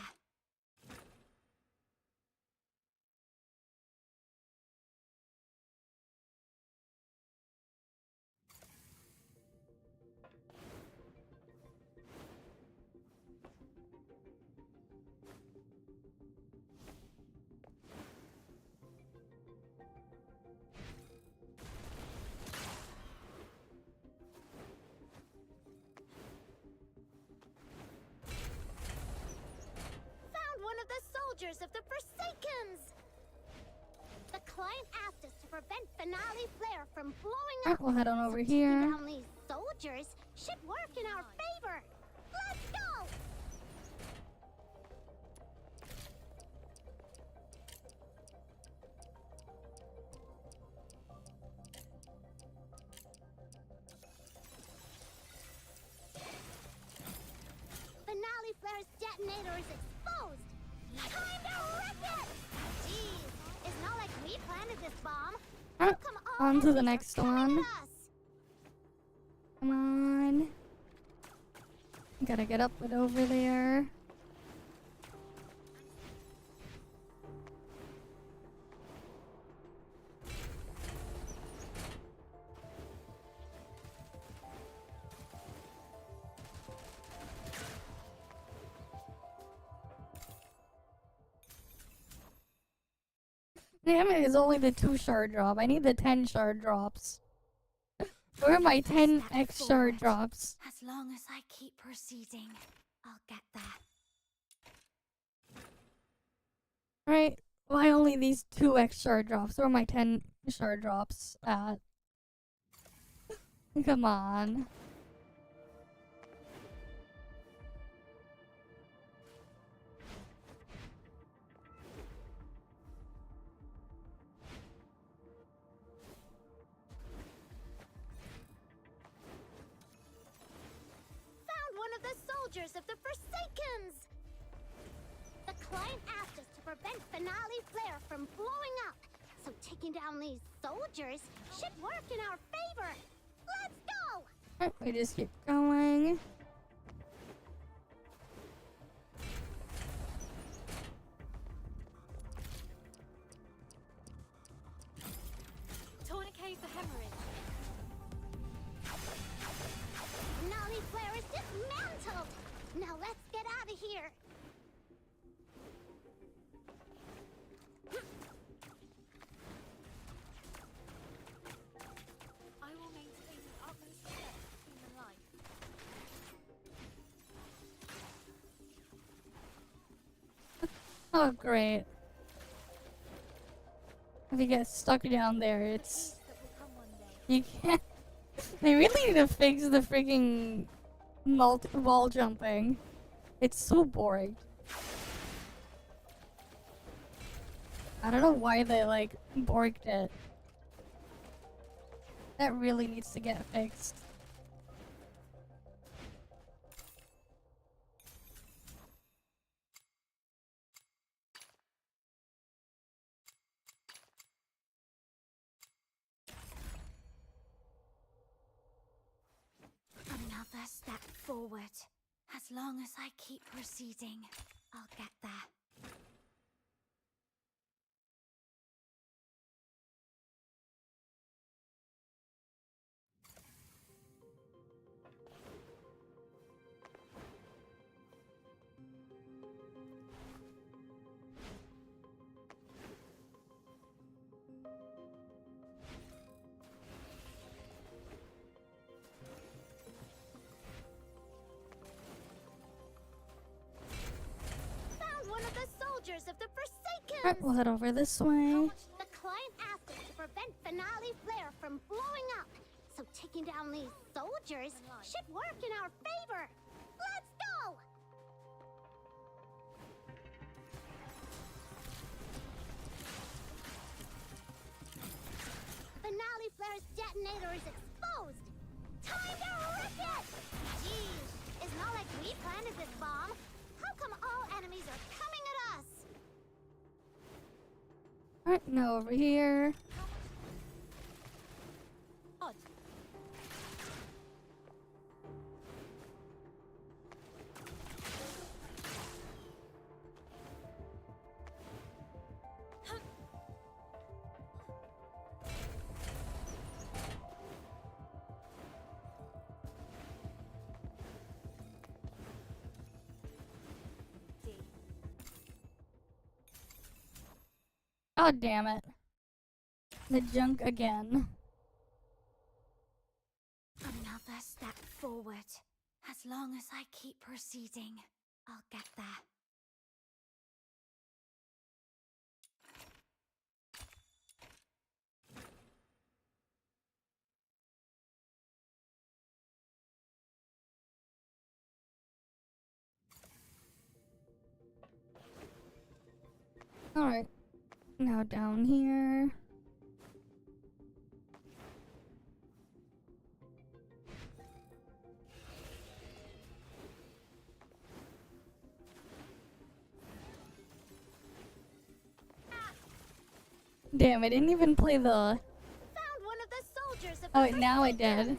found one of the soldiers of the Forsakens! The client asked us to prevent Finale Flare from blowing Alright, up. we'll head on over so here. taking down these soldiers should work in our favor. Let's go! Finale Flare's detonator is exposed! Time to rip it! Jeez, it's not like we planted this bomb. Alright, Come on, on to the enemies are next coming one. at us. Come on. Gotta get up and over there. Damn it, it's only the 2 shard drop. I need the 10 shard drops. Where are my 10x shard drops? As long as I keep proceeding, I'll get there. Right? Why only these 2x shard drops? Where are my 10 shard drops at? Come on. Found one of the soldiers of the Forsakens! The client asked us to prevent Finale Flare from blowing up, so taking down these soldiers should work in our favor. Let's go! Alright, we just keep going. Tourniquet for hemorrhage. Finale Flare is dismantled! Now let's get out of here! I will maintain the utmost respect for human life. Oh, great. If you get stuck down there, it's... You can't... They really need to fix the freaking wall jumping. It's so boring. I don't know why they, like, borked it. That really needs to get fixed. Another step forward. As long as I keep proceeding, I'll get there. Found one of the soldiers of the Forsaken. Alright, we'll head over this way. The client asked us to prevent Finale Flare from blowing up, so taking down these soldiers should work in our favor. Let's go! Finale Flare's detonator is exposed. Time to wreck it! Jeez, it's not like we planted this bomb. How come all enemies are coming at us? Alright, now over here. Odd. Oh, damn it. The junk again. Another step forward. As long as I keep proceeding, I'll get there. Alright. Now down here. Damn, I didn't even play the... Found one of the soldiers of Oh the wait, now I Forsaken. did.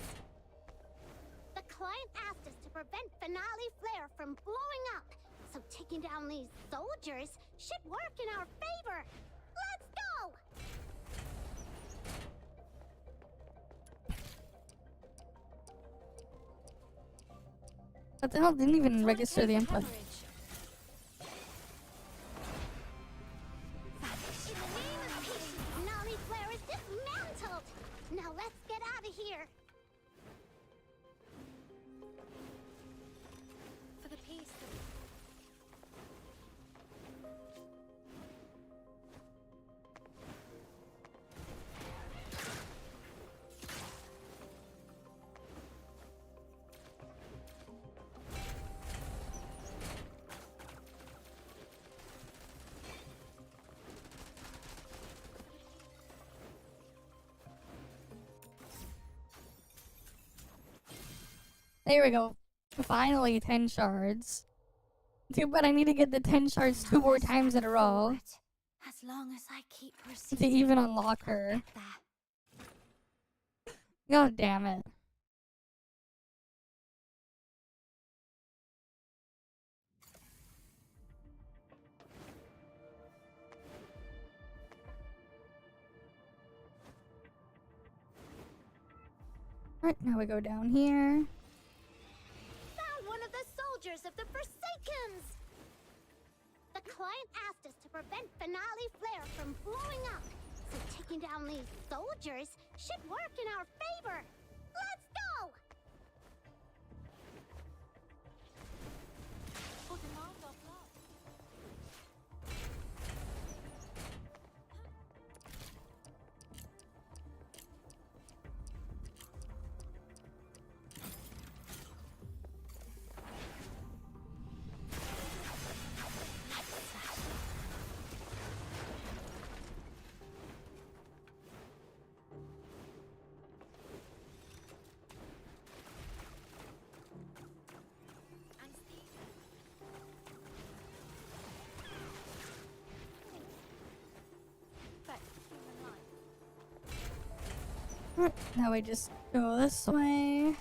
The client asked us to prevent Finale Flare from blowing up, so taking down these soldiers should work in our favor. Let's go! What the hell? Didn't even register the input. In the name of peace, Finale Flare is dismantled. Now let's get out of here. For the peace. There we go. Finally, 10 shards. Too bad I need to get the 10 shards 2 more times in a row As long as I keep to proceeding. even unlock her. God damn it. Alright, now we go down here. Found one of the soldiers of the Forsakens. The client asked us to prevent Finale Flare from blowing up, so taking down these soldiers should work in our favor. Let's go! Now we just go this way.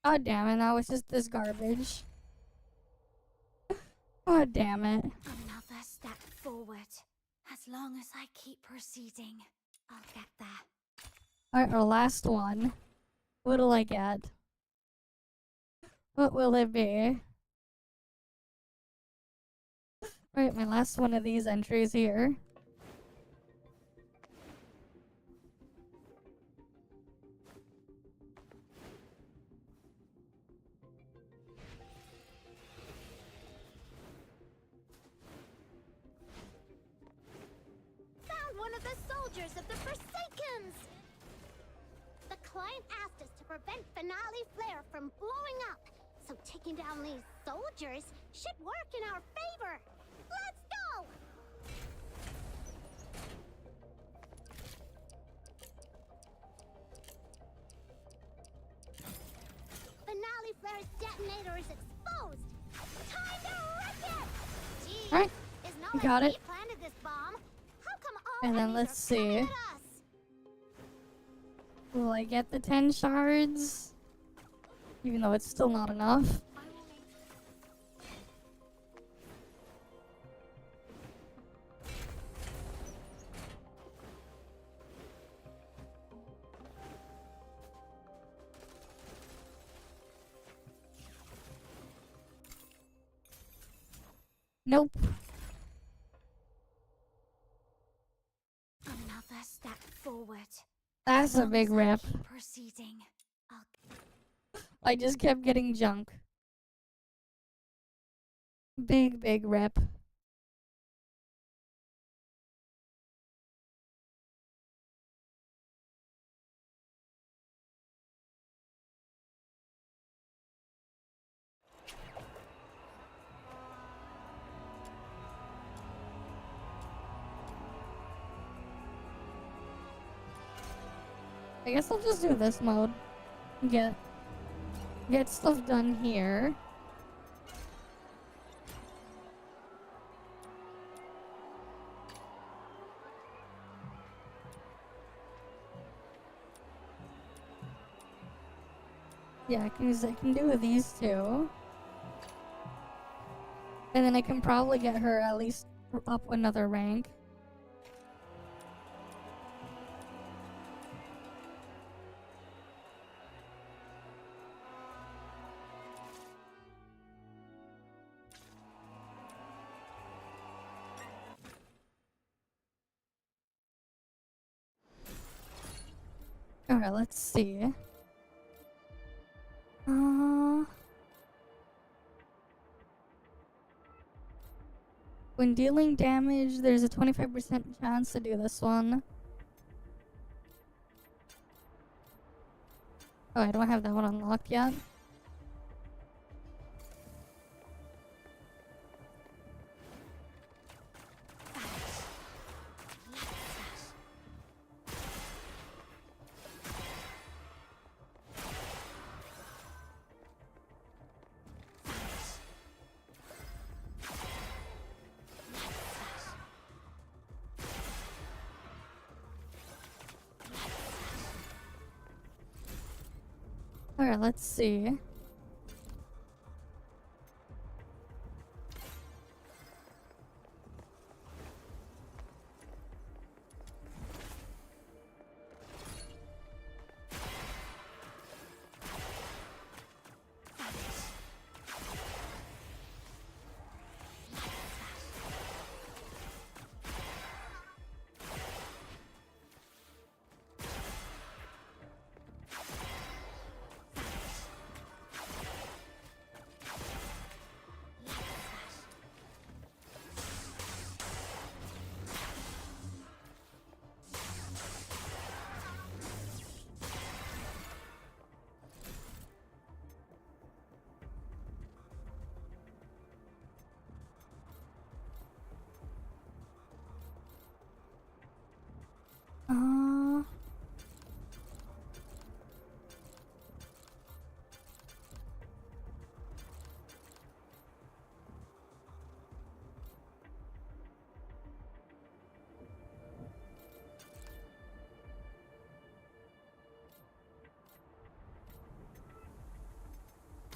God damn it, that was just this garbage. God damn it. Another step forward. As long as I keep proceeding, I'll get there. Alright, our last one. What'll I get? What will it be? Right, my last one of these entries here. Found one of the soldiers of the Forsakens! The client asked us to prevent Finale Flare from blowing up, so taking down these soldiers should work in our favor. Let's go! Finale Flare's detonator is exposed! Time to wreck it! Gee, Alright, it's not we like got we it. planted this bomb. How come all And then enemies let's are coming see. at us? Will I get the 10 shards? Even though it's still not enough. Nope. Another step forward. That's a big rip. Keep proceeding. I just kept getting junk. Big rip. I guess I'll just do this mode. Get stuff done here. Yeah, I can do these two. And then I can probably get her at least up another rank. Alright, let's see. When dealing damage, there's a 25% chance to do this one. Oh, I don't have that one unlocked yet. Alright, let's see.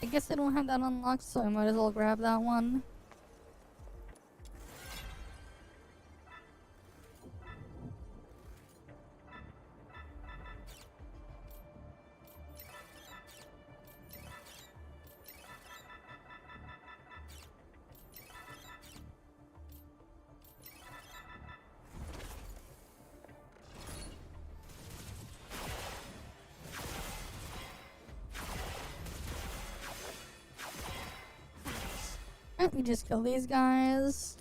guess I don't have that unlocked, so I might as well grab that one. Let me just kill these guys.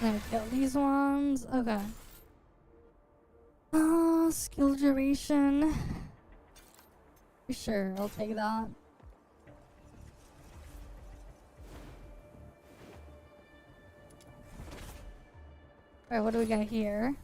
Let me kill these ones. Okay. Skill duration. Sure, I'll take that. Alright, what do we got here?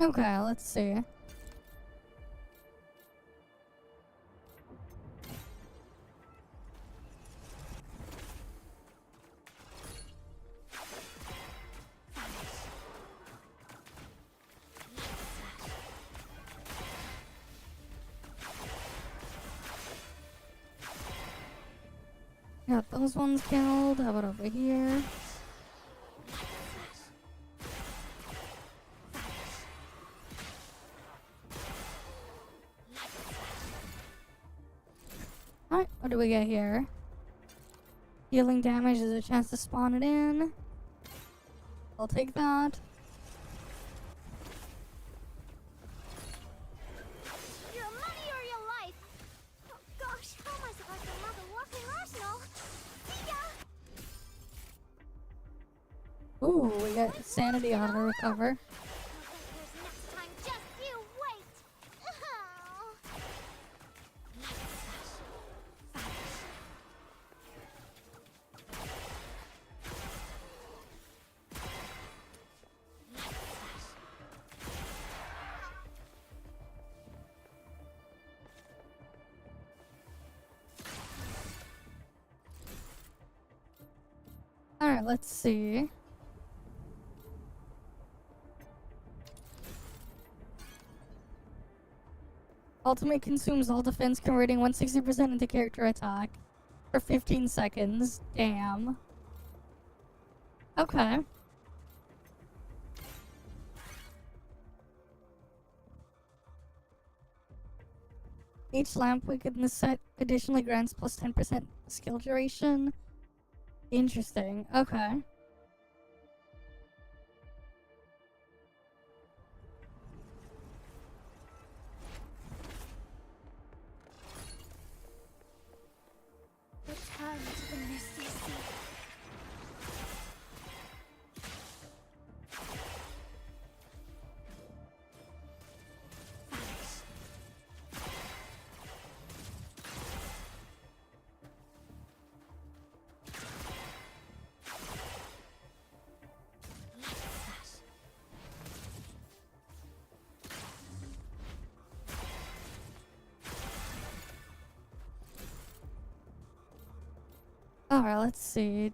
Okay, let's see. Got those ones killed. How about over here? Alright, what do we get here? Healing damage is a chance to spawn it in. I'll take that. Your money or your life. Oh gosh, how am I supposed to mount a walking arsenal? See ya! Ooh, we got sanity auto recover. Next time, just you wait. Alright, let's see. Ultimate consumes all defense, converting 160% into character attack for 15 seconds. Damn. Okay. Each lamp wicket in the set additionally grants plus 10% skill duration. Interesting. Okay. Return to the misty sea. Alright, let's see.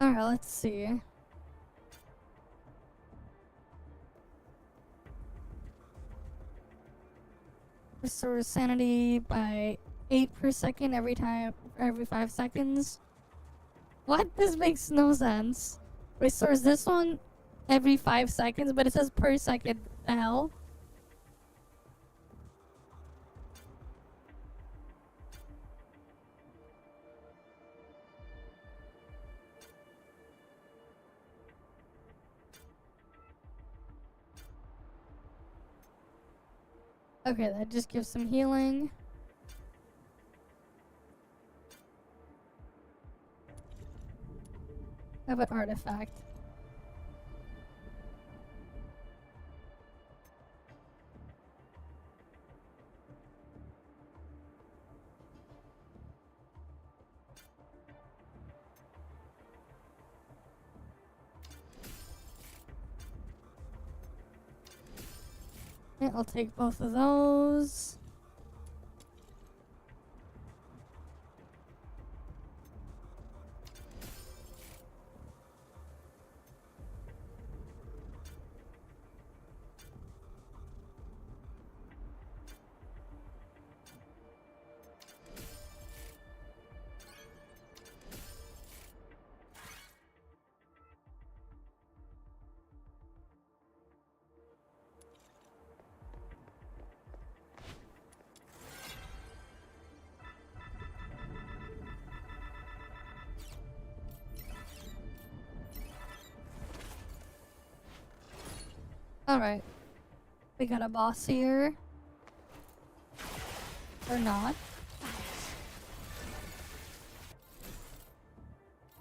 Alright, let's see. Restore sanity by 8 per second every 5 seconds. What? This makes no sense. Restores this one every 5 seconds, but it says per second. The hell? Okay, that just gives some healing. How about artifact? Yeah, I'll take both of those. Alright. We got a boss here. Or not.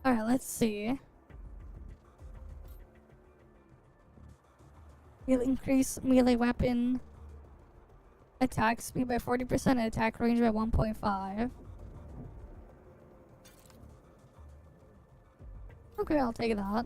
Alright, let's see. We'll increase melee weapon attack speed by 40% and attack range by 1.5. Okay, I'll take that.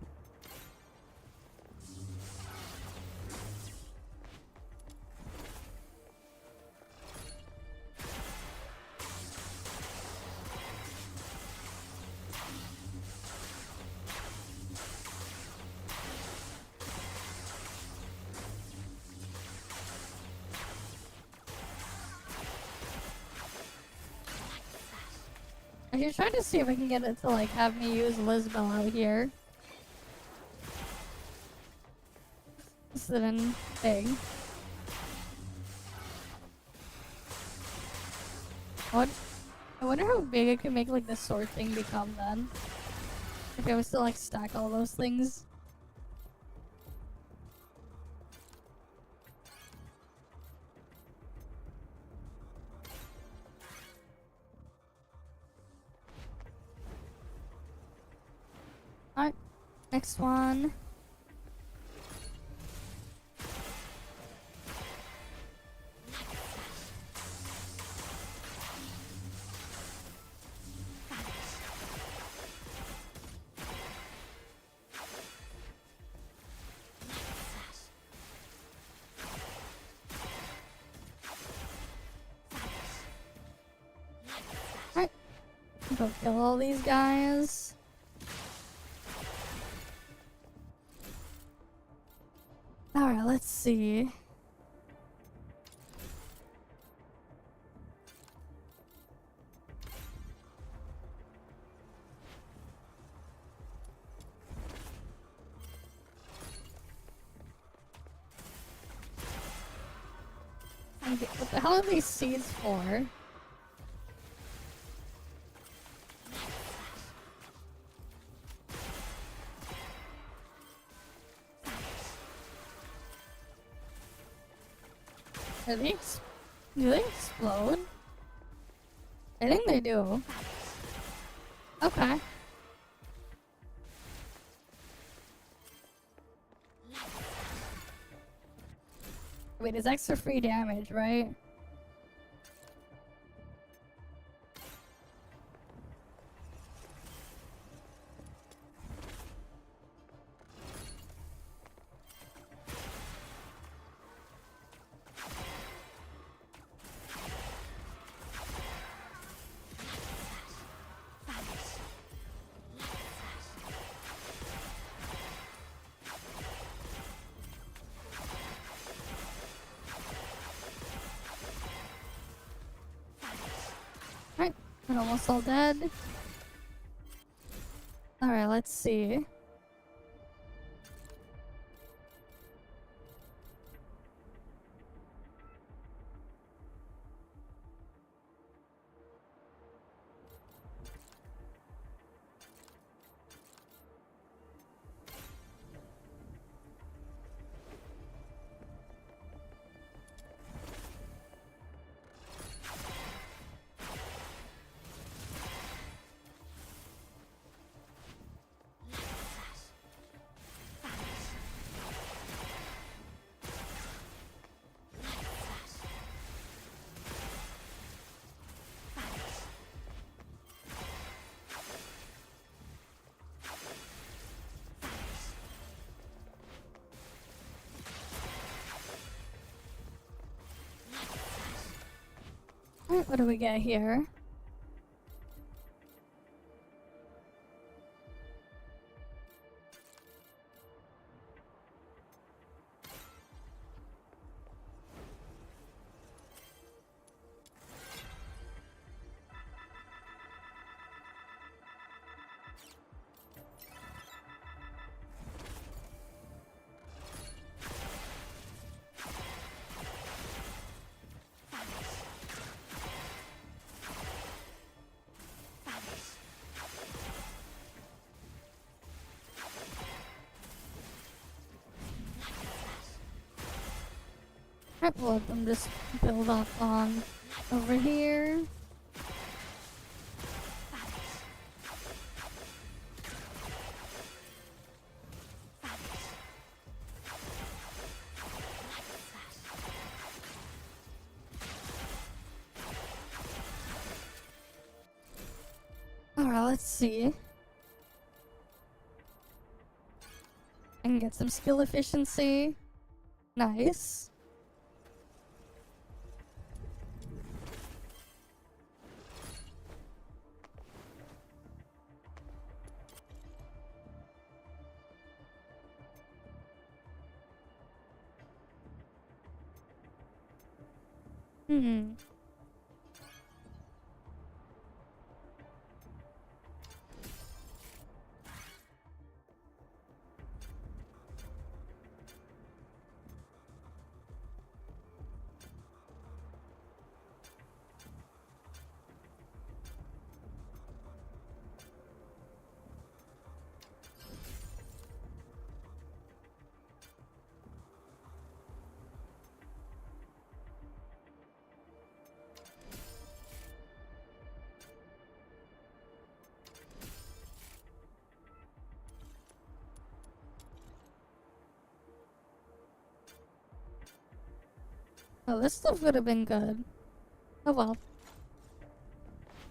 I was trying to see if I can get it to like have me use Lisbel out here. This is a thing. What? I wonder how big I could make like the sword thing become then. If I was to like stack all those things. Alright, next one. Alright, go kill all these guys. Alright, let's see. Okay, what the hell are these seeds for? Do they explode? I think they do. Okay. Wait, it's extra free damage, right? We're almost all dead. Alright, let's see. Alright, what do we get here? Alright, we'll let them just build up on over here. Alright, let's see. I can get some skill efficiency. Nice. Oh, this stuff would have been good. Oh well.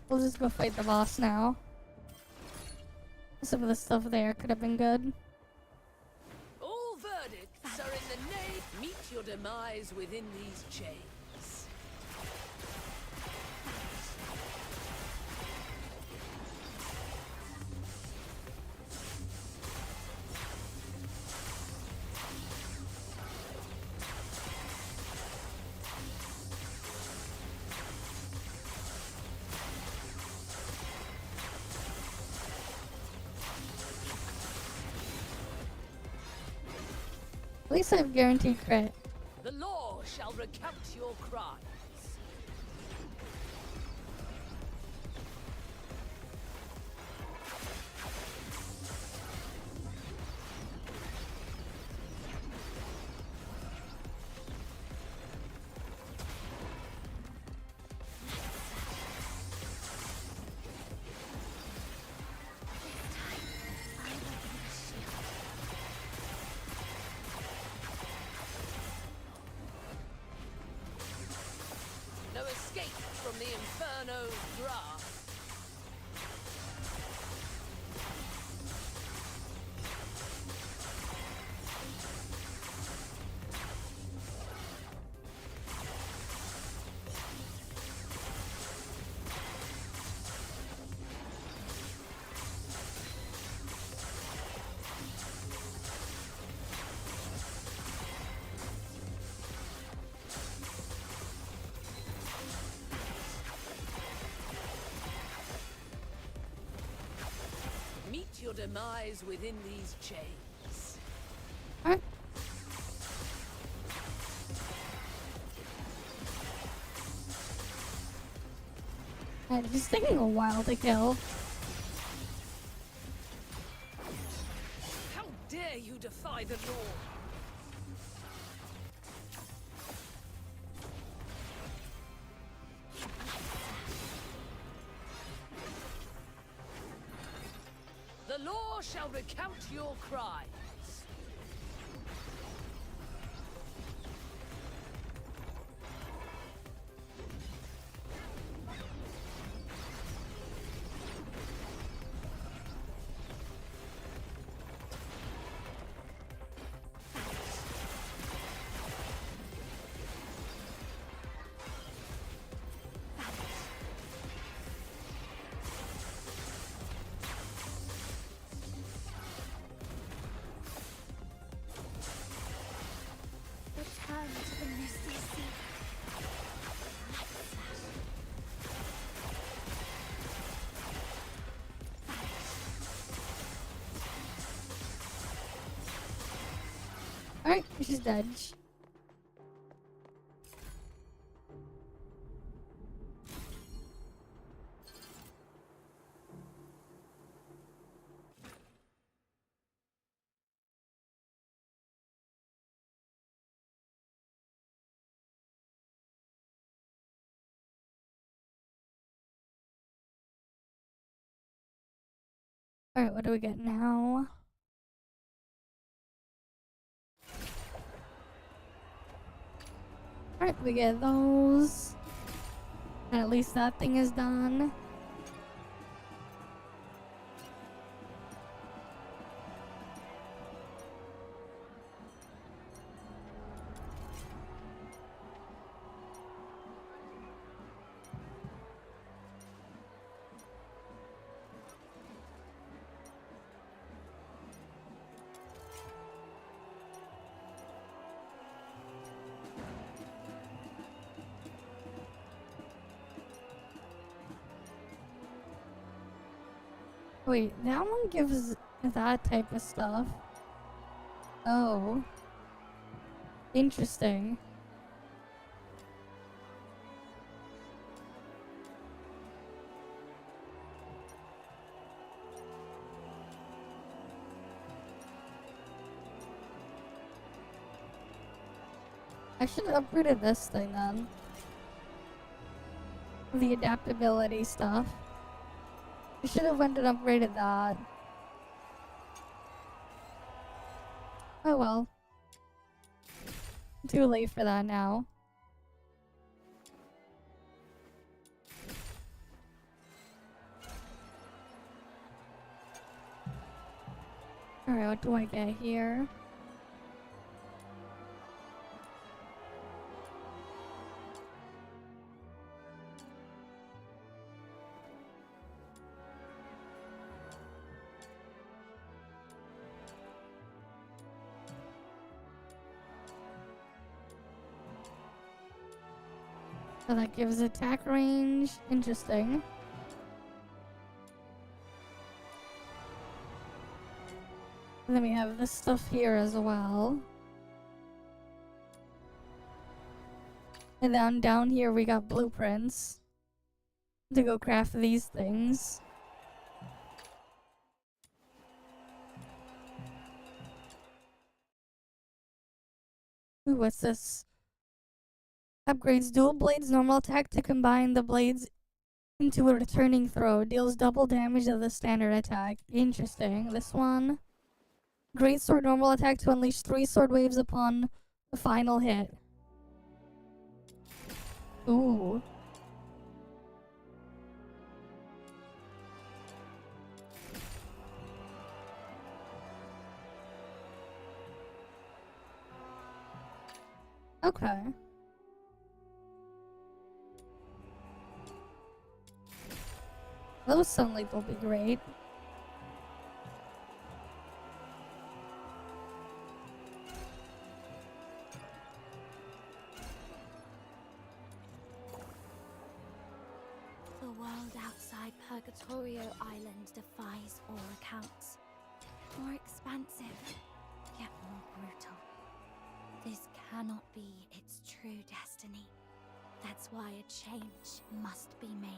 We'll just go fight the boss now. Some of the stuff there could have been good. All verdicts are in the name. Meet your demise within these chains. At least I have guaranteed crit. The law shall recount your crimes. No escape from the Inferno's grasp. demise within these chains. Alright. It's taking a while to kill. How dare you defy the law? The law shall recount your crimes. Return to the misty sea. Alright, she's dead. Alright, what do we get now? Alright, we get those. And at least that thing is done. Wait, that one gives that type of stuff. Oh. Interesting. I should have upgraded this thing then. The adaptability stuff. I should have went and upgraded that. Oh well. Too late for that now. Alright, what do I get here? So that gives attack range. Interesting. And then we have this stuff here as well. And then down here we got blueprints to go craft these things. Ooh, what's this? Upgrades dual blades normal attack to combine the blades into a returning throw. Deals double damage of the standard attack. Interesting. This one. Great sword normal attack to unleash 3 sword waves upon the final hit. Ooh. Okay. Those sunlight will be great. The world outside Purgatorio Island defies all accounts. More expansive, yet more brutal. This cannot be its true destiny. That's why a change must be made.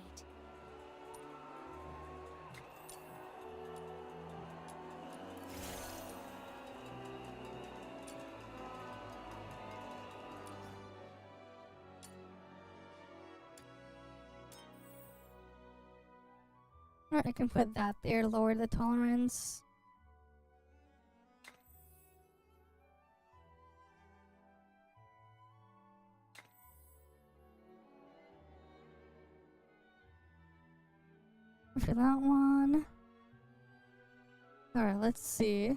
Alright, I can put that there, lower the tolerance. For that one. Alright, let's see.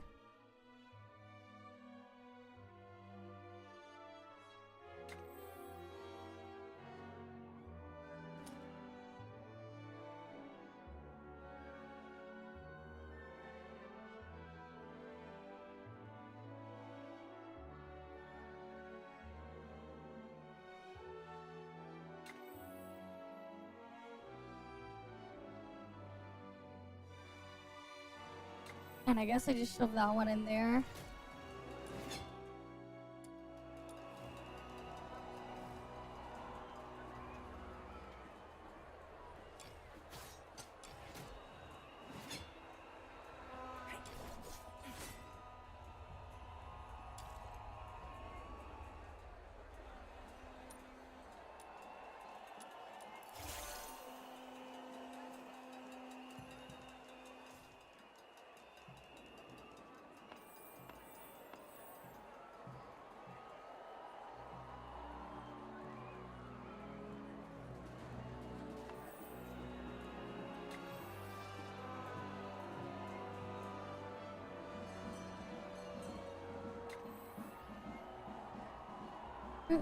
And I guess I just shoved that one in there.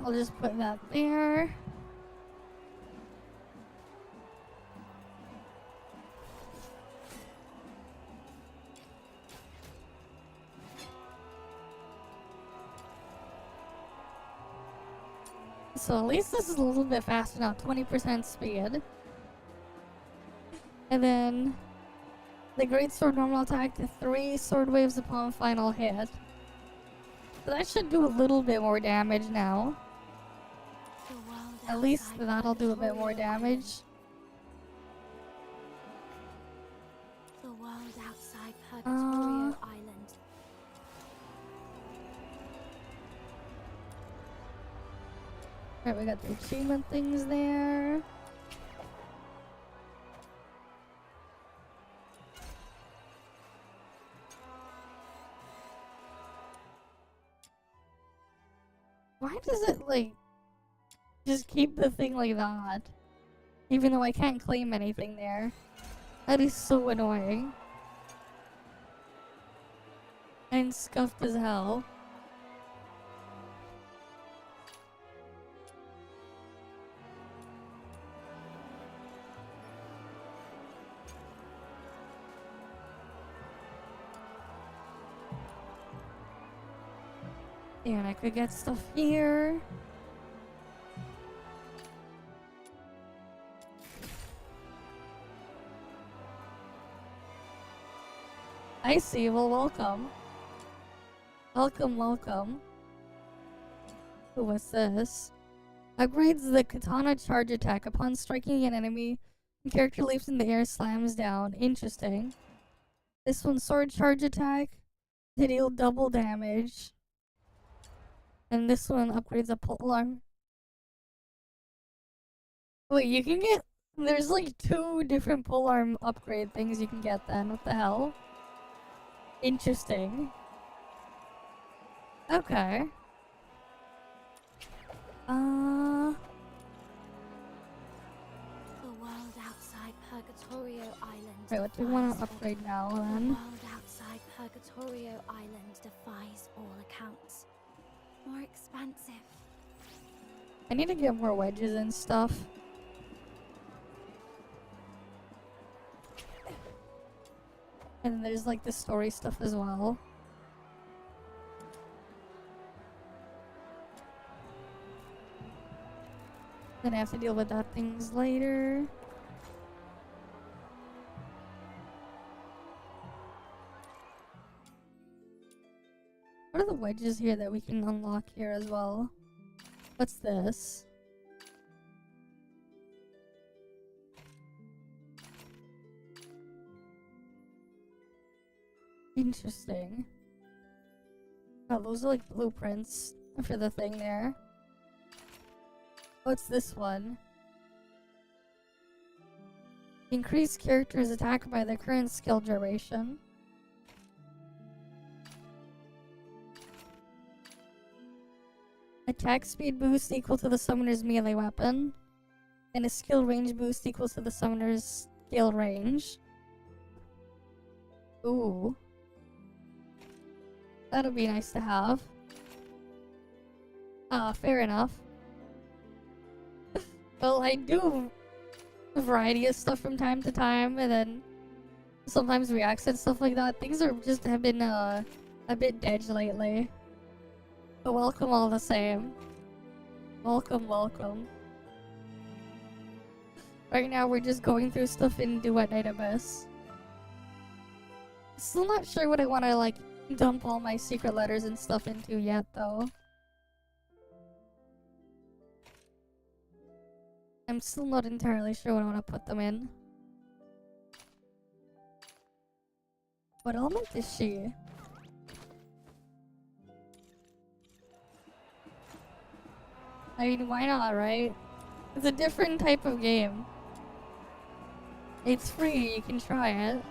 I'll just put that there. So at least this is a little bit faster now, 20% speed. And then the Great Sword normal attack to 3 sword waves upon final hit. So that should do a little bit more damage now. At least that'll do a bit more damage. The world outside Purgatorio Island. Alright, we got the achievement things there. Why does it, like, just keep the thing like that? Even though I can't claim anything there. That is so annoying. And scuffed as hell. And I could get stuff here. I see. Well, welcome. Welcome, welcome. Ooh, what's this? Upgrades the katana charge attack. Upon striking an enemy, the character leaps in the air, slams down. Interesting. This one's sword charge attack. They deal double damage. And this one upgrades a polearm. Wait, you can get... There's like 2 different polearm upgrade things you can get then. What the hell? Interesting. Okay. The world outside Purgatorio Island. Wait, what do we want to upgrade now then? The world outside Purgatorio Island defies all accounts. More expansive. I need to get more wedges and stuff. And there's like the story stuff as well. Then I have to deal with that things later. What are the wedges here that we can unlock here as well? What's this? Interesting. Oh, those are like blueprints for the thing there. What's this one? Increase character's attack by the current skill duration. Attack speed boost equal to the summoner's melee weapon. And a skill range boost equals to the summoner's skill range. Ooh. That'll be nice to have. Fair enough. Well, I do a variety of stuff from time to time, and then sometimes reacts and stuff like that. Things have been a bit dead lately. But welcome all the same. Welcome, welcome. Right now we're just going through stuff in Duet Night Abyss. Still not sure what I want to like dump all my secret letters and stuff into yet though. I'm still not entirely sure what I want to put them in. What element is she? I mean, why not, right? It's a different type of game. It's free, you can try it.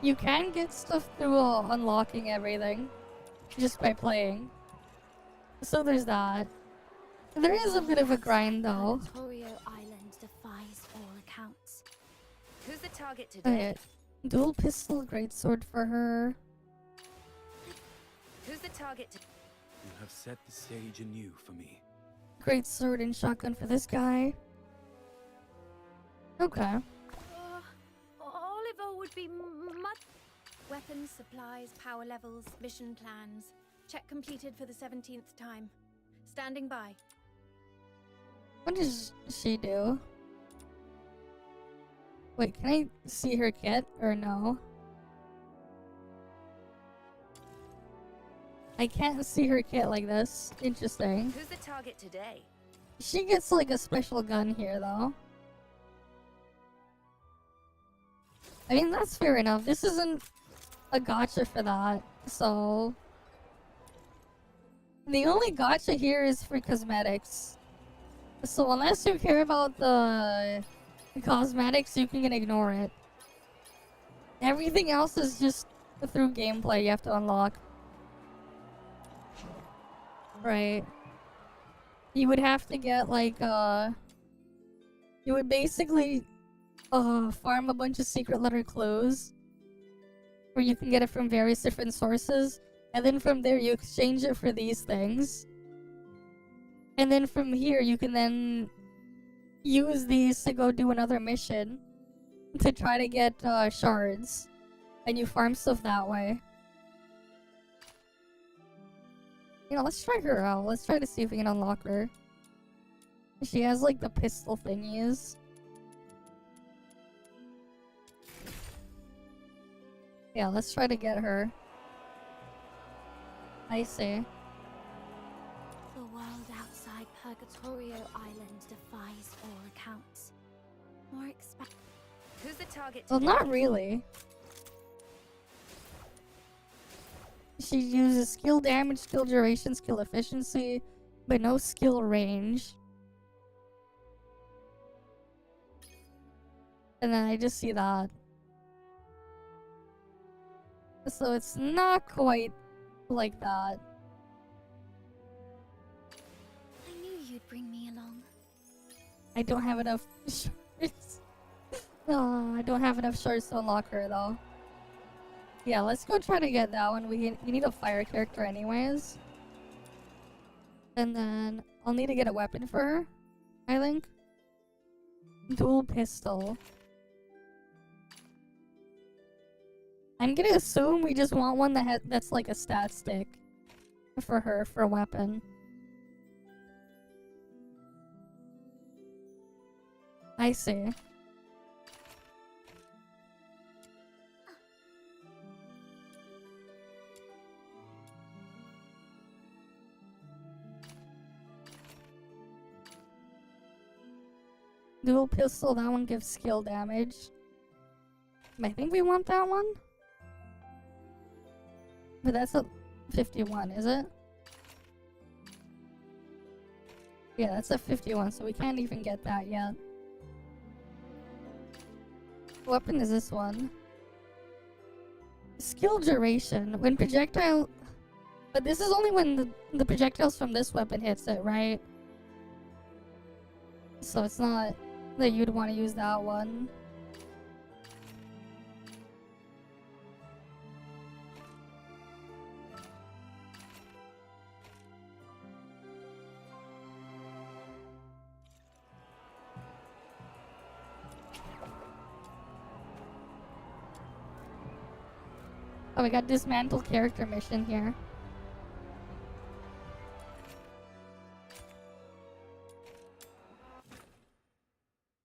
You can get stuff through unlocking everything just by playing. So there's that. There is a bit of a grind though. Purgatorio Island defies all accounts. Who's the target today? Okay. Dual pistol, greatsword for her. Who's the target today? You have set the stage anew for me. Greatsword and shotgun for this guy. Okay. Oliver would be much. Weapons, supplies, power levels, mission plans. Check completed for the 17th time. Standing by. What does she do? Wait, can I see her kit or no? I can't see her kit like this. Interesting. Who's the target today? She gets like a special gun here though. I mean, that's fair enough. This isn't a gacha for that, so... The only gacha here is for cosmetics. So unless you care about the cosmetics, you can ignore it. Everything else is just through gameplay you have to unlock. Right. You would have to get like, you would basically farm a bunch of secret letter clues where you can get it from various different sources, and then from there you exchange it for these things, and then from here you can then use these to go do another mission to try to get shards, and you farm stuff that way. You know, let's try her out. Let's try to see if we can unlock her. She has like the pistol thingies. Yeah, let's try to get her. I see. The world outside Purgatorio Island defies all accounts. More expect. Who's the target? Well, not really. She uses skill damage, skill duration, skill efficiency, but no skill range. And then I just see that. So it's not quite like that. I knew you'd bring me along. I don't have enough shards. Oh, I don't have enough shards to unlock her though. Yeah, let's go try to get that one. We need a fire character anyways. And then I'll need to get a weapon for her, I think. Dual pistol. I'm gonna assume we just want one that's like a stat stick for her for a weapon. I see. Dual pistol, that one gives skill damage. I think we want that one. But that's a 51, is it? Yeah, that's a 51, so we can't even get that yet. What weapon is this one? Skill duration. When projectile... But this is only when the projectiles from this weapon hits it, right? So it's not that you'd want to use that one. Oh, we got dismantle character mission here.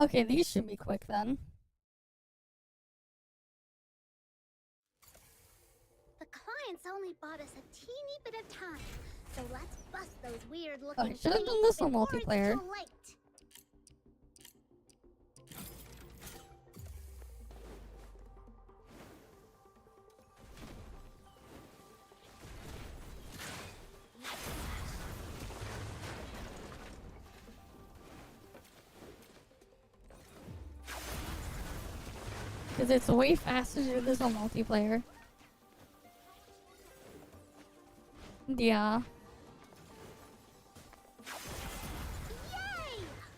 Okay, these should be quick then. The clients only bought us a teeny bit of time, so let's bust those weird looking I should have done this on multiplayer. too late. Because it's way faster to do this on multiplayer. Yeah.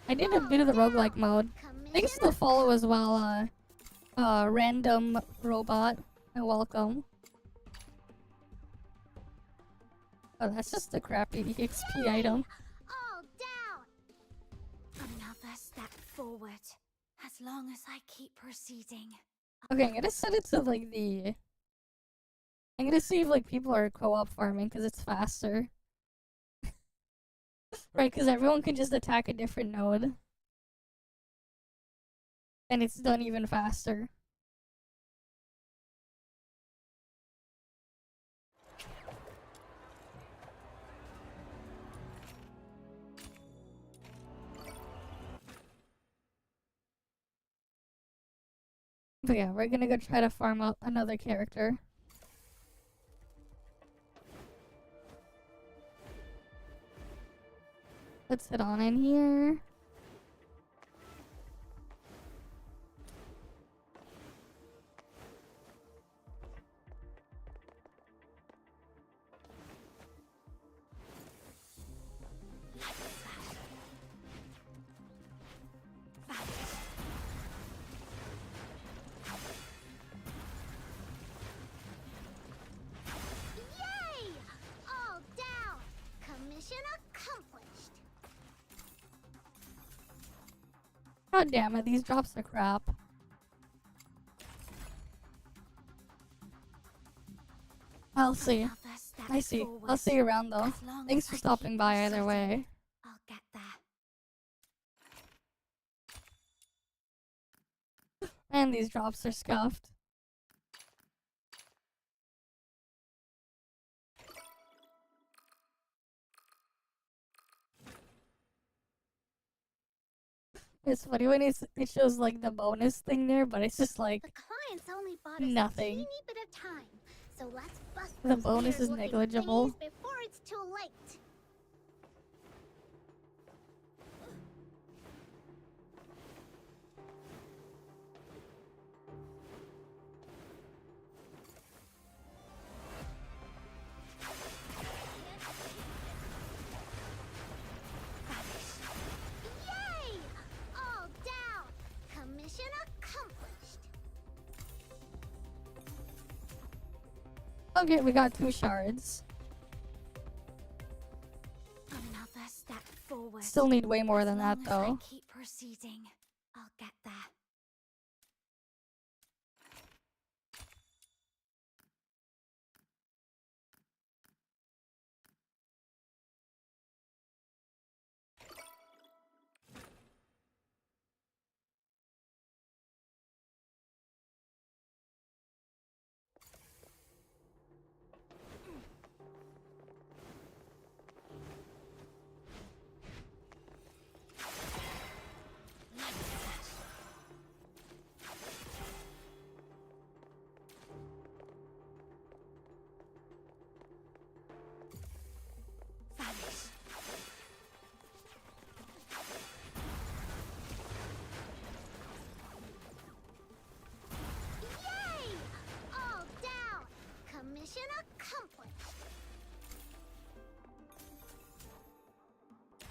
I did a bit of the roguelike mode. Thanks to the follow as well, random robot. And welcome. Oh, that's just a crappy XP item. All down. Another step forward. As long as I keep proceeding. Okay, I'm gonna set it to like the... I'm gonna see if like people are co-op farming because it's faster. Right, because everyone can just attack a different node. And it's done even faster. But yeah, we're gonna go try to farm up another character. Let's head on in here. Yay! All down. Commission accomplished. God damn it, these drops are crap. I'll see. I see. I'll see you around though. Thanks for stopping by either way. I'll get there. And these drops are scuffed. It's funny when it shows like the bonus thing there, but it's just like The clients only bought us nothing. a teeny bit of time, so let's bust The those bonus is weird-looking negligible. thingies before it's too late. Yay! All down. Commission accomplished. Okay, we got 2 shards. Another step forward. Still need way more than that As though. long as I keep proceeding, I'll get there.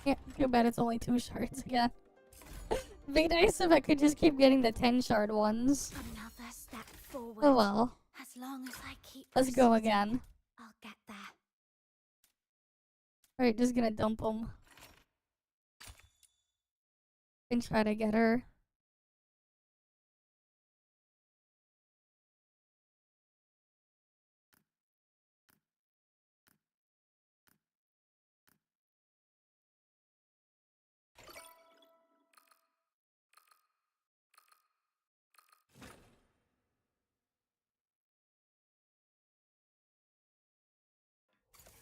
Yeah, too bad it's only 2 shards again. Be nice if I could just keep getting the 10 shard ones. Another step forward. Oh well. As long as I keep Let's go proceeding, again. I'll get there. Alright, just gonna dump them. And try to get her.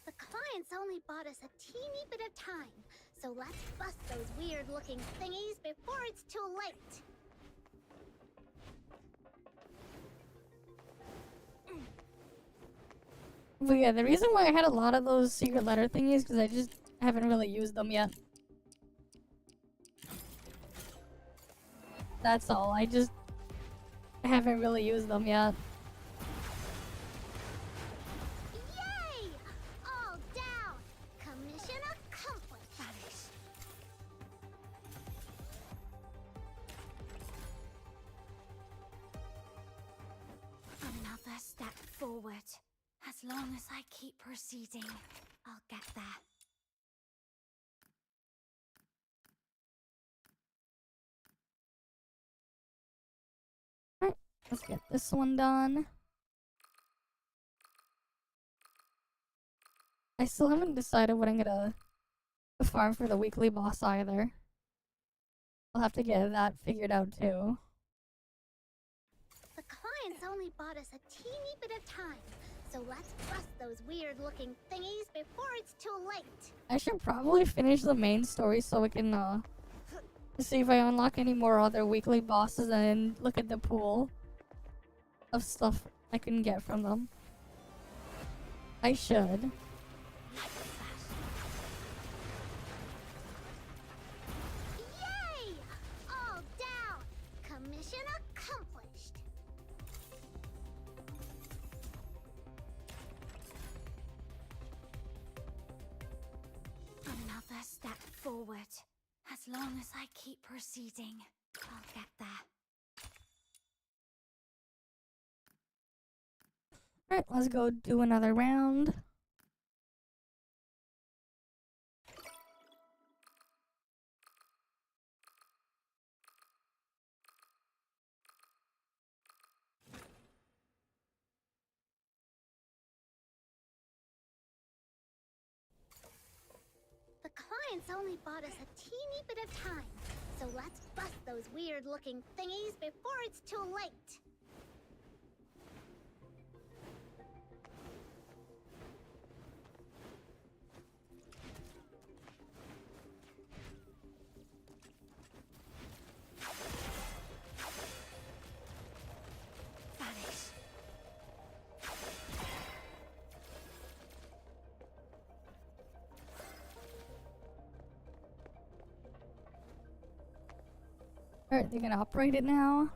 The clients only bought us a teeny bit of time, so let's bust those weird-looking thingies before it's too late. But yeah, the reason why I had a lot of those secret letter thingies because I just haven't really used them yet. That's all. I just haven't really used them yet. Yay! All down! Commission accomplished! Another step forward. As long as I keep proceeding, I'll get there. Alright, let's get this one done. I still haven't decided what I'm gonna farm for the weekly boss either. I'll have to get that figured out too. The clients only bought us a teeny bit of time, so let's bust those weird-looking thingies before it's too late. I should probably finish the main story so we can see if I unlock any more other weekly bosses and look at the pool of stuff I can get from them. I should. Yay! All down! Commission accomplished! Another step forward. As long as I keep proceeding, I'll get there. Alright, let's go do another round. The clients only bought us a teeny bit of time, so let's bust those weird-looking thingies before it's too late. Vanish. Alright, they're gonna operate it now.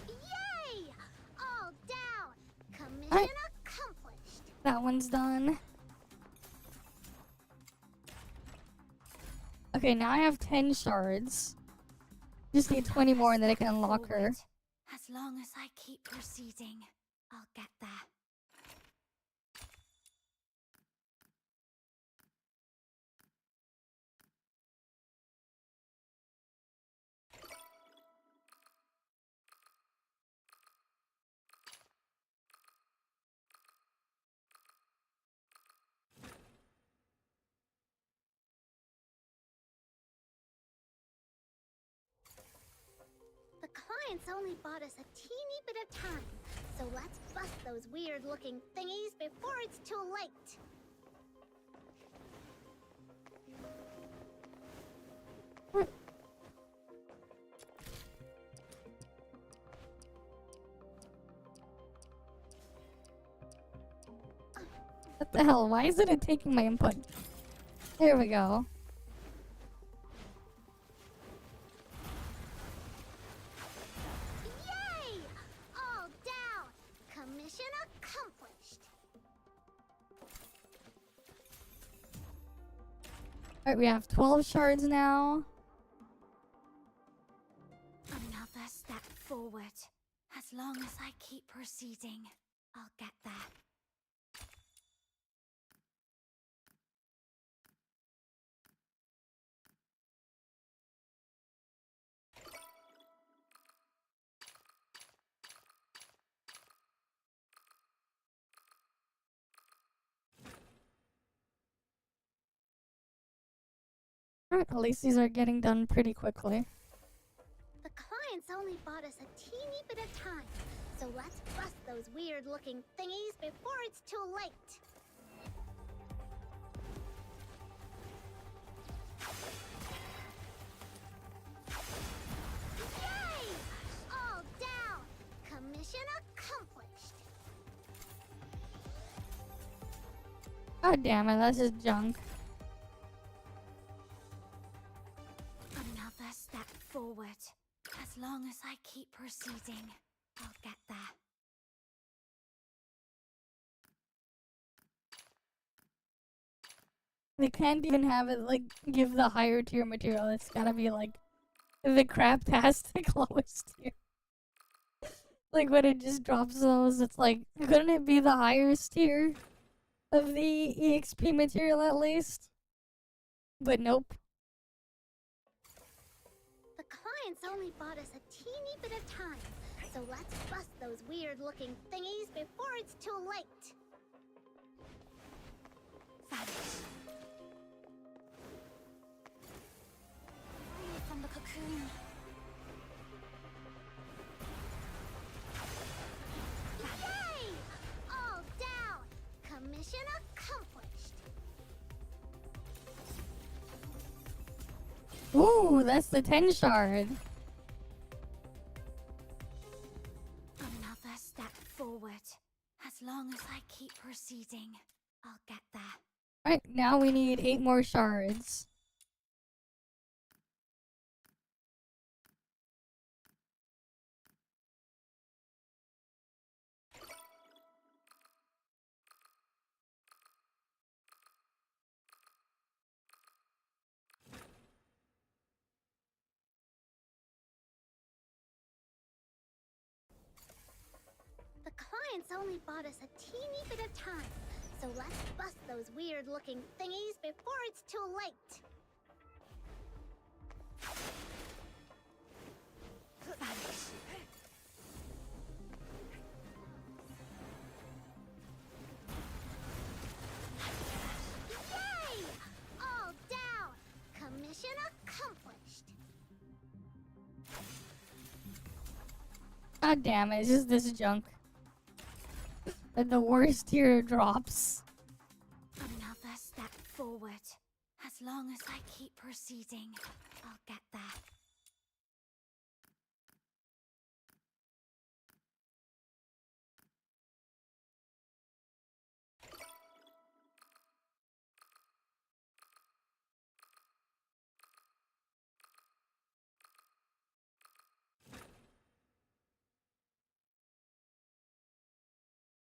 Yay! All down! Commission Alright. accomplished! That one's done. Okay, now I have 10 shards. Just need 20 more and then I can unlock her. As long as I keep proceeding, I'll get there. The clients only bought us a teeny bit of time, so let's bust those weird-looking thingies before it's too late. What the hell? Why isn't it taking my input? There we go. Alright, we have 12 shards now. Another step forward. As long as I keep proceeding, I'll get there. Alright, at least these are getting done pretty quickly. The clients only bought us a teeny bit of time, so let's bust those weird-looking thingies before it's too late. Yay! All down! Commission accomplished! God damn it, that's just junk. Another step forward. As long as I keep proceeding, I'll get there. They can't even have it, like, give the higher tier material. It's gotta be, like, the craptastic lowest tier. Like, when it just drops those, it's like, couldn't it be the highest tier of the EXP material at least? But nope. The clients only bought us a teeny bit of time, so let's bust those weird-looking thingies before it's too late. Vanish. Free from the cocoon. Yay! All down! Commission accomplished! Ooh, that's the 10 shard. Another step forward. As long as I keep proceeding, I'll get there. Alright, now we need 8 more shards. The clients only bought us a teeny bit of time, so let's bust those weird-looking thingies before it's too late. Vanish. Yay! All down! Commission accomplished! God damn it, it's just this junk. And the worst tier drops. Another step forward. As long as I keep proceeding, I'll get there.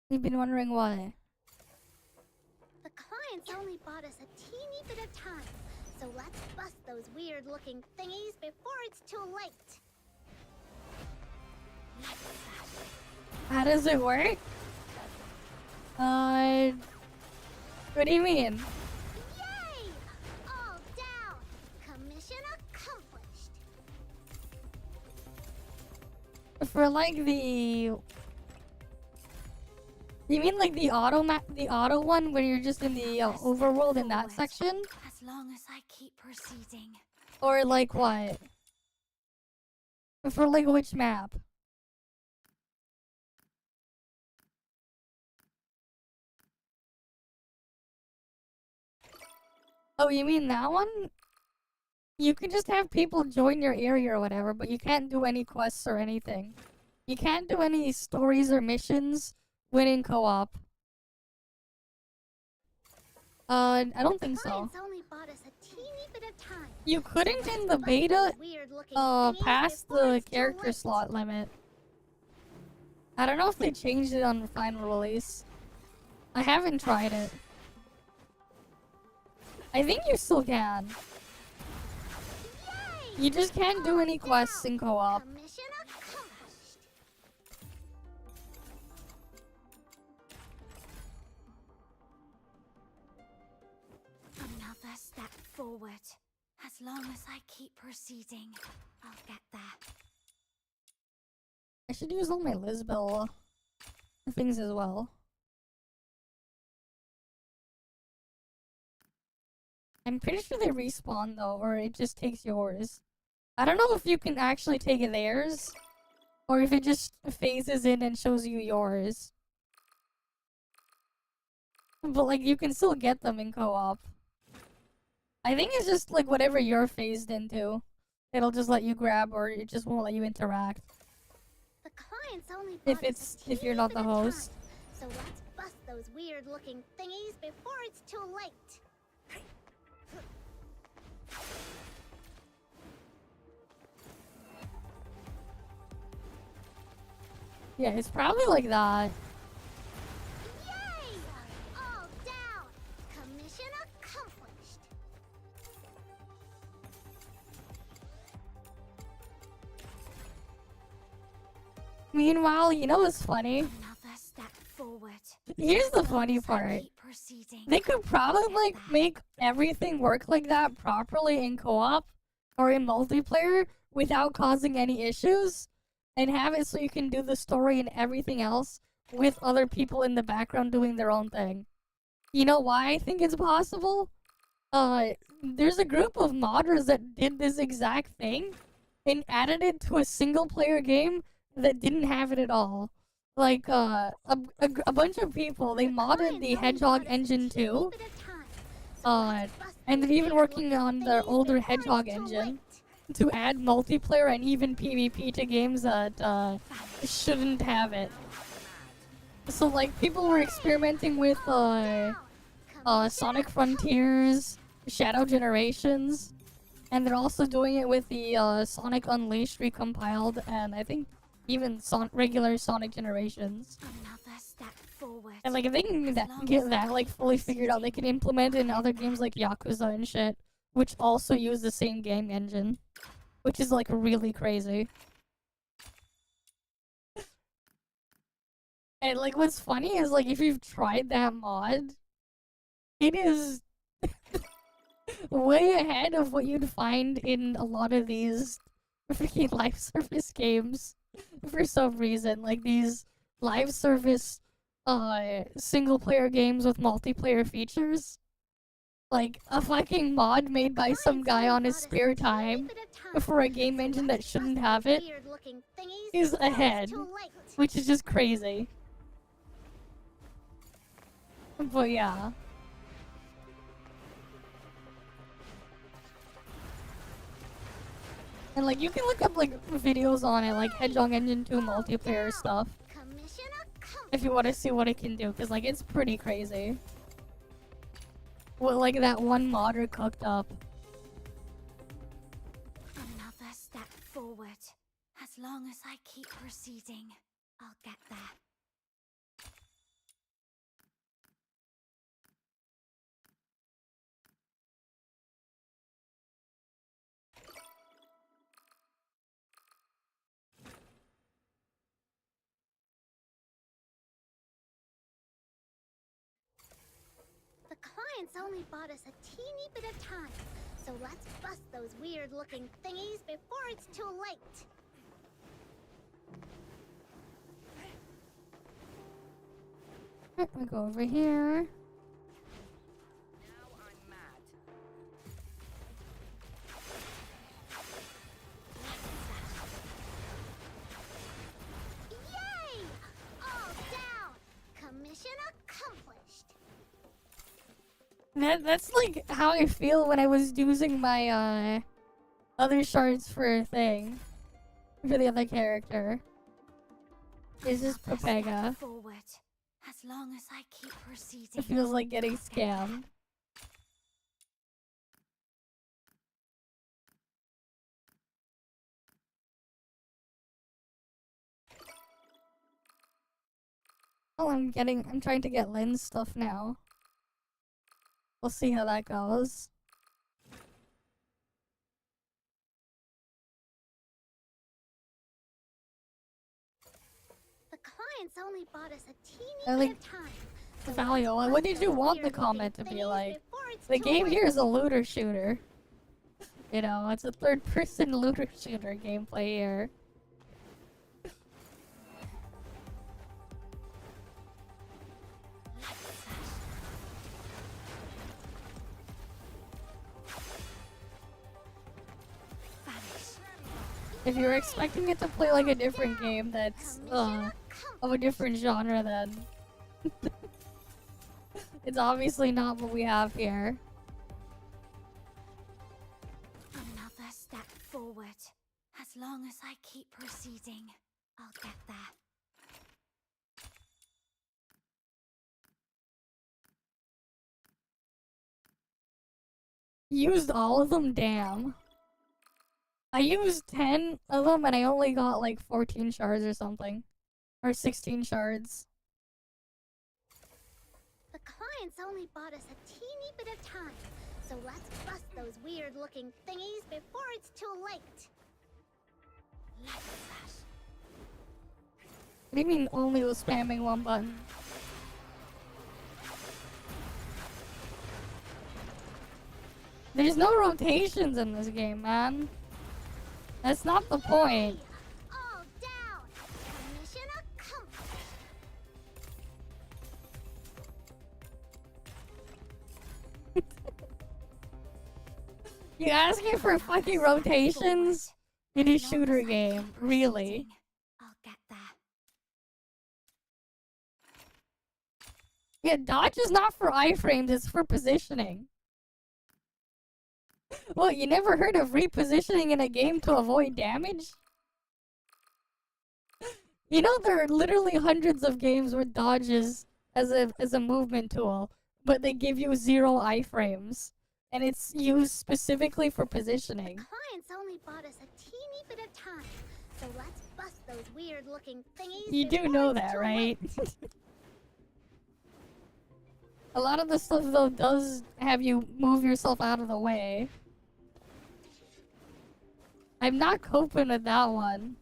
You've been wondering why. The clients only bought us a teeny bit of time, so let's bust those weird-looking thingies before it's too late. How does it work? What do you mean? Yay! All down! Commission accomplished! For like the... You mean like the auto one where you're just in the overworld in that section? As long as I keep proceeding. Or like what? For like which map? Oh, you mean that one? You can just have people join your area or whatever, but you can't do any quests or anything. You can't do any stories or missions when in co-op. I don't think so. Clients only bought us a teeny bit of time. You couldn't in the beta, pass the character slot limit. I don't know if they changed it on the final release. I haven't tried it. I think you still can. You just can't do any quests in co-op. Mission accomplished. Another step forward. As long as I keep proceeding, I'll get there. I should use all my Lisbel things as well. I'm pretty sure they respawn though, or it just takes yours. I don't know if you can actually take theirs, or if it just phases in and shows you yours. But like, you can still get them in co-op. I think it's just like whatever you're phased into. It'll just let you grab, or it just won't let you interact. The clients only If you're not the host. So let's bust those weird-looking thingies before it's too late. Yeah, it's probably like that. Yay! All down. Commission accomplished. Meanwhile, you know what's funny? Another step forward. Here's the funny part. They could probably like make everything work like that properly in co-op or in multiplayer without causing any issues, and have it so you can do the story and everything else with other people in the background doing their own thing. You know why I think it's possible? There's a group of modders that did this exact thing and added it to a single player game that didn't have it at all. Like, a bunch of people, they modded the Hedgehog engine too. And they're even working on the older Hedgehog engine to add multiplayer and even PvP to games that, shouldn't have it. So, like, people were experimenting with, Sonic Frontiers, Shadow Generations, and they're also doing it with the, Sonic Unleashed recompiled, and I think even regular Sonic Generations. Another step forward. And like, if they can get that like fully figured out, they can implement it in other games like Yakuza and shit, which also use the same game engine, which is like really crazy. And like, what's funny is like, if you've tried that mod, it is way ahead of what you'd find in a lot of these freaking live service games. For some reason, like these live service single player games with multiplayer features, like a fucking mod made by some guy on his spare time for a game engine that shouldn't have it is ahead, which is just crazy. But yeah. And like, you can look up like videos on it, like Hedgehog Engine 2 multiplayer stuff, if you want to see what it can do, because like, it's pretty crazy what like that one modder cooked up. Another step forward. As long as I keep proceeding, I'll get there. The clients only bought us a teeny bit of time, so let's bust those weird-looking thingies before it's too late. I'll go over here. Yay! All down! Commission accomplished. That's like how I feel when I was using my other shards for a thing, for the other character. Is this Pepega? Forward. As long as I keep proceeding. It feels like getting scammed. Oh, I'm trying to get Lynn's stuff now. We'll see how that goes. The clients only bought us a teeny I bit like of time. Valio. What did you want the comment to be like? The game here is a looter shooter. You know, it's a third-person looter shooter gameplay here. If you're expecting it to play like a different game that's of a different genre, then it's obviously not what we have here. Another step forward. As long as I keep proceeding, I'll get there. Used all of them? Damn. I used 10 of them and I only got like 14 shards or something. Or 16 shards. The clients only bought us a teeny bit of time. So let's bust those weird looking thingies before it's too late. What do you mean only was spamming one button? There's no rotations in this game, man. That's not the point. All down. Mission accomplished. You asking for fucking rotations in a shooter game? Really? I'll get there. Yeah, dodge is not for iframes, it's for positioning. Well, you never heard of repositioning in a game to avoid damage? You know, there are literally hundreds of games with dodges as a movement tool, but they give you 0 iframes, and it's used specifically for positioning. Clients only bought us a teeny bit of time. So let's bust those weird looking thingies. You do know that, right? A lot of the stuff, though, does have you move yourself out of the way. I'm not coping with that one.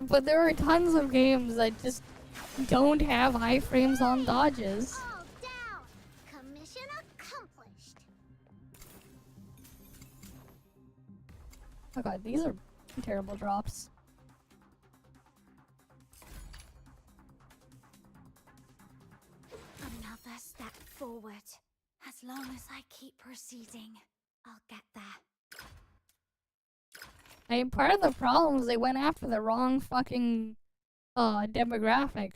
But there are tons of games that just don't have iframes on dodges. All down. Commission accomplished. Oh god, these are terrible drops. Another step forward. As long as I keep proceeding, I'll get there. I mean, part of the problem is they went after the wrong fucking demographic.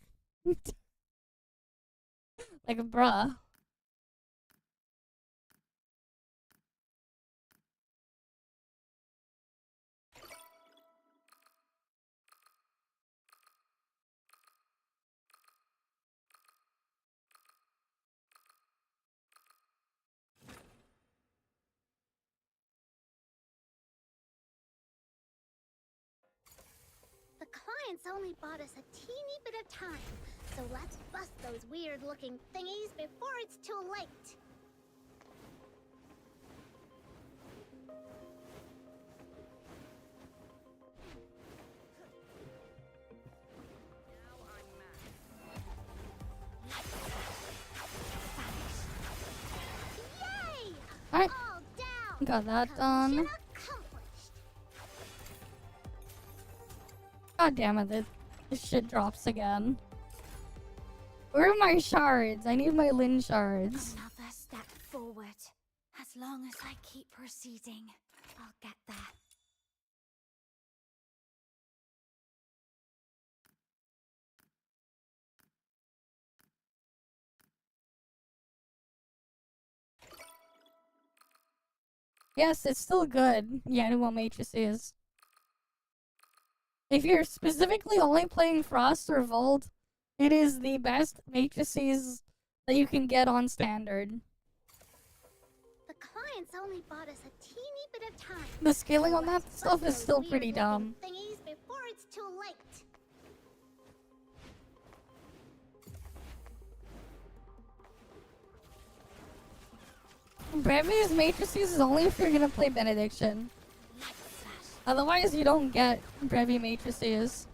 Like, bruh. The clients only bought us a teeny bit of time. So let's bust those weird looking thingies before it's too late. Yay! Alright, All down. got that done. Mission accomplished. God damn it, this shit drops again. Where are my shards? I need my Lin shards. Another step forward. As long as I keep proceeding, I'll get there. Yes, it's still good. Yeah, I know what matrices. If you're specifically only playing Frost or Volt, it is the best matrices that you can get on standard. The clients only bought us a teeny bit of time. The scaling on that Let's stuff bust is still those pretty weird dumb. looking thingies before it's too late. Brevi's matrices is only if you're gonna play Benediction. Otherwise, you don't get Brevi matrices.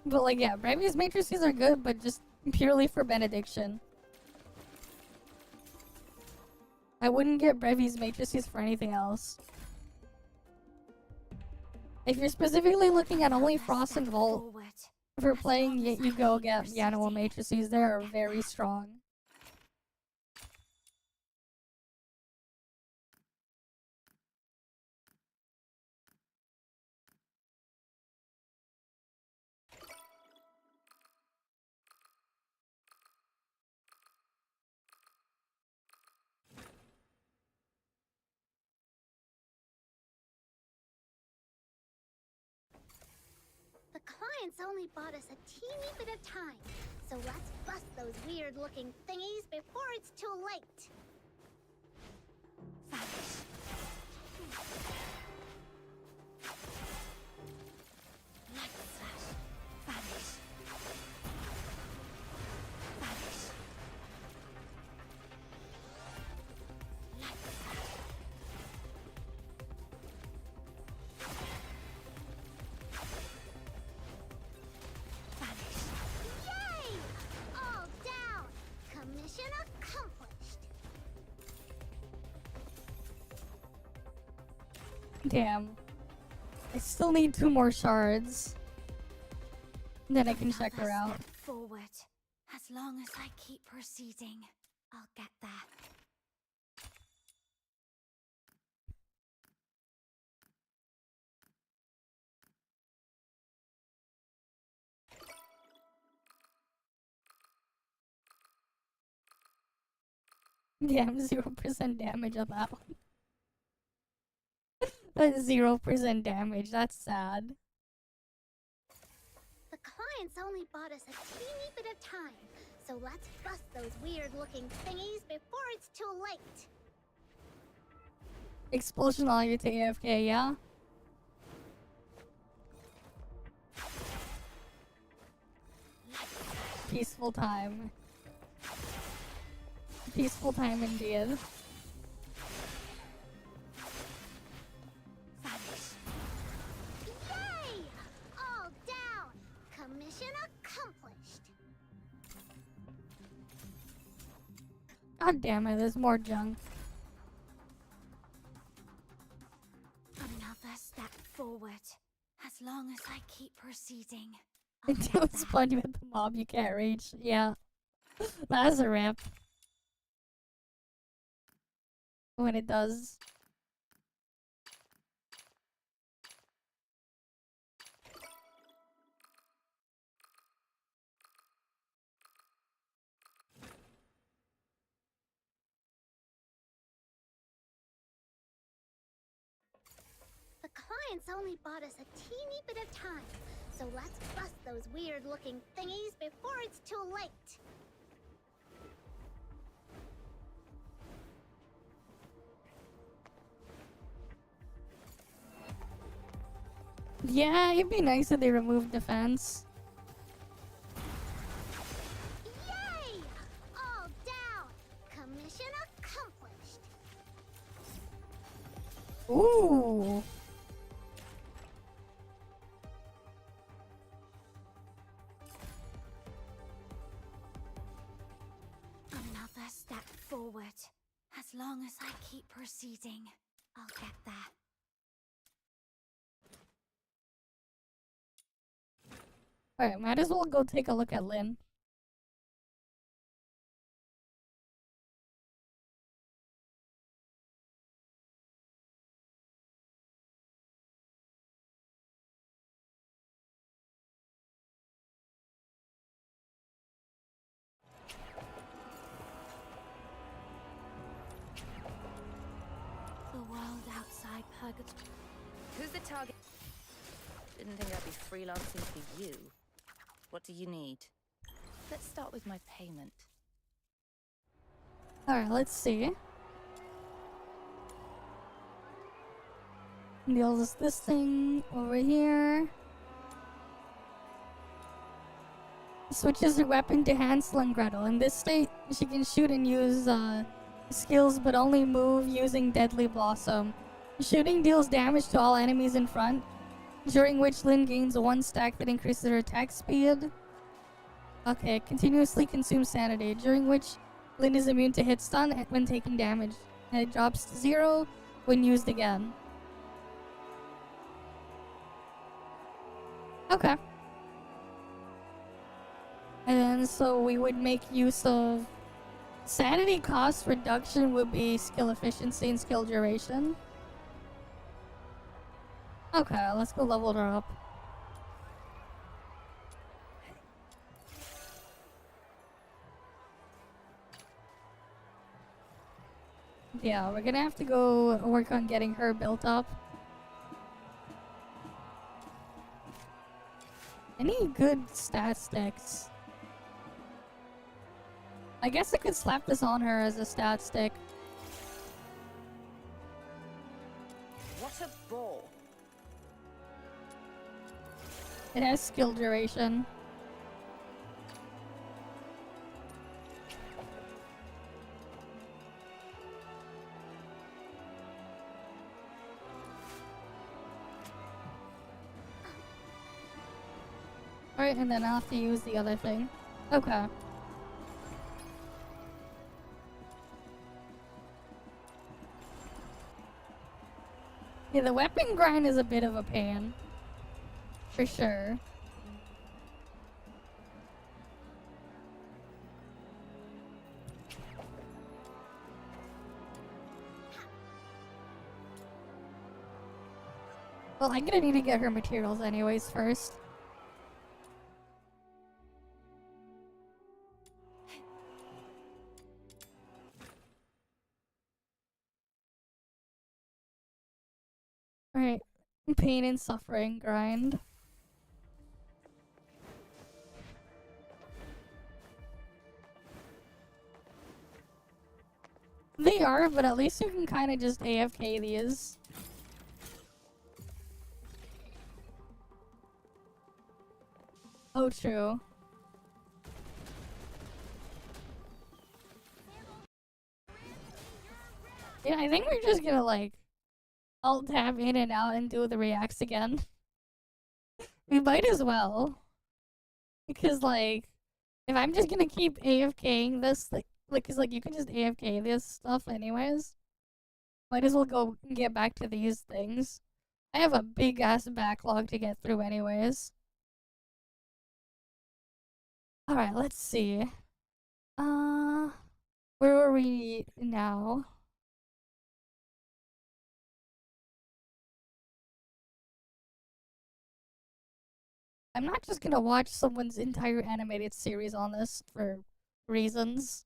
But like, yeah, Brevi's matrices are good, but just purely for Benediction. I wouldn't get Brevi's matrices for anything else. If you're specifically looking at only Frost and Volt for playing, you go get the animal matrices. They are very strong. The clients only bought us a teeny bit of time, so let's bust those weird-looking thingies before it's too late. Yay! All down! Commission accomplished! Damn. I still need 2 more shards. Then I can check her out. Forward. As long as I keep proceeding, I'll get there. Damn, 0% damage on that one. That's 0% damage. That's sad. The clients only bought us a teeny bit of time, so let's bust those weird-looking thingies before it's too late. Expulsion while you're to AFK, yeah? Peaceful time. Peaceful time indeed. Yay! All down! Commission accomplished! God damn it, there's more junk. Another step forward. As long as I keep proceeding. Until it's spawn you at the mob you can't reach. Yeah. That's a rip. When it does. The clients only bought us a teeny bit of time, so let's bust those weird-looking thingies before it's too late. Yeah, it'd be nice if they removed defense. Yay! All down! Commission accomplished! Ooh. Another step forward. As long as I keep proceeding, I'll get there. Alright, might as well go take a look at Lynn. The world outside purgatory. Who's the target? Didn't think I'd be freelancing for you. What do you need? Let's start with my payment. Alright, let's see. Deals this thing over here. switches her weapon to Hansel and Gretel. In this state, she can shoot and use skills, but only move using Deadly Blossom. Shooting deals damage to all enemies in front, during which Lynn gains 1 stack that increases her attack speed. Okay, continuously consumes sanity, during which Lynn is immune to hit stun when taking damage, and it drops to 0 when used again. Okay. And then, so we would make use of sanity cost reduction would be skill efficiency and skill duration. Okay, let's go level her up. Yeah, we're gonna have to go work on getting her built up. Any good stat sticks? I guess I could slap this on her as a stat stick. What a ball. It has skill duration. Alright, and then I'll have to use the other thing. Okay. Yeah, the weapon grind is a bit of a pain. For sure. Well, I'm gonna need to get her materials anyways first. Alright. Pain and suffering grind. They are, but at least you can kind of just AFK these. Oh, true. Yeah, I think we're just gonna, like, alt tab in and out and do the reacts again. We might as well. Because, like, if I'm just gonna keep AFKing this, cause, like, you can just AFK this stuff anyways. Might as well go and get back to these things. I have a big-ass backlog to get through anyways. Alright, let's see. Where are we now? I'm not just gonna watch someone's entire animated series on this for reasons.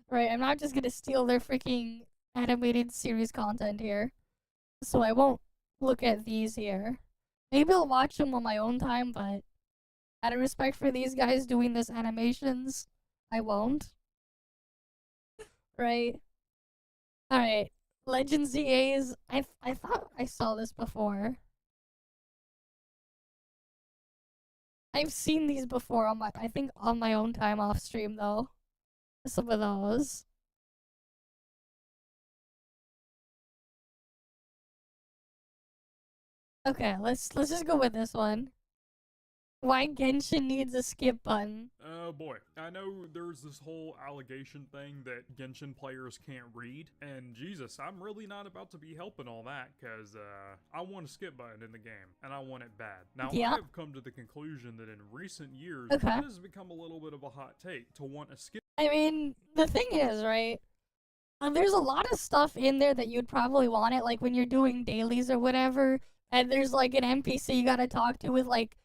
Right, I'm not just gonna steal their freaking animated series content here. So I won't look at these here. Maybe I'll watch them on my own time, but out of respect for these guys doing this animations, I won't. Right? Alright. Legends EAs. I thought I saw this before. I've seen these before on I think on my own time off stream though. Some of those. Okay, let's just go with this one. Why Genshin needs a skip button. Oh boy, I know there's this whole allegation thing that Genshin players can't read, and Jesus, I'm really not about to be helping all that, cause I want a skip button in the game, and I want it bad. Now, Yeah. I've come to the conclusion that in recent years, Okay. that has become a little bit of a hot take, to want a skip. I mean, the thing is, right? There's a lot of stuff in there that you'd probably want it, like when you're doing dailies or whatever, and there's like an NPC you gotta talk to with like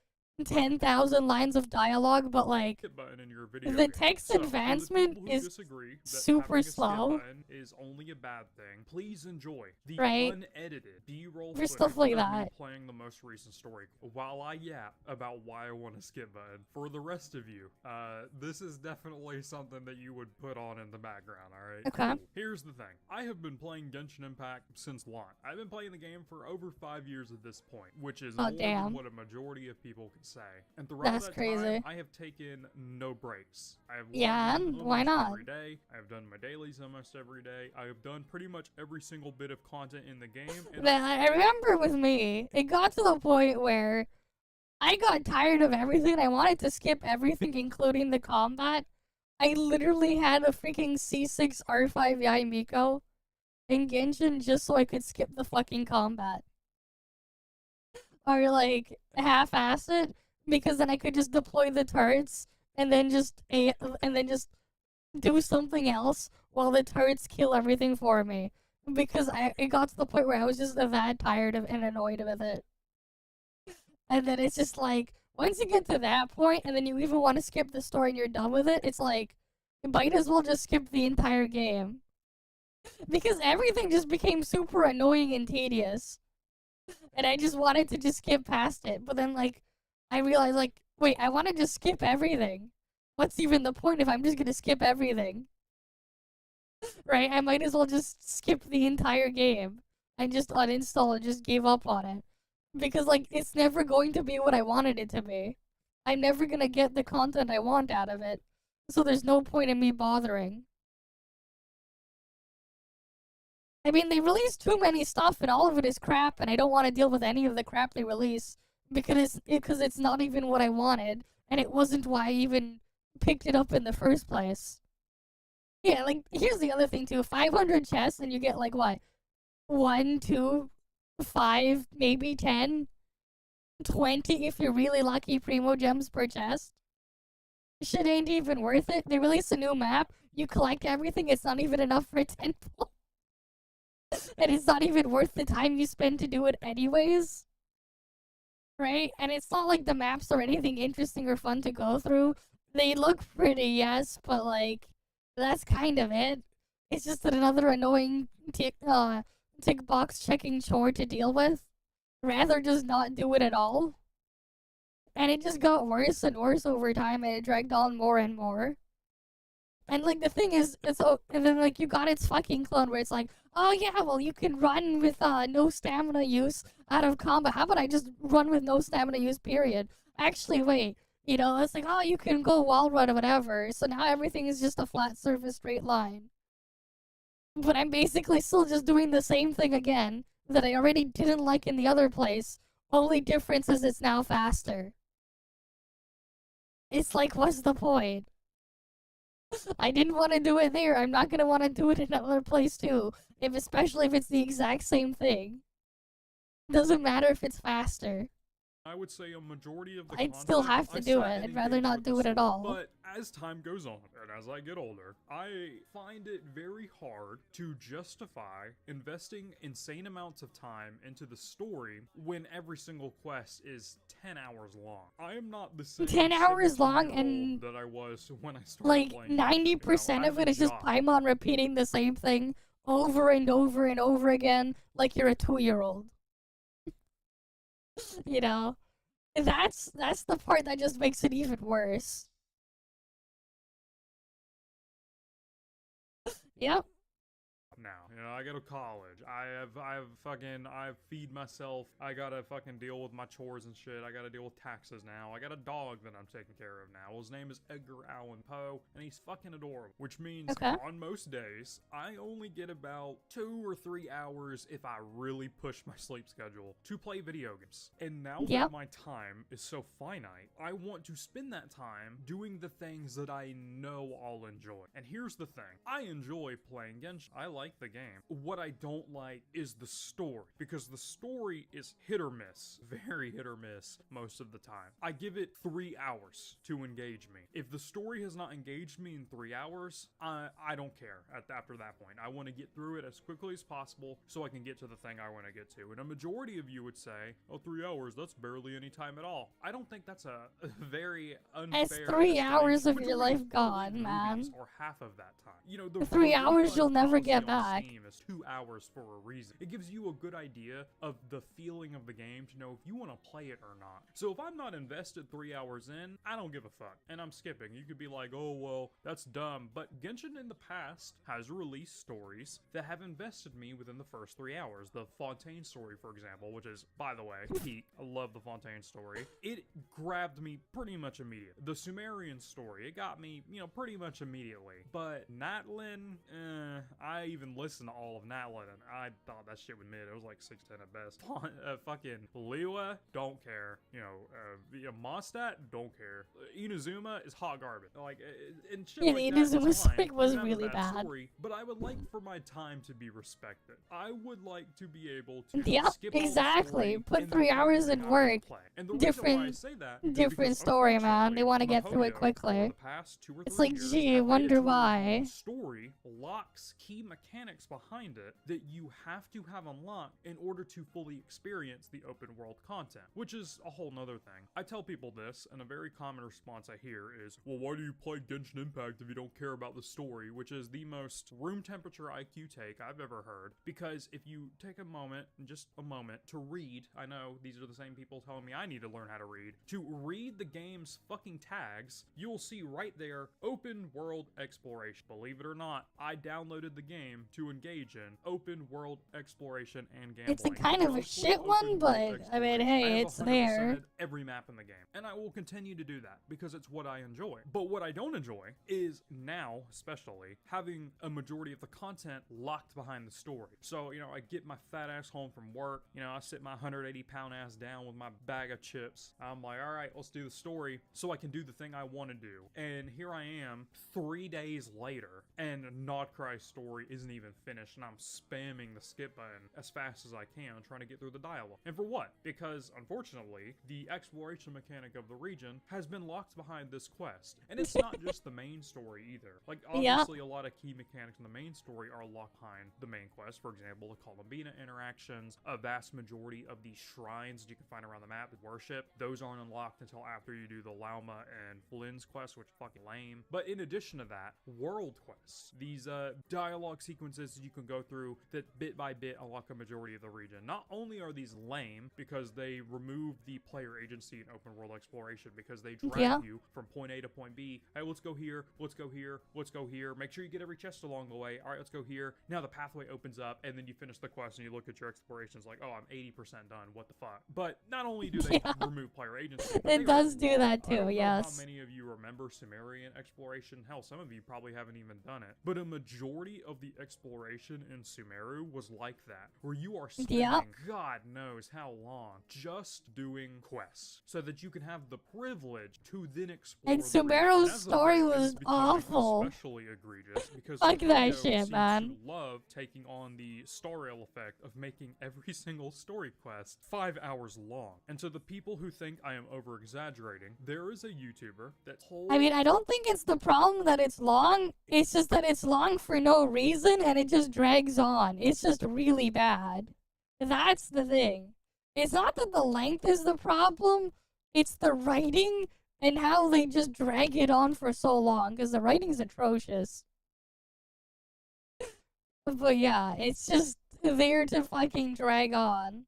10,000 lines of dialogue, but like button in your video the game. text So, for the advancement people who is disagree that super having a skip slow. button is only a bad thing. Please enjoy the Right. unedited B-roll For footage stuff like of me that. playing the most recent story while I yap about why I want a skip button. For the rest of you, this is definitely something that you would put on in the background, alright? Okay. Cool. Here's the thing. I have been playing Genshin Impact since launch. I've been playing the game for over 5 years at this point, which is Oh, more damn. than what a majority of people could say. And throughout That's that crazy. time, I have taken no breaks. I have Yeah, logged in why almost not? every day. I have done my dailies almost every day. I have done pretty much every single bit of content in the game. And But I remember with me, it got to the point where I got tired of everything. I wanted to skip everything, including the combat. I literally had a freaking C6 R5 Yai Miko in Genshin just so I could skip the fucking combat. Or like half-ass it, because then I could just deploy the turrets and then just do something else while the turrets kill everything for me. Because it got to the point where I was just that tired of and annoyed with it. And then it's just like, once you get to that point, and then you even want to skip the story and you're done with it, it's like, you might as well just skip the entire game. Because everything just became super annoying and tedious. And I just wanted to just skip past it. But then, like, I realized, like, wait, I want to just skip everything. What's even the point if I'm just going to skip everything? Right? I might as well just skip the entire game. And just uninstall and just give up on it. Because, like, it's never going to be what I wanted it to be. I'm never going to get the content I want out of it. So there's no point in me bothering. I mean, they release too many stuff and all of it is crap, and I don't want to deal with any of the crap they release because it's not even what I wanted, and it wasn't why I even picked it up in the first place. Yeah, like, here's the other thing too. 500 chests and you get, like, what? 1, 2, 5, maybe 10, 20 if you're really lucky primo gems per chest. Shit ain't even worth it. They release a new map, you collect everything, it's not even enough for 10 points. And it's not even worth the time you spend to do it anyways. Right? And it's not like the maps are anything interesting or fun to go through. They look pretty, yes, but like, that's kind of it. It's just another annoying tick box checking chore to deal with. Rather just not do it at all. And it just got worse and worse over time, and it dragged on more and more. And like the thing is, and then like you got its fucking clone where it's like, oh yeah, well you can run with no stamina use out of combat. How about I just run with no stamina use, period? Actually, wait, you know, it's like, oh, you can go wall run or whatever. So now everything is just a flat surface straight line. But I'm basically still just doing the same thing again that I already didn't like in the other place. Only difference is it's now faster. It's like, what's the point? I didn't want to do it there. I'm not going to want to do it in another place too. Especially if it's the exact same thing. Doesn't matter if it's faster. I would say a majority of the I'd still have to do it. I'd rather not do it at all. But as time goes on, and as I get older, I find it very hard to justify investing insane amounts of time into the story when every single quest is 10 hours long. I am not the same 10 hours long, and that I was when I started like playing. 90% of it is just Paimon repeating the same thing over and over and over again like you're a 2-year-old. You know, that's the part that just makes it even worse. Yep. Now, you know, I go to college. I feed myself. I gotta fucking deal with my chores and shit. I gotta deal with taxes now. I got a dog that I'm taking care of now. His name is Edgar Allan Poe, and he's fucking adorable. Which means on most days, I only get about 2 or 3 hours if I really push my sleep schedule to play video games. And now that my time is so finite, I want to spend that time doing the things that I know I'll enjoy. And here's the thing. I enjoy playing Genshin. I like the game. What I don't like is the story, because the story is hit or miss, very hit or miss most of the time. I give it 3 hours to engage me. If the story has not engaged me in 3 hours, I don't care after that point. I want to get through it as quickly as possible so I can get to the thing I want to get to. And a majority of you would say, oh, 3 hours, that's barely any time at all. I don't think that's a very unfair. It's 3 hours of your life gone, man. Or half of that time. You know, the 3 hours you'll never get back. back. Steam is 2 hours for a reason. It gives you a good idea of the feeling of the game to know if you want to play it or not. So if I'm not invested 3 hours in, I don't give a fuck, and I'm skipping. You could be like, oh well, that's dumb, but Genshin in the past has released stories that have invested me within the first 3 hours. The Fontaine story, for example, which is, by the way, peak. I love the Fontaine story. It grabbed me pretty much immediately. The Sumerian story, it got me, you know, pretty much immediately. But Natlin, I even listened to all of Natlin, and I thought that shit was mid. It was like 6-10 at best. Fucking Liwa, don't care. You know, Mondstadt, don't care. Inazuma is hot garbage. Like, and shit Yeah, like the that Inazuma is fine. story was You have a really bad bad. story, but I would like for my time to be respected. I would like to be able to Yeah, skip all the exactly. story Put and 3 then hours play in what I work. play. And the reason why I Different, say that is different because, story, man. They want to get through it Mahoyo, for quickly. the past 2 or 3 It's like, years, gee, I have made wonder it to where why. the story locks key mechanics behind it that you have to have unlocked in order to fully experience the open world content, which is a whole nother thing. I tell people this, and a very common response I hear is, well, why do you play Genshin Impact if you don't care about the story? Which is the most room temperature IQ take I've ever heard, because if you take a moment, just a moment, to read, I know these are the same people telling me I need to learn how to read, to read the game's fucking tags, you'll see right there, open world exploration. Believe it or not, I downloaded the game to engage in open world exploration and gambling. It's a kind of a shit one, but I mean, hey, it's there. Every map in the game, and I will continue to do that because it's what I enjoy. But what I don't enjoy is now, especially, having a majority of the content locked behind the story. So, you know, I get my fat ass home from work, you know, I sit my 180-pound ass down with my bag of chips. I'm like, all right, let's do the story so I can do the thing I want to do. And here I am 3 days later, and Nodcry's story isn't even finished, and I'm spamming the skip button as fast as I can, trying to get through the dialogue. And for what? Because, unfortunately, the exploration mechanic of the region has been locked behind this quest. And it's not just the main story either. Like, obviously, a lot of key mechanics in the main story are locked behind the main quest. For example, the Columbina interactions, a vast majority of the shrines you can find around the map with worship, those aren't unlocked until after you do the Lauma and Flynn's quest, which is fucking lame. But in addition to that, world quests, these dialogue sequences you can go through that bit by bit unlock a majority of the region. Not only are these lame because they remove the player agency in open world exploration, because they drag you from point A to point B. Hey, let's go here, let's go here, let's go here. Make sure you get every chest along the way. All right, let's go here. Now the pathway opens up, and then you finish the quest and you look at your explorations like, oh, I'm 80% done. What the fuck? But not only do they remove player agency, but It does do that too, I don't know yes. how many of you remember Sumerian exploration? Hell, some of you probably haven't even done it. But a majority of the exploration in Sumeru was like that, where you are spending God knows how long just doing quests, so that you can have the privilege to then explore. And Sumeru's story was awful. Especially egregious because fuck that Nintendo shit, seems man. to love taking on the star rail effect of making every single story quest 5 hours long. And so the people who think I am over exaggerating, there is a YouTuber that I mean, I don't think it's the problem that it's long. It's just that it's long for no reason and it just drags on. It's just really bad. That's the thing. It's not that the length is the problem. It's the writing and how they just drag it on for so long, because the writing's atrocious. But yeah, it's just there to fucking drag on.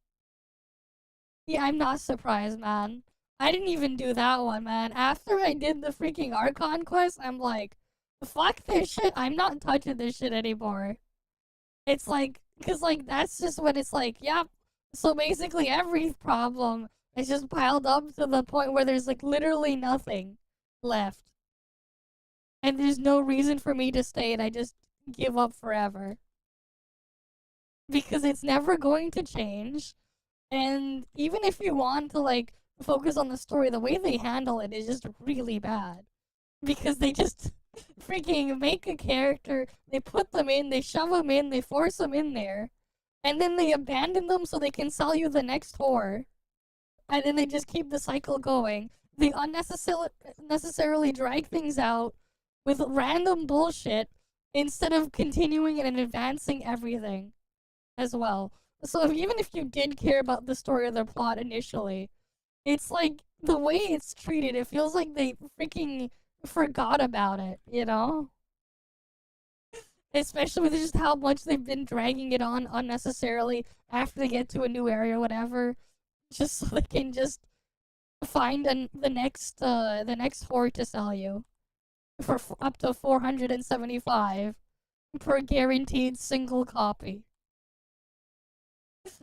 Yeah, I'm not surprised, man. I didn't even do that one, man. After I did the freaking Archon quest, I'm like, fuck this shit. I'm not touching this shit anymore. It's like, cause like, that's just when it's like, yep. So basically every problem is just piled up to the point where there's like literally nothing left. And there's no reason for me to stay, and I just give up forever. Because it's never going to change. And even if you want to like focus on the story, the way they handle it is just really bad. Because they just freaking make a character, they put them in, they shove them in, they force them in there, and then they abandon them so they can sell you the next whore. And then they just keep the cycle going. They unnecessarily drag things out with random bullshit instead of continuing and advancing everything as well. So even if you did care about the story or the plot initially, it's like the way it's treated, it feels like they freaking forgot about it, you know? Especially with just how much they've been dragging it on unnecessarily after they get to a new area or whatever. Just so they can just find the next horde to sell you for up to 475 per guaranteed single copy.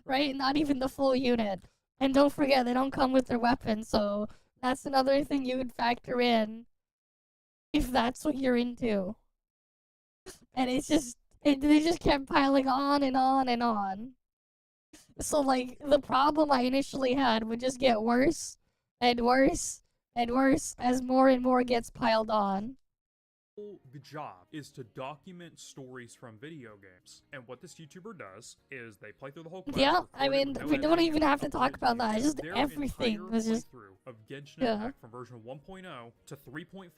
Right? Not even the full unit. And don't forget, they don't come with their weapons, so that's another thing you would factor in if that's what you're into. And it's just, they just kept piling on and on and on. So, like, the problem I initially had would just get worse and worse and worse as more and more gets piled on. The job is to document stories from video games, and what this YouTuber does is they play through the whole quest. Yeah, I mean, we don't even have to talk about that. It's just everything was just of Genshin Impact from version 1.0 to 3.5,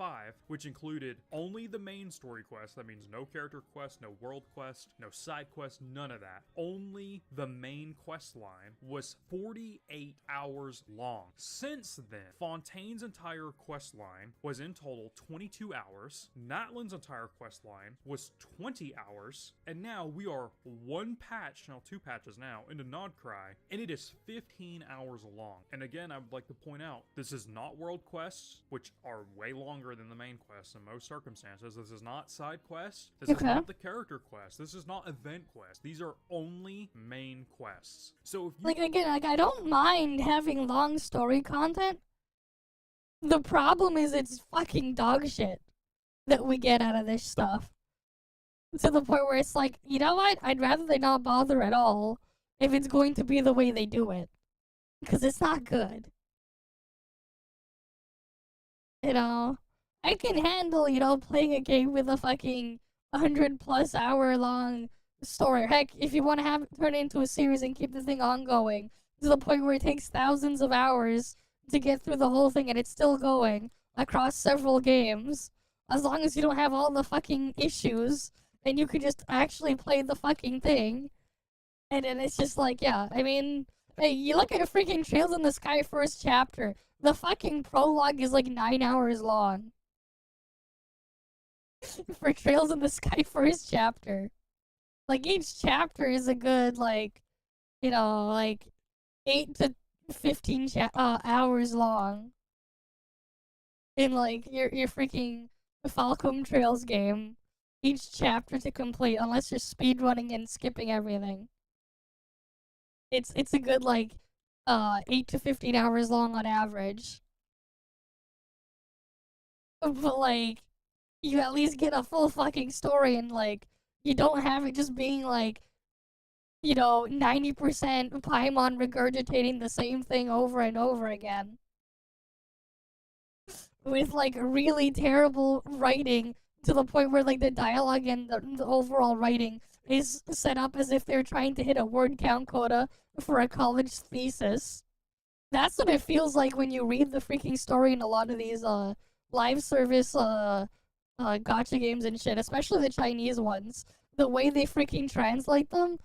which included only the main story quest. That means no character quest, no world quest, no side quest, none of that. Only the main quest line was 48 hours long. Since then, Fontaine's entire quest line was in total 22 hours. Natlin's entire quest line was 20 hours, and now we are one patch, now 2 patches now, into Nodcry, and it is 15 hours long. And again, I would like to point out, this is not world quests, which are way longer than the main quests in most circumstances. This is not side quests. This is not the character quest. This is not event quests. These are only main quests. So if you like, again, like, I don't mind having long story content. The problem is it's fucking dog shit that we get out of this stuff. To the point where it's like, you know what? I'd rather they not bother at all if it's going to be the way they do it. Because it's not good. You know? I can handle, you know, playing a game with a fucking 100+ hour long story. Heck, if you want to have it turn into a series and keep the thing ongoing, to the point where it takes thousands of hours to get through the whole thing and it's still going across several games. As long as you don't have all the fucking issues, and you can just actually play the fucking thing. And then it's just like, yeah, I mean, hey, you look at freaking Trails in the Sky first chapter. The fucking prologue is like 9 hours long. For Trails in the Sky first chapter. Like, each chapter is a good, like, you know, like, 8 to 15 hours long. In, like, your freaking Falcom Trails game, each chapter to complete, unless you're speedrunning and skipping everything. It's a good, like, 8 to 15 hours long on average. But, like, you at least get a full fucking story, and, like, you don't have it just being, like, you know, 90% Paimon regurgitating the same thing over and over again. With, like, really terrible writing, to the point where, like, the dialogue and the overall writing is set up as if they're trying to hit a word count quota for a college thesis. That's what it feels like when you read the freaking story in a lot of these, live service, gacha games and shit, especially the Chinese ones. The way they freaking translate them,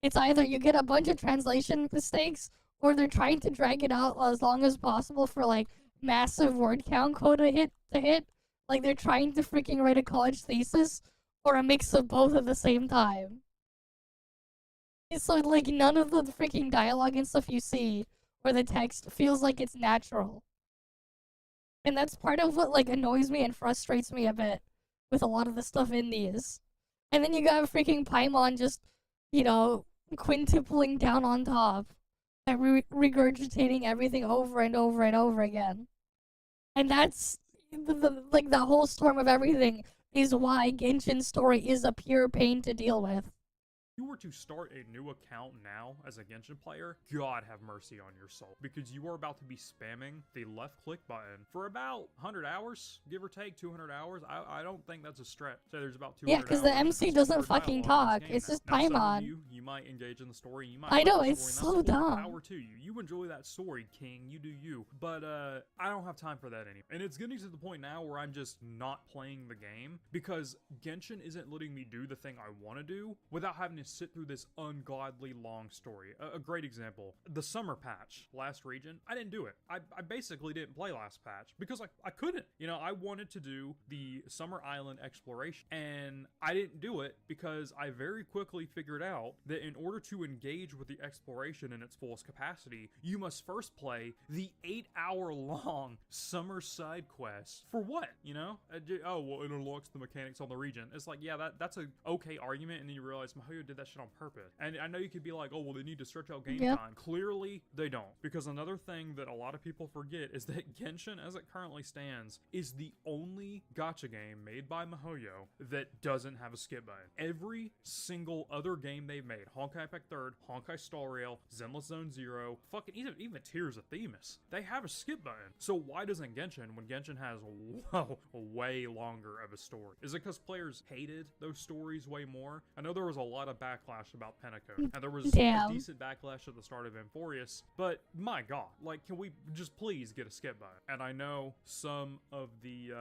it's either you get a bunch of translation mistakes, or they're trying to drag it out as long as possible for, like, massive word count quota to hit. Like, they're trying to freaking write a college thesis, or a mix of both at the same time. So, like, none of the freaking dialogue and stuff you see, or the text, feels like it's natural. And that's part of what, like, annoys me and frustrates me a bit with a lot of the stuff in these. And then you got freaking Paimon just, you know, quintupling down on top and regurgitating everything over and over and over again. And that's, like, the whole storm of everything is why Genshin's story is a pure pain to deal with. If you were to start a new account now as a Genshin player, God have mercy on your soul, because you are about to be spamming the left click button for about 100 hours, give or take 200 hours. I don't think that's a stretch. So there's about 200 Yeah, because the hours MC doesn't fucking talk. It's just Paimon. Paimon. You You might engage in the story. You might I like know, the it's story, so and that's cool. dumb. Power to you. You enjoy that story, King. You do you. But I don't have time for that anymore. And it's getting to the point now where I'm just not playing the game because Genshin isn't letting me do the thing I want to do without having to sit through this ungodly long story. A great example, the summer patch, last region, I didn't do it. I basically didn't play last patch because I couldn't. You know, I wanted to do the Summer Island exploration and I didn't do it because I very quickly figured out that in order to engage with the exploration in its fullest capacity, you must first play the 8-hour-long summer side quest. For what? You know? Oh, well, it unlocks the mechanics on the region. It's like, yeah, that's a okay argument, and then you realize Mihoyo did that shit on purpose. And I know you could be like, oh, well, they need to stretch out game time. Clearly, they don't. Because another thing that a lot of people forget is that Genshin, as it currently stands, is the only gacha game made by Mihoyo that doesn't have a skip button. Every single other game they've made, Honkai Impact 3rd, Honkai Star Rail, Zenless Zone Zero, fucking even Tears of Themis, they have a skip button. So why doesn't Genshin, when Genshin has way longer of a story? Is it because players hated those stories way more? I know there was a lot of backlash about Pentacode, and there was a decent backlash at the start of Emphorius, but my god, like, can we just please get a skip button? And I know some of the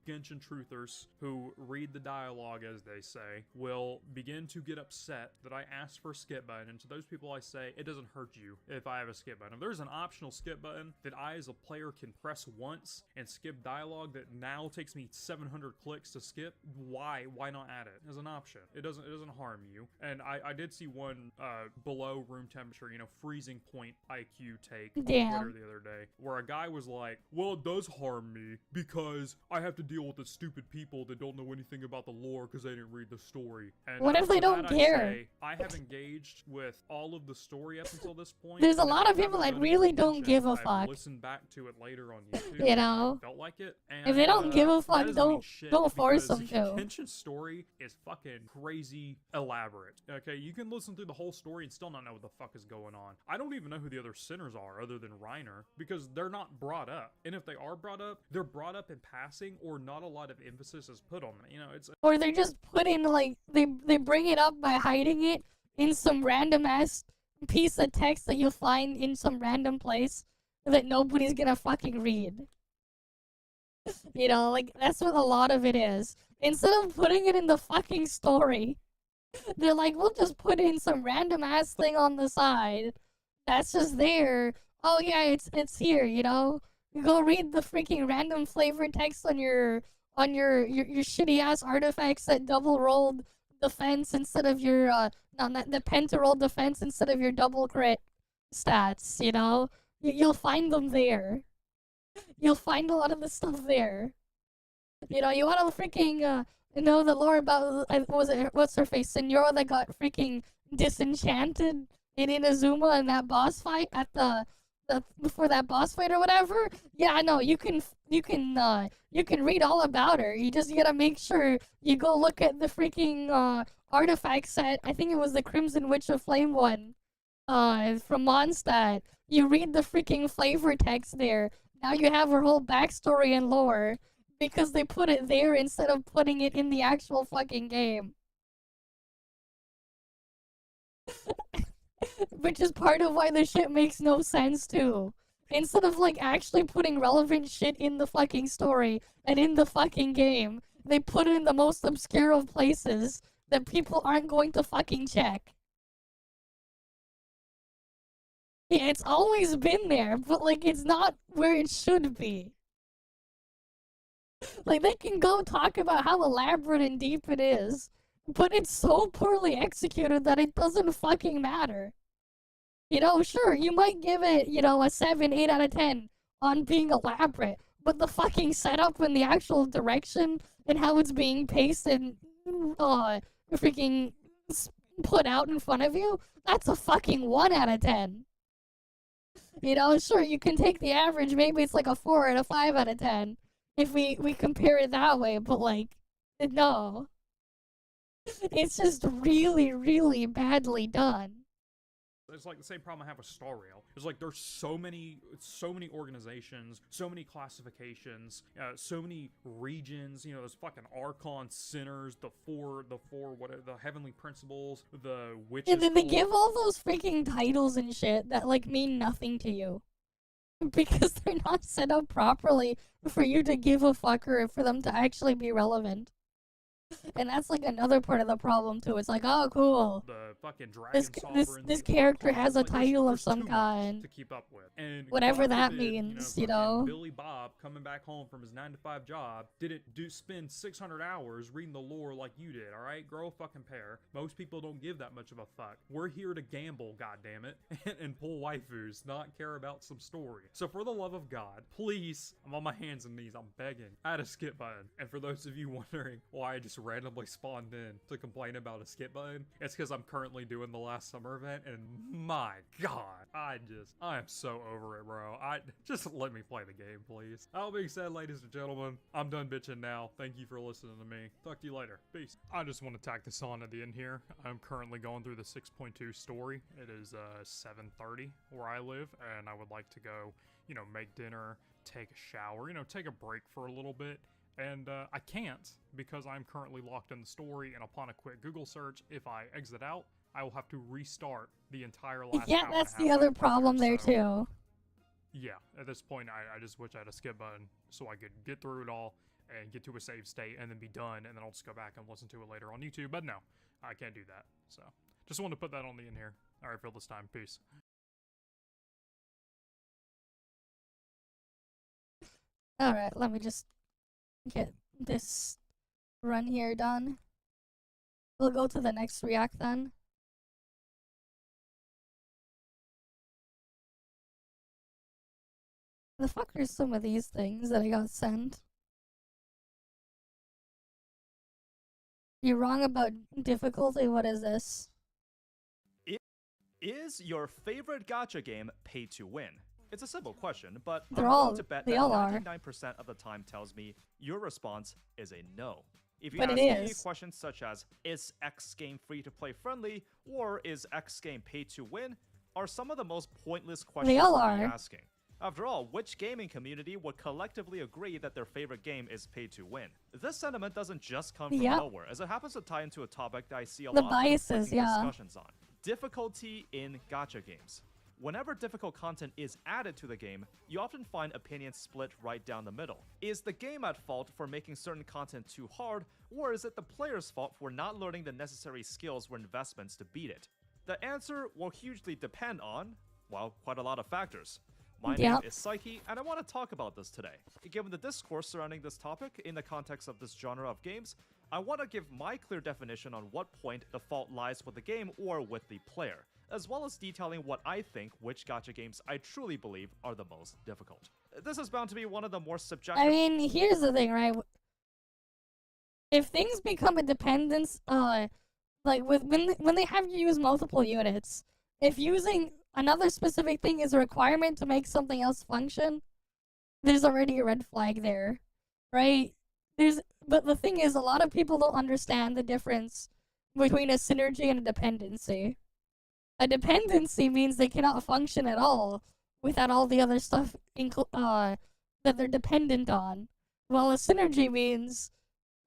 Genshin truthers who read the dialogue, as they say, will begin to get upset that I asked for a skip button, and to those people I say, it doesn't hurt you if I have a skip button. If there's an optional skip button that I as a player can press once and skip dialogue that now takes me 700 clicks to skip, why not add it as an option? It doesn't harm you. And I did see one below room temperature, you know, freezing point IQ take on Twitter the other day, where a guy was like, well, it does harm me because I have to deal with the stupid people that don't know anything about the lore because they didn't read the story. And what if they don't care? I have engaged with all of the story up until this point. There's a lot of people that really don't give a fuck. I've listened back to it later on YouTube. You know? Felt like it. And, if they don't give a fuck, don't force them to. Genshin's story is fucking crazy elaborate. Okay, you can listen through the whole story and still not know what the fuck is going on. I don't even know who the other sinners are other than Reiner because they're not brought up. And if they are brought up, they're brought up in passing or not a lot of emphasis is put on them. You know, it's or they're just put in like they bring it up by hiding it in some random ass piece of text that you'll find in some random place that nobody's gonna fucking read. You know, like that's what a lot of it is. Instead of putting it in the fucking story, they're like, we'll just put in some random ass thing on the side that's just there. Oh yeah, it's here, you know? You go read the freaking random flavor text on your shitty ass artifacts that double rolled defense instead of your the penta-roll defense instead of your double crit stats, you know? You'll find them there. You'll find a lot of the stuff there. You know, you want to freaking know the lore about what's her face, Senora that got freaking disenchanted in Inazuma in that boss fight at the before that boss fight or whatever. Yeah, I know you can read all about her. You just gotta make sure you go look at the freaking artifact set. I think it was the Crimson Witch of Flame one from Mondstadt. You read the freaking flavor text there. Now you have her whole backstory and lore because they put it there instead of putting it in the actual fucking game. Which is part of why the shit makes no sense too. Instead of like actually putting relevant shit in the fucking story and in the fucking game, they put it in the most obscure of places that people aren't going to fucking check. Yeah, it's always been there, but like it's not where it should be. Like they can go talk about how elaborate and deep it is, but it's so poorly executed that it doesn't fucking matter. You know, sure, you might give it, you know, a 7, 8 out of 10 on being elaborate, but the fucking setup and the actual direction and how it's being paced and freaking put out in front of you, that's a fucking 1 out of 10. You know, sure, you can take the average, maybe it's like a 4 or a 5 out of 10 if we compare it that way, but like, no. It's just really, really badly done. It's like the same problem I have with Star Rail. It's like there's so many organizations, so many classifications, so many regions. You know, there's fucking Archon centers, the heavenly principles, the witches. Yeah, they give all those freaking titles and shit that like mean nothing to you because they're not set up properly for you to give a fuck or for them to actually be relevant. And that's like another part of the problem too. It's like, oh, cool. The fucking dragon this character has a title of some kind to keep up with, and whatever God that forbid, means, Billy Bob coming back home from his 9-to-5 job didn't spend 600 hours reading the lore like you did. All right, grow a fucking pair. Most people don't give that much of a fuck. We're here to gamble, goddammit, and pull waifus, not care about some story. So for the love of God, please, I'm on my hands and knees. I'm begging. Add a skip button. And for those of you wondering why I just randomly spawned in to complain about a skip button, it's because I'm currently doing the last summer event, and my god, I am so over it, bro. Just let me play the game, please. That being said, ladies and gentlemen, I'm done bitching now. Thank you for listening to me. Talk to you later. Peace. I just want to tack this on at the end here. I'm currently going through the 6.2 story. It is 7:30 where I live, and I would like to go, you know, make dinner, take a shower, you know, take a break for a little bit. And I can't because I'm currently locked in the story, and upon a quick Google search, if I exit out, I will have to restart the entire last Yeah, that's the other problem there too. Yeah, at this point, I just wish I had a skip button so I could get through it all and get to a save state and then be done, and then I'll just go back and listen to it later on YouTube. But no, I can't do that. So just wanted to put that on the end here. All right, for this time, peace. All right, let me just get this run here done. We'll go to the next react then. The fuck are some of these things that I got sent? You're wrong about difficulty. What is this? Is your favorite gacha game pay to win? It's a simple question, but They're I'm all- willing to bet they that all are. 99% of the time tells me your response is a no. If you But ask it me is. questions such as, is X game free to play friendly, or is X game pay to win, are some of the most pointless questions all to be are. asking. After all, which gaming community would collectively agree that their favorite game is pay to win? This sentiment doesn't just come from Yep. nowhere, as it happens to tie into a topic that I see a The lot biases, of conflicting yeah. discussions on. Difficulty in gacha games. Whenever difficult content is added to the game, you often find opinions split right down the middle. Is the game at fault for making certain content too hard, or is it the player's fault for not learning the necessary skills or investments to beat it? The answer will hugely depend on, well, quite a lot of factors. My name is Psyche, and I want to talk about this today. Given the discourse surrounding this topic in the context of this genre of games, I want to give my clear definition on what point the fault lies with the game or with the player, as well as detailing what I think which gacha games I truly believe are the most difficult. This is bound to be one of the more subjective— I mean, here's the thing, right? If things become a dependence, like when they have you use multiple units, if using another specific thing is a requirement to make something else function, there's already a red flag there, right? But the thing is, a lot of people don't understand the difference between a synergy and a dependency. A dependency means they cannot function at all without all the other stuff that they're dependent on, while a synergy means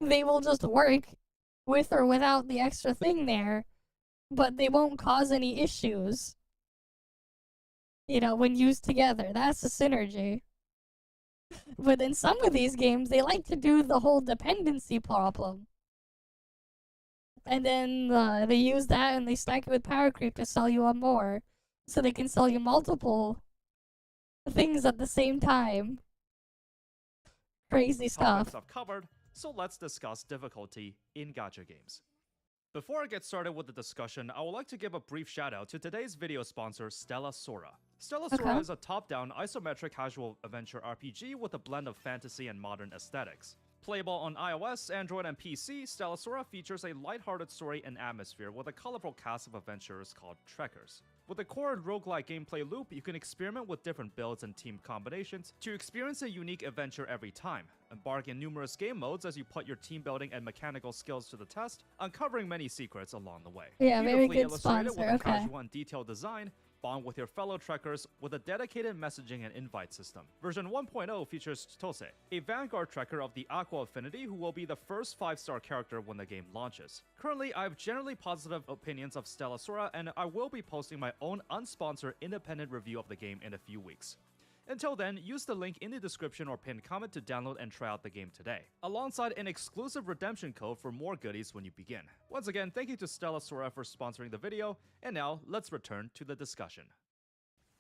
they will just work with or without the extra thing there, but they won't cause any issues. You know, when used together, that's a synergy. But in some of these games, they like to do the whole dependency problem. And then they use that and they stack it with power creep to sell you on more. So they can sell you multiple things at the same time. Crazy stuff. Topics I've covered, so let's discuss difficulty in gacha games. Before I get started with the discussion, I would like to give a brief shout out to today's video sponsor, Stella Sora. Stella Sora Okay. is a top-down isometric casual adventure RPG with a blend of fantasy and modern aesthetics. Playable on iOS, Android, and PC, Stellasora features a lighthearted story and atmosphere with a colorful cast of adventurers called Trekkers. With a core roguelike gameplay loop, you can experiment with different builds and team combinations to experience a unique adventure every time. Embark in numerous game modes as you put your team building and mechanical skills to the test, uncovering many secrets along the way. Yeah, very Beautifully good illustrated sponsor, with a okay. casual and detailed design, bond with your fellow trekkers with a dedicated messaging and invite system. Version 1.0 features Tose, a vanguard trekker of the Aqua Affinity who will be the first 5-star character when the game launches. Currently, I have generally positive opinions of Stellasora, and I will be posting my own unsponsored independent review of the game in a few weeks. Until then, use the link in the description or pinned comment to download and try out the game today, alongside an exclusive redemption code for more goodies when you begin. Once again, thank you to Stellasora for sponsoring the video, and now let's return to the discussion.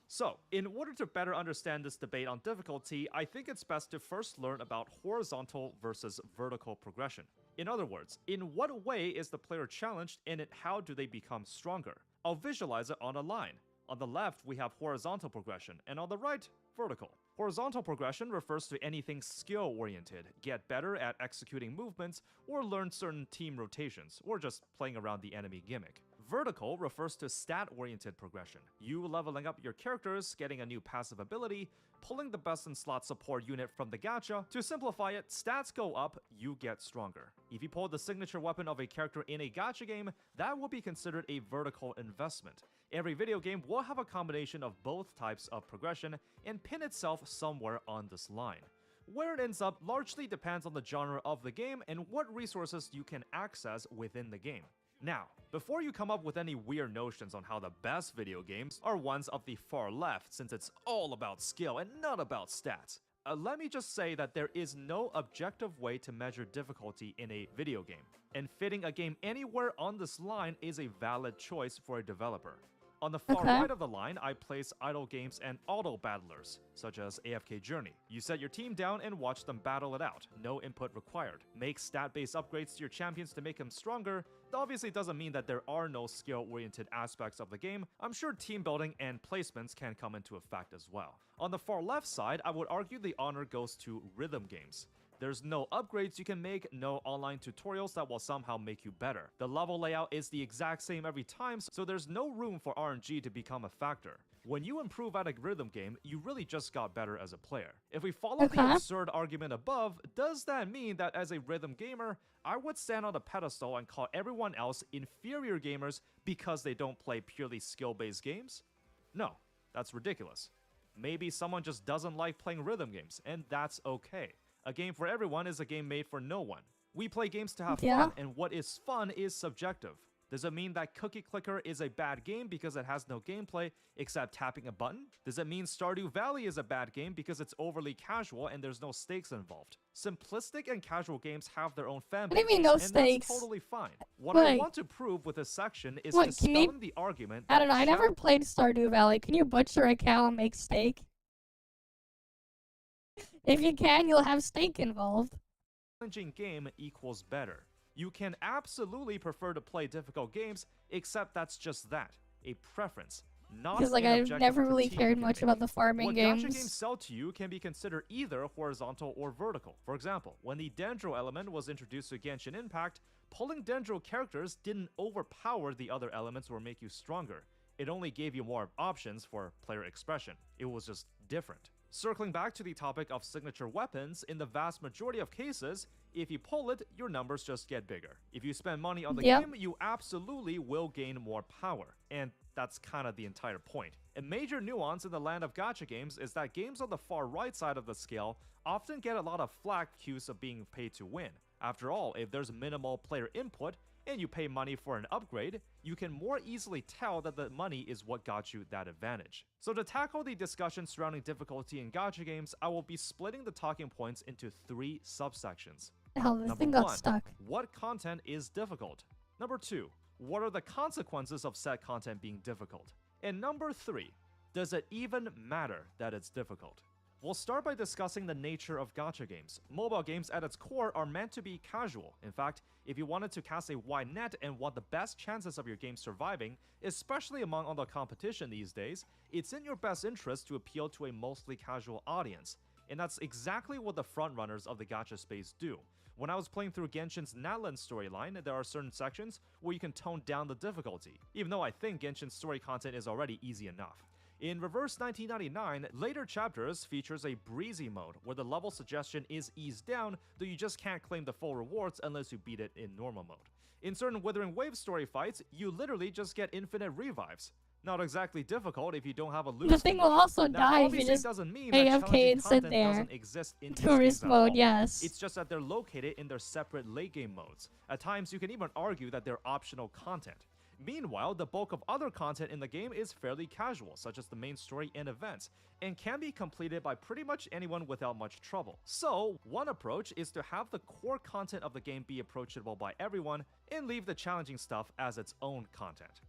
So, in order to better understand this debate on difficulty, I think it's best to first learn about horizontal versus vertical progression. In other words, in what way is the player challenged, and how do they become stronger? I'll visualize it on a line. On the left, we have horizontal progression, and on the right, vertical. Horizontal progression refers to anything skill-oriented, get better at executing movements, or learn certain team rotations, or just playing around the enemy gimmick. Vertical refers to stat-oriented progression, you leveling up your characters, getting a new passive ability, pulling the best in slot support unit from the gacha. To simplify it, stats go up, you get stronger. If you pull the signature weapon of a character in a gacha game, that will be considered a vertical investment. Every video game will have a combination of both types of progression and pin itself somewhere on this line. Where it ends up largely depends on the genre of the game and what resources you can access within the game. Now, before you come up with any weird notions on how the best video games are ones of the far left, since it's all about skill and not about stats, let me just say that there is no objective way to measure difficulty in a video game, and fitting a game anywhere on this line is a valid choice for a developer. On the far right of the line, I place idle games and auto battlers, such as AFK Journey. You set your team down and watch them battle it out, no input required. Make stat-based upgrades to your champions to make them stronger. That obviously doesn't mean that there are no skill-oriented aspects of the game. I'm sure team building and placements can come into effect as well. On the far left side, I would argue the honor goes to rhythm games. There's no upgrades you can make, no online tutorials that will somehow make you better. The level layout is the exact same every time, so there's no room for RNG to become a factor. When you improve at a rhythm game, you really just got better as a player. If we follow the absurd argument above, does that mean that as a rhythm gamer, I would stand on a pedestal and call everyone else inferior gamers because they don't play purely skill-based games? No, that's ridiculous. Maybe someone just doesn't like playing rhythm games, and that's okay. A game for everyone is a game made for no one. We play games to have fun, and what is fun is subjective. Does it mean that Cookie Clicker is a bad game because it has no gameplay except tapping a button? Does it mean Stardew Valley is a bad game because it's overly casual and there's no stakes involved? Simplistic and casual games have their own fan bases, no and stakes? that's totally fine. What I want to prove with this section is dispelling the argument that I don't know, I never played Stardew Valley. Can you butcher a cow and make steak? If you can, you'll have steak involved. Challenging game equals better. You can absolutely prefer to play difficult games, except that's just that, a preference, not because I've never really cared much about the farming games. What gacha games sell to you can be considered either horizontal or vertical. For example, when the Dendro element was introduced to Genshin Impact, pulling Dendro characters didn't overpower the other elements or make you stronger. It only gave you more options for player expression. It was just different. Circling back to the topic of signature weapons, in the vast majority of cases, if you pull it, your numbers just get bigger. If you spend money on the game, you absolutely will gain more power. And that's kind of the entire point. A major nuance in the land of gacha games is that games on the far right side of the scale often get a lot of flack accused of being paid to win. After all, if there's minimal player input, and you pay money for an upgrade, you can more easily tell that the money is what got you that advantage. So to tackle the discussion surrounding difficulty in gacha games, I will be splitting the talking points into 3 subsections. This thing got stuck. What content is difficult? Number 2, what are the consequences of said content being difficult? And number 3, does it even matter that it's difficult? We'll start by discussing the nature of gacha games. Mobile games at its core are meant to be casual. In fact, if you wanted to cast a wide net and want the best chances of your game surviving, especially among all the competition these days, it's in your best interest to appeal to a mostly casual audience. and that's exactly what the frontrunners of the gacha space do. When I was playing through Genshin's Natlan storyline, there are certain sections where you can tone down the difficulty, even though I think Genshin's story content is already easy enough. In Reverse 1999, later chapters features a breezy mode where the level suggestion is eased down, though you just can't claim the full rewards unless you beat it in normal mode. In certain Withering Wave story fights, you literally just get infinite revives. Not exactly difficult if you don't have a loot. The thing will also now, die if you just doesn't mean AFK and sit there. Doesn't exist in Tourist mode, yes. It's just that they're located in their separate late game modes. At times, you can even argue that they're optional content. Meanwhile, the bulk of other content in the game is fairly casual, such as the main story and events, and can be completed by pretty much anyone without much trouble. So, one approach is to have the core content of the game be approachable by everyone, and leave the challenging stuff as its own content.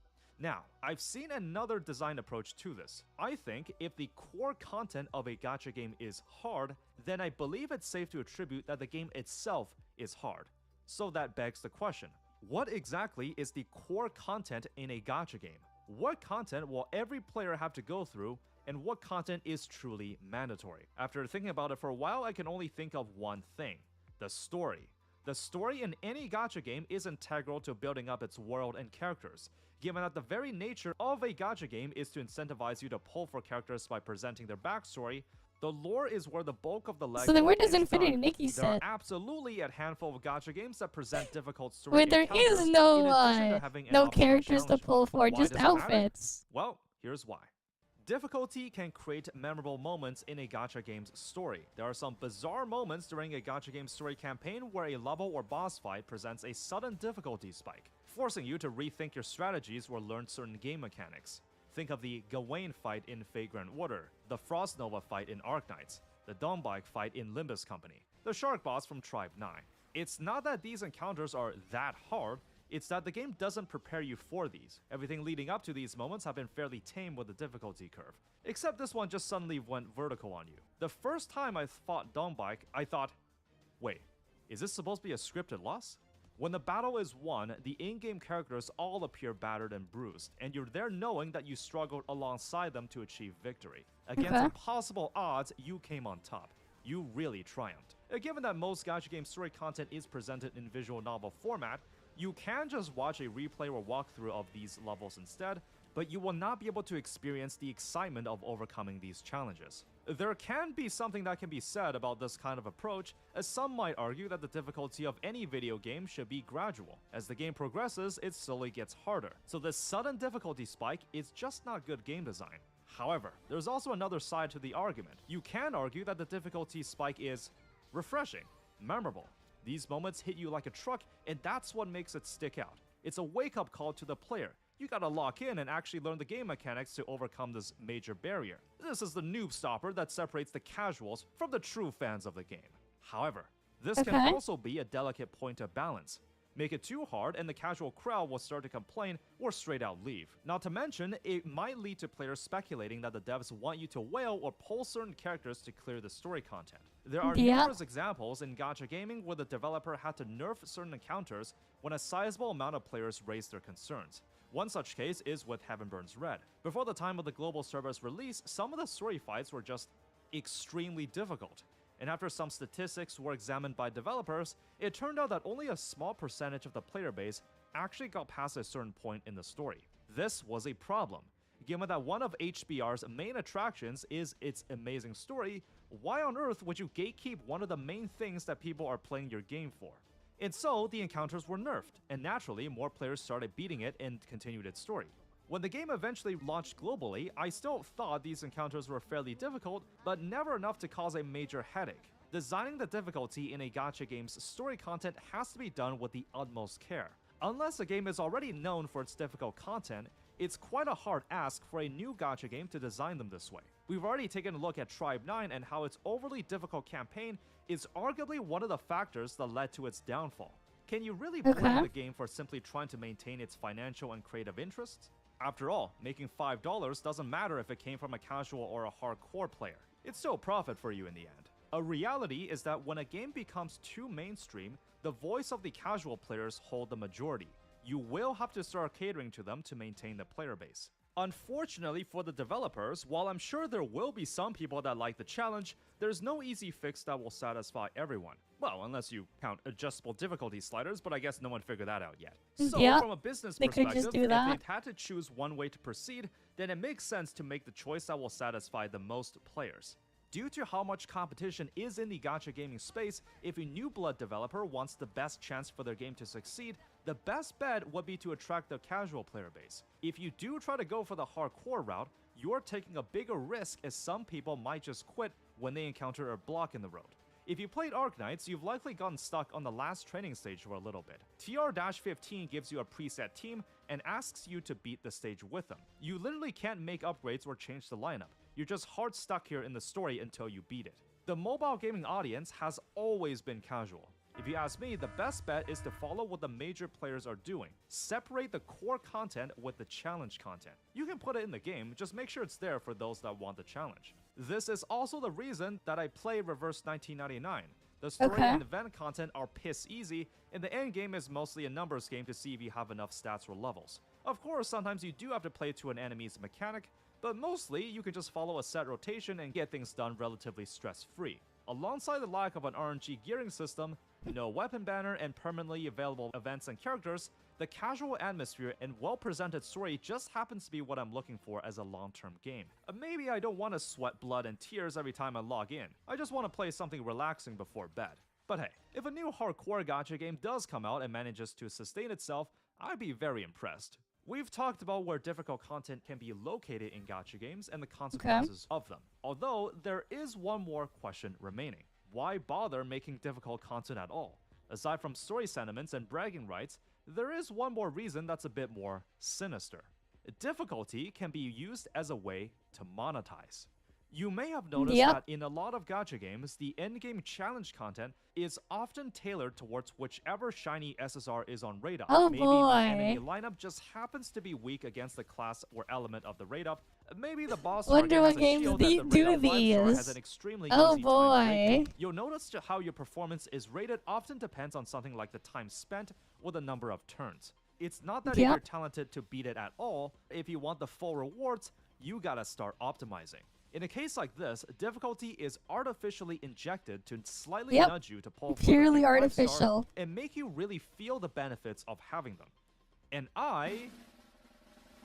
Now, I've seen another design approach to this. I think if the core content of a gacha game is hard, then I believe it's safe to attribute that the game itself is hard. So that begs the question, what exactly is the core content in a gacha game? What content will every player have to go through, and what content is truly mandatory? After thinking about it for a while, I can only think of one thing: the story. The story in any gacha game is integral to building up its world and characters, given that the very nature of a gacha game is to incentivize you to pull for characters by presenting their backstory. The lore is where the bulk of the legwork. So then where does is Infinity done. Nikki There are sit? absolutely a handful of gacha games that present difficult story Where there encounters, is in addition to no having an no optional characters to challenge. pull for, Why just does it matter? outfits. Well, here's why. Difficulty can create memorable moments in a gacha game's story. There are some bizarre moments during a gacha game story campaign where a level or boss fight presents a sudden difficulty spike, forcing you to rethink your strategies or learn certain game mechanics. Think of the Gawain fight in Vagrant Order, the Frost Nova fight in Arknights, the Dombike fight in Limbus Company, the Shark boss from Tribe 9. It's not that these encounters are that hard, it's that the game doesn't prepare you for these. Everything leading up to these moments have been fairly tame with the difficulty curve. Except this one just suddenly went vertical on you. The first time I fought Dombike, I thought, wait, is this supposed to be a scripted loss? When the battle is won, the in-game characters all appear battered and bruised, and you're there knowing that you struggled alongside them to achieve victory. Against impossible odds, you came on top. You really triumphed. Given that most gacha game story content is presented in visual novel format, you can just watch a replay or walkthrough of these levels instead, but you will not be able to experience the excitement of overcoming these challenges. There can be something that can be said about this kind of approach, as some might argue that the difficulty of any video game should be gradual. As the game progresses, it slowly gets harder, so this sudden difficulty spike is just not good game design. However, there's also another side to the argument. You can argue that the difficulty spike is refreshing, memorable. These moments hit you like a truck, and that's what makes it stick out. It's a wake-up call to the player. You gotta lock in and actually learn the game mechanics to overcome this major barrier. This is the noob stopper that separates the casuals from the true fans of the game. However, this can also be a delicate point of balance. Make it too hard and the casual crowd will start to complain or straight out leave. Not to mention, it might lead to players speculating that the devs want you to wail or pull certain characters to clear the story content. There are numerous examples in gacha gaming where the developer had to nerf certain encounters when a sizable amount of players raised their concerns. One such case is with Heaven Burns Red. Before the time of the global server's release, some of the story fights were just extremely difficult. And after some statistics were examined by developers, it turned out that only a small percentage of the player base actually got past a certain point in the story. This was a problem. Given that one of HBR's main attractions is its amazing story, why on earth would you gatekeep one of the main things that people are playing your game for? And so, the encounters were nerfed, and naturally, more players started beating it and continued its story. When the game eventually launched globally, I still thought these encounters were fairly difficult, but never enough to cause a major headache. Designing the difficulty in a gacha game's story content has to be done with the utmost care. Unless a game is already known for its difficult content, it's quite a hard ask for a new gacha game to design them this way. We've already taken a look at Tribe 9 and how its overly difficult campaign is arguably one of the factors that led to its downfall. Can you really blame the game for simply trying to maintain its financial and creative interests? After all, making $5 doesn't matter if it came from a casual or a hardcore player. It's still profit for you in the end. A reality is that when a game becomes too mainstream, the voice of the casual players hold the majority. You will have to start catering to them to maintain the player base. Unfortunately for the developers, while I'm sure there will be some people that like the challenge, there's no easy fix that will satisfy everyone. Well, unless you count adjustable difficulty sliders, but I guess no one figured that out yet. So, Yeah, from a business they could perspective, just do if that. they've had to choose one way to proceed, then it makes sense to make the choice that will satisfy the most players. Due to how much competition is in the gacha gaming space, if a new blood developer wants the best chance for their game to succeed, the best bet would be to attract the casual player base. If you do try to go for the hardcore route, you're taking a bigger risk as some people might just quit when they encounter a block in the road. If you played Arknights, you've likely gotten stuck on the last training stage for a little bit. TR-15 gives you a preset team and asks you to beat the stage with them. You literally can't make upgrades or change the lineup. You're just hard stuck here in the story until you beat it. The mobile gaming audience has always been casual. If you ask me, the best bet is to follow what the major players are doing. Separate the core content with the challenge content. You can put it in the game, just make sure it's there for those that want the challenge. This is also the reason that I play Reverse 1999. The story and event content are piss easy, and the end game is mostly a numbers game to see if you have enough stats or levels. Of course, sometimes you do have to play to an enemy's mechanic, but mostly you can just follow a set rotation and get things done relatively stress-free. Alongside the lack of an RNG gearing system, no weapon banner, and permanently available events and characters, the casual atmosphere and well-presented story just happens to be what I'm looking for as a long-term game. Maybe I don't want to sweat blood and tears every time I log in, I just want to play something relaxing before bed. But hey, if a new hardcore gacha game does come out and manages to sustain itself, I'd be very impressed. We've talked about where difficult content can be located in gacha games and the consequences of them. Although, there is one more question remaining. Why bother making difficult content at all? Aside from story sentiments and bragging rights, there is one more reason that's a bit more sinister. Difficulty can be used as a way to monetize. You may have noticed that in a lot of gacha games, the endgame challenge content is often tailored towards whichever shiny SSR is on raid up. Maybe the enemy lineup just happens to be weak against the class or element of the raid up. Maybe the boss target has a shield that the raid up 5-star has an extremely easy time breaking. You'll notice how your performance is rated often depends on something like the time spent or the number of turns. It's not that if you're talented to beat it at all, if you want the full rewards, you gotta start optimizing. In a case like this, difficulty is artificially injected to slightly nudge you to pull purely artificial and make you really feel the benefits of having them. And I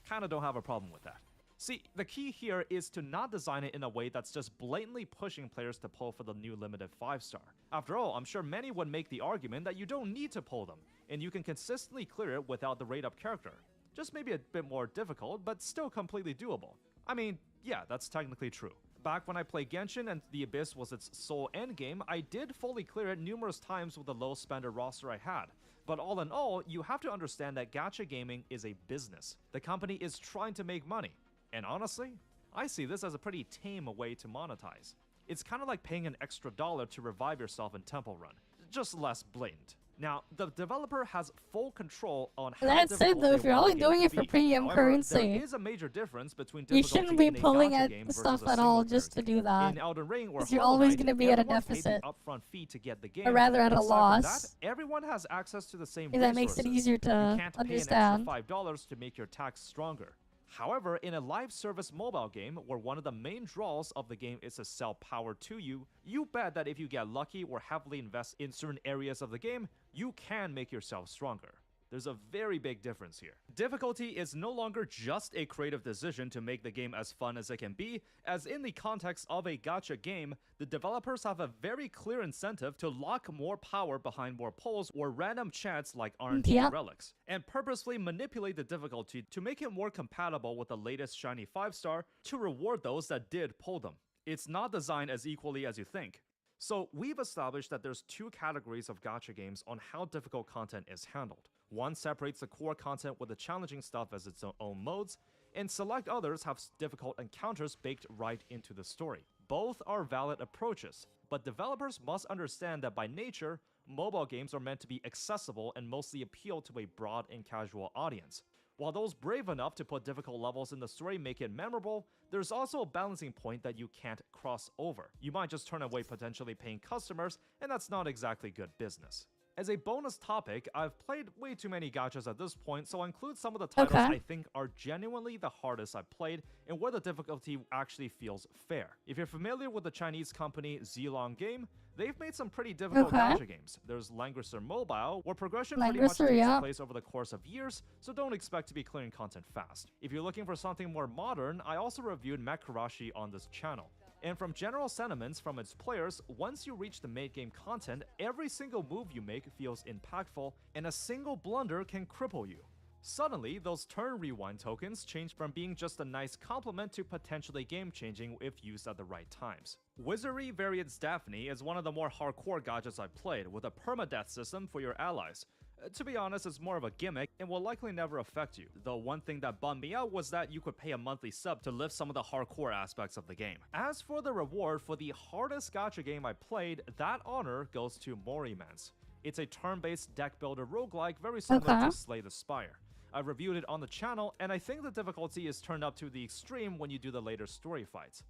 kind of don't have a problem with that. See, the key here is to not design it in a way that's just blatantly pushing players to pull for the new limited 5-star. After all, I'm sure many would make the argument that you don't need to pull them, and you can consistently clear it without the raid up character. Just maybe a bit more difficult, but still completely doable. I mean, yeah, that's technically true. Back when I played Genshin and the Abyss was its sole endgame, I did fully clear it numerous times with the low spender roster I had. But all in all, you have to understand that gacha gaming is a business. The company is trying to make money. And honestly, I see this as a pretty tame way to monetize. It's kind of like paying an extra $1 to revive yourself in Temple Run, just less blatant. Now, the developer has full control on how That's it though, if you're only doing it for premium currency, there is a major difference between you shouldn't be pulling at stuff at all just to do that. In Elden Ring or Because you're always going to be at a deficit. Upfront fee to get the game. Or rather at a loss. That, everyone has access to the same If that makes it easier to you can't understand. Pay an extra $5 to make your tax stronger. However, in a live service mobile game where one of the main draws of the game is to sell power to you, you bet that if you get lucky or heavily invest in certain areas of the game, you can make yourself stronger. There's a very big difference here. Difficulty is no longer just a creative decision to make the game as fun as it can be, as in the context of a gacha game, the developers have a very clear incentive to lock more power behind more polls or random chats like RNG relics, and purposefully manipulate the difficulty to make it more compatible with the latest shiny 5-star to reward those that did pull them. It's not designed as equally as you think. So we've established that there's two categories of gacha games on how difficult content is handled. One separates the core content with the challenging stuff as its own modes, and select others have difficult encounters baked right into the story. Both are valid approaches, but developers must understand that by nature, mobile games are meant to be accessible and mostly appeal to a broad and casual audience. While those brave enough to put difficult levels in the story make it memorable, there's also a balancing point that you can't cross over. You might just turn away potentially paying customers, and that's not exactly good business. As a bonus topic, I've played way too many gachas at this point, so I'll include some of the titles I think are genuinely the hardest I've played and where the difficulty actually feels fair. If you're familiar with the Chinese company Zilong Game, they've made some pretty difficult gacha games. There's Langrisser Mobile, where progression pretty much takes place over the course of years, so don't expect to be clearing content fast. If you're looking for something more modern, I also reviewed Mekarashi on this channel. And from general sentiments from its players, once you reach the mid-game content, every single move you make feels impactful, and a single blunder can cripple you. Suddenly, those turn rewind tokens change from being just a nice compliment to potentially game-changing if used at the right times. Wizardry Variants Daphne is one of the more hardcore gachas I've played, with a permadeath system for your allies. To be honest, it's more of a gimmick and will likely never affect you, though one thing that bummed me out was that you could pay a monthly sub to lift some of the hardcore aspects of the game. As for the reward for the hardest gacha game I played, that honor goes to Morimans. It's a turn-based deck builder roguelike very similar to Slay the Spire. I've reviewed it on the channel, and I think the difficulty is turned up to the extreme when you do the later story fights.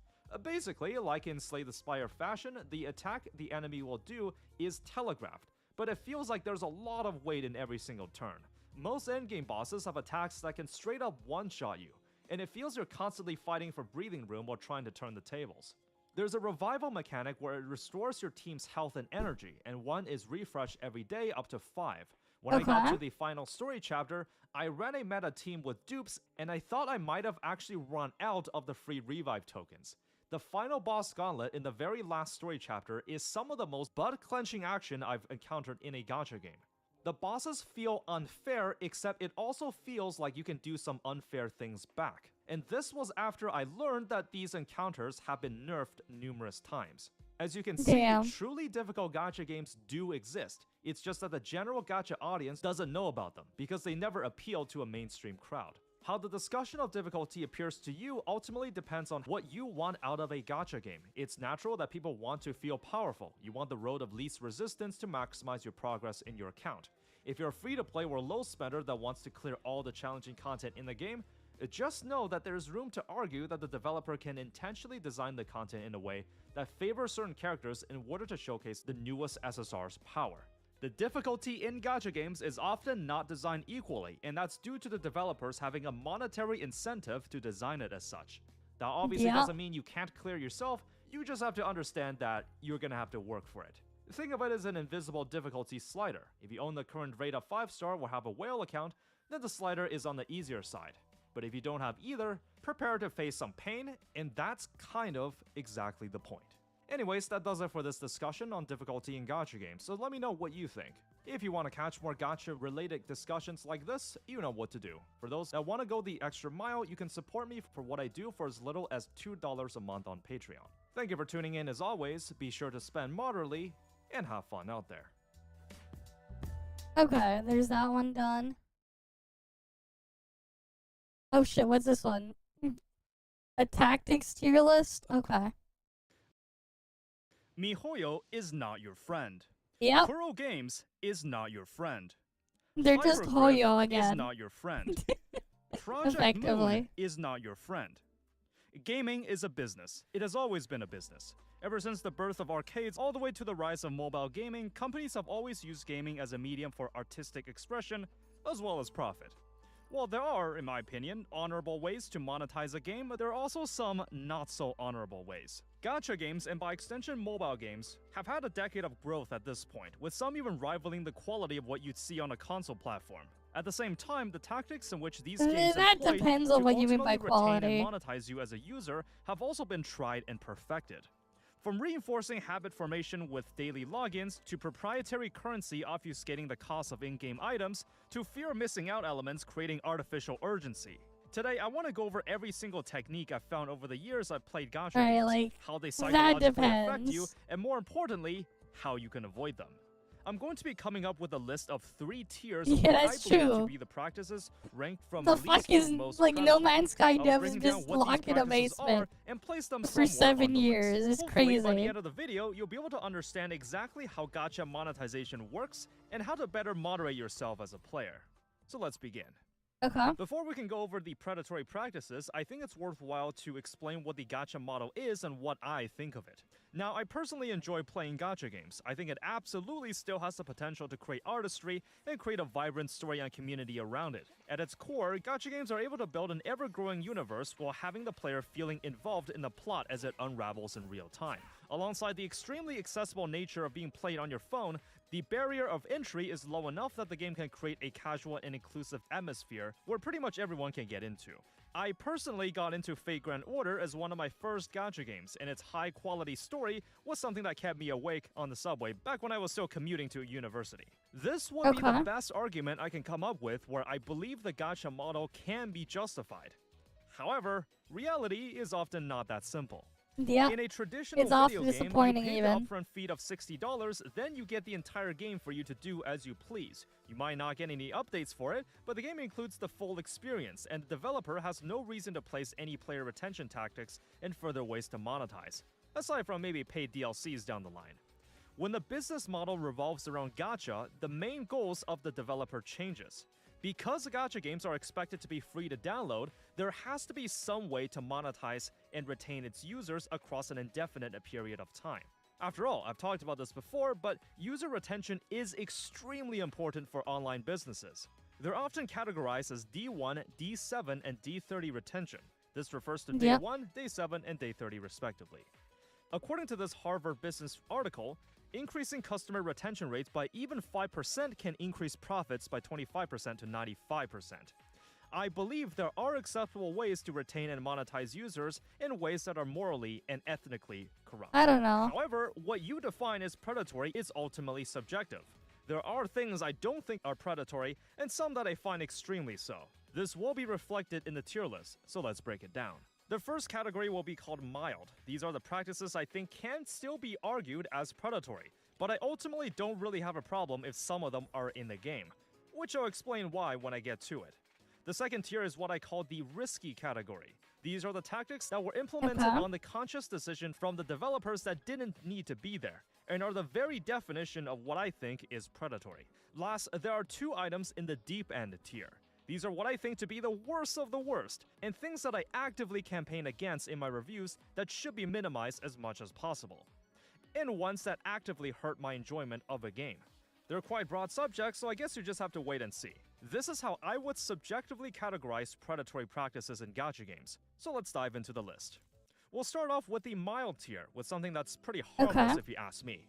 Basically, like in Slay the Spire fashion, the attack the enemy will do is telegraphed, but it feels like there's a lot of weight in every single turn. Most endgame bosses have attacks that can straight up one-shot you, and it feels you're constantly fighting for breathing room while trying to turn the tables. There's a revival mechanic where it restores your team's health and energy, and one is refreshed every day up to 5. When I got to the final story chapter, I ran a meta team with dupes, and I thought I might have actually run out of the free revive tokens. The final boss gauntlet in the very last story chapter is some of the most butt-clenching action I've encountered in a gacha game. The bosses feel unfair, except it also feels like you can do some unfair things back. And this was after I learned that these encounters have been nerfed numerous times. As you can see, truly difficult gacha games do exist. It's just that the general gacha audience doesn't know about them, because they never appeal to a mainstream crowd. How the discussion of difficulty appears to you ultimately depends on what you want out of a gacha game. It's natural that people want to feel powerful. You want the road of least resistance to maximize your progress in your account. If you're a free-to-play or low spender that wants to clear all the challenging content in the game, just know that there's room to argue that the developer can intentionally design the content in a way that favors certain characters in order to showcase the newest SSR's power. The difficulty in gacha games is often not designed equally, and that's due to the developers having a monetary incentive to design it as such. That obviously doesn't mean you can't clear yourself, you just have to understand that you're gonna have to work for it. Think of it as an invisible difficulty slider. If you own the current rate of 5-star or have a whale account, then the slider is on the easier side. But if you don't have either, prepare to face some pain, and that's kind of exactly the point. Anyways, that does it for this discussion on difficulty in gacha games, so let me know what you think. If you want to catch more gacha-related discussions like this, you know what to do. For those that want to go the extra mile, you can support me for what I do for as little as $2 a month on Patreon. Thank you for tuning in as always, be sure to spend moderately, and have fun out there. Okay, there's that one done. Oh shit, what's this one? A tactics tier list? Okay. MiHoYo is not your friend. Yep. Kuro Games is not your friend. They're just Hoyo is again. not your friend. Project Effectively. Moon is not your friend. Gaming is a business. It has always been a business. Ever since the birth of arcades all the way to the rise of mobile gaming, companies have always used gaming as a medium for artistic expression, as well as profit. While there are, in my opinion, honorable ways to monetize a game, there are also some not-so-honorable ways. Gacha games, and by extension mobile games, have had a decade of growth at this point, with some even rivaling the quality of what you'd see on a console platform. At the same time, the tactics in which these games that employ depends on to what you mean ultimately by retain quality. and monetize you as a user have also been tried and perfected. From reinforcing habit formation with daily logins, to proprietary currency obfuscating the cost of in-game items, to fear of missing out elements creating artificial urgency. Today, I want to go over every single technique I've found over the years I've played gacha games, how they psychologically affect you, and more importantly, how you can avoid them. I'm going to be coming up with a list of 3 tiers of what I believe to be the practices ranked from the least fuck to is most like credible. No Man's Sky I'll devs break down just what these locked in a practices basement are and place them for somewhere 7 on the years. list. It's Hopefully, crazy. by the end of the video, you'll be able to understand exactly how gacha monetization works and how to better moderate yourself as a player. So let's begin. Okay. Before we can go over the predatory practices, I think it's worthwhile to explain what the gacha model is and what I think of it. Now, I personally enjoy playing gacha games. I think it absolutely still has the potential to create artistry and create a vibrant story and community around it. At its core, gacha games are able to build an ever-growing universe while having the player feeling involved in the plot as it unravels in real time. Alongside the extremely accessible nature of being played on your phone, the barrier of entry is low enough that the game can create a casual and inclusive atmosphere where pretty much everyone can get into. I personally got into Fate Grand Order as one of my first gacha games, and its high-quality story was something that kept me awake on the subway back when I was still commuting to university. This would be the best argument I can come up with where I believe the gacha model can be justified. However, reality is often not that simple. Yeah, in a traditional it's video often game, disappointing you pay even. the upfront fee of $60, then you get the entire game for you to do as you please. You might not get any updates for it, but the game includes the full experience, and the developer has no reason to place any player retention tactics and further ways to monetize, aside from maybe paid DLCs down the line. When the business model revolves around gacha, the main goals of the developer changes. Because gacha games are expected to be free to download, there has to be some way to monetize and retain its users across an indefinite period of time. After all, I've talked about this before, but user retention is extremely important for online businesses. They're often categorized as D1, D7, and D30 retention. This refers to Day 1, Day 7, and Day 30 respectively. According to this Harvard Business article, increasing customer retention rates by even 5% can increase profits by 25% to 95%. I believe there are acceptable ways to retain and monetize users in ways that are morally and ethnically corrupt. I don't know. However, what you define as predatory is ultimately subjective. There are things I don't think are predatory, and some that I find extremely so. This will be reflected in the tier list, so let's break it down. The first category will be called mild. These are the practices I think can still be argued as predatory, but I ultimately don't really have a problem if some of them are in the game, which I'll explain why when I get to it. The second tier is what I call the risky category. These are the tactics that were implemented on the conscious decision from the developers that didn't need to be there, and are the very definition of what I think is predatory. Last, there are two items in the deep end tier. These are what I think to be the worst of the worst, and things that I actively campaign against in my reviews that should be minimized as much as possible, and ones that actively hurt my enjoyment of a game. They're quite broad subjects, so I guess you just have to wait and see. This is how I would subjectively categorize predatory practices in gacha games, so let's dive into the list. We'll start off with the mild tier, with something that's pretty harmless if you ask me.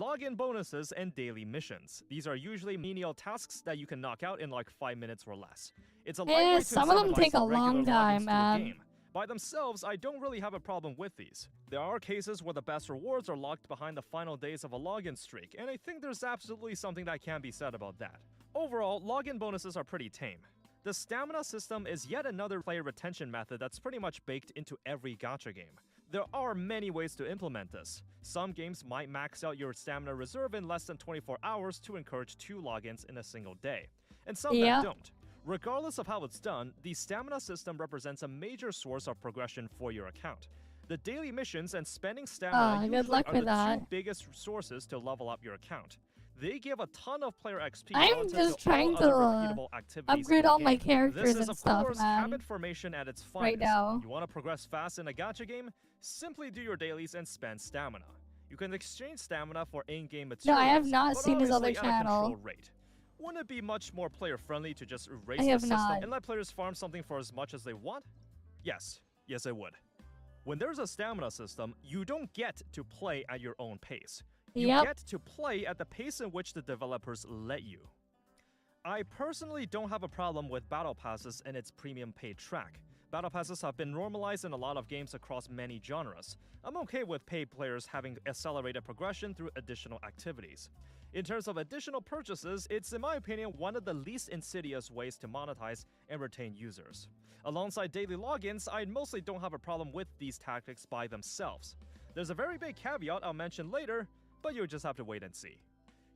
Login bonuses and daily missions. These are usually menial tasks that you can knock out in like 5 minutes or less. It's a light way to some of them take a long time, man. Game. By themselves, I don't really have a problem with these. There are cases where the best rewards are locked behind the final days of a login streak, and I think there's absolutely something that can be said about that. Overall, login bonuses are pretty tame. The stamina system is yet another player retention method that's pretty much baked into every gacha game. There are many ways to implement this. Some games might max out your stamina reserve in less than 24 hours to encourage 2 logins in a single day, and some that don't. Regardless of how it's done, the stamina system represents a major source of progression for your account. The daily missions and spending stamina usually are the 2 biggest sources to level up your account. They give a ton of player XP. I'm just trying to upgrade all my characters and stuff, man. Habit formation at its finest. Right now. You want to progress fast in a gacha game? Simply do your dailies and spend stamina. You can exchange stamina for in-game materials. No, I have not seen his other at a channel. controlled rate. Wouldn't it be much more player-friendly to just erase the system and let players farm something for as much as they want? Yes. Yes, it would. When there's a stamina system, you don't get to play at your own pace. You get to play at the pace in which the developers let you. I personally don't have a problem with battle passes and its premium paid track. Battle passes have been normalized in a lot of games across many genres. I'm okay with paid players having accelerated progression through additional activities. In terms of additional purchases, it's in my opinion one of the least insidious ways to monetize and retain users. Alongside daily logins, I mostly don't have a problem with these tactics by themselves. There's a very big caveat I'll mention later, but you'll just have to wait and see.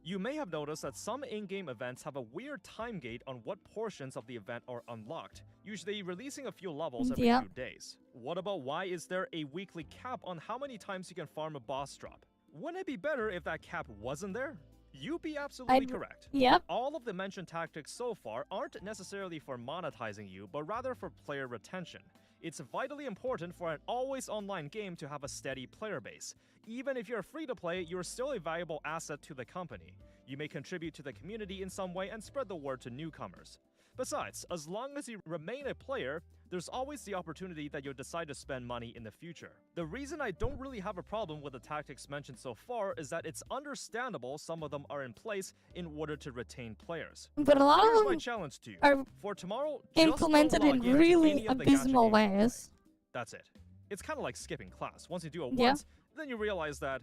You may have noticed that some in-game events have a weird time gate on what portions of the event are unlocked, usually releasing a few levels every few days. What about why is there a weekly cap on how many times you can farm a boss drop? Wouldn't it be better if that cap wasn't there? You'd be absolutely correct. Yep. All of the mentioned tactics so far aren't necessarily for monetizing you, but rather for player retention. It's vitally important for an always online game to have a steady player base. Even if you're free to play, you're still a valuable asset to the company. You may contribute to the community in some way and spread the word to newcomers. Besides, as long as you remain a player, there's always the opportunity that you'll decide to spend money in the future. The reason I don't really have a problem with the tactics mentioned so far is that it's understandable some of them are in place in order to retain players. But a lot Here's of my them challenge to you. are For tomorrow, just implemented don't in log into really any of the gacha abysmal games. ways. That's it. It's kind of like skipping class. Once you do it Yeah. once, then you realize that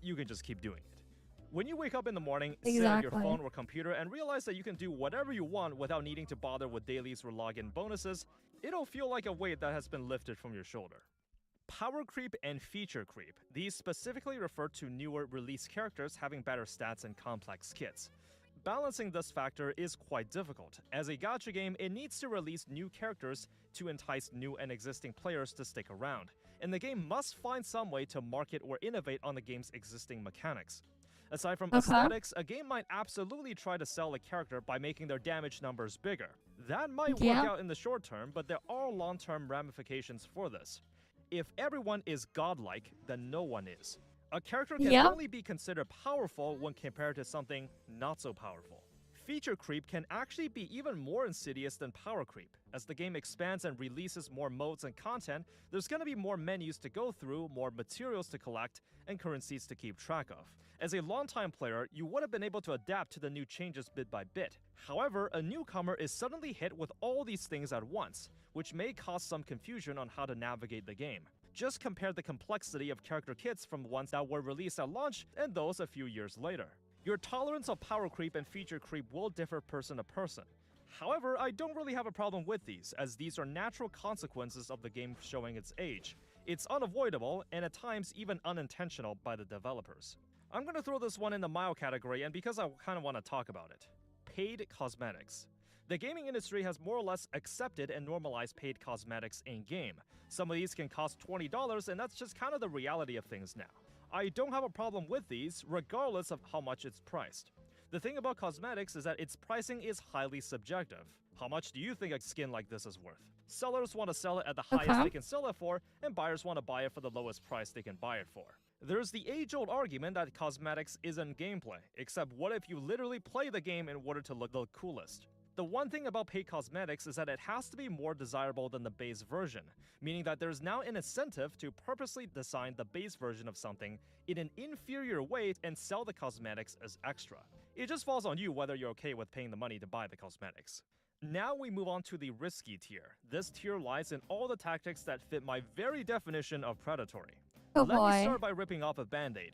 you can just keep doing it. When you wake up in the morning, sit at your Exactly. phone or computer and realize that you can do whatever you want without needing to bother with dailies or login bonuses, it'll feel like a weight that has been lifted from your shoulder. Power creep and feature creep. These specifically refer to newer release characters having better stats and complex kits. Balancing this factor is quite difficult. As a gacha game, it needs to release new characters to entice new and existing players to stick around, and the game must find some way to market or innovate on the game's existing mechanics. Aside from aesthetics, a game might absolutely try to sell a character by making their damage numbers bigger. That might work out in the short term, but there are long-term ramifications for this. If everyone is godlike, then no one is. A character can only be considered powerful when compared to something not so powerful. Feature creep can actually be even more insidious than power creep. As the game expands and releases more modes and content, there's going to be more menus to go through, more materials to collect, and currencies to keep track of. As a longtime player, you would have been able to adapt to the new changes bit by bit. However, a newcomer is suddenly hit with all these things at once, which may cause some confusion on how to navigate the game. Just compare the complexity of character kits from ones that were released at launch and those a few years later. Your tolerance of power creep and feature creep will differ person to person. However, I don't really have a problem with these, as these are natural consequences of the game showing its age. It's unavoidable, and at times even unintentional by the developers. I'm gonna throw this one in the mild category, and because I kinda wanna talk about it. Paid cosmetics. The gaming industry has more or less accepted and normalized paid cosmetics in-game. Some of these can cost $20, and that's just kind of the reality of things now. I don't have a problem with these, regardless of how much it's priced. The thing about cosmetics is that its pricing is highly subjective. How much do you think a skin like this is worth? Sellers want to sell it at the highest they can sell it for, and buyers want to buy it for the lowest price they can buy it for. There's the age-old argument that cosmetics isn't gameplay, except what if you literally play the game in order to look the coolest? The one thing about paid cosmetics is that it has to be more desirable than the base version, meaning that there's now an incentive to purposely design the base version of something in an inferior way and sell the cosmetics as extra. It just falls on you whether you're okay with paying the money to buy the cosmetics. Now we move on to the risky tier. This tier lies in all the tactics that fit my very definition of predatory. Let me start by ripping off a band-aid.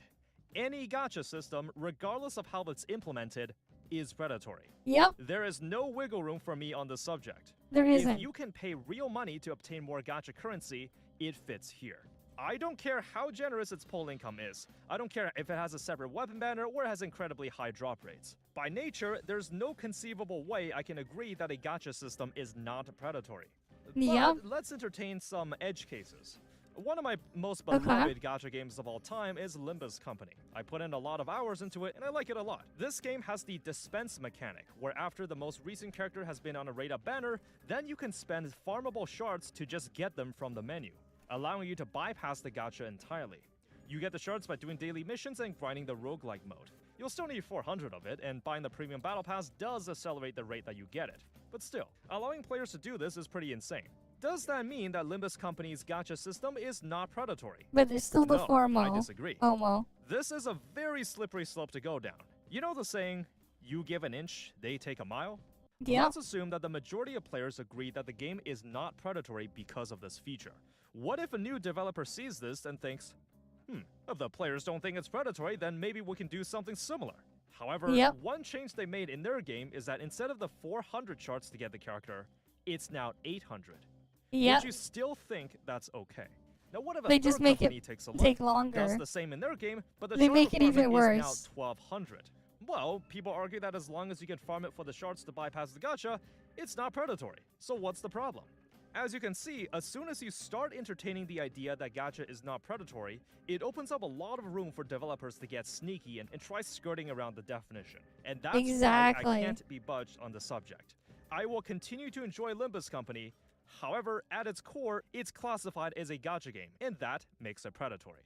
Any gacha system, regardless of how it's implemented, is predatory. Yep. There is no wiggle room for me on this subject. There isn't. If you can pay real money to obtain more gacha currency, it fits here. I don't care how generous its poll income is. I don't care if it has a separate weapon banner or it has incredibly high drop rates. By nature, there's no conceivable way I can agree that a gacha system is not predatory. But let's entertain some edge cases. One of my most beloved gacha games of all time is Limbus Company. I put in a lot of hours into it and I like it a lot. This game has the dispense mechanic, where after the most recent character has been on a raid-up banner, then you can spend farmable shards to just get them from the menu, allowing you to bypass the gacha entirely. You get the shards by doing daily missions and grinding the roguelike mode. You'll still need 400 of it, and buying the premium battle pass does accelerate the rate that you get it. But still, allowing players to do this is pretty insane. Does that mean that Limbus Company's gacha system is not predatory? But there's still the I disagree. FOMO. This is a very slippery slope to go down. You know the saying, you give an inch, they take a mile? Yeah. Let's assume that the majority of players agree that the game is not predatory because of this feature. What if a new developer sees this and thinks, if the players don't think it's predatory, then maybe we can do something similar. However, one change they made in their game is that instead of the 400 shards to get the character, it's now 800. Would you still think that's okay? Now, what if a they third just make company it takes a look, take longer. does the same in their game, but the they shard make it even requirement worse. is now 1200. Well, people argue that as long as you can farm it for the shards to bypass the gacha, it's not predatory. So what's the problem? As you can see, as soon as you start entertaining the idea that gacha is not predatory, it opens up a lot of room for developers to get sneaky and try skirting around the definition. And that's why I can't be budged on the subject. I will continue to enjoy Limbus Company, however, at its core, it's classified as a gacha game, and that makes it predatory.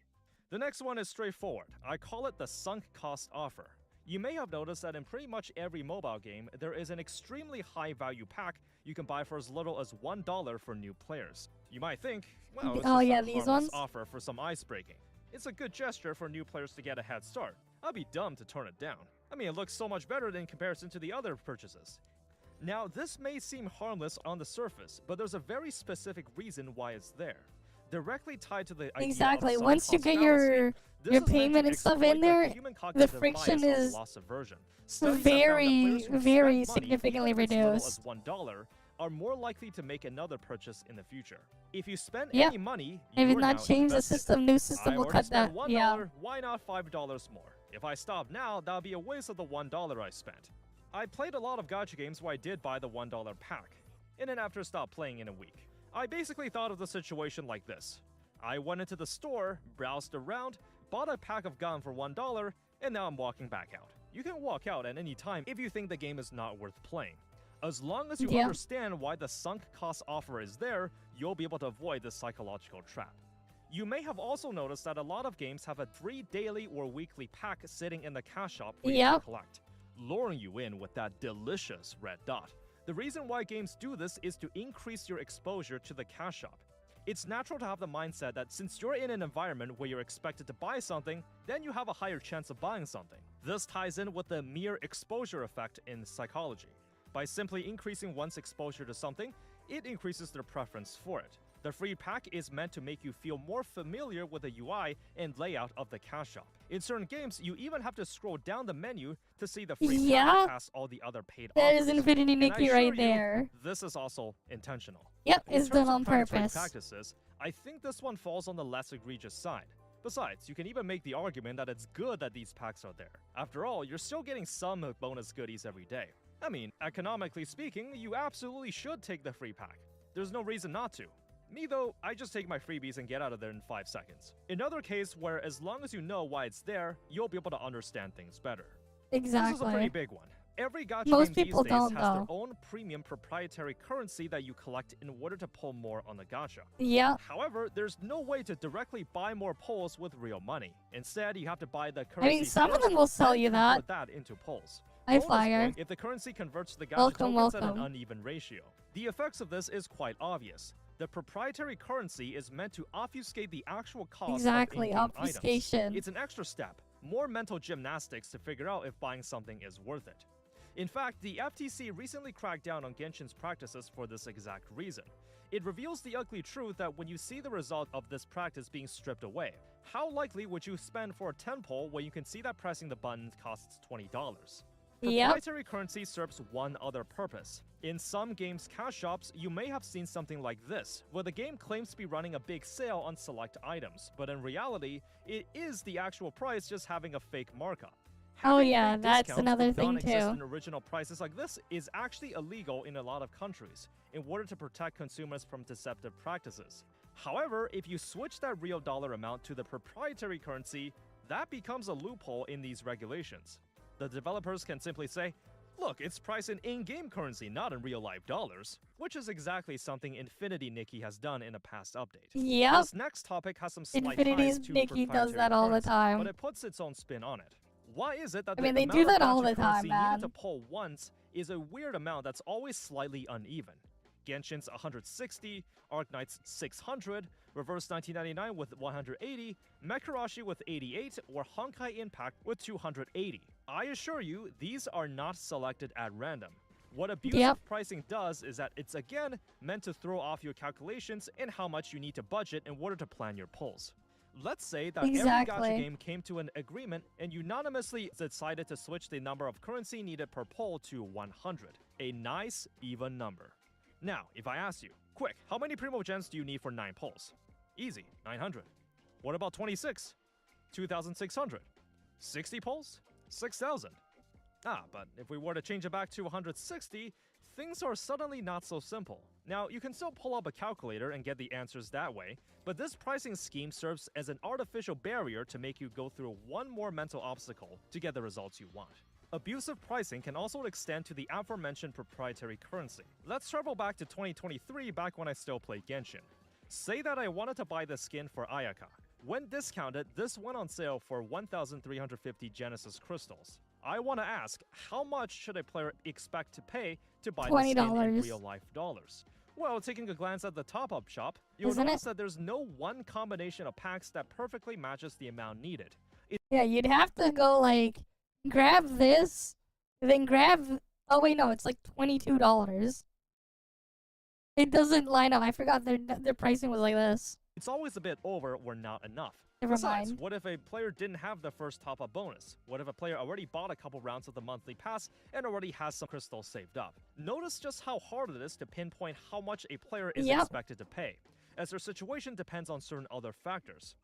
The next one is straightforward. I call it the sunk cost offer. You may have noticed that in pretty much every mobile game, there is an extremely high value pack you can buy for as little as $1 for new players. You might think, well, it's just a harmless offer for some ice breaking. It's a good gesture for new players to get a head start. I'd be dumb to turn it down. I mean, it looks so much better in comparison to the other purchases. Now, this may seem harmless on the surface, but there's a very specific reason why it's there. Directly tied to the idea of once you get your payment and stuff in there, the friction is very significantly reduced. $1 are more likely to make another purchase in the future. If you spend any money, if you not change the system, new system will cut that. $1, why not $5 more? If I stop now, that would be a waste of the $1 I spent. I played a lot of gacha games where I did buy the $1 pack, and then after stopped playing in a week. I basically thought of the situation like this. I went into the store, browsed around, bought a pack of gum for $1, and now I'm walking back out. You can walk out at any time if you think the game is not worth playing. As long as you understand why the sunk cost offer is there, you'll be able to avoid this psychological trap. You may have also noticed that a lot of games have a free daily or weekly pack sitting in the cash shop for you to collect, luring you in with that delicious red dot. The reason why games do this is to increase your exposure to the cash shop. It's natural to have the mindset that since you're in an environment where you're expected to buy something, then you have a higher chance of buying something. This ties in with the mere exposure effect in psychology. By simply increasing one's exposure to something, it increases their preference for it. The free pack is meant to make you feel more familiar with the UI and layout of the cash shop. In certain games, you even have to scroll down the menu to see the free pack past all the other paid offers. That is Infinity Nikki right there. This is also intentional. Yep, it's done on purpose. Practices, I think this one falls on the less egregious side. Besides, you can even make the argument that it's good that these packs are there. After all, you're still getting some bonus goodies every day. I mean, economically speaking, you absolutely should take the free pack. There's no reason not to. Me though, I just take my freebies and get out of there in 5 seconds. Another case where as long as you know why it's there, you'll be able to understand things better. Exactly. This is a pretty big one. Every gacha game these days has their own premium proprietary currency that you collect in order to pull more on the gacha. Yeah. However, there's no way to directly buy more pulls with real money. Instead, you have to buy the currency. I mean, some of them will sell you that. Put that into pulls. Fire. If the currency converts to the gacha tokens at an uneven ratio. The effects of this is quite obvious. The proprietary currency is meant to obfuscate the actual cost of in-game obfuscation. items. It's an extra step, more mental gymnastics to figure out if buying something is worth it. In fact, the FTC recently cracked down on Genshin's practices for this exact reason. It reveals the ugly truth that when you see the result of this practice being stripped away, how likely would you spend for a 10 pull when you can see that pressing the button costs $20? Proprietary currency serves one other purpose. In some games' cash shops, you may have seen something like this, where the game claims to be running a big sale on select items, but in reality, it is the actual price just having a fake markup. That's another thing too. Non-existent original prices like this is actually illegal in a lot of countries, in order to protect consumers from deceptive practices. However, if you switch that real dollar amount to the proprietary currency, that becomes a loophole in these regulations. The developers can simply say, look, it's priced in in-game currency, not in real-life dollars, which is exactly something Infinity Nikki has done in a past update. Yep. This next topic has some slight Infinity's ties to Nikki does that all the time. but it puts its own spin on it. Why is it that I mean, they do that all the time, man. Needed to pull once is a weird amount that's always slightly uneven? Genshin's 160, Arknight's 600, Reverse 1999 with 180, Mekarashi with 88, or Honkai Impact with 280. I assure you, these are not selected at random. What abusive pricing does is that it's again meant to throw off your calculations and how much you need to budget in order to plan your pulls. Let's say that every gacha game came to an agreement and unanimously decided to switch the number of currency needed per pull to 100, a nice even number. Now, if I ask you, quick, how many Primogens do you need for 9 pulls? Easy, 900. What about 26? 2,600. 60 pulls? 6,000. But if we were to change it back to 160, things are suddenly not so simple. Now, you can still pull up a calculator and get the answers that way, but this pricing scheme serves as an artificial barrier to make you go through one more mental obstacle to get the results you want. Abusive pricing can also extend to the aforementioned proprietary currency. Let's travel back to 2023, back when I still played Genshin. Say that I wanted to buy the skin for Ayaka. When discounted, this went on sale for 1,350 Genesis crystals. I want to ask, how much should a player expect to pay to buy the skin in real-life dollars? Well, taking a glance at the top-up shop, you'll notice that there's no one combination of packs that perfectly matches the amount needed. Yeah, you'd have to go, like, grab this, then grab... Oh, wait, no, it's like $22. It doesn't line up. I forgot their pricing was like this. It's always a bit over or not enough. Never Besides, mind. what if a player didn't have the first top-up bonus? What if a player already bought a couple rounds of the monthly pass and already has some crystals saved up? Notice just how hard it is to pinpoint how much a player is expected to pay, as their situation depends on certain other factors.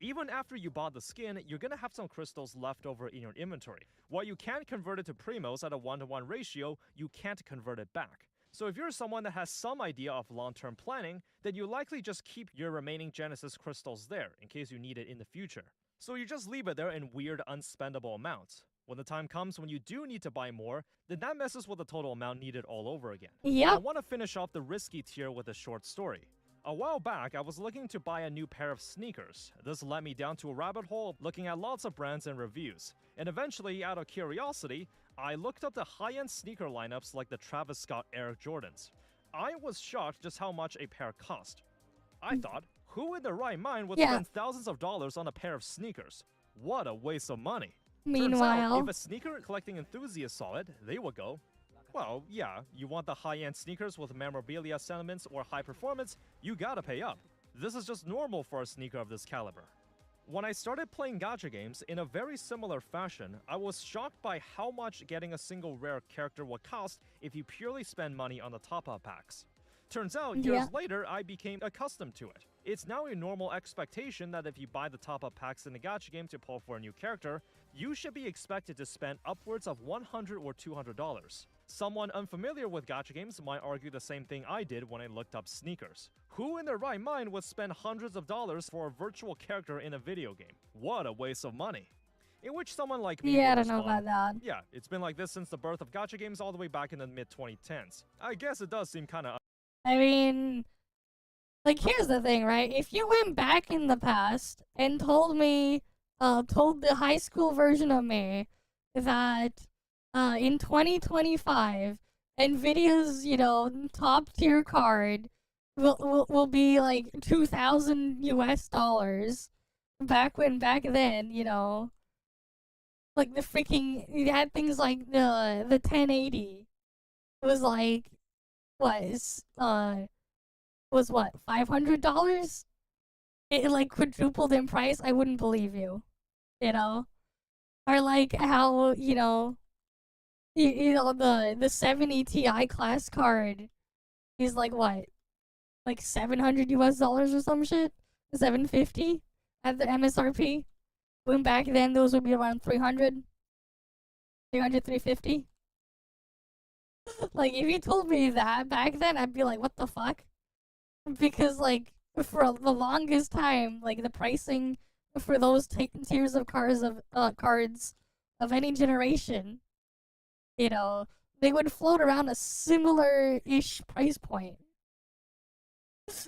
Even after you bought the skin, you're gonna have some crystals left over in your inventory. While you can convert it to primos at a 1-to-1 ratio, you can't convert it back. So if you're someone that has some idea of long-term planning, then you likely just keep your remaining Genesis crystals there in case you need it in the future. So you just leave it there in weird unspendable amounts. When the time comes when you do need to buy more, then that messes with the total amount needed all over again. Yep. I want to finish off the risky tier with a short story. A while back, I was looking to buy a new pair of sneakers. This led me down to a rabbit hole looking at lots of brands and reviews. And eventually, out of curiosity, I looked up the high-end sneaker lineups like the Travis Scott Air Jordans. I was shocked just how much a pair cost. I thought, who in their right mind would spend thousands of dollars on a pair of sneakers? What a waste of money. Meanwhile, turns out, if a sneaker collecting enthusiast saw it, they would go, well, yeah, you want the high-end sneakers with memorabilia sentiments or high performance, you gotta pay up. This is just normal for a sneaker of this caliber. When I started playing gacha games in a very similar fashion, I was shocked by how much getting a single rare character would cost if you purely spend money on the top-up packs. Turns out, years later, I became accustomed to it. It's now a normal expectation that if you buy the top-up packs in a gacha game to pull for a new character, you should be expected to spend upwards of $100 or $200. Someone unfamiliar with gacha games might argue the same thing I did when I looked up sneakers. Who in their right mind would spend hundreds of dollars for a virtual character in a video game? What a waste of money. In which someone like me I would don't know respond, about that. yeah, it's been like this since the birth of gacha games all the way back in the mid-2010s. I guess it does seem kinda... I mean, like, here's the thing, right? If you went back in the past and told me, told the high school version of me that in 2025, NVIDIA's, you know, top tier card will be like $2,000 US. Back then, you know, like the freaking, you had things like the 1080 was like, was what, $500? It like quadrupled in price. I wouldn't believe you, you know, or like how, you know, you know, the 70 Ti class card is like what, like $700 US or some shit, $750 at the MSRP. When back then those would be around 300, 350. Like, if you told me that back then, I'd be like, what the fuck? Because, like, for the longest time, like, the pricing for those tiers of cards of any generation, you know, they would float around a similar-ish price point.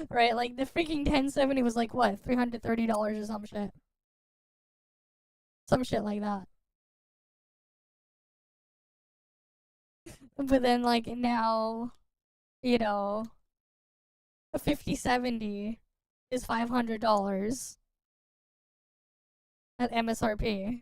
Right? Like, the freaking 1070 was like, what, $330 or some shit? Some shit like that. But then, like, now, you know, a 5070 is $500 at MSRP.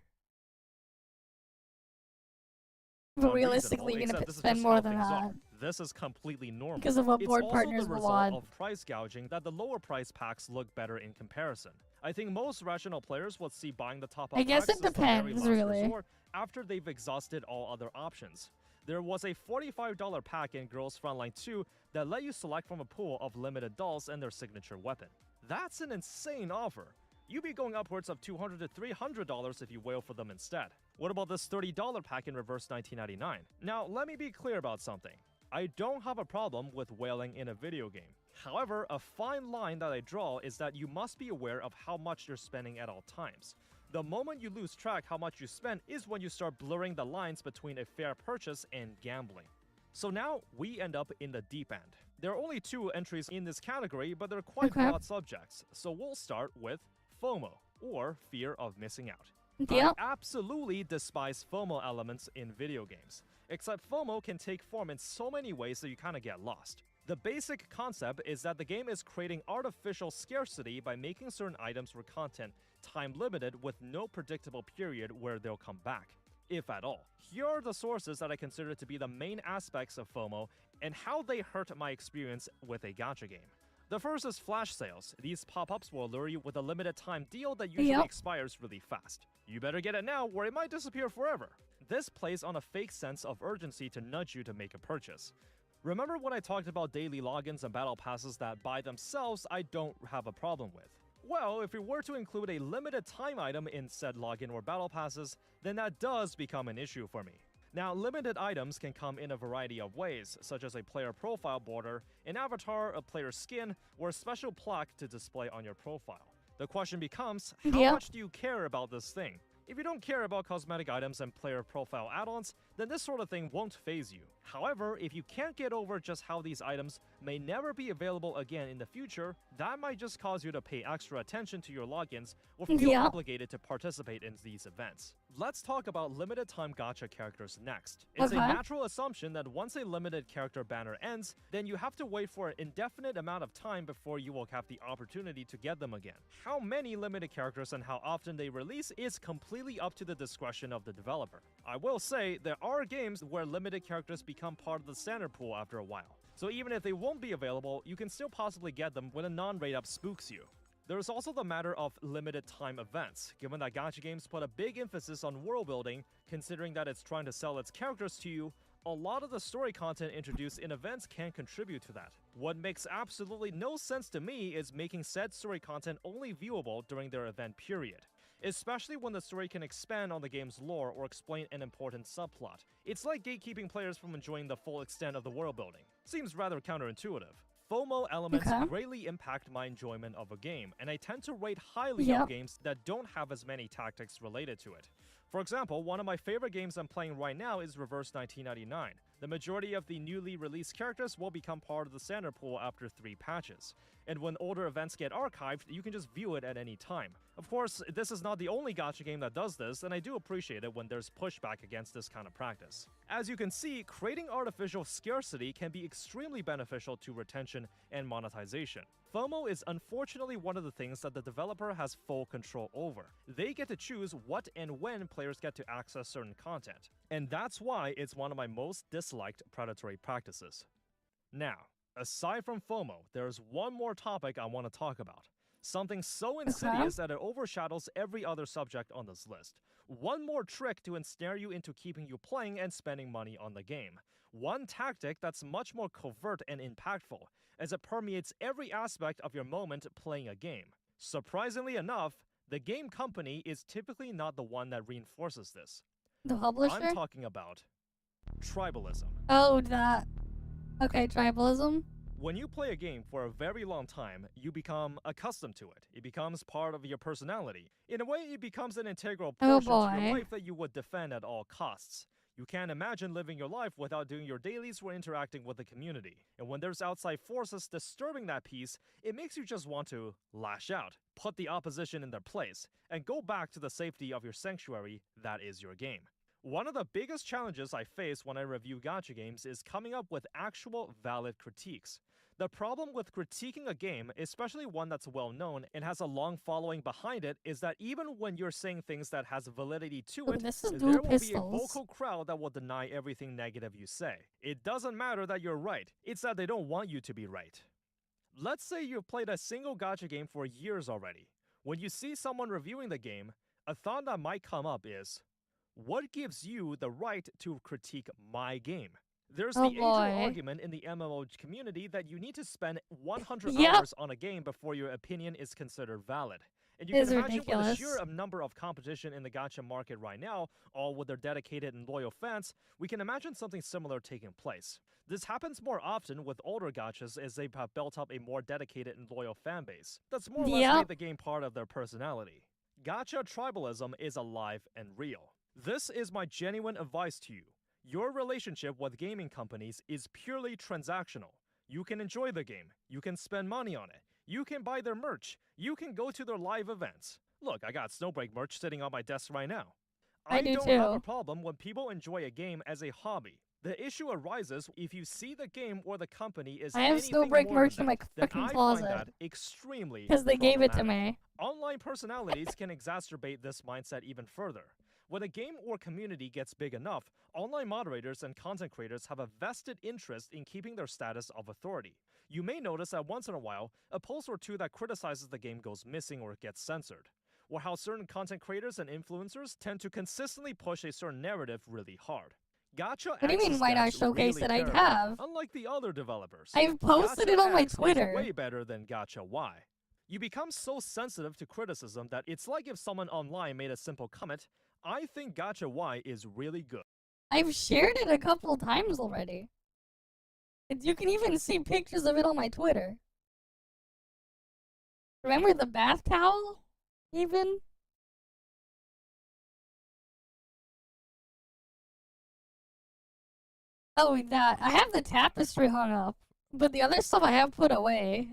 But realistically, you're gonna spend more than that. This is completely normal. Because of what board partners it's will also want. the result of price gouging that the lower price packs look better in comparison. I think most rational players would see buying the top-up I guess packs it as the very depends, last really. resort after they've exhausted all other options. There was a $45 pack in Girls Frontline 2 that let you select from a pool of limited dolls and their signature weapon. That's an insane offer. You'd be going upwards of $200 to $300 if you wail for them instead. What about this $30 pack in Reverse 1999? Now, let me be clear about something. I don't have a problem with whaling in a video game. However, a fine line that I draw is that you must be aware of how much you're spending at all times. The moment you lose track how much you spend is when you start blurring the lines between a fair purchase and gambling. So now we end up in the deep end. There are only 2 entries in this category, but they're quite broad subjects. So we'll start with FOMO, or fear of missing out. I absolutely despise FOMO elements in video games, except FOMO can take form in so many ways that you kind of get lost. The basic concept is that the game is creating artificial scarcity by making certain items or content time limited with no predictable period where they'll come back, if at all. Here are the sources that I consider to be the main aspects of FOMO and how they hurt my experience with a gacha game. The first is flash sales. These pop-ups will lure you with a limited time deal that usually expires really fast. You better get it now or it might disappear forever. This plays on a fake sense of urgency to nudge you to make a purchase. Remember when I talked about daily logins and battle passes that by themselves I don't have a problem with? Well, if we were to include a limited time item in said login or battle passes, then that does become an issue for me. Now, limited items can come in a variety of ways, such as a player profile border, an avatar, a player skin, or a special plaque to display on your profile. The question becomes, how much do you care about this thing? If you don't care about cosmetic items and player profile add-ons, then this sort of thing won't faze you. However, if you can't get over just how these items may never be available again in the future, that might just cause you to pay extra attention to your logins or feel obligated to participate in these events. Let's talk about limited time gacha characters next. It's a natural assumption that once a limited character banner ends, then you have to wait for an indefinite amount of time before you will have the opportunity to get them again. How many limited characters and how often they release is completely up to the discretion of the developer. I will say, there are games where limited characters become part of the standard pool after a while. So even if they won't be available, you can still possibly get them when a non-raid up spooks you. There's also the matter of limited time events, given that gacha games put a big emphasis on world building, considering that it's trying to sell its characters to you. A lot of the story content introduced in events can contribute to that. What makes absolutely no sense to me is making said story content only viewable during their event period, especially when the story can expand on the game's lore or explain an important subplot. It's like gatekeeping players from enjoying the full extent of the world building. Seems rather counterintuitive. FOMO elements greatly impact my enjoyment of a game, and I tend to rate highly on games that don't have as many tactics related to it. For example, one of my favorite games I'm playing right now is Reverse 1999. The majority of the newly released characters will become part of the standard pool after 3 patches. And when older events get archived, you can just view it at any time. Of course, this is not the only gacha game that does this, and I do appreciate it when there's pushback against this kind of practice. As you can see, creating artificial scarcity can be extremely beneficial to retention and monetization. FOMO is unfortunately one of the things that the developer has full control over. They get to choose what and when players get to access certain content. And that's why it's one of my most disliked predatory practices. Now, aside from FOMO, there's one more topic I want to talk about. Something so insidious that it overshadows every other subject on this list. One more trick to ensnare you into keeping you playing and spending money on the game. One tactic that's much more covert and impactful, as it permeates every aspect of your moment playing a game. Surprisingly enough, the game company is typically not the one that reinforces this. The publisher? I'm talking about tribalism. Oh, that. Okay, tribalism. When you play a game for a very long time, you become accustomed to it. It becomes part of your personality. In a way, it becomes an integral portion to your life that you would defend at all costs. You can't imagine living your life without doing your dailies or interacting with the community. And when there's outside forces disturbing that peace, it makes you just want to lash out, put the opposition in their place, and go back to the safety of your sanctuary that is your game. One of the biggest challenges I face when I review gacha games is coming up with actual valid critiques. The problem with critiquing a game, especially one that's well known and has a long following behind it, is that even when you're saying things that has validity to it, there will be a vocal crowd that will deny everything negative you say. It doesn't matter that you're right, it's that they don't want you to be right. Let's say you've played a single gacha game for years already. When you see someone reviewing the game, a thought that might come up is, what gives you the right to critique my game? There's the age-old argument in the MMO community that you need to spend 100 hours on a game before your opinion is considered valid. And you It's can imagine with the ridiculous. sheer number of competition in the gacha market right now, all with their dedicated and loyal fans, we can imagine something similar taking place. This happens more often with older gachas as they have built up a more dedicated and loyal fan base that's more or less made the game part of their personality. Gacha tribalism is alive and real. This is my genuine advice to you. Your relationship with gaming companies is purely transactional. You can enjoy the game, you can spend money on it, you can buy their merch, you can go to their live events. Look, I got Snowbreak merch sitting on my desk right now. I do don't have a too. problem when people enjoy a game as a hobby. The issue arises if you see the game or the company is I have anything Snowbreak more merch than in my that, then fucking I closet. find that extremely Because they gave it to problematic. me. Online personalities can exacerbate this mindset even further. When a game or community gets big enough, online moderators and content creators have a vested interest in keeping their status of authority. You may notice that once in a while, a post or two that criticizes the game goes missing or gets censored, or how certain content creators and influencers tend to consistently push a certain narrative really hard. Gacha What do you mean, access why not devs showcase really it? I care about have. unlike the other developers. I've posted it on my Gacha X Twitter. is way better than Gacha Y. You become so sensitive to criticism that it's like if someone online made a simple comment, I think Gacha Y is really good. I've shared it a couple times already. You can even see pictures of it on my Twitter. Remember the bath towel? Even? Oh, that. I have the tapestry hung up, but the other stuff I have put away.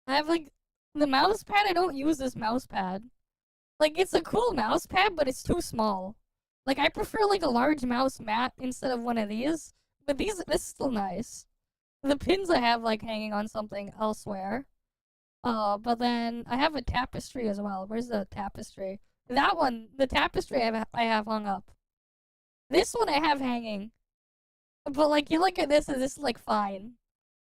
I have, like, the mouse pad. I don't use this mouse pad. Like, it's a cool mouse pad, but it's too small. Like, I prefer, like, a large mouse mat instead of one of these. But this is still nice. The pins I have, like, hanging on something elsewhere. But then I have a tapestry as well. Where's the tapestry? That one, the tapestry I have hung up. This one I have hanging. But, like, you look at this and this is, like, fine.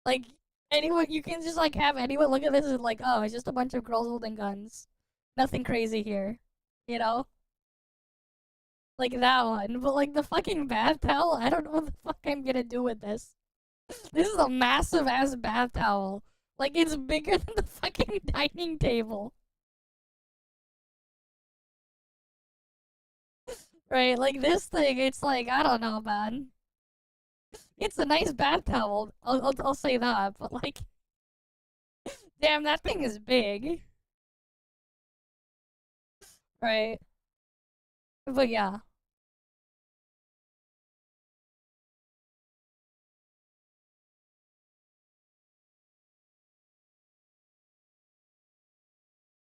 Like, anyone, you can just, like, have anyone look at this and, like, oh, it's just a bunch of girls holding guns. Nothing crazy here. You know? Like that one. But, like, the fucking bath towel, I don't know what the fuck I'm gonna do with this. This is a massive ass bath towel. Like, it's bigger than the fucking dining table. Right, like this thing, it's like, I don't know, man. It's a nice bath towel, I'll say that, but like, damn, that thing is big. Right. But yeah.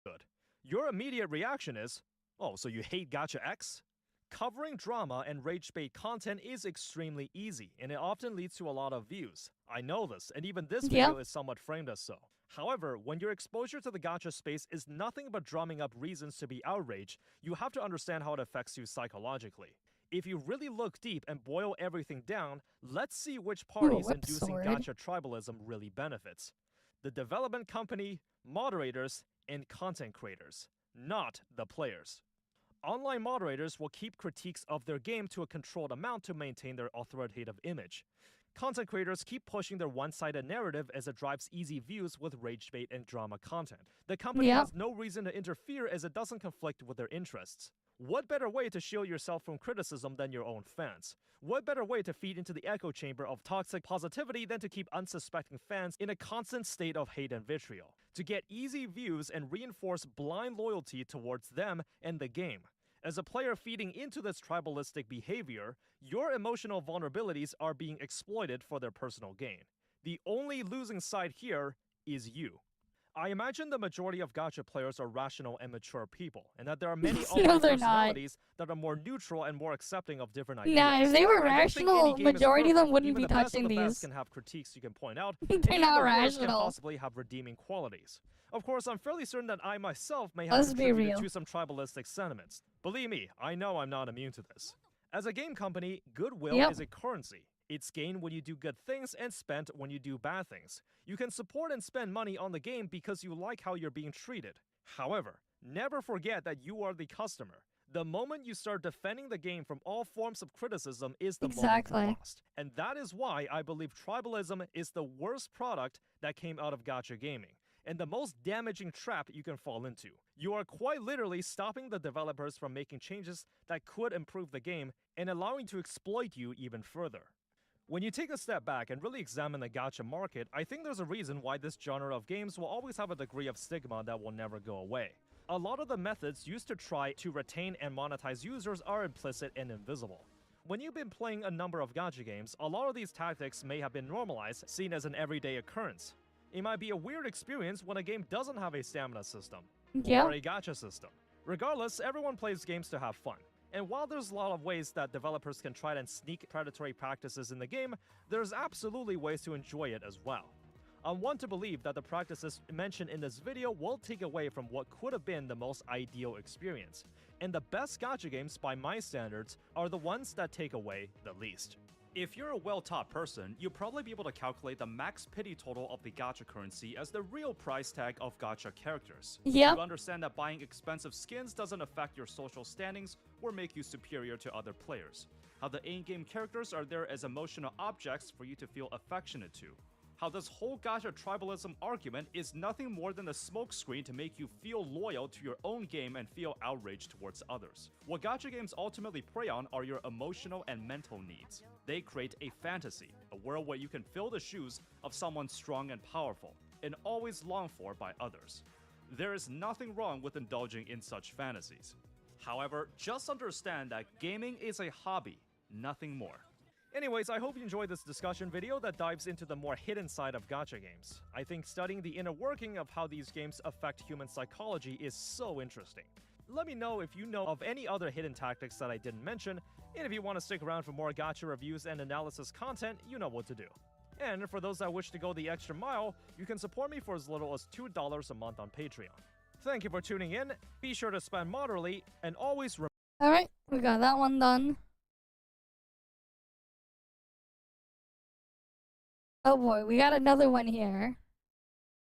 Good. Your immediate reaction is, oh, so you hate Gacha X? Covering drama and rage bait content is extremely easy, and it often leads to a lot of views. I know this, and even this video is somewhat framed as so. However, when your exposure to the gacha space is nothing but drumming up reasons to be outraged, you have to understand how it affects you psychologically. If you really look deep and boil everything down, let's see which parties inducing gacha tribalism really benefits. The development company, moderators, and content creators, not the players. Online moderators will keep critiques of their game to a controlled amount to maintain their authoritative image. Content creators keep pushing their one-sided narrative as it drives easy views with rage bait and drama content. The company has no reason to interfere as it doesn't conflict with their interests. What better way to shield yourself from criticism than your own fans? What better way to feed into the echo chamber of toxic positivity than to keep unsuspecting fans in a constant state of hate and vitriol? To get easy views and reinforce blind loyalty towards them and the game. As a player feeding into this tribalistic behavior, your emotional vulnerabilities are being exploited for their personal gain. The only losing side here is you. I imagine the majority of gacha players are rational and mature people, and that there are many online personalities that are more neutral and more accepting of different ideas. Nah, if they were rational, majority of them wouldn't be touching the best these. can have critiques you can point out, They're and even not the worst can rational. possibly have redeeming qualities. Of course, I'm fairly certain that I myself may have Let's be contributed real. to some tribalistic sentiments. Believe me, I know I'm not immune to this. As a game company, goodwill is a currency. It's gained when you do good things and spent when you do bad things. You can support and spend money on the game because you like how you're being treated. However, never forget that you are the customer. The moment you start defending the game from all forms of criticism is the moment you lost. And that is why I believe tribalism is the worst product that came out of gacha gaming. and the most damaging trap you can fall into. You are quite literally stopping the developers from making changes that could improve the game and allowing to exploit you even further. When you take a step back and really examine the gacha market, I think there's a reason why this genre of games will always have a degree of stigma that will never go away. A lot of the methods used to try to retain and monetize users are implicit and invisible. When you've been playing a number of gacha games, a lot of these tactics may have been normalized, seen as an everyday occurrence. It might be a weird experience when a game doesn't have a stamina system, or a gacha system. Regardless, everyone plays games to have fun. And while there's a lot of ways that developers can try and sneak predatory practices in the game, there's absolutely ways to enjoy it as well. I want to believe that the practices mentioned in this video will take away from what could have been the most ideal experience. And the best gacha games by my standards are the ones that take away the least. If you're a well-taught person, you'll probably be able to calculate the max pity total of the gacha currency as the real price tag of gacha characters. You understand that buying expensive skins doesn't affect your social standings or make you superior to other players. How the in-game characters are there as emotional objects for you to feel affectionate to. How this whole gacha tribalism argument is nothing more than a smokescreen to make you feel loyal to your own game and feel outraged towards others. What gacha games ultimately prey on are your emotional and mental needs. They create a fantasy, a world where you can fill the shoes of someone strong and powerful, and always longed for by others. There is nothing wrong with indulging in such fantasies. However, just understand that gaming is a hobby, nothing more. Anyways, I hope you enjoyed this discussion video that dives into the more hidden side of gacha games. I think studying the inner working of how these games affect human psychology is so interesting. Let me know if you know of any other hidden tactics that I didn't mention, and if you want to stick around for more gacha reviews and analysis content, you know what to do. And for those that wish to go the extra mile, you can support me for as little as $2 a month on Patreon. Thank you for tuning in, be sure to spend moderately, and always remember— Alright, we got that one done. Oh boy, we got another one here.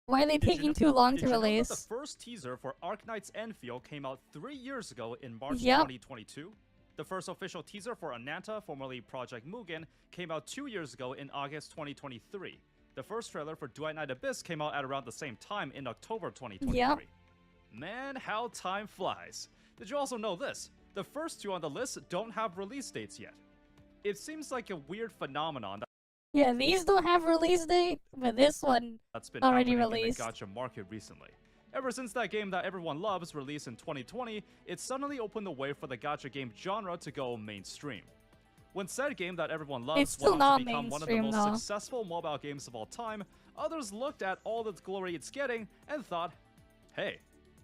Why are they taking too long to release? The first teaser for Arknight's Enfield came out 3 years ago in March 2022. The first official teaser for Ananta, formerly Project Mugen, came out 2 years ago in August 2023. The first trailer for Dwight Knight Abyss came out at around the same time in October 2023. Man, how time flies. Did you also know this? The first two on the list don't have release dates yet. It seems like a weird phenomenon that— Yeah, these don't have release date, but this one that's been already released released. In the gacha market recently. Ever since that game that everyone loves released in 2020, it suddenly opened the way for the gacha game genre to go mainstream. When said game that everyone loves went on to become one of the most successful mobile games of all time, others looked at all the glory it's getting and thought, hey,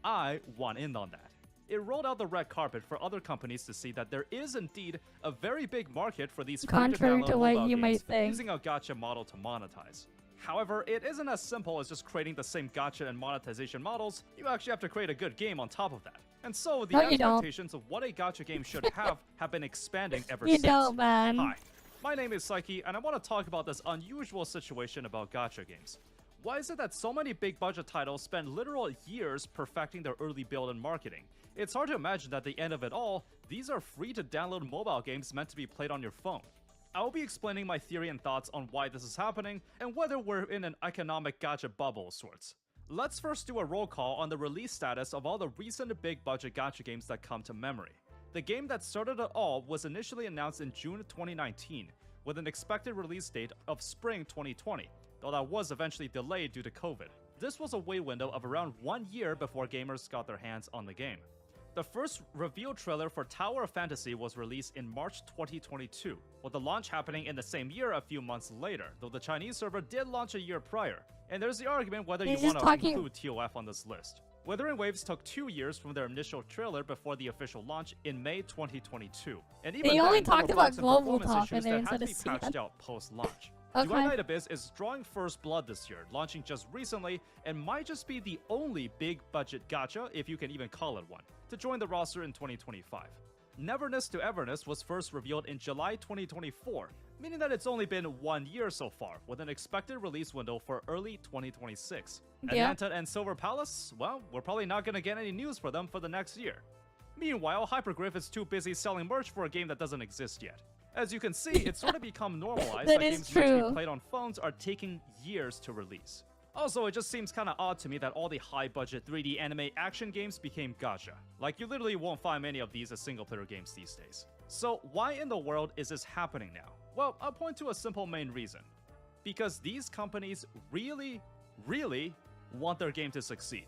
I want in on that. It rolled out the red carpet for other companies to see that there is indeed a very big market for these contrary to what you might think, using a gacha model to monetize. However, it isn't as simple as just creating the same gacha and monetization models. You actually have to create a good game on top of that. And so the expectations of what a gacha game should have been expanding ever since. Man. Hi, my name is Psyche, and I want to talk about this unusual situation about gacha games. Why is it that so many big budget titles spend literal years perfecting their early build and marketing? It's hard to imagine that at the end of it all, these are free to download mobile games meant to be played on your phone. I will be explaining my theory and thoughts on why this is happening and whether we're in an economic gacha bubble of sorts. Let's first do a roll call on the release status of all the recent big budget gacha games that come to memory. The game that started it all was initially announced in June 2019, with an expected release date of spring 2020, though that was eventually delayed due to COVID. This was a wait window of around 1 year before gamers got their hands on the game. The first reveal trailer for Tower of Fantasy was released in March 2022, with the launch happening in the same year a few months later, though the Chinese server did launch a year prior. And there's the argument whether you want to include ToF on this list. Wuthering Waves took 2 years from their initial trailer before the official launch in May 2022. And even they then, only talked about global talk in there instead of patched out post-launch. Dwight Knight Abyss is drawing first blood this year, launching just recently, and might just be the only big budget gacha, if you can even call it one, to join the roster in 2025. Neverness to Everness was first revealed in July 2024, meaning that it's only been 1 year so far, with an expected release window for early 2026. Ananta and Silver Palace? Well, we're probably not going to get any news for them for the next year. Meanwhile, Hypergriff is too busy selling merch for a game that doesn't exist yet. As you can see, it's sort of become normalized that games meant to be played on phones are taking years to release. Also, it just seems kinda odd to me that all the high-budget 3D anime action games became gacha. Like, you literally won't find many of these as single-player games these days. So, why in the world is this happening now? Well, I'll point to a simple main reason. Because these companies really want their game to succeed.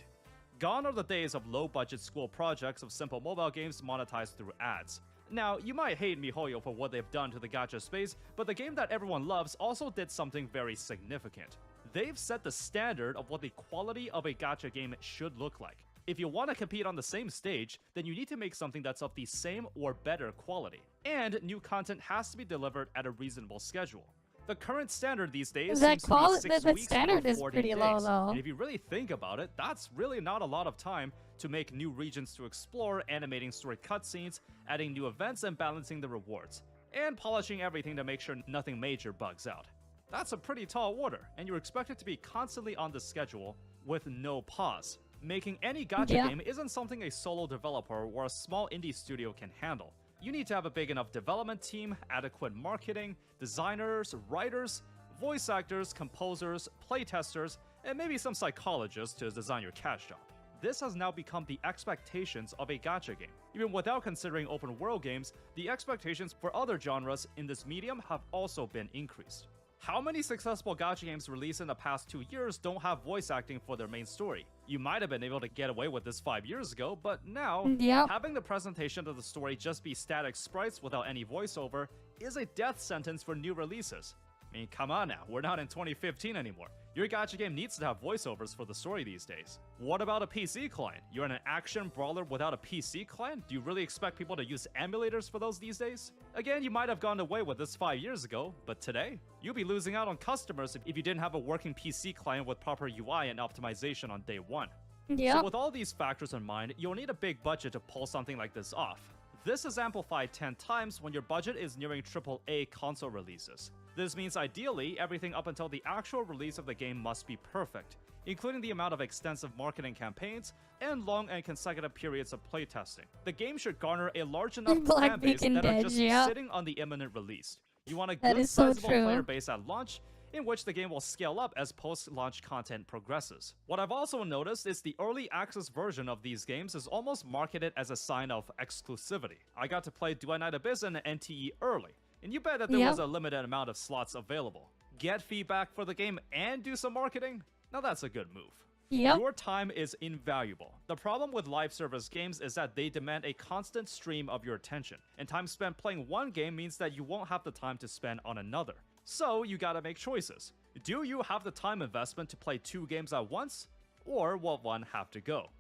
Gone are the days of low-budget school projects of simple mobile games monetized through ads. Now, you might hate MiHoYo for what they've done to the gacha space, but the game that everyone loves also did something very significant. They've set the standard of what the quality of a gacha game should look like. If you want to compete on the same stage, then you need to make something that's of the same or better quality. And new content has to be delivered at a reasonable schedule. The current standard these days seems to be 6 weeks standard or is 40 pretty days. low, though. And if you really think about it, that's really not a lot of time to make new regions to explore, animating story cutscenes, adding new events, and balancing the rewards, and polishing everything to make sure nothing major bugs out. That's a pretty tall order, and you're expected to be constantly on the schedule with no pause. Making any gacha game isn't something a solo developer or a small indie studio can handle. You need to have a big enough development team, adequate marketing, designers, writers, voice actors, composers, playtesters, and maybe some psychologists to design your cash job. This has now become the expectations of a gacha game. Even without considering open world games, the expectations for other genres in this medium have also been increased. How many successful gacha games released in the past 2 years don't have voice acting for their main story? You might have been able to get away with this 5 years ago, but now, having the presentation of the story just be static sprites without any voiceover is a death sentence for new releases. I mean, come on now, we're not in 2015 anymore. Your gacha game needs to have voiceovers for the story these days. What about a PC client? You're in an action brawler without a PC client? Do you really expect people to use emulators for those these days? Again, you might have gone away with this 5 years ago, but today, you'll be losing out on customers if you didn't have a working PC client with proper UI and optimization on day one. So with all these factors in mind, you'll need a big budget to pull something like this off. This is amplified 10 times when your budget is nearing AAA console releases. This means ideally, everything up until the actual release of the game must be perfect, including the amount of extensive marketing campaigns and long and consecutive periods of playtesting. The game should garner a large enough fan base that are just sitting on the imminent release. You want a good sizable player base at launch, in which the game will scale up as post-launch content progresses. What I've also noticed is the early access version of these games is almost marketed as a sign of exclusivity. I got to play Do I Night Abyss and NTE early, and you bet that there was a limited amount of slots available. Get feedback for the game and do some marketing? Now that's a good move. Your time is invaluable. The problem with live service games is that they demand a constant stream of your attention, and time spent playing one game means that you won't have the time to spend on another. So you gotta make choices. Do you have the time investment to play 2 games at once? Or will one have to go?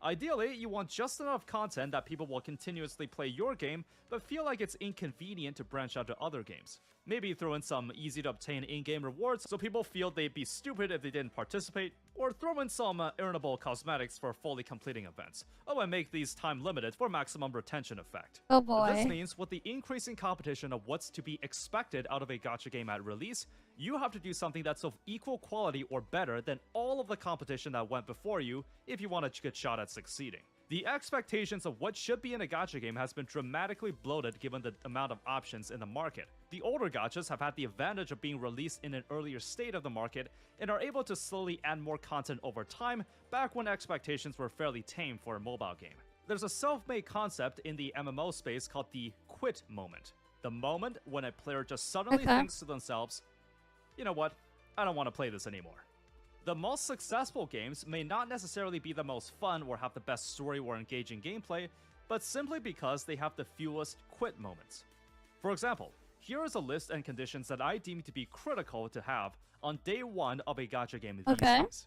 Ideally, you want just enough content that people will continuously play your game, but feel like it's inconvenient to branch out to other games. Maybe throw in some easy to obtain in-game rewards so people feel they'd be stupid if they didn't participate, or throw in some earnable cosmetics for fully completing events. Oh, and make these time limited for maximum retention effect. Oh boy. This means with the increasing competition of what's to be expected out of a gacha game at release, you have to do something that's of equal quality or better than all of the competition that went before you if you want a good shot at succeeding. The expectations of what should be in a gacha game has been dramatically bloated given the amount of options in the market. The older gachas have had the advantage of being released in an earlier state of the market and are able to slowly add more content over time, back when expectations were fairly tame for a mobile game. There's a self-made concept in the MMO space called the quit moment. The moment when a player just suddenly thinks to themselves, you know what, I don't want to play this anymore. The most successful games may not necessarily be the most fun or have the best story or engaging gameplay, but simply because they have the fewest quit moments. For example, here is a list and conditions that I deem to be critical to have on day one of a gacha game these days.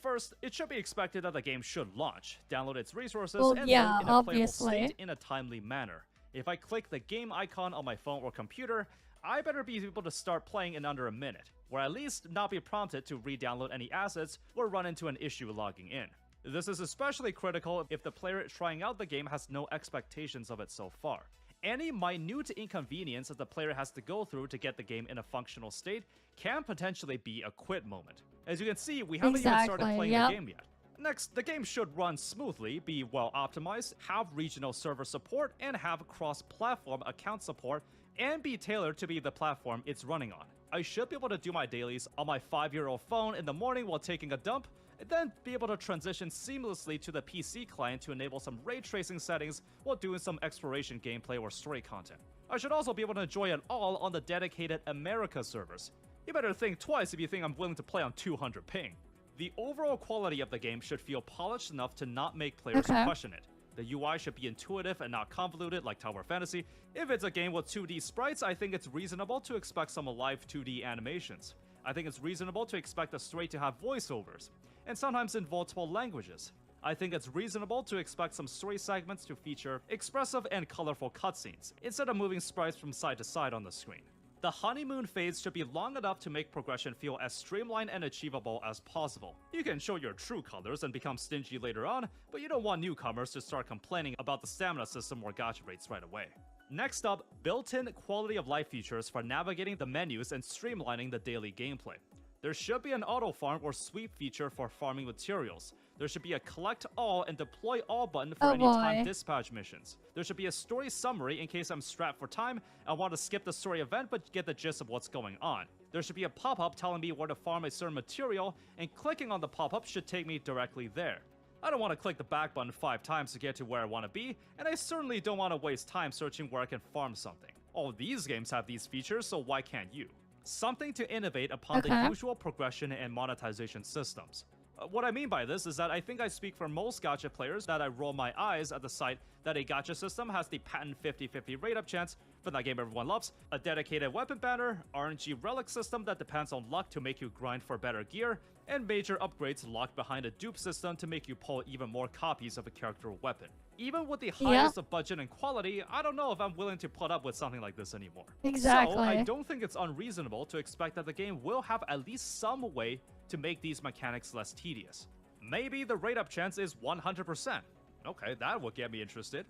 First, it should be expected that the game should launch, download its resources, and load in a playable state in a timely manner. If I click the game icon on my phone or computer, I better be able to start playing in under a minute, or at least not be prompted to re-download any assets or run into an issue logging in. This is especially critical if the player trying out the game has no expectations of it so far. Any minute inconvenience that the player has to go through to get the game in a functional state can potentially be a quit moment. As you can see, we haven't even started playing the game yet. Next, the game should run smoothly, be well optimized, have regional server support, and have cross-platform account support, and be tailored to be the platform it's running on. I should be able to do my dailies on my 5-year-old phone in the morning while taking a dump, and then be able to transition seamlessly to the PC client to enable some ray tracing settings while doing some exploration gameplay or story content. I should also be able to enjoy it all on the dedicated America servers. You better think twice if you think I'm willing to play on 200 ping. The overall quality of the game should feel polished enough to not make players question it. The UI should be intuitive and not convoluted like Tower Fantasy. If it's a game with 2D sprites, I think it's reasonable to expect some live 2D animations. I think it's reasonable to expect the story to have voiceovers, and sometimes in multiple languages. I think it's reasonable to expect some story segments to feature expressive and colorful cutscenes, instead of moving sprites from side to side on the screen. The honeymoon phase should be long enough to make progression feel as streamlined and achievable as possible. You can show your true colors and become stingy later on, but you don't want newcomers to start complaining about the stamina system or gacha rates right away. Next up, built-in quality of life features for navigating the menus and streamlining the daily gameplay. There should be an auto farm or sweep feature for farming materials. There should be a collect all and deploy all button for any time dispatch missions. There should be a story summary in case I'm strapped for time and want to skip the story event but get the gist of what's going on. There should be a pop-up telling me where to farm a certain material, and clicking on the pop-up should take me directly there. I don't want to click the back button 5 times to get to where I want to be, and I certainly don't want to waste time searching where I can farm something. All these games have these features, so why can't you? Something to innovate upon the usual progression and monetization systems. What I mean by this is that I think I speak for most gacha players that I roll my eyes at the sight that a gacha system has the patent 50-50 rate up chance for that game everyone loves, a dedicated weapon banner, RNG relic system that depends on luck to make you grind for better gear, and major upgrades locked behind a dupe system to make you pull even more copies of a character or weapon. Even with the highest of budget and quality, I don't know if I'm willing to put up with something like this anymore. Exactly. So, I don't think it's unreasonable to expect that the game will have at least some way to make these mechanics less tedious. Maybe the rate up chance is 100%. Okay, that would get me interested.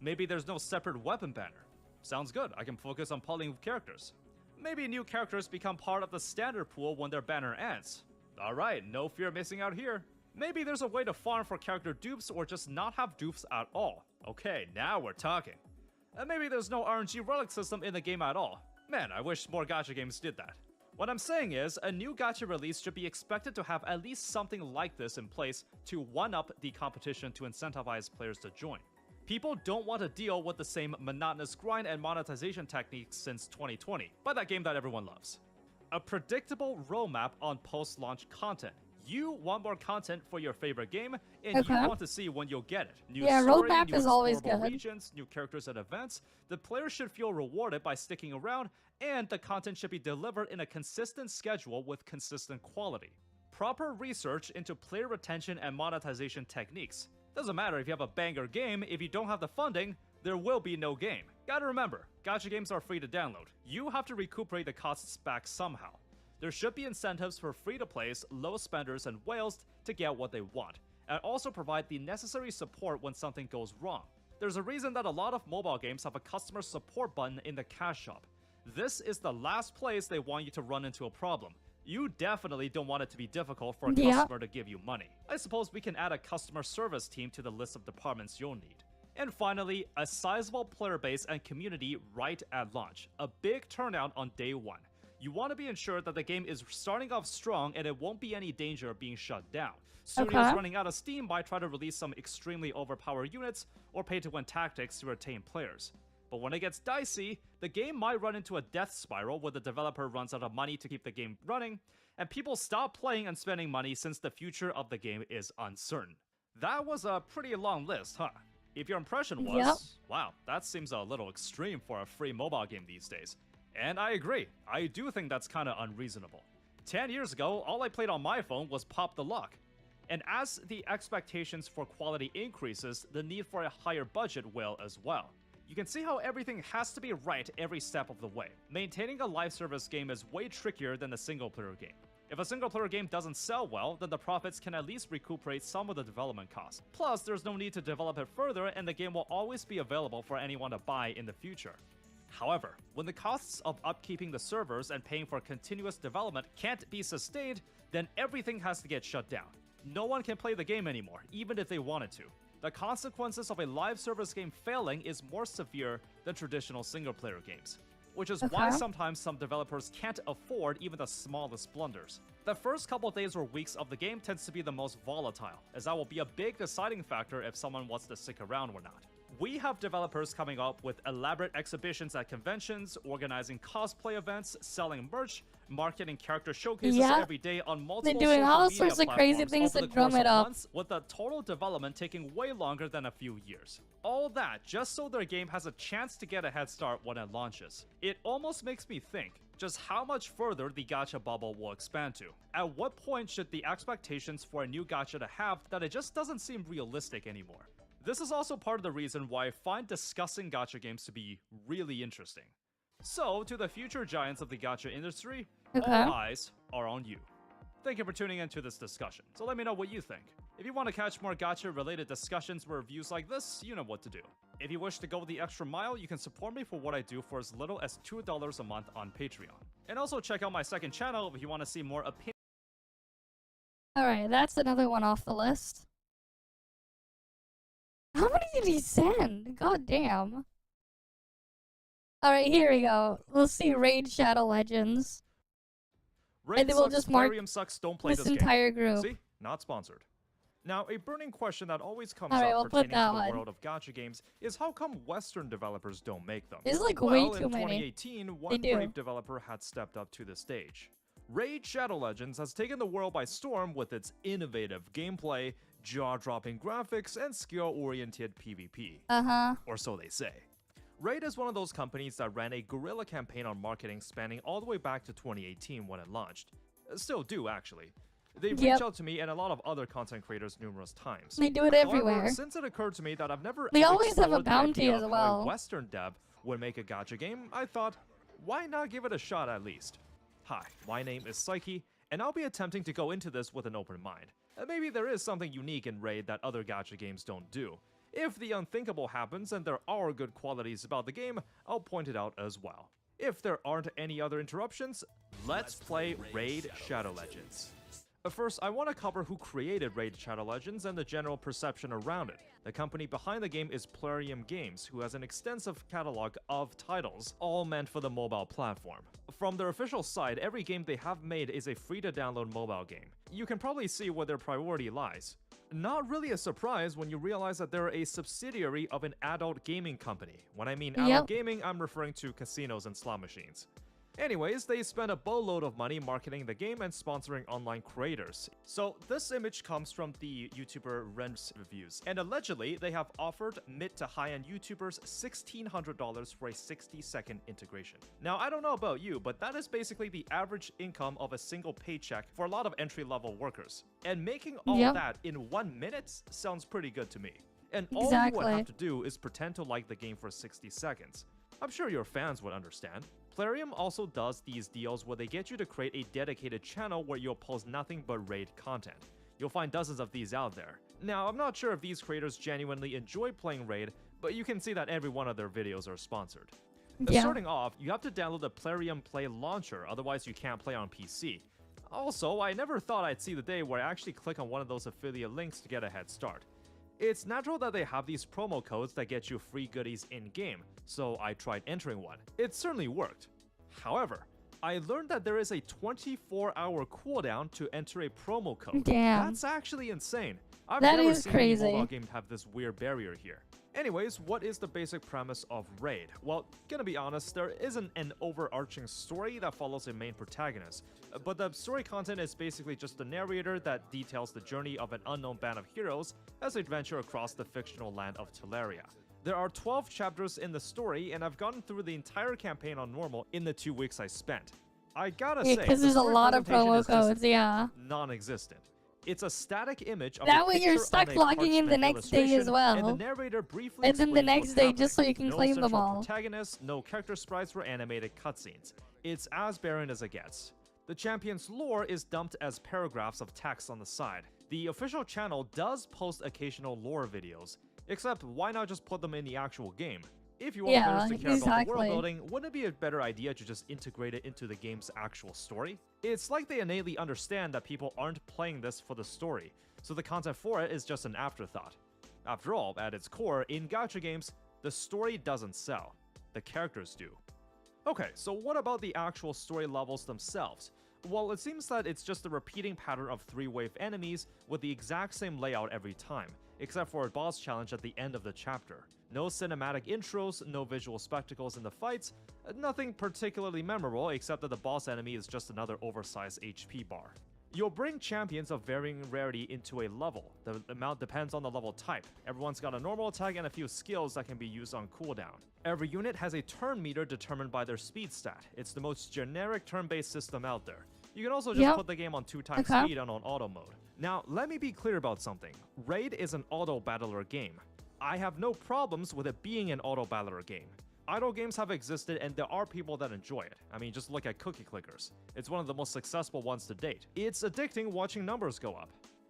Maybe there's no separate weapon banner. Sounds good, I can focus on pulling characters. Maybe new characters become part of the standard pool when their banner ends. Alright, no fear of missing out here. Maybe there's a way to farm for character dupes or just not have dupes at all. Okay, now we're talking. And maybe there's no RNG relic system in the game at all. Man, I wish more gacha games did that. What I'm saying is, a new gacha release should be expected to have at least something like this in place to one-up the competition to incentivize players to join. People don't want to deal with the same monotonous grind and monetization techniques since 2020, by that game that everyone loves. A predictable roadmap on post-launch content. You want more content for your favorite game, and you want to see when you'll get it. New story, roadmap new is always explorable good. regions, new characters and events. The player should feel rewarded by sticking around, and the content should be delivered in a consistent schedule with consistent quality. Proper research into player retention and monetization techniques. Doesn't matter if you have a banger game, if you don't have the funding, there will be no game. Gotta remember, gacha games are free to download. You have to recuperate the costs back somehow. There should be incentives for free-to-plays, low spenders, and whales to get what they want, and also provide the necessary support when something goes wrong. There's a reason that a lot of mobile games have a customer support button in the cash shop. This is the last place they want you to run into a problem. You definitely don't want it to be difficult for a customer to give you money. I suppose we can add a customer service team to the list of departments you'll need. And finally, a sizable player base and community right at launch. A big turnout on day one. You want to be ensured that the game is starting off strong and it won't be any danger of being shut down. Studios running out of steam might try to release some extremely overpowered units or pay-to-win tactics to retain players. But when it gets dicey, the game might run into a death spiral where the developer runs out of money to keep the game running, and people stop playing and spending money since the future of the game is uncertain. That was a pretty long list, huh? If your impression was, wow, that seems a little extreme for a free mobile game these days. And I agree, I do think that's kinda unreasonable. 10 years ago, all I played on my phone was Pop the Lock. And as the expectations for quality increases, the need for a higher budget will as well. You can see how everything has to be right every step of the way. Maintaining a live service game is way trickier than a single player game. If a single player game doesn't sell well, then the profits can at least recuperate some of the development costs. Plus, there's no need to develop it further and the game will always be available for anyone to buy in the future. However, when the costs of upkeeping the servers and paying for continuous development can't be sustained, then everything has to get shut down. No one can play the game anymore, even if they wanted to. The consequences of a live service game failing is more severe than traditional single-player games. which is why sometimes some developers can't afford even the smallest blunders. The first couple days or weeks of the game tends to be the most volatile, as that will be a big deciding factor if someone wants to stick around or not. We have developers coming up with elaborate exhibitions at conventions, organizing cosplay events, selling merch, marketing character showcases every day on multiple They're doing all social media sorts of crazy platforms things over to the drum course it of up. months, with the total development taking way longer than a few years. All that just so their game has a chance to get a head start when it launches. It almost makes me think just how much further the gacha bubble will expand to. At what point should the expectations for a new gacha to have that it just doesn't seem realistic anymore? This is also part of the reason why I find discussing gacha games to be really interesting. So, to the future giants of the gacha industry, all eyes are on you. Thank you for tuning into this discussion, so let me know what you think. If you want to catch more gacha-related discussions or reviews like this, you know what to do. If you wish to go the extra mile, you can support me for what I do for as little as $2 a month on Patreon. And also check out my second channel if you want to see more opinions. Alright, that's another one off the list. How many did he send? God damn. Alright, here we go. We'll see Raid Shadow Legends. Raid and then we'll sucks, just mark Plarium sucks, don't play this this entire game. group. See? Not sponsored. Now, a burning question that always comes Alright, up we'll put pertaining that to the one. world of gacha games is how come Western developers don't make them? There's, like, well, way in too many. 2018, They one do. brave developer had stepped up to the stage. Raid Shadow Legends has taken the world by storm with its innovative gameplay, jaw-dropping graphics, and skill-oriented PvP. Or so they say. Raid is one of those companies that ran a guerrilla campaign on marketing spanning all the way back to 2018 when it launched. Still do, actually. They reached out to me and a lot of other content creators numerous times. They do it However, everywhere. since it occurred to me that I've never They always have a explored the bounty idea as of well. how a Western dev would make a gacha game, I thought, why not give it a shot at least? Hi, my name is Psyche, and I'll be attempting to go into this with an open mind. Maybe there is something unique in Raid that other gacha games don't do. If the unthinkable happens and there are good qualities about the game, I'll point it out as well. If there aren't any other interruptions, let's play Raid Shadow Legends. First, I want to cover who created Raid Shadow Legends and the general perception around it. The company behind the game is Plarium Games, who has an extensive catalog of titles, all meant for the mobile platform. From their official site, every game they have made is a free-to-download mobile game. You can probably see where their priority lies. Not really a surprise when you realize that they're a subsidiary of an adult gaming company. When I mean adult gaming, I'm referring to casinos and slot machines. Anyways, they spend a boatload of money marketing the game and sponsoring online creators. So this image comes from the YouTuber Reinx reviews, and allegedly they have offered mid to high-end YouTubers $1,600 for a 60-second integration. Now, I don't know about you, but that is basically the average income of a single paycheck for a lot of entry-level workers. And making all that in 1 minute sounds pretty good to me. And all you would have to do is pretend to like the game for 60 seconds. I'm sure your fans would understand. Plarium also does these deals where they get you to create a dedicated channel where you'll post nothing but Raid content. You'll find dozens of these out there. Now, I'm not sure if these creators genuinely enjoy playing Raid, but you can see that every one of their videos are sponsored. Starting off, you have to download the Plarium Play launcher, otherwise you can't play on PC. Also, I never thought I'd see the day where I actually click on one of those affiliate links to get a head start. It's natural that they have these promo codes that get you free goodies in-game, so I tried entering one. It certainly worked. However, I learned that there is a 24-hour cooldown to enter a promo code. Damn. That's actually insane. I've That never is seen crazy. a mobile game have this weird barrier here. Anyways, what is the basic premise of Raid? Well, gonna be honest, there isn't an overarching story that follows a main protagonist, but the story content is basically just the narrator that details the journey of an unknown band of heroes as they adventure across the fictional land of Teleria. There are 12 chapters in the story, and I've gotten through the entire campaign on normal in the 2 weeks I spent. I gotta say, because the there's a story lot of presentation promo is just codes, non-existent. It's a static image of That a way you're picture stuck on a logging in the parchment next day as illustration, well. and the narrator briefly And then the explains next what's day happening. just so you can No claim them central all. protagonists, no character sprites or animated cutscenes. It's as barren as it gets. The champion's lore is dumped as paragraphs of text on the side. The official channel does post occasional lore videos, except why not just put them in the actual game? If you want players to care about the world building, wouldn't it be a better idea to just integrate it into the game's actual story? It's like they innately understand that people aren't playing this for the story, so the content for it is just an afterthought. After all, at its core, in gacha games, the story doesn't sell. The characters do. Okay, so what about the actual story levels themselves? Well, it seems that it's just a repeating pattern of 3-wave enemies with the exact same layout every time, except for a boss challenge at the end of the chapter. No cinematic intros, no visual spectacles in the fights, nothing particularly memorable except that the boss enemy is just another oversized HP bar. You'll bring champions of varying rarity into a level. The amount depends on the level type. Everyone's got a normal attack and a few skills that can be used on cooldown. Every unit has a turn meter determined by their speed stat. It's the most generic turn-based system out there. You can also just put the game on 2x speed and on auto mode. Now, let me be clear about something. Raid is an auto battler game. I have no problems with it being an auto battler game. Idle games have existed and there are people that enjoy it. I mean, just look at Cookie Clickers. It's one of the most successful ones to date. It's addicting watching numbers go up.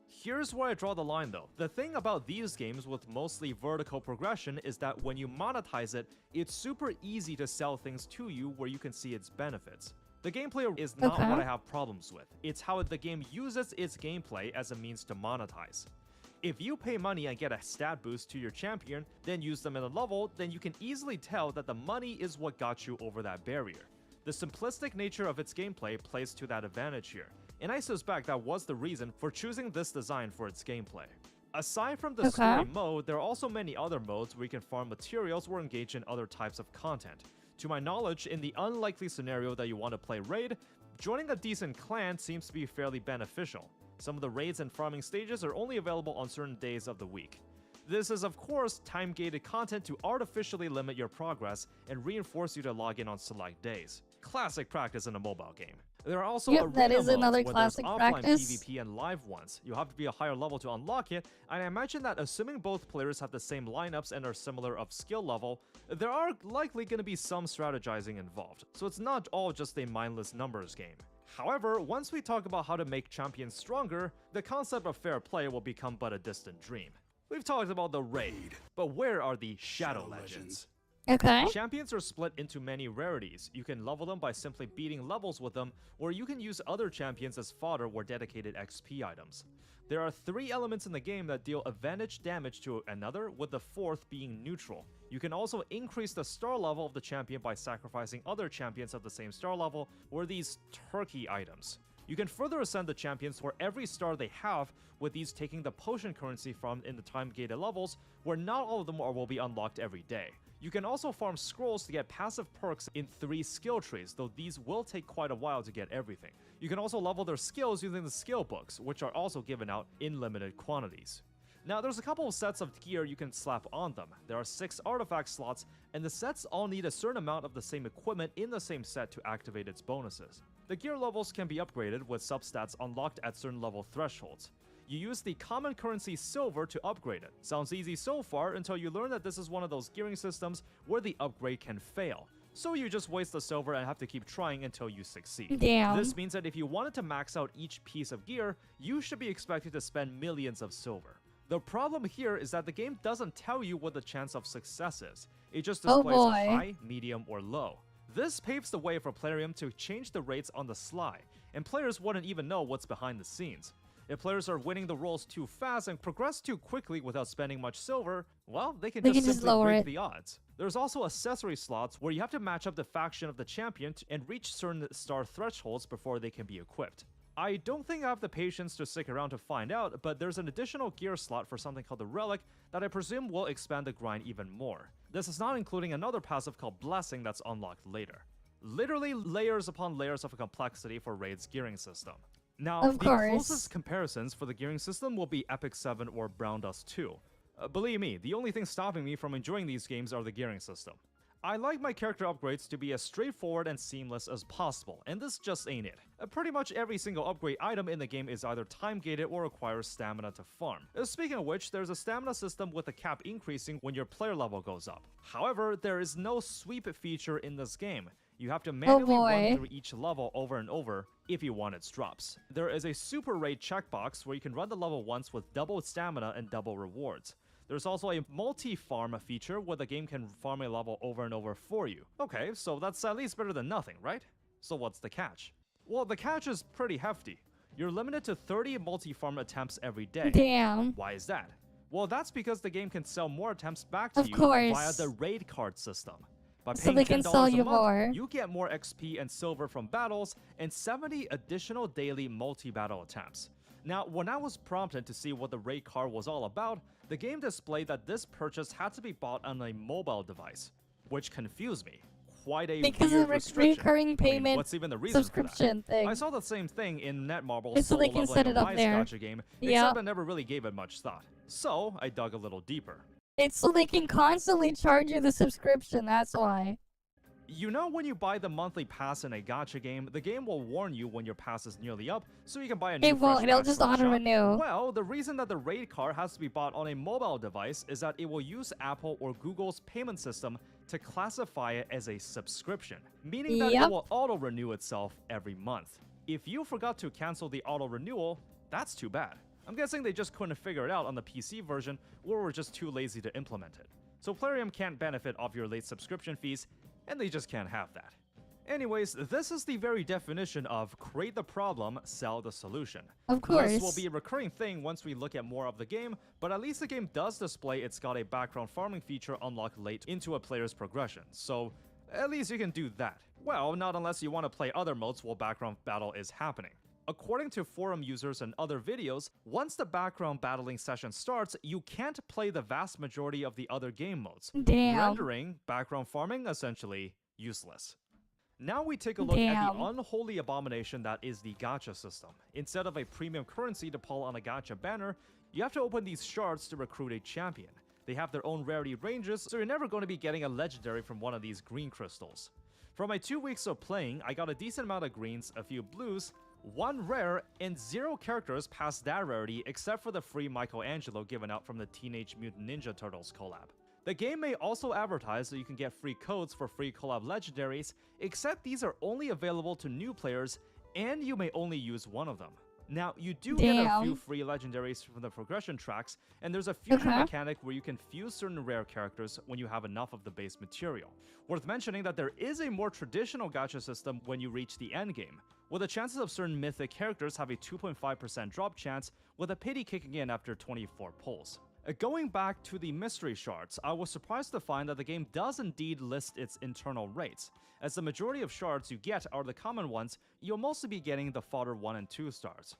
Here's where I draw the line though. The thing about these games with mostly vertical progression is that when you monetize it, it's super easy to sell things to you where you can see its benefits. The gameplay is not what I have problems with. It's how the game uses its gameplay as a means to monetize. If you pay money and get a stat boost to your champion, then use them in a level, then you can easily tell that the money is what got you over that barrier. The simplistic nature of its gameplay plays to that advantage here, and I suspect that was the reason for choosing this design for its gameplay. Aside from the story mode, there are also many other modes where you can farm materials or engage in other types of content. To my knowledge, in the unlikely scenario that you want to play Raid, joining a decent clan seems to be fairly beneficial. Some of the raids and farming stages are only available on certain days of the week. This is of course time-gated content to artificially limit your progress and reinforce you to log in on select days. Classic practice in a mobile game. There are also that is another where classic there's offline practice. PvP and live ones. You have to be a higher level to unlock it, and I imagine that assuming both players have the same lineups and are similar of skill level, there are likely going to be some strategizing involved, so it's not all just a mindless numbers game. However, once we talk about how to make champions stronger, the concept of fair play will become but a distant dream. We've talked about the raid, but where are the Shadow Legends? Champions are split into many rarities. You can level them by simply beating levels with them, or you can use other champions as fodder or dedicated XP items. There are 3 elements in the game that deal advantage damage to another, with the 4th being neutral. You can also increase the star level of the champion by sacrificing other champions of the same star level, or these turkey items. You can further ascend the champions for every star they have, with these taking the potion currency from in the time-gated levels, where not all of them will be unlocked every day. You can also farm scrolls to get passive perks in 3 skill trees, though these will take quite a while to get everything. You can also level their skills using the skill books, which are also given out in limited quantities. Now, there's a couple of sets of gear you can slap on them. There are 6 artifact slots, and the sets all need a certain amount of the same equipment in the same set to activate its bonuses. The gear levels can be upgraded with substats unlocked at certain level thresholds. You use the common currency silver to upgrade it. Sounds easy so far until you learn that this is one of those gearing systems where the upgrade can fail. So you just waste the silver and have to keep trying until you succeed. Damn. This means that if you wanted to max out each piece of gear, you should be expected to spend millions of silver. The problem here is that the game doesn't tell you what the chance of success is. It just displays high, medium, or low. This paves the way for Plarium to change the rates on the sly, and players wouldn't even know what's behind the scenes. If players are winning the rolls too fast and progress too quickly without spending much silver, well, they can just simply break the odds. There's also accessory slots where you have to match up the faction of the champion and reach certain star thresholds before they can be equipped. I don't think I have the patience to stick around to find out, but there's an additional gear slot for something called the Relic that I presume will expand the grind even more. This is not including another passive called Blessing that's unlocked later. Literally layers upon layers of complexity for Raid's gearing system. Now, the closest comparisons for the gearing system will be Epic 7 or Brown Dust 2. Believe me, the only thing stopping me from enjoying these games are the gearing system. I like my character upgrades to be as straightforward and seamless as possible, and this just ain't it. Pretty much every single upgrade item in the game is either time-gated or requires stamina to farm. Speaking of which, there's a stamina system with a cap increasing when your player level goes up. However, there is no sweep feature in this game. You have to manually run through each level over and over if you want its drops. There is a super raid checkbox where you can run the level once with double stamina and double rewards. There's also a multi-farm feature where the game can farm a level over and over for you. Okay, so that's at least better than nothing, right? So what's the catch? Well, the catch is pretty hefty. You're limited to 30 multi-farm attempts every day. Damn. Why is that? Well, that's because the game can sell more attempts back to you via the raid card system. By So paying they can $10 sell a you month, more. you get more XP and silver from battles and 70 additional daily multi-battle attempts. Now, when I was prompted to see what the raid card was all about, the game displayed that this purchase had to be bought on a mobile device, which confused me. Quite a Because weird of restriction. recurring I mean, payment what's even the reason for subscription that? thing. I saw the same thing in Netmarble's Just so solo they can leveling set it a up Rise there. gacha game, Yeah. except I never really gave it much thought. So, I dug a little deeper. It's so they can constantly charge you the subscription, that's why. You know, when you buy the monthly pass in a gacha game, the game will warn you when your pass is nearly up, so you can buy a new It won't, fresh it'll pass just from the shop. auto-renew. Well, the reason that the raid card has to be bought on a mobile device is that it will use Apple or Google's payment system to classify it as a subscription, meaning that it Yep. will auto-renew itself every month. If you forgot to cancel the auto-renewal, that's too bad. I'm guessing they just couldn't figure it out on the PC version, or were just too lazy to implement it. So Plarium can't benefit off your late subscription fees, and they just can't have that. Anyways, this is the very definition of create the problem, sell the solution. Of course. This will be a recurring thing once we look at more of the game, but at least the game does display it's got a background farming feature unlocked late into a player's progression, so at least you can do that. Well, not unless you want to play other modes while background battle is happening. According to forum users and other videos, once the background battling session starts, you can't play the vast majority of the other game modes, Damn. rendering background farming essentially useless. Now we take a look at the unholy abomination that is the gacha system. Instead of a premium currency to pull on a gacha banner, you have to open these shards to recruit a champion. They have their own rarity ranges, so you're never going to be getting a legendary from one of these green crystals. For my 2 weeks of playing, I got a decent amount of greens, a few blues, 1 rare, and 0 characters past that rarity except for the free Michelangelo given out from the Teenage Mutant Ninja Turtles collab. The game may also advertise that you can get free codes for free collab legendaries, except these are only available to new players, and you may only use one of them. Now, you do get a few free legendaries from the progression tracks, and there's a fusion mechanic where you can fuse certain rare characters when you have enough of the base material. Worth mentioning that there is a more traditional gacha system when you reach the endgame, where the chances of certain mythic characters have a 2.5% drop chance, with a pity kicking in after 24 pulls. Going back to the mystery shards, I was surprised to find that the game does indeed list its internal rates. As the majority of shards you get are the common ones, you'll mostly be getting the fodder 1 and 2 stars.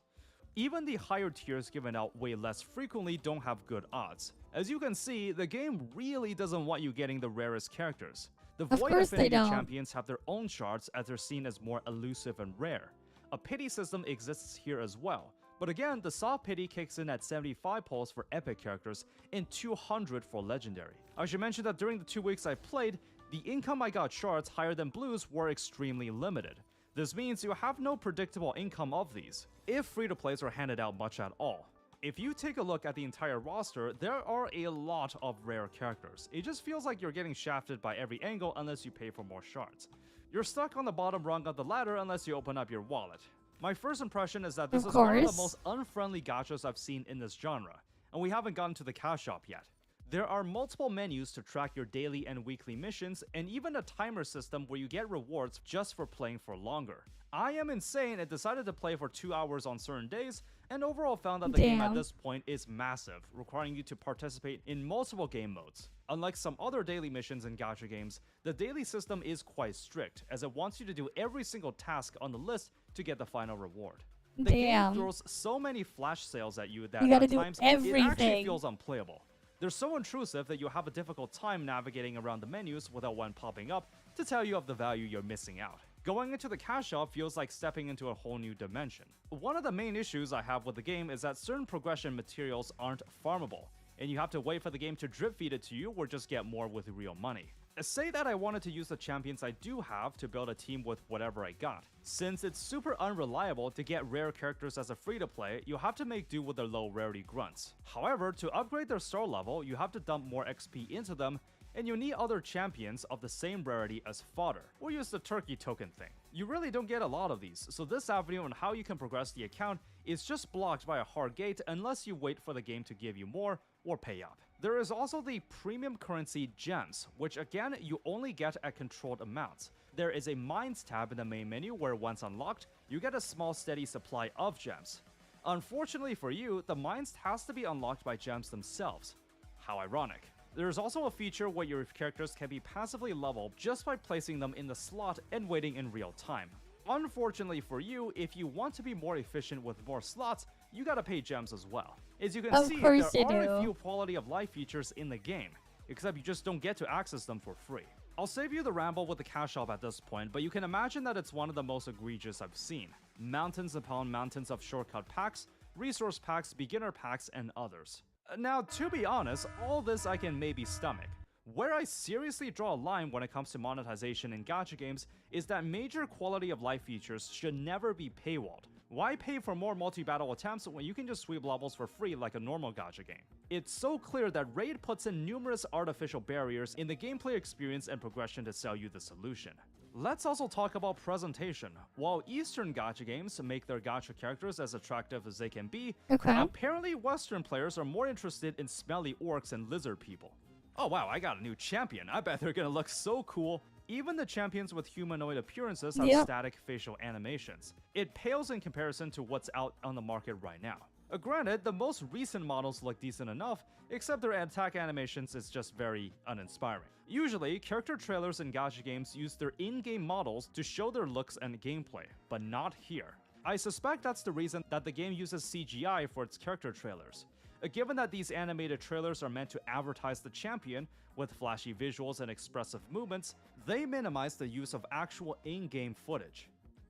Even the higher tiers given out way less frequently don't have good odds. As you can see, the game really doesn't want you getting the rarest characters. The Void Affinity champions have their own shards as they're seen as more elusive and rare. A pity system exists here as well. But again, the soft pity kicks in at 75 pulls for epic characters and 200 for legendary. I should mention that during the 2 weeks I played, the income I got shards higher than blues were extremely limited. This means you have no predictable income of these, if free-to-plays are handed out much at all. If you take a look at the entire roster, there are a lot of rare characters. It just feels like you're getting shafted by every angle unless you pay for more shards. You're stuck on the bottom rung of the ladder unless you open up your wallet. My first impression is that this is one of the most unfriendly gachas I've seen in this genre, and we haven't gotten to the cash shop yet. There are multiple menus to track your daily and weekly missions, and even a timer system where you get rewards just for playing for longer. I am insane and decided to play for 2 hours on certain days, and overall found that the game at this point is massive, requiring you to participate in multiple game modes. Unlike some other daily missions in gacha games, the daily system is quite strict, as it wants you to do every single task on the list to get the final reward. The game throws so many flash sales at you that at times it actually feels unplayable. They're so intrusive that you have a difficult time navigating around the menus without one popping up to tell you of the value you're missing out. Going into the cash shop feels like stepping into a whole new dimension. One of the main issues I have with the game is that certain progression materials aren't farmable, and you have to wait for the game to drip feed it to you or just get more with real money. Say that I wanted to use the champions I do have to build a team with whatever I got. Since it's super unreliable to get rare characters as a free-to-play, you have to make do with their low rarity grunts. However, to upgrade their star level, you have to dump more XP into them, and you need other champions of the same rarity as fodder, or use the turkey token thing. You really don't get a lot of these, so this avenue on how you can progress the account is just blocked by a hard gate unless you wait for the game to give you more or pay up. There is also the premium currency gems, which again you only get at controlled amounts. There is a mines tab in the main menu where once unlocked, you get a small steady supply of gems. Unfortunately for you, the mines has to be unlocked by gems themselves. How ironic. There's also a feature where your characters can be passively leveled just by placing them in the slot and waiting in real time. Unfortunately for you, if you want to be more efficient with more slots, you gotta pay gems as well. As you can see, there are a few quality of life features in the game, except you just don't get to access them for free. I'll save you the ramble with the cash shop at this point, but you can imagine that it's one of the most egregious I've seen. Mountains upon mountains of shortcut packs, resource packs, beginner packs, and others. Now, to be honest, all this I can maybe stomach. Where I seriously draw a line when it comes to monetization in gacha games is that major quality of life features should never be paywalled. Why pay for more multi-battle attempts when you can just sweep levels for free like a normal gacha game? It's so clear that Raid puts in numerous artificial barriers in the gameplay experience and progression to sell you the solution. Let's also talk about presentation. While Eastern gacha games make their gacha characters as attractive as they can be, apparently Western players are more interested in smelly orcs and lizard people. Oh wow, I got a new champion. I bet they're gonna look so cool. Even the champions with humanoid appearances have static facial animations. It pales in comparison to what's out on the market right now. Granted, the most recent models look decent enough, except their attack animations is just very uninspiring. Usually, character trailers in gacha games use their in-game models to show their looks and gameplay, but not here. I suspect that's the reason that the game uses CGI for its character trailers. Given that these animated trailers are meant to advertise the champion with flashy visuals and expressive movements, they minimize the use of actual in-game footage,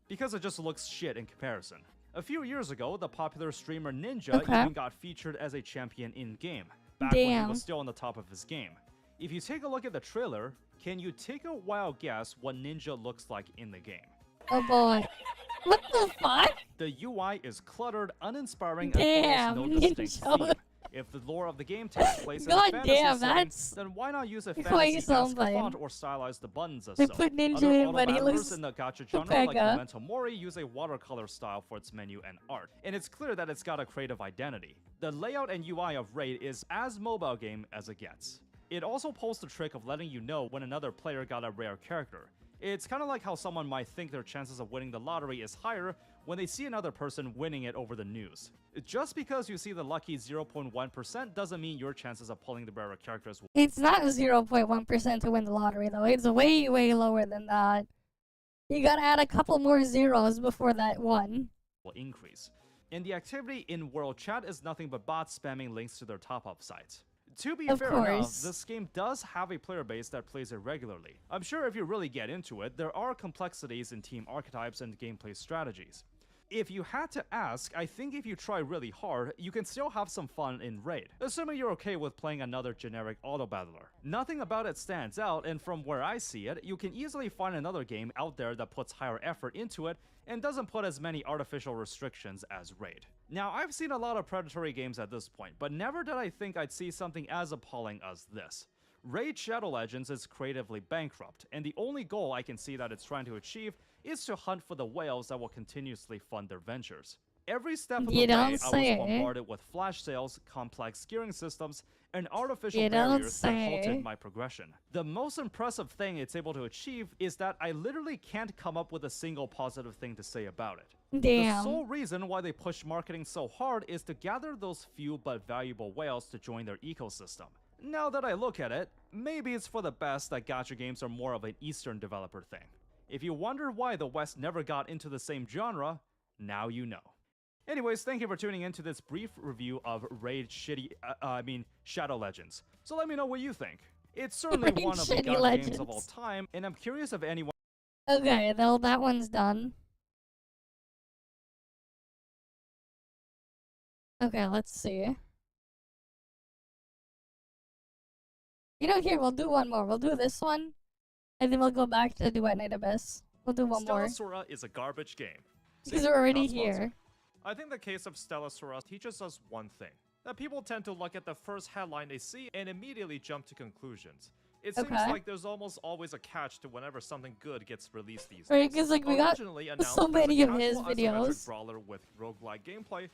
because it just looks shit in comparison. A few years ago, the popular streamer Ninja even got featured as a champion in-game, back when he was still on the top of his game. If you take a look at the trailer, can you take a wild guess what Ninja looks like in the game? Oh boy. What the fuck? The UI is cluttered, uninspiring, and follows no distinct theme. If the lore of the game takes place in a fantasy setting, then why not use a fantasy-esque font or stylize the buttons as so? Put Ninja Other in, but he auto-battlers looks in the gacha genre like Memento Mori use a watercolor style for its menu and art, and it's clear that it's got a creative identity. The layout and UI of Raid is as mobile game as it gets. It also pulls the trick of letting you know when another player got a rare character. It's kind of like how someone might think their chances of winning the lottery is higher when they see another person winning it over the news. Just because you see the lucky 0.1% doesn't mean your chances of pulling the rarer characters will— It's not 0.1% to win the lottery though, it's way, way lower than that. You gotta add a couple more zeros before that one. Will increase. And the activity in World Chat is nothing but bots spamming links to their top-up sites. To be fair enough, this game does have a player base that plays it regularly. I'm sure if you really get into it, there are complexities in team archetypes and gameplay strategies. If you had to ask, I think if you try really hard, you can still have some fun in Raid, assuming you're okay with playing another generic auto-battler. Nothing about it stands out, and from where I see it, you can easily find another game out there that puts higher effort into it and doesn't put as many artificial restrictions as Raid. Now, I've seen a lot of predatory games at this point, but never did I think I'd see something as appalling as this. Raid Shadow Legends is creatively bankrupt, and the only goal I can see that it's trying to achieve is to hunt for the whales that will continuously fund their ventures. Every step of the way, I was bombarded with flash sales, complex gearing systems, and artificial barriers that halted my progression. The most impressive thing it's able to achieve is that I literally can't come up with a single positive thing to say about it. The sole reason why they push marketing so hard is to gather those few but valuable whales to join their ecosystem. Now that I look at it, maybe it's for the best that gacha games are more of an Eastern developer thing. If you wonder why the West never got into the same genre, now you know. Anyways, thank you for tuning in to this brief review of Raid Shadow Legends. So let me know what you think. It's certainly one of the gacha games of all time, and I'm curious if anyone— Okay, though that one's done. Okay, let's see. You know, here, we'll do one more. We'll do this one, and then we'll go back to Duet Night Abyss. We'll do one more. Sora is a garbage game. Because we're already here. I think the case of Stellasora teaches us one thing, that people tend to look at the first headline they see and immediately jump to conclusions. It seems like there's almost always a catch to whenever something good gets released these days. Right, because like we got so many of his videos. Brawler with roguelike gameplay,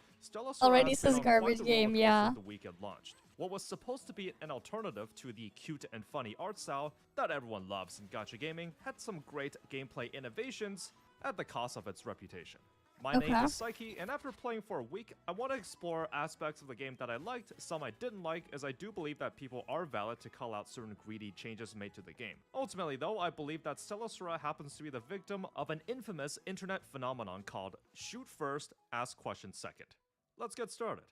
already says garbage game, yeah. The week it launched. What was supposed to be an alternative to the cute and funny art style that everyone loves in gacha gaming had some great gameplay innovations at the cost of its reputation. My name is Psyche, and after playing for a week, I want to explore aspects of the game that I liked, some I didn't like, as I do believe that people are valid to call out certain greedy changes made to the game. Ultimately though, I believe that Stellasora happens to be the victim of an infamous internet phenomenon called shoot first, ask questions second. Let's get started.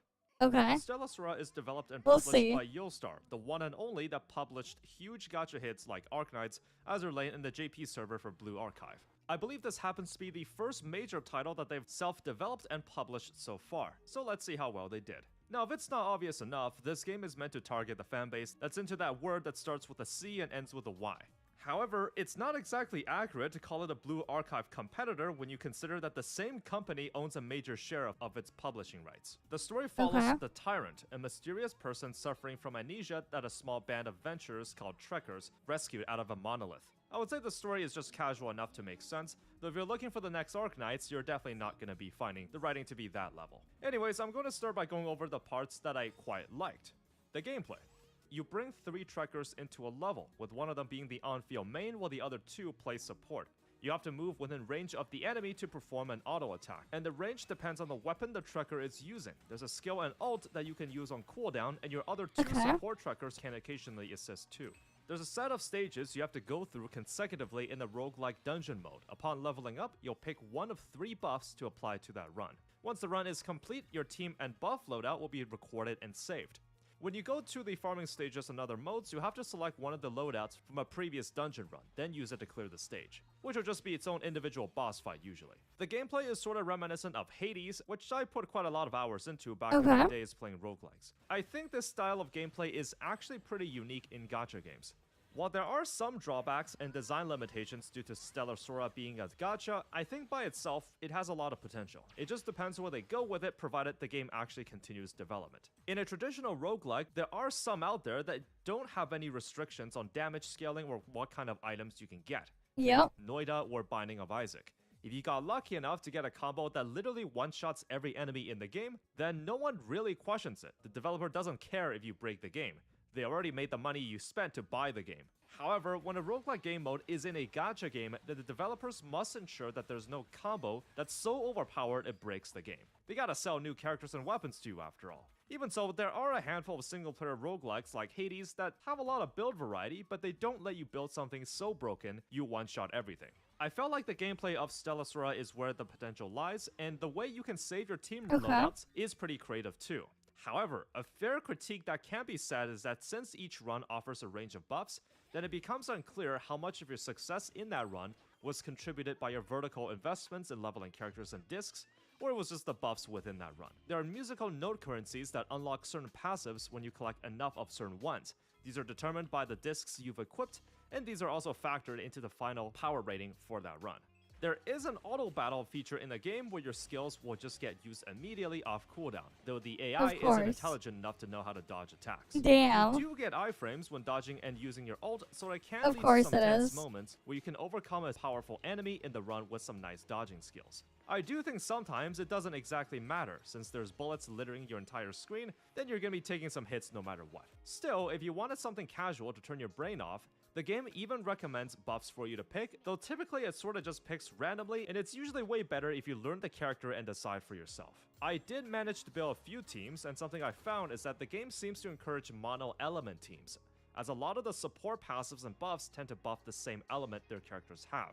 Okay. Stellasora is developed and We'll published see. by Yostar, the one and only that published huge gacha hits like Arknights, Azure Lane, and the JP server for Blue Archive. I believe this happens to be the first major title that they've self-developed and published so far, so let's see how well they did. Now, if it's not obvious enough, this game is meant to target the fanbase that's into that word that starts with a C and ends with a Y. However, it's not exactly accurate to call it a Blue Archive competitor when you consider that the same company owns a major share of its publishing rights. The story follows the Tyrant, a mysterious person suffering from amnesia that a small band of venturers called Trekkers rescued out of a monolith. I would say the story is just casual enough to make sense, though if you're looking for the next Arknights, you're definitely not going to be finding the writing to be that level. Anyways, I'm going to start by going over the parts that I quite liked. The gameplay. You bring 3 Trekkers into a level, with one of them being the on-field main while the other 2 play support. You have to move within range of the enemy to perform an auto attack, and the range depends on the weapon the Trekker is using. There's a skill and ult that you can use on cooldown, and your other 2 support Trekkers can occasionally assist too. There's a set of stages you have to go through consecutively in the roguelike dungeon mode. Upon leveling up, you'll pick one of 3 buffs to apply to that run. Once the run is complete, your team and buff loadout will be recorded and saved. When you go to the farming stages and other modes, you have to select one of the loadouts from a previous dungeon run, then use it to clear the stage, which will just be its own individual boss fight usually. The gameplay is sort of reminiscent of Hades, which I put quite a lot of hours into back in my days playing roguelikes. I think this style of gameplay is actually pretty unique in gacha games. While there are some drawbacks and design limitations due to Stellasora being a gacha, I think by itself, it has a lot of potential. It just depends where they go with it, provided the game actually continues development. In a traditional roguelike, there are some out there that don't have any restrictions on damage scaling or what kind of items you can get. Yep. Noida or Binding of Isaac. If you got lucky enough to get a combo that literally one-shots every enemy in the game, then no one really questions it. The developer doesn't care if you break the game. They already made the money you spent to buy the game. However, when a roguelike game mode is in a gacha game, then the developers must ensure that there's no combo that's so overpowered it breaks the game. They gotta sell new characters and weapons to you after all. Even so, there are a handful of single-player roguelikes like Hades that have a lot of build variety, but they don't let you build something so broken you one-shot everything. I felt like the gameplay of Stellasora is where the potential lies, and the way you can save your team loadouts is pretty creative too. However, a fair critique that can be said is that since each run offers a range of buffs, then it becomes unclear how much of your success in that run was contributed by your vertical investments in leveling characters and discs, or it was just the buffs within that run. There are musical note currencies that unlock certain passives when you collect enough of certain ones. These are determined by the discs you've equipped, and these are also factored into the final power rating for that run. There is an auto battle feature in the game where your skills will just get used immediately off cooldown, though the AI isn't intelligent enough to know how to dodge attacks. Damn. You do get iframes when dodging and using your ult, so there can be some tense moments where you can overcome a powerful enemy in the run with some nice dodging skills. I do think sometimes it doesn't exactly matter, since there's bullets littering your entire screen, then you're gonna be taking some hits no matter what. Still, if you wanted something casual to turn your brain off, the game even recommends buffs for you to pick, though typically it sorta just picks randomly, and it's usually way better if you learn the character and decide for yourself. I did manage to build a few teams, and something I found is that the game seems to encourage mono-element teams, as a lot of the support passives and buffs tend to buff the same element their characters have.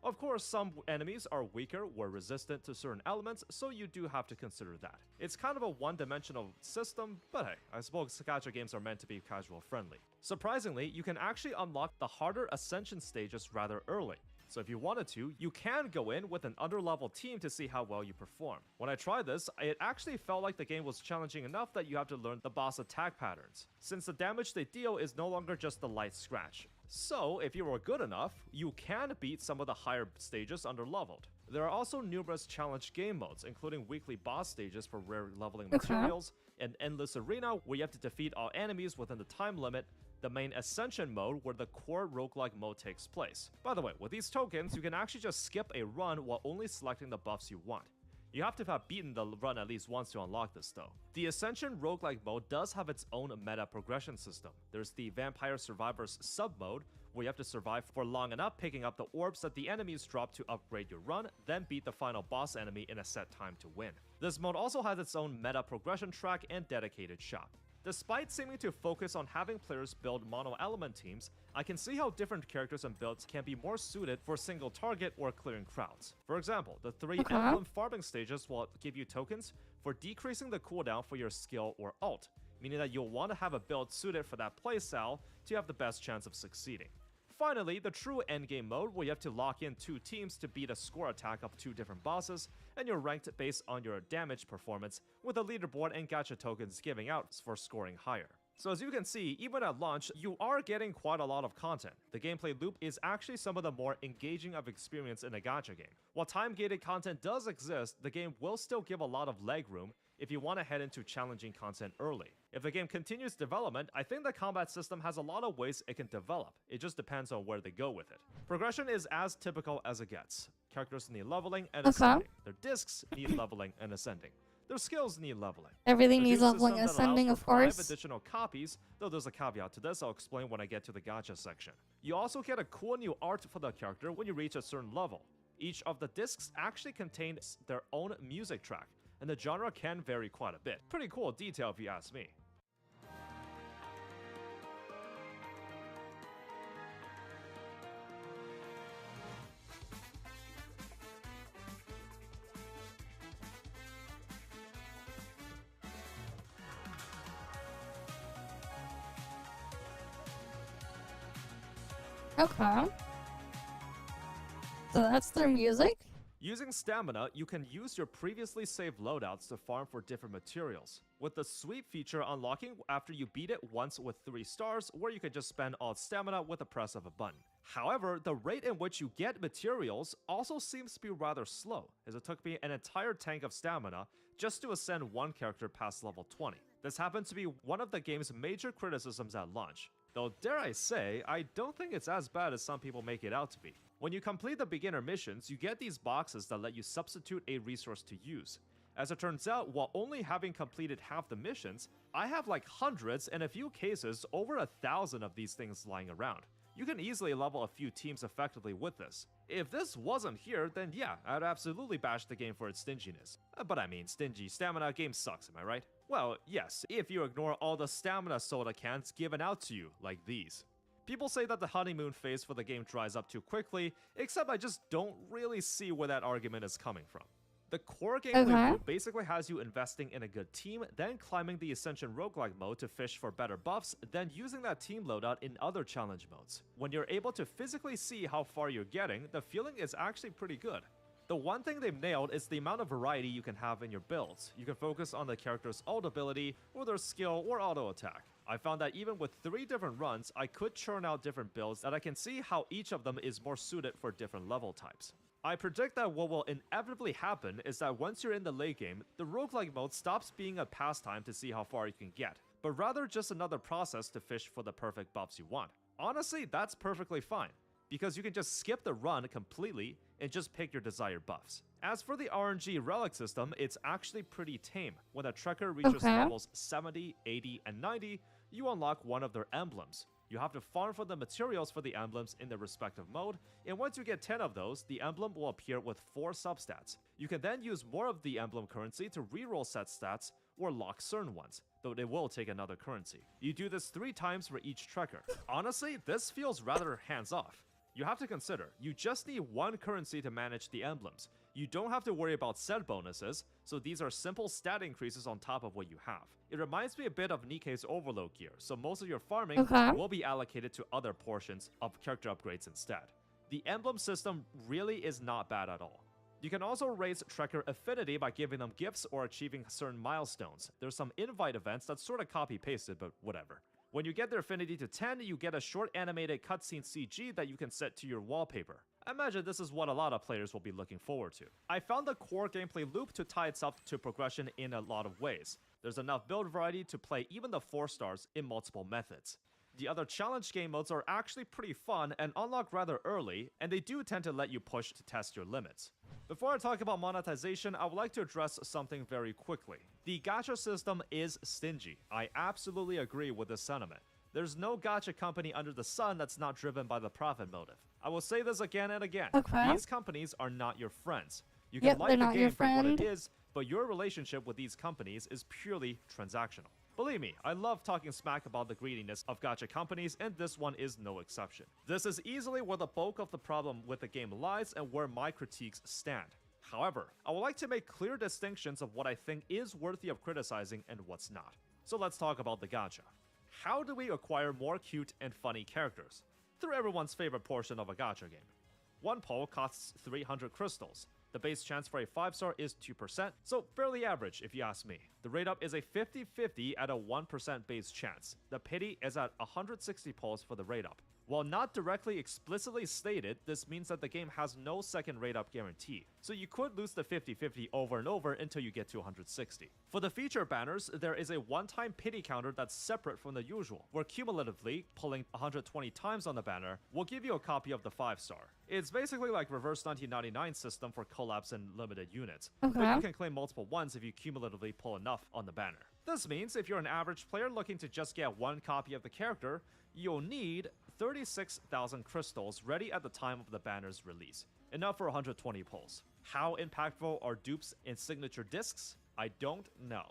Of course, some enemies are weaker or resistant to certain elements, so you do have to consider that. It's kind of a one-dimensional system, but hey, I suppose gacha games are meant to be casual friendly. Surprisingly, you can actually unlock the harder ascension stages rather early. So if you wanted to, you can go in with an underlevel team to see how well you perform. When I tried this, it actually felt like the game was challenging enough that you have to learn the boss attack patterns, since the damage they deal is no longer just the light scratch. So, if you were good enough, you can beat some of the higher stages underleveled. There are also numerous challenge game modes, including weekly boss stages for rare leveling materials, an endless arena where you have to defeat all enemies within the time limit, the main Ascension mode where the core roguelike mode takes place. By the way, with these tokens, you can actually just skip a run while only selecting the buffs you want. You have to have beaten the run at least once to unlock this though. The Ascension roguelike mode does have its own meta progression system. There's the Vampire Survivors sub-mode, where you have to survive for long enough picking up the orbs that the enemies drop to upgrade your run, then beat the final boss enemy in a set time to win. This mode also has its own meta progression track and dedicated shop. Despite seeming to focus on having players build mono-element teams, I can see how different characters and builds can be more suited for single target or clearing crowds. For example, the 3 emblem farming stages will give you tokens for decreasing the cooldown for your skill or ult, meaning that you'll want to have a build suited for that playstyle to have the best chance of succeeding. Finally, the true endgame mode, where you have to lock in 2 teams to beat a score attack of 2 different bosses, and you're ranked based on your damage performance, with a leaderboard and gacha tokens giving out for scoring higher. So as you can see, even at launch, you are getting quite a lot of content. The gameplay loop is actually some of the more engaging of experience in a gacha game. While time-gated content does exist, the game will still give a lot of leg room if you want to head into challenging content early. If the game continues development, I think the combat system has a lot of ways it can develop. It just depends on where they go with it. Progression is as typical as it gets. Characters need leveling and ascending. Their discs need leveling and ascending. Their skills need leveling. Everything needs leveling and ascending, of course. 5 additional copies, though there's a caveat to this I'll explain when I get to the gacha section. You also get a cool new art for the character when you reach a certain level. Each of the discs actually contains their own music track, and the genre can vary quite a bit. Pretty cool detail if you ask me. Okay. So that's their music? Using stamina, you can use your previously saved loadouts to farm for different materials, with the sweep feature unlocking after you beat it once with 3 stars, where you can just spend all stamina with the press of a button. However, the rate in which you get materials also seems to be rather slow, as it took me an entire tank of stamina just to ascend one character past level 20. This happens to be one of the game's major criticisms at launch, though dare I say, I don't think it's as bad as some people make it out to be. When you complete the beginner missions, you get these boxes that let you substitute a resource to use. As it turns out, while only having completed half the missions, I have like hundreds and a few cases over 1,000 of these things lying around. You can easily level a few teams effectively with this. If this wasn't here, then yeah, I'd absolutely bash the game for its stinginess. But I mean, stingy stamina game sucks, am I right? Well, yes, if you ignore all the stamina soda cans given out to you, like these. People say that the honeymoon phase for the game dries up too quickly, except I just don't really see where that argument is coming from. The core gameplay loop basically has you investing in a good team, then climbing the Ascension roguelike mode to fish for better buffs, then using that team loadout in other challenge modes. When you're able to physically see how far you're getting, the feeling is actually pretty good. The one thing they've nailed is the amount of variety you can have in your builds. You can focus on the character's ult ability, or their skill, or auto attack. I found that even with 3 different runs, I could churn out different builds that I can see how each of them is more suited for different level types. I predict that what will inevitably happen is that once you're in the late game, the roguelike mode stops being a pastime to see how far you can get, but rather just another process to fish for the perfect buffs you want. Honestly, that's perfectly fine, because you can just skip the run completely and just pick your desired buffs. As for the RNG relic system, it's actually pretty tame. When a trekker reaches levels 70, 80, and 90, you unlock one of their emblems. You have to farm for the materials for the emblems in their respective mode, and once you get 10 of those, the emblem will appear with 4 substats. You can then use more of the emblem currency to reroll set stats or lock certain ones, though it will take another currency. You do this 3 times for each trekker. Honestly, this feels rather hands-off. You have to consider, you just need 1 currency to manage the emblems. You don't have to worry about set bonuses, so these are simple stat increases on top of what you have. It reminds me a bit of Nikkei's overload gear, so most of your farming will be allocated to other portions of character upgrades instead. The emblem system really is not bad at all. You can also raise trekker affinity by giving them gifts or achieving certain milestones. There's some invite events that sort of copy-pasted, but whatever. When you get their affinity to 10, you get a short animated cutscene CG that you can set to your wallpaper. I imagine this is what a lot of players will be looking forward to. I found the core gameplay loop to tie itself to progression in a lot of ways. There's enough build variety to play even the 4 stars in multiple methods. The other challenge game modes are actually pretty fun and unlock rather early, and they do tend to let you push to test your limits. Before I talk about monetization, I would like to address something very quickly. The gacha system is stingy. I absolutely agree with this sentiment. There's no gacha company under the sun that's not driven by the profit motive. I will say this again and again. Okay. These companies are not your friends. You can like the game for what it is, but your relationship with these companies is purely transactional. Believe me, I love talking smack about the greediness of gacha companies, and this one is no exception. This is easily where the bulk of the problem with the game lies and where my critiques stand. However, I would like to make clear distinctions of what I think is worthy of criticizing and what's not. So let's talk about the gacha. How do we acquire more cute and funny characters? Through everyone's favorite portion of a gacha game. One poll costs 300 crystals. The base chance for a 5-star is 2%, so fairly average if you ask me. The rate up is a 50-50 at a 1% base chance. The pity is at 160 pulls for the rate up. While not directly explicitly stated, this means that the game has no second rate up guarantee, so you could lose the 50-50 over and over until you get to 160. For the feature banners, there is a one-time pity counter that's separate from the usual, where cumulatively, pulling 120 times on the banner will give you a copy of the 5-star. It's basically like reverse 1999 system for collabs and limited units, but you can claim multiple ones if you cumulatively pull enough on the banner. This means if you're an average player looking to just get one copy of the character, you'll need 36,000 crystals ready at the time of the banner's release, enough for 120 pulls. How impactful are dupes and signature discs? I don't know.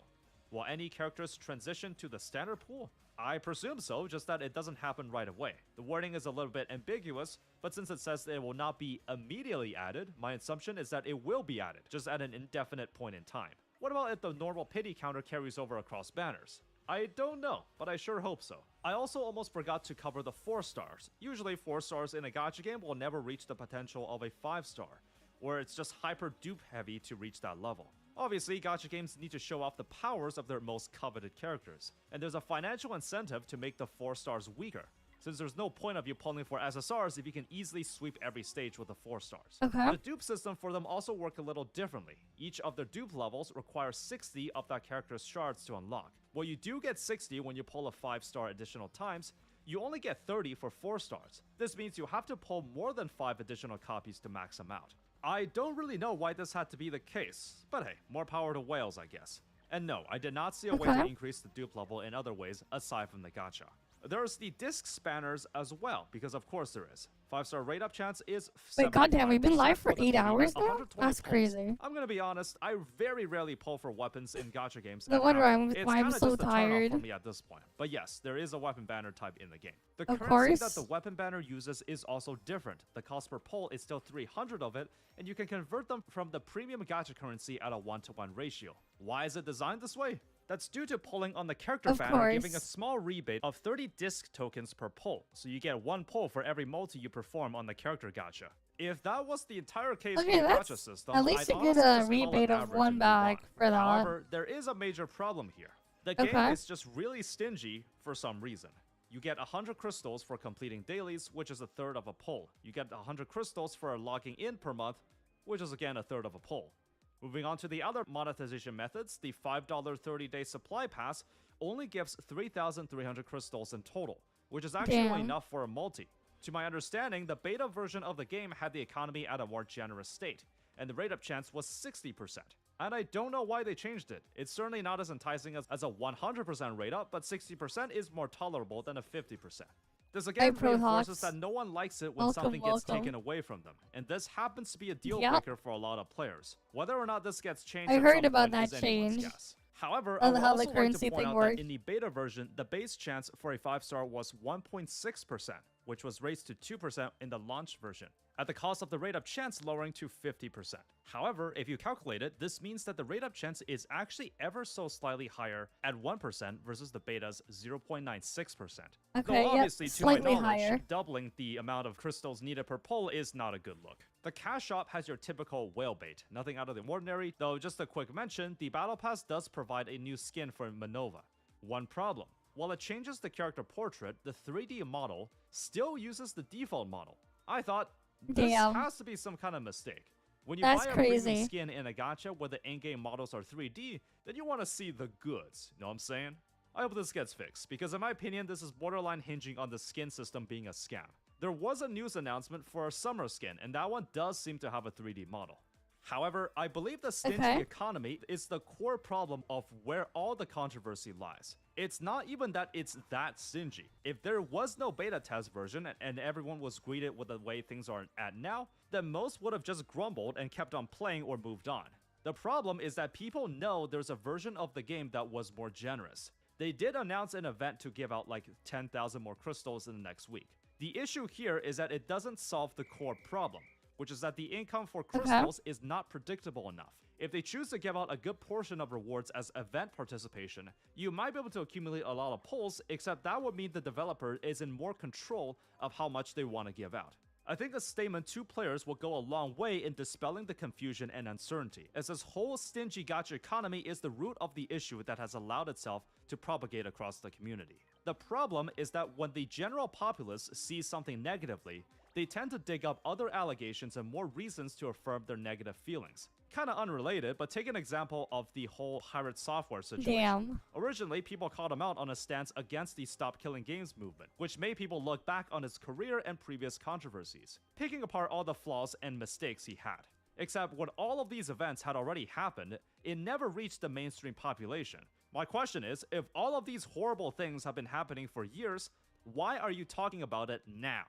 Will any characters transition to the standard pool? I presume so, just that it doesn't happen right away. The wording is a little bit ambiguous, but since it says that it will not be immediately added, my assumption is that it will be added, just at an indefinite point in time. What about if the normal pity counter carries over across banners? I don't know, but I sure hope so. I also almost forgot to cover the 4 stars. Usually 4 stars in a gacha game will never reach the potential of a 5-star, where it's just hyper dupe heavy to reach that level. Obviously, gacha games need to show off the powers of their most coveted characters, and there's a financial incentive to make the 4 stars weaker, since there's no point of you pulling for SSRs if you can easily sweep every stage with the 4 stars. The dupe system for them also work a little differently. Each of their dupe levels requires 60 of that character's shards to unlock. While you do get 60 when you pull a 5-star additional times, you only get 30 for 4 stars. This means you have to pull more than 5 additional copies to max them out. I don't really know why this had to be the case, but hey, more power to whales, I guess. And no, I did not see a way to increase the dupe level in other ways aside from the gacha. There's the disc spanners as well, because of course there is. 5-star rate up chance is 75%. Wait, goddamn, we've been live for 8 hours now? That's crazy. I'm gonna be honest, I very rarely pull for weapons in gacha games. No wonder why I'm so just a turn off tired. for me at this point. But yes, there is a weapon banner type in the game. The Of currency course. that the weapon banner uses is also different. The cost per pull is still 300 of it, and you can convert them from the premium gacha currency at a 1-to-1 ratio. Why is it designed this way? That's due to pulling on the character banner, giving a small rebate of 30 disc tokens per pull, so you get 1 pull for every multi you perform on the character gacha. If that was the entire case for the gacha system, at least I'd you get honestly a just call it rebate of average 1 and move bag on. for that. However, there is a major problem here. The game is just really stingy for some reason. You get 100 crystals for completing dailies, which is a third of a pull. You get 100 crystals for logging in per month, which is again a third of a pull. Moving on to the other monetization methods, the $5 30-day supply pass only gives 3,300 crystals in total, which is actually enough for a multi. To my understanding, the beta version of the game had the economy at a more generous state, and the rate up chance was 60%. And I don't know why they changed it. It's certainly not as enticing as a 100% rate up, but 60% is more tolerable than a 50%. This again reinforces that no one likes it when something gets taken away from them, and this happens to be a deal breaker for a lot of players. Whether or not this gets changed, I heard about that change. However, I would also like to point out works. that in the beta version, the base chance for a 5-star was 1.6%, which was raised to 2% in the launch version, at the cost of the rate up chance lowering to 50%. However, if you calculate it, this means that the rate up chance is actually ever so slightly higher at 1% versus the beta's 0.96%. Okay, Though obviously, to my slightly knowledge, higher. doubling the amount of crystals needed per pull is not a good look. The cash shop has your typical whale bait, nothing out of the ordinary, though just a quick mention, the battle pass does provide a new skin for Manova. One problem. While it changes the character portrait, the 3D model still uses the default model. I thought, this has to be some kind of mistake. When you buy a premium skin in a gacha where the in-game models are 3D, then you want to see the goods, you know what I'm saying? I hope this gets fixed, because in my opinion, this is borderline hinging on the skin system being a scam. There was a news announcement for a summer skin, and that one does seem to have a 3D model. However, I believe the stingy economy is the core problem of where all the controversy lies. It's not even that it's that stingy. If there was no beta test version and everyone was greeted with the way things are at now, then most would have just grumbled and kept on playing or moved on. The problem is that people know there's a version of the game that was more generous. They did announce an event to give out like 10,000 more crystals in the next week. The issue here is that it doesn't solve the core problem, which is that the income for crystals is not predictable enough. If they choose to give out a good portion of rewards as event participation, you might be able to accumulate a lot of pulls, except that would mean the developer is in more control of how much they want to give out. I think a statement to players will go a long way in dispelling the confusion and uncertainty, as this whole stingy gacha economy is the root of the issue that has allowed itself to propagate across the community. The problem is that when the general populace sees something negatively, they tend to dig up other allegations and more reasons to affirm their negative feelings. Kinda unrelated, but take an example of the whole pirate software situation. Damn. Originally, people called him out on a stance against the Stop Killing Games movement, which made people look back on his career and previous controversies, picking apart all the flaws and mistakes he had. Except when all of these events had already happened, it never reached the mainstream population. My question is, if all of these horrible things have been happening for years, why are you talking about it now?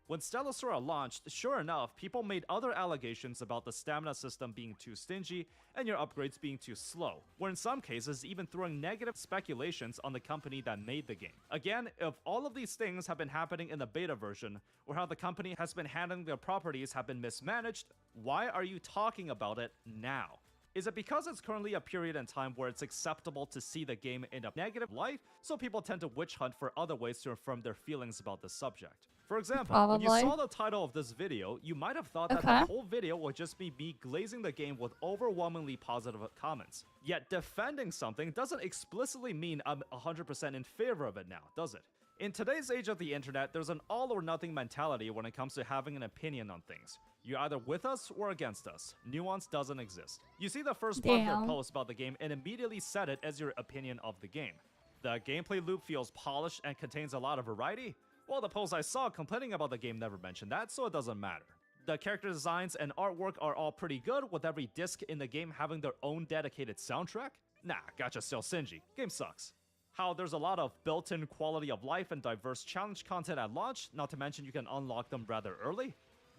When Stellasora launched, sure enough, people made other allegations about the stamina system being too stingy and your upgrades being too slow, or in some cases even throwing negative speculations on the company that made the game. Again, if all of these things have been happening in the beta version, or how the company has been handling their properties have been mismanaged, why are you talking about it now? Is it because it's currently a period in time where it's acceptable to see the game in a negative light, so people tend to witch hunt for other ways to affirm their feelings about the subject? For example, when you saw the title of this video, you might have thought that the whole video would just be me glazing the game with overwhelmingly positive comments. Yet defending something doesn't explicitly mean I'm 100% in favor of it now, does it? In today's age of the internet, there's an all-or-nothing mentality when it comes to having an opinion on things. You're either with us or against us. Nuance doesn't exist. You see the first part of their post about the game and immediately set it as your opinion of the game. The gameplay loop feels polished and contains a lot of variety? Well, the post I saw complaining about the game never mentioned that, so it doesn't matter. The character designs and artwork are all pretty good, with every disc in the game having their own dedicated soundtrack? Nah, gacha still stingy. Game sucks. How there's a lot of built-in quality of life and diverse challenge content at launch, not to mention you can unlock them rather early?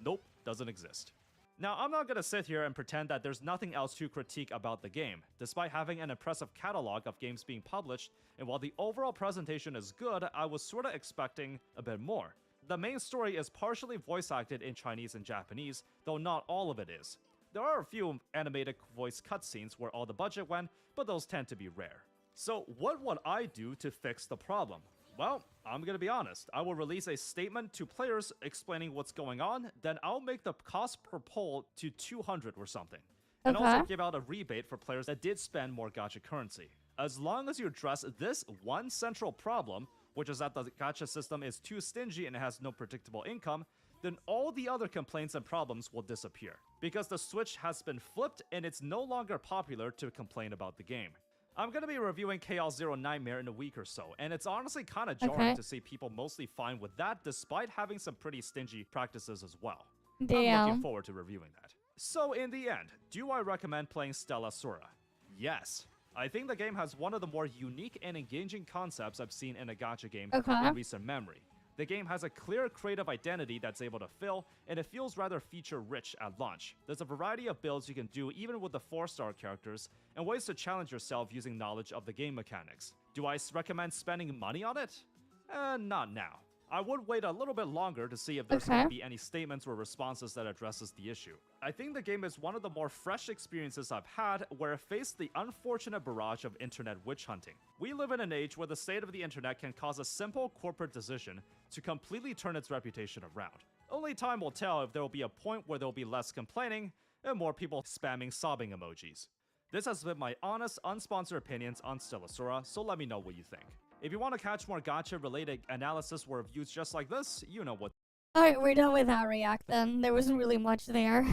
Nope, doesn't exist. Now, I'm not gonna sit here and pretend that there's nothing else to critique about the game, despite having an impressive catalog of games being published, and while the overall presentation is good, I was sorta expecting a bit more. The main story is partially voice acted in Chinese and Japanese, though not all of it is. There are a few animated voice cutscenes where all the budget went, but those tend to be rare. So what would I do to fix the problem? Well, I'm gonna be honest, I will release a statement to players explaining what's going on, then I'll make the cost per poll to 200 or something. And also give out a rebate for players that did spend more gacha currency. As long as you address this one central problem, which is that the gacha system is too stingy and it has no predictable income, then all the other complaints and problems will disappear. Because the switch has been flipped and it's no longer popular to complain about the game. I'm gonna be reviewing Chaos Zero Nightmare in a week or so, and it's honestly kinda jarring to see people mostly fine with that despite having some pretty stingy practices as well. I'm looking forward to reviewing that. So in the end, do I recommend playing Stellasora? Yes. I think the game has one of the more unique and engaging concepts I've seen in a gacha game in recent memory. The game has a clear creative identity that's able to fill, and it feels rather feature-rich at launch. There's a variety of builds you can do even with the 4-star characters, and ways to challenge yourself using knowledge of the game mechanics. Do I recommend spending money on it? Not now. I would wait a little bit longer to see if there's going to be any statements or responses that addresses the issue. I think the game is one of the more fresh experiences I've had where it faced the unfortunate barrage of internet witch hunting. We live in an age where the state of the internet can cause a simple corporate decision to completely turn its reputation around. Only time will tell if there will be a point where there will be less complaining and more people spamming sobbing emojis. This has been my honest, unsponsored opinions on Stellasora, so let me know what you think. If you want to catch more gacha-related analysis or reviews just like this, you know what. Alright, we're done with that react then. There wasn't really much there.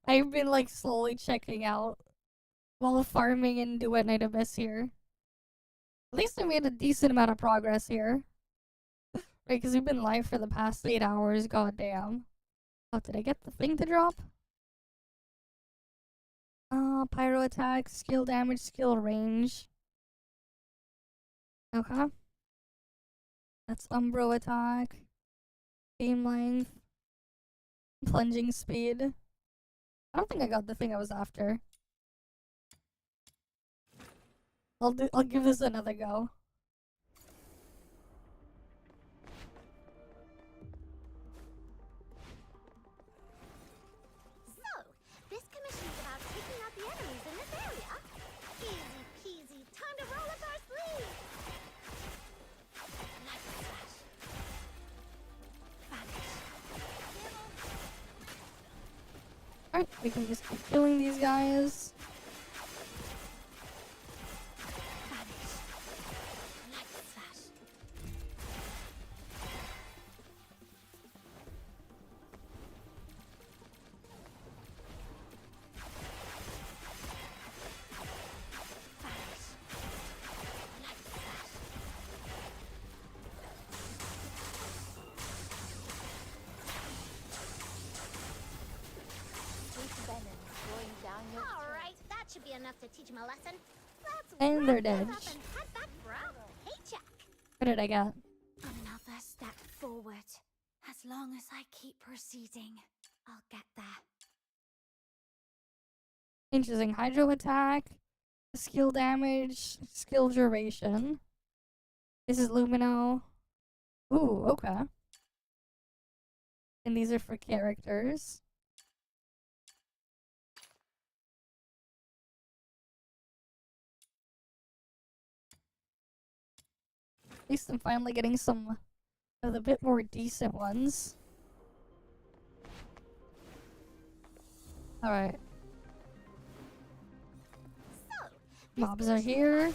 I've been like slowly checking out while farming in Duet Night Abyss here. At least I made a decent amount of progress here. Right, because we've been live for the past 8 hours, goddamn. Oh, did I get the thing to drop? Pyro attack, skill damage, skill range. Okay. That's Umbro attack. Beam length. Plunging speed. I don't think I got the thing I was after. I'll give this another go. So, this commission is about taking out the enemies in this area. Easy peasy, time to roll up our sleeves. Alright, we can just keep killing these guys. Alright, that should be enough to teach him a lesson. Let's And they're wrap dead. this up and head back for our paycheck. What did I get? Another step forward. As long as I keep proceeding, I'll get there. Interesting. Hydro attack, skill damage, skill duration. This is Lumino. Ooh, okay. And these are for characters. At least I'm finally getting some of the bit more decent ones. Alright. Mobs are here.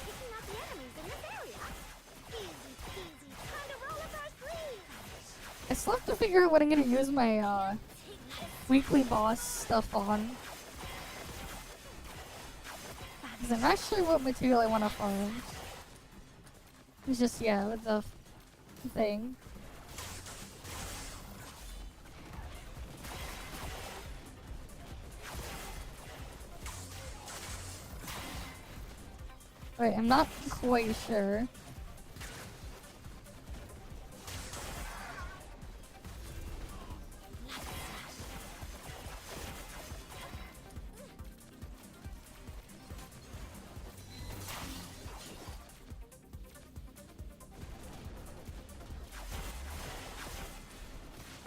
I still have to figure out what I'm gonna use my weekly boss stuff on. Because I'm not sure what material I want to farm. It's just, yeah, with the thing. Right, I'm not quite sure.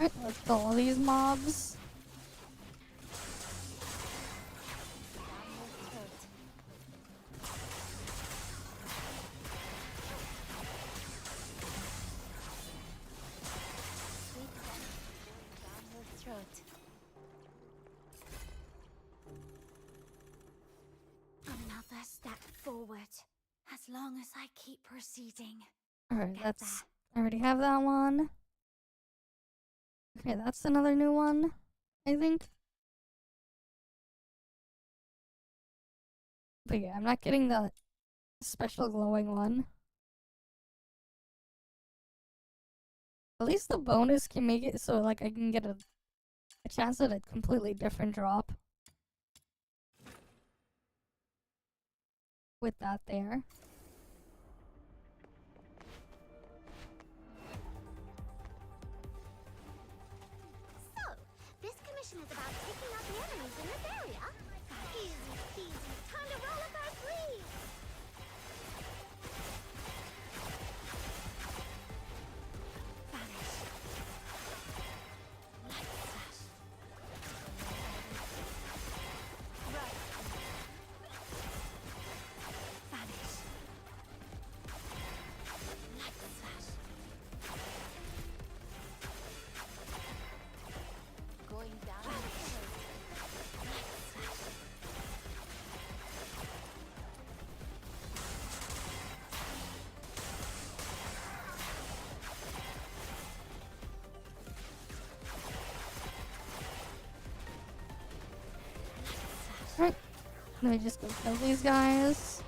Alright, let's kill all these mobs. Another step forward. As long as I keep proceeding. Alright, that's... I already have that one. Okay, that's another new one, I think. But yeah, I'm not getting the special glowing one. At least the bonus can make it so like I can get a chance at a completely different drop. With that there. So, this commission is about taking out the enemies in this area. Easy peasy, time to roll up our sleeves. Alright, let me just go kill these guys.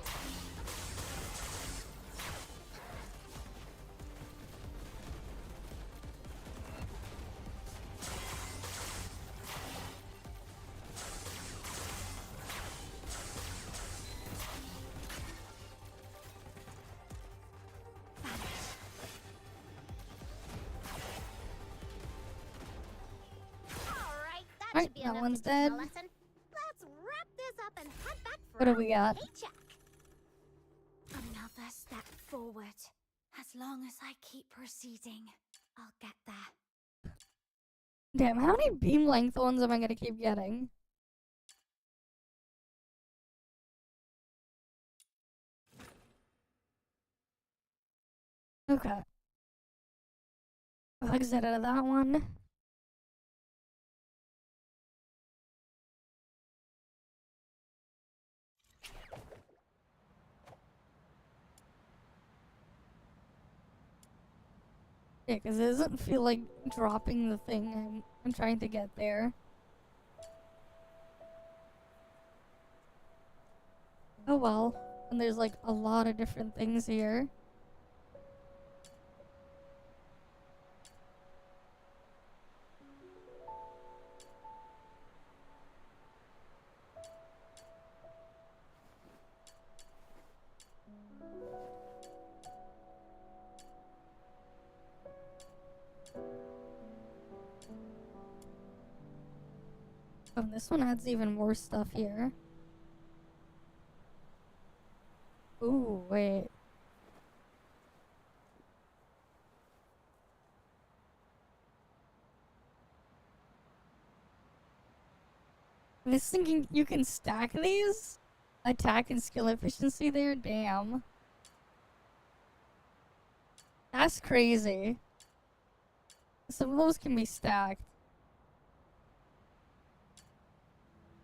That Right, should be that enough one's to teach them dead. a lesson. Let's wrap this up and head back for What do our we got? paycheck. Another step forward. As long as I keep proceeding, I'll get there. Damn, how many beam length ones am I gonna keep getting? Okay. I'll exit out of that one. Yeah, because it doesn't feel like dropping the thing I'm trying to get there. Oh well. And there's like a lot of different things here. Oh, this one adds even more stuff here. Ooh, wait. I was thinking you can stack these? Attack and skill efficiency there? Damn. That's crazy. Some of those can be stacked.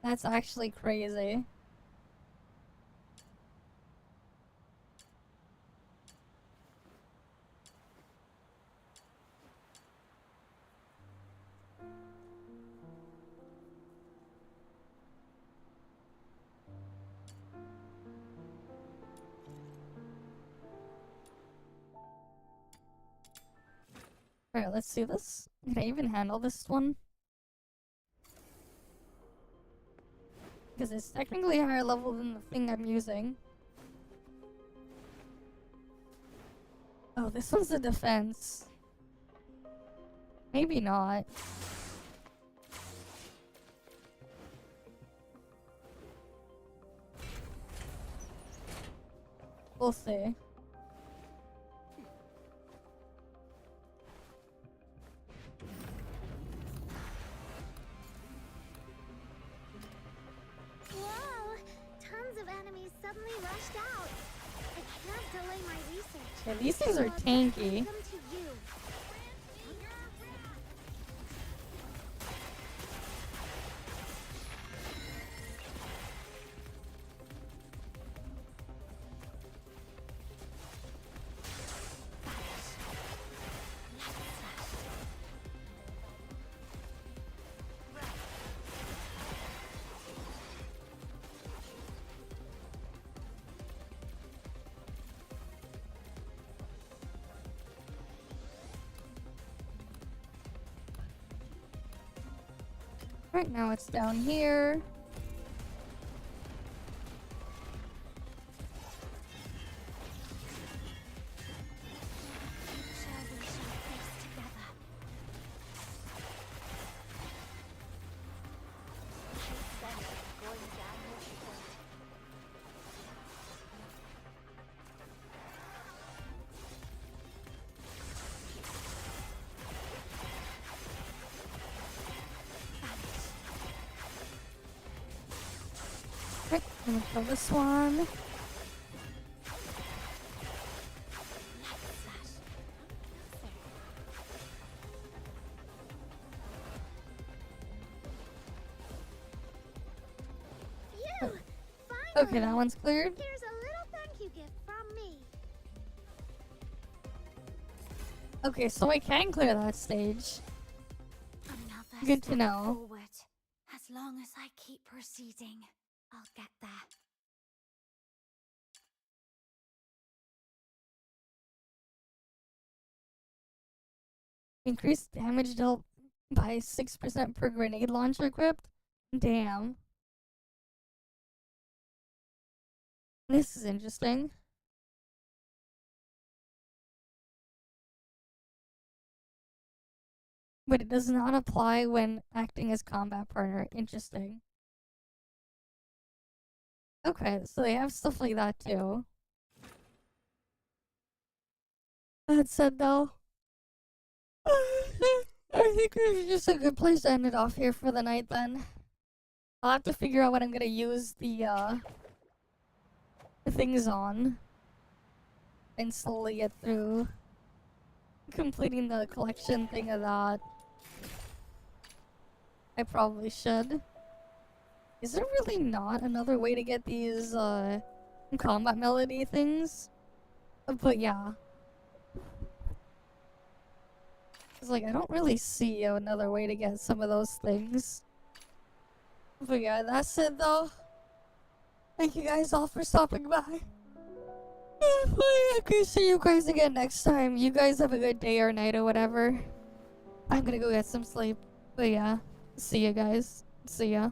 That's actually crazy. Alright, let's see this. Can I even handle this one? Because it's technically higher level than the thing I'm using. Oh, this one's the defense. Maybe not. We'll see. Whoa! Tons of enemies suddenly rushed out. I can't delay my research. Yeah, these things are so I'll just tanky. leave them to you. Right now it's down here. Right, I'm gonna kill this one. Phew! Okay, that one's cleared. Here's a little thank you gift from me. Okay, so I can clear that stage. Another Good to step know. forward. As long as I keep proceeding, I'll get there. Increased damage dealt by 6% per grenade launcher equipped? Damn. This is interesting. But it does not apply when acting as combat partner. Interesting. Okay, so they have stuff like that too. That said though, I think this is just a good place to end it off here for the night then. I'll have to figure out what I'm gonna use the things on. And slowly get through completing the collection thing of that. I probably should. Is there really not another way to get these combat melody things? But yeah. It's like I don't really see another way to get some of those things. But yeah, that's it though. Thank you guys all for stopping by. Hopefully I can see you guys again next time. You guys have a good day or night or whatever. I'm gonna go get some sleep. But yeah, see you guys. See ya.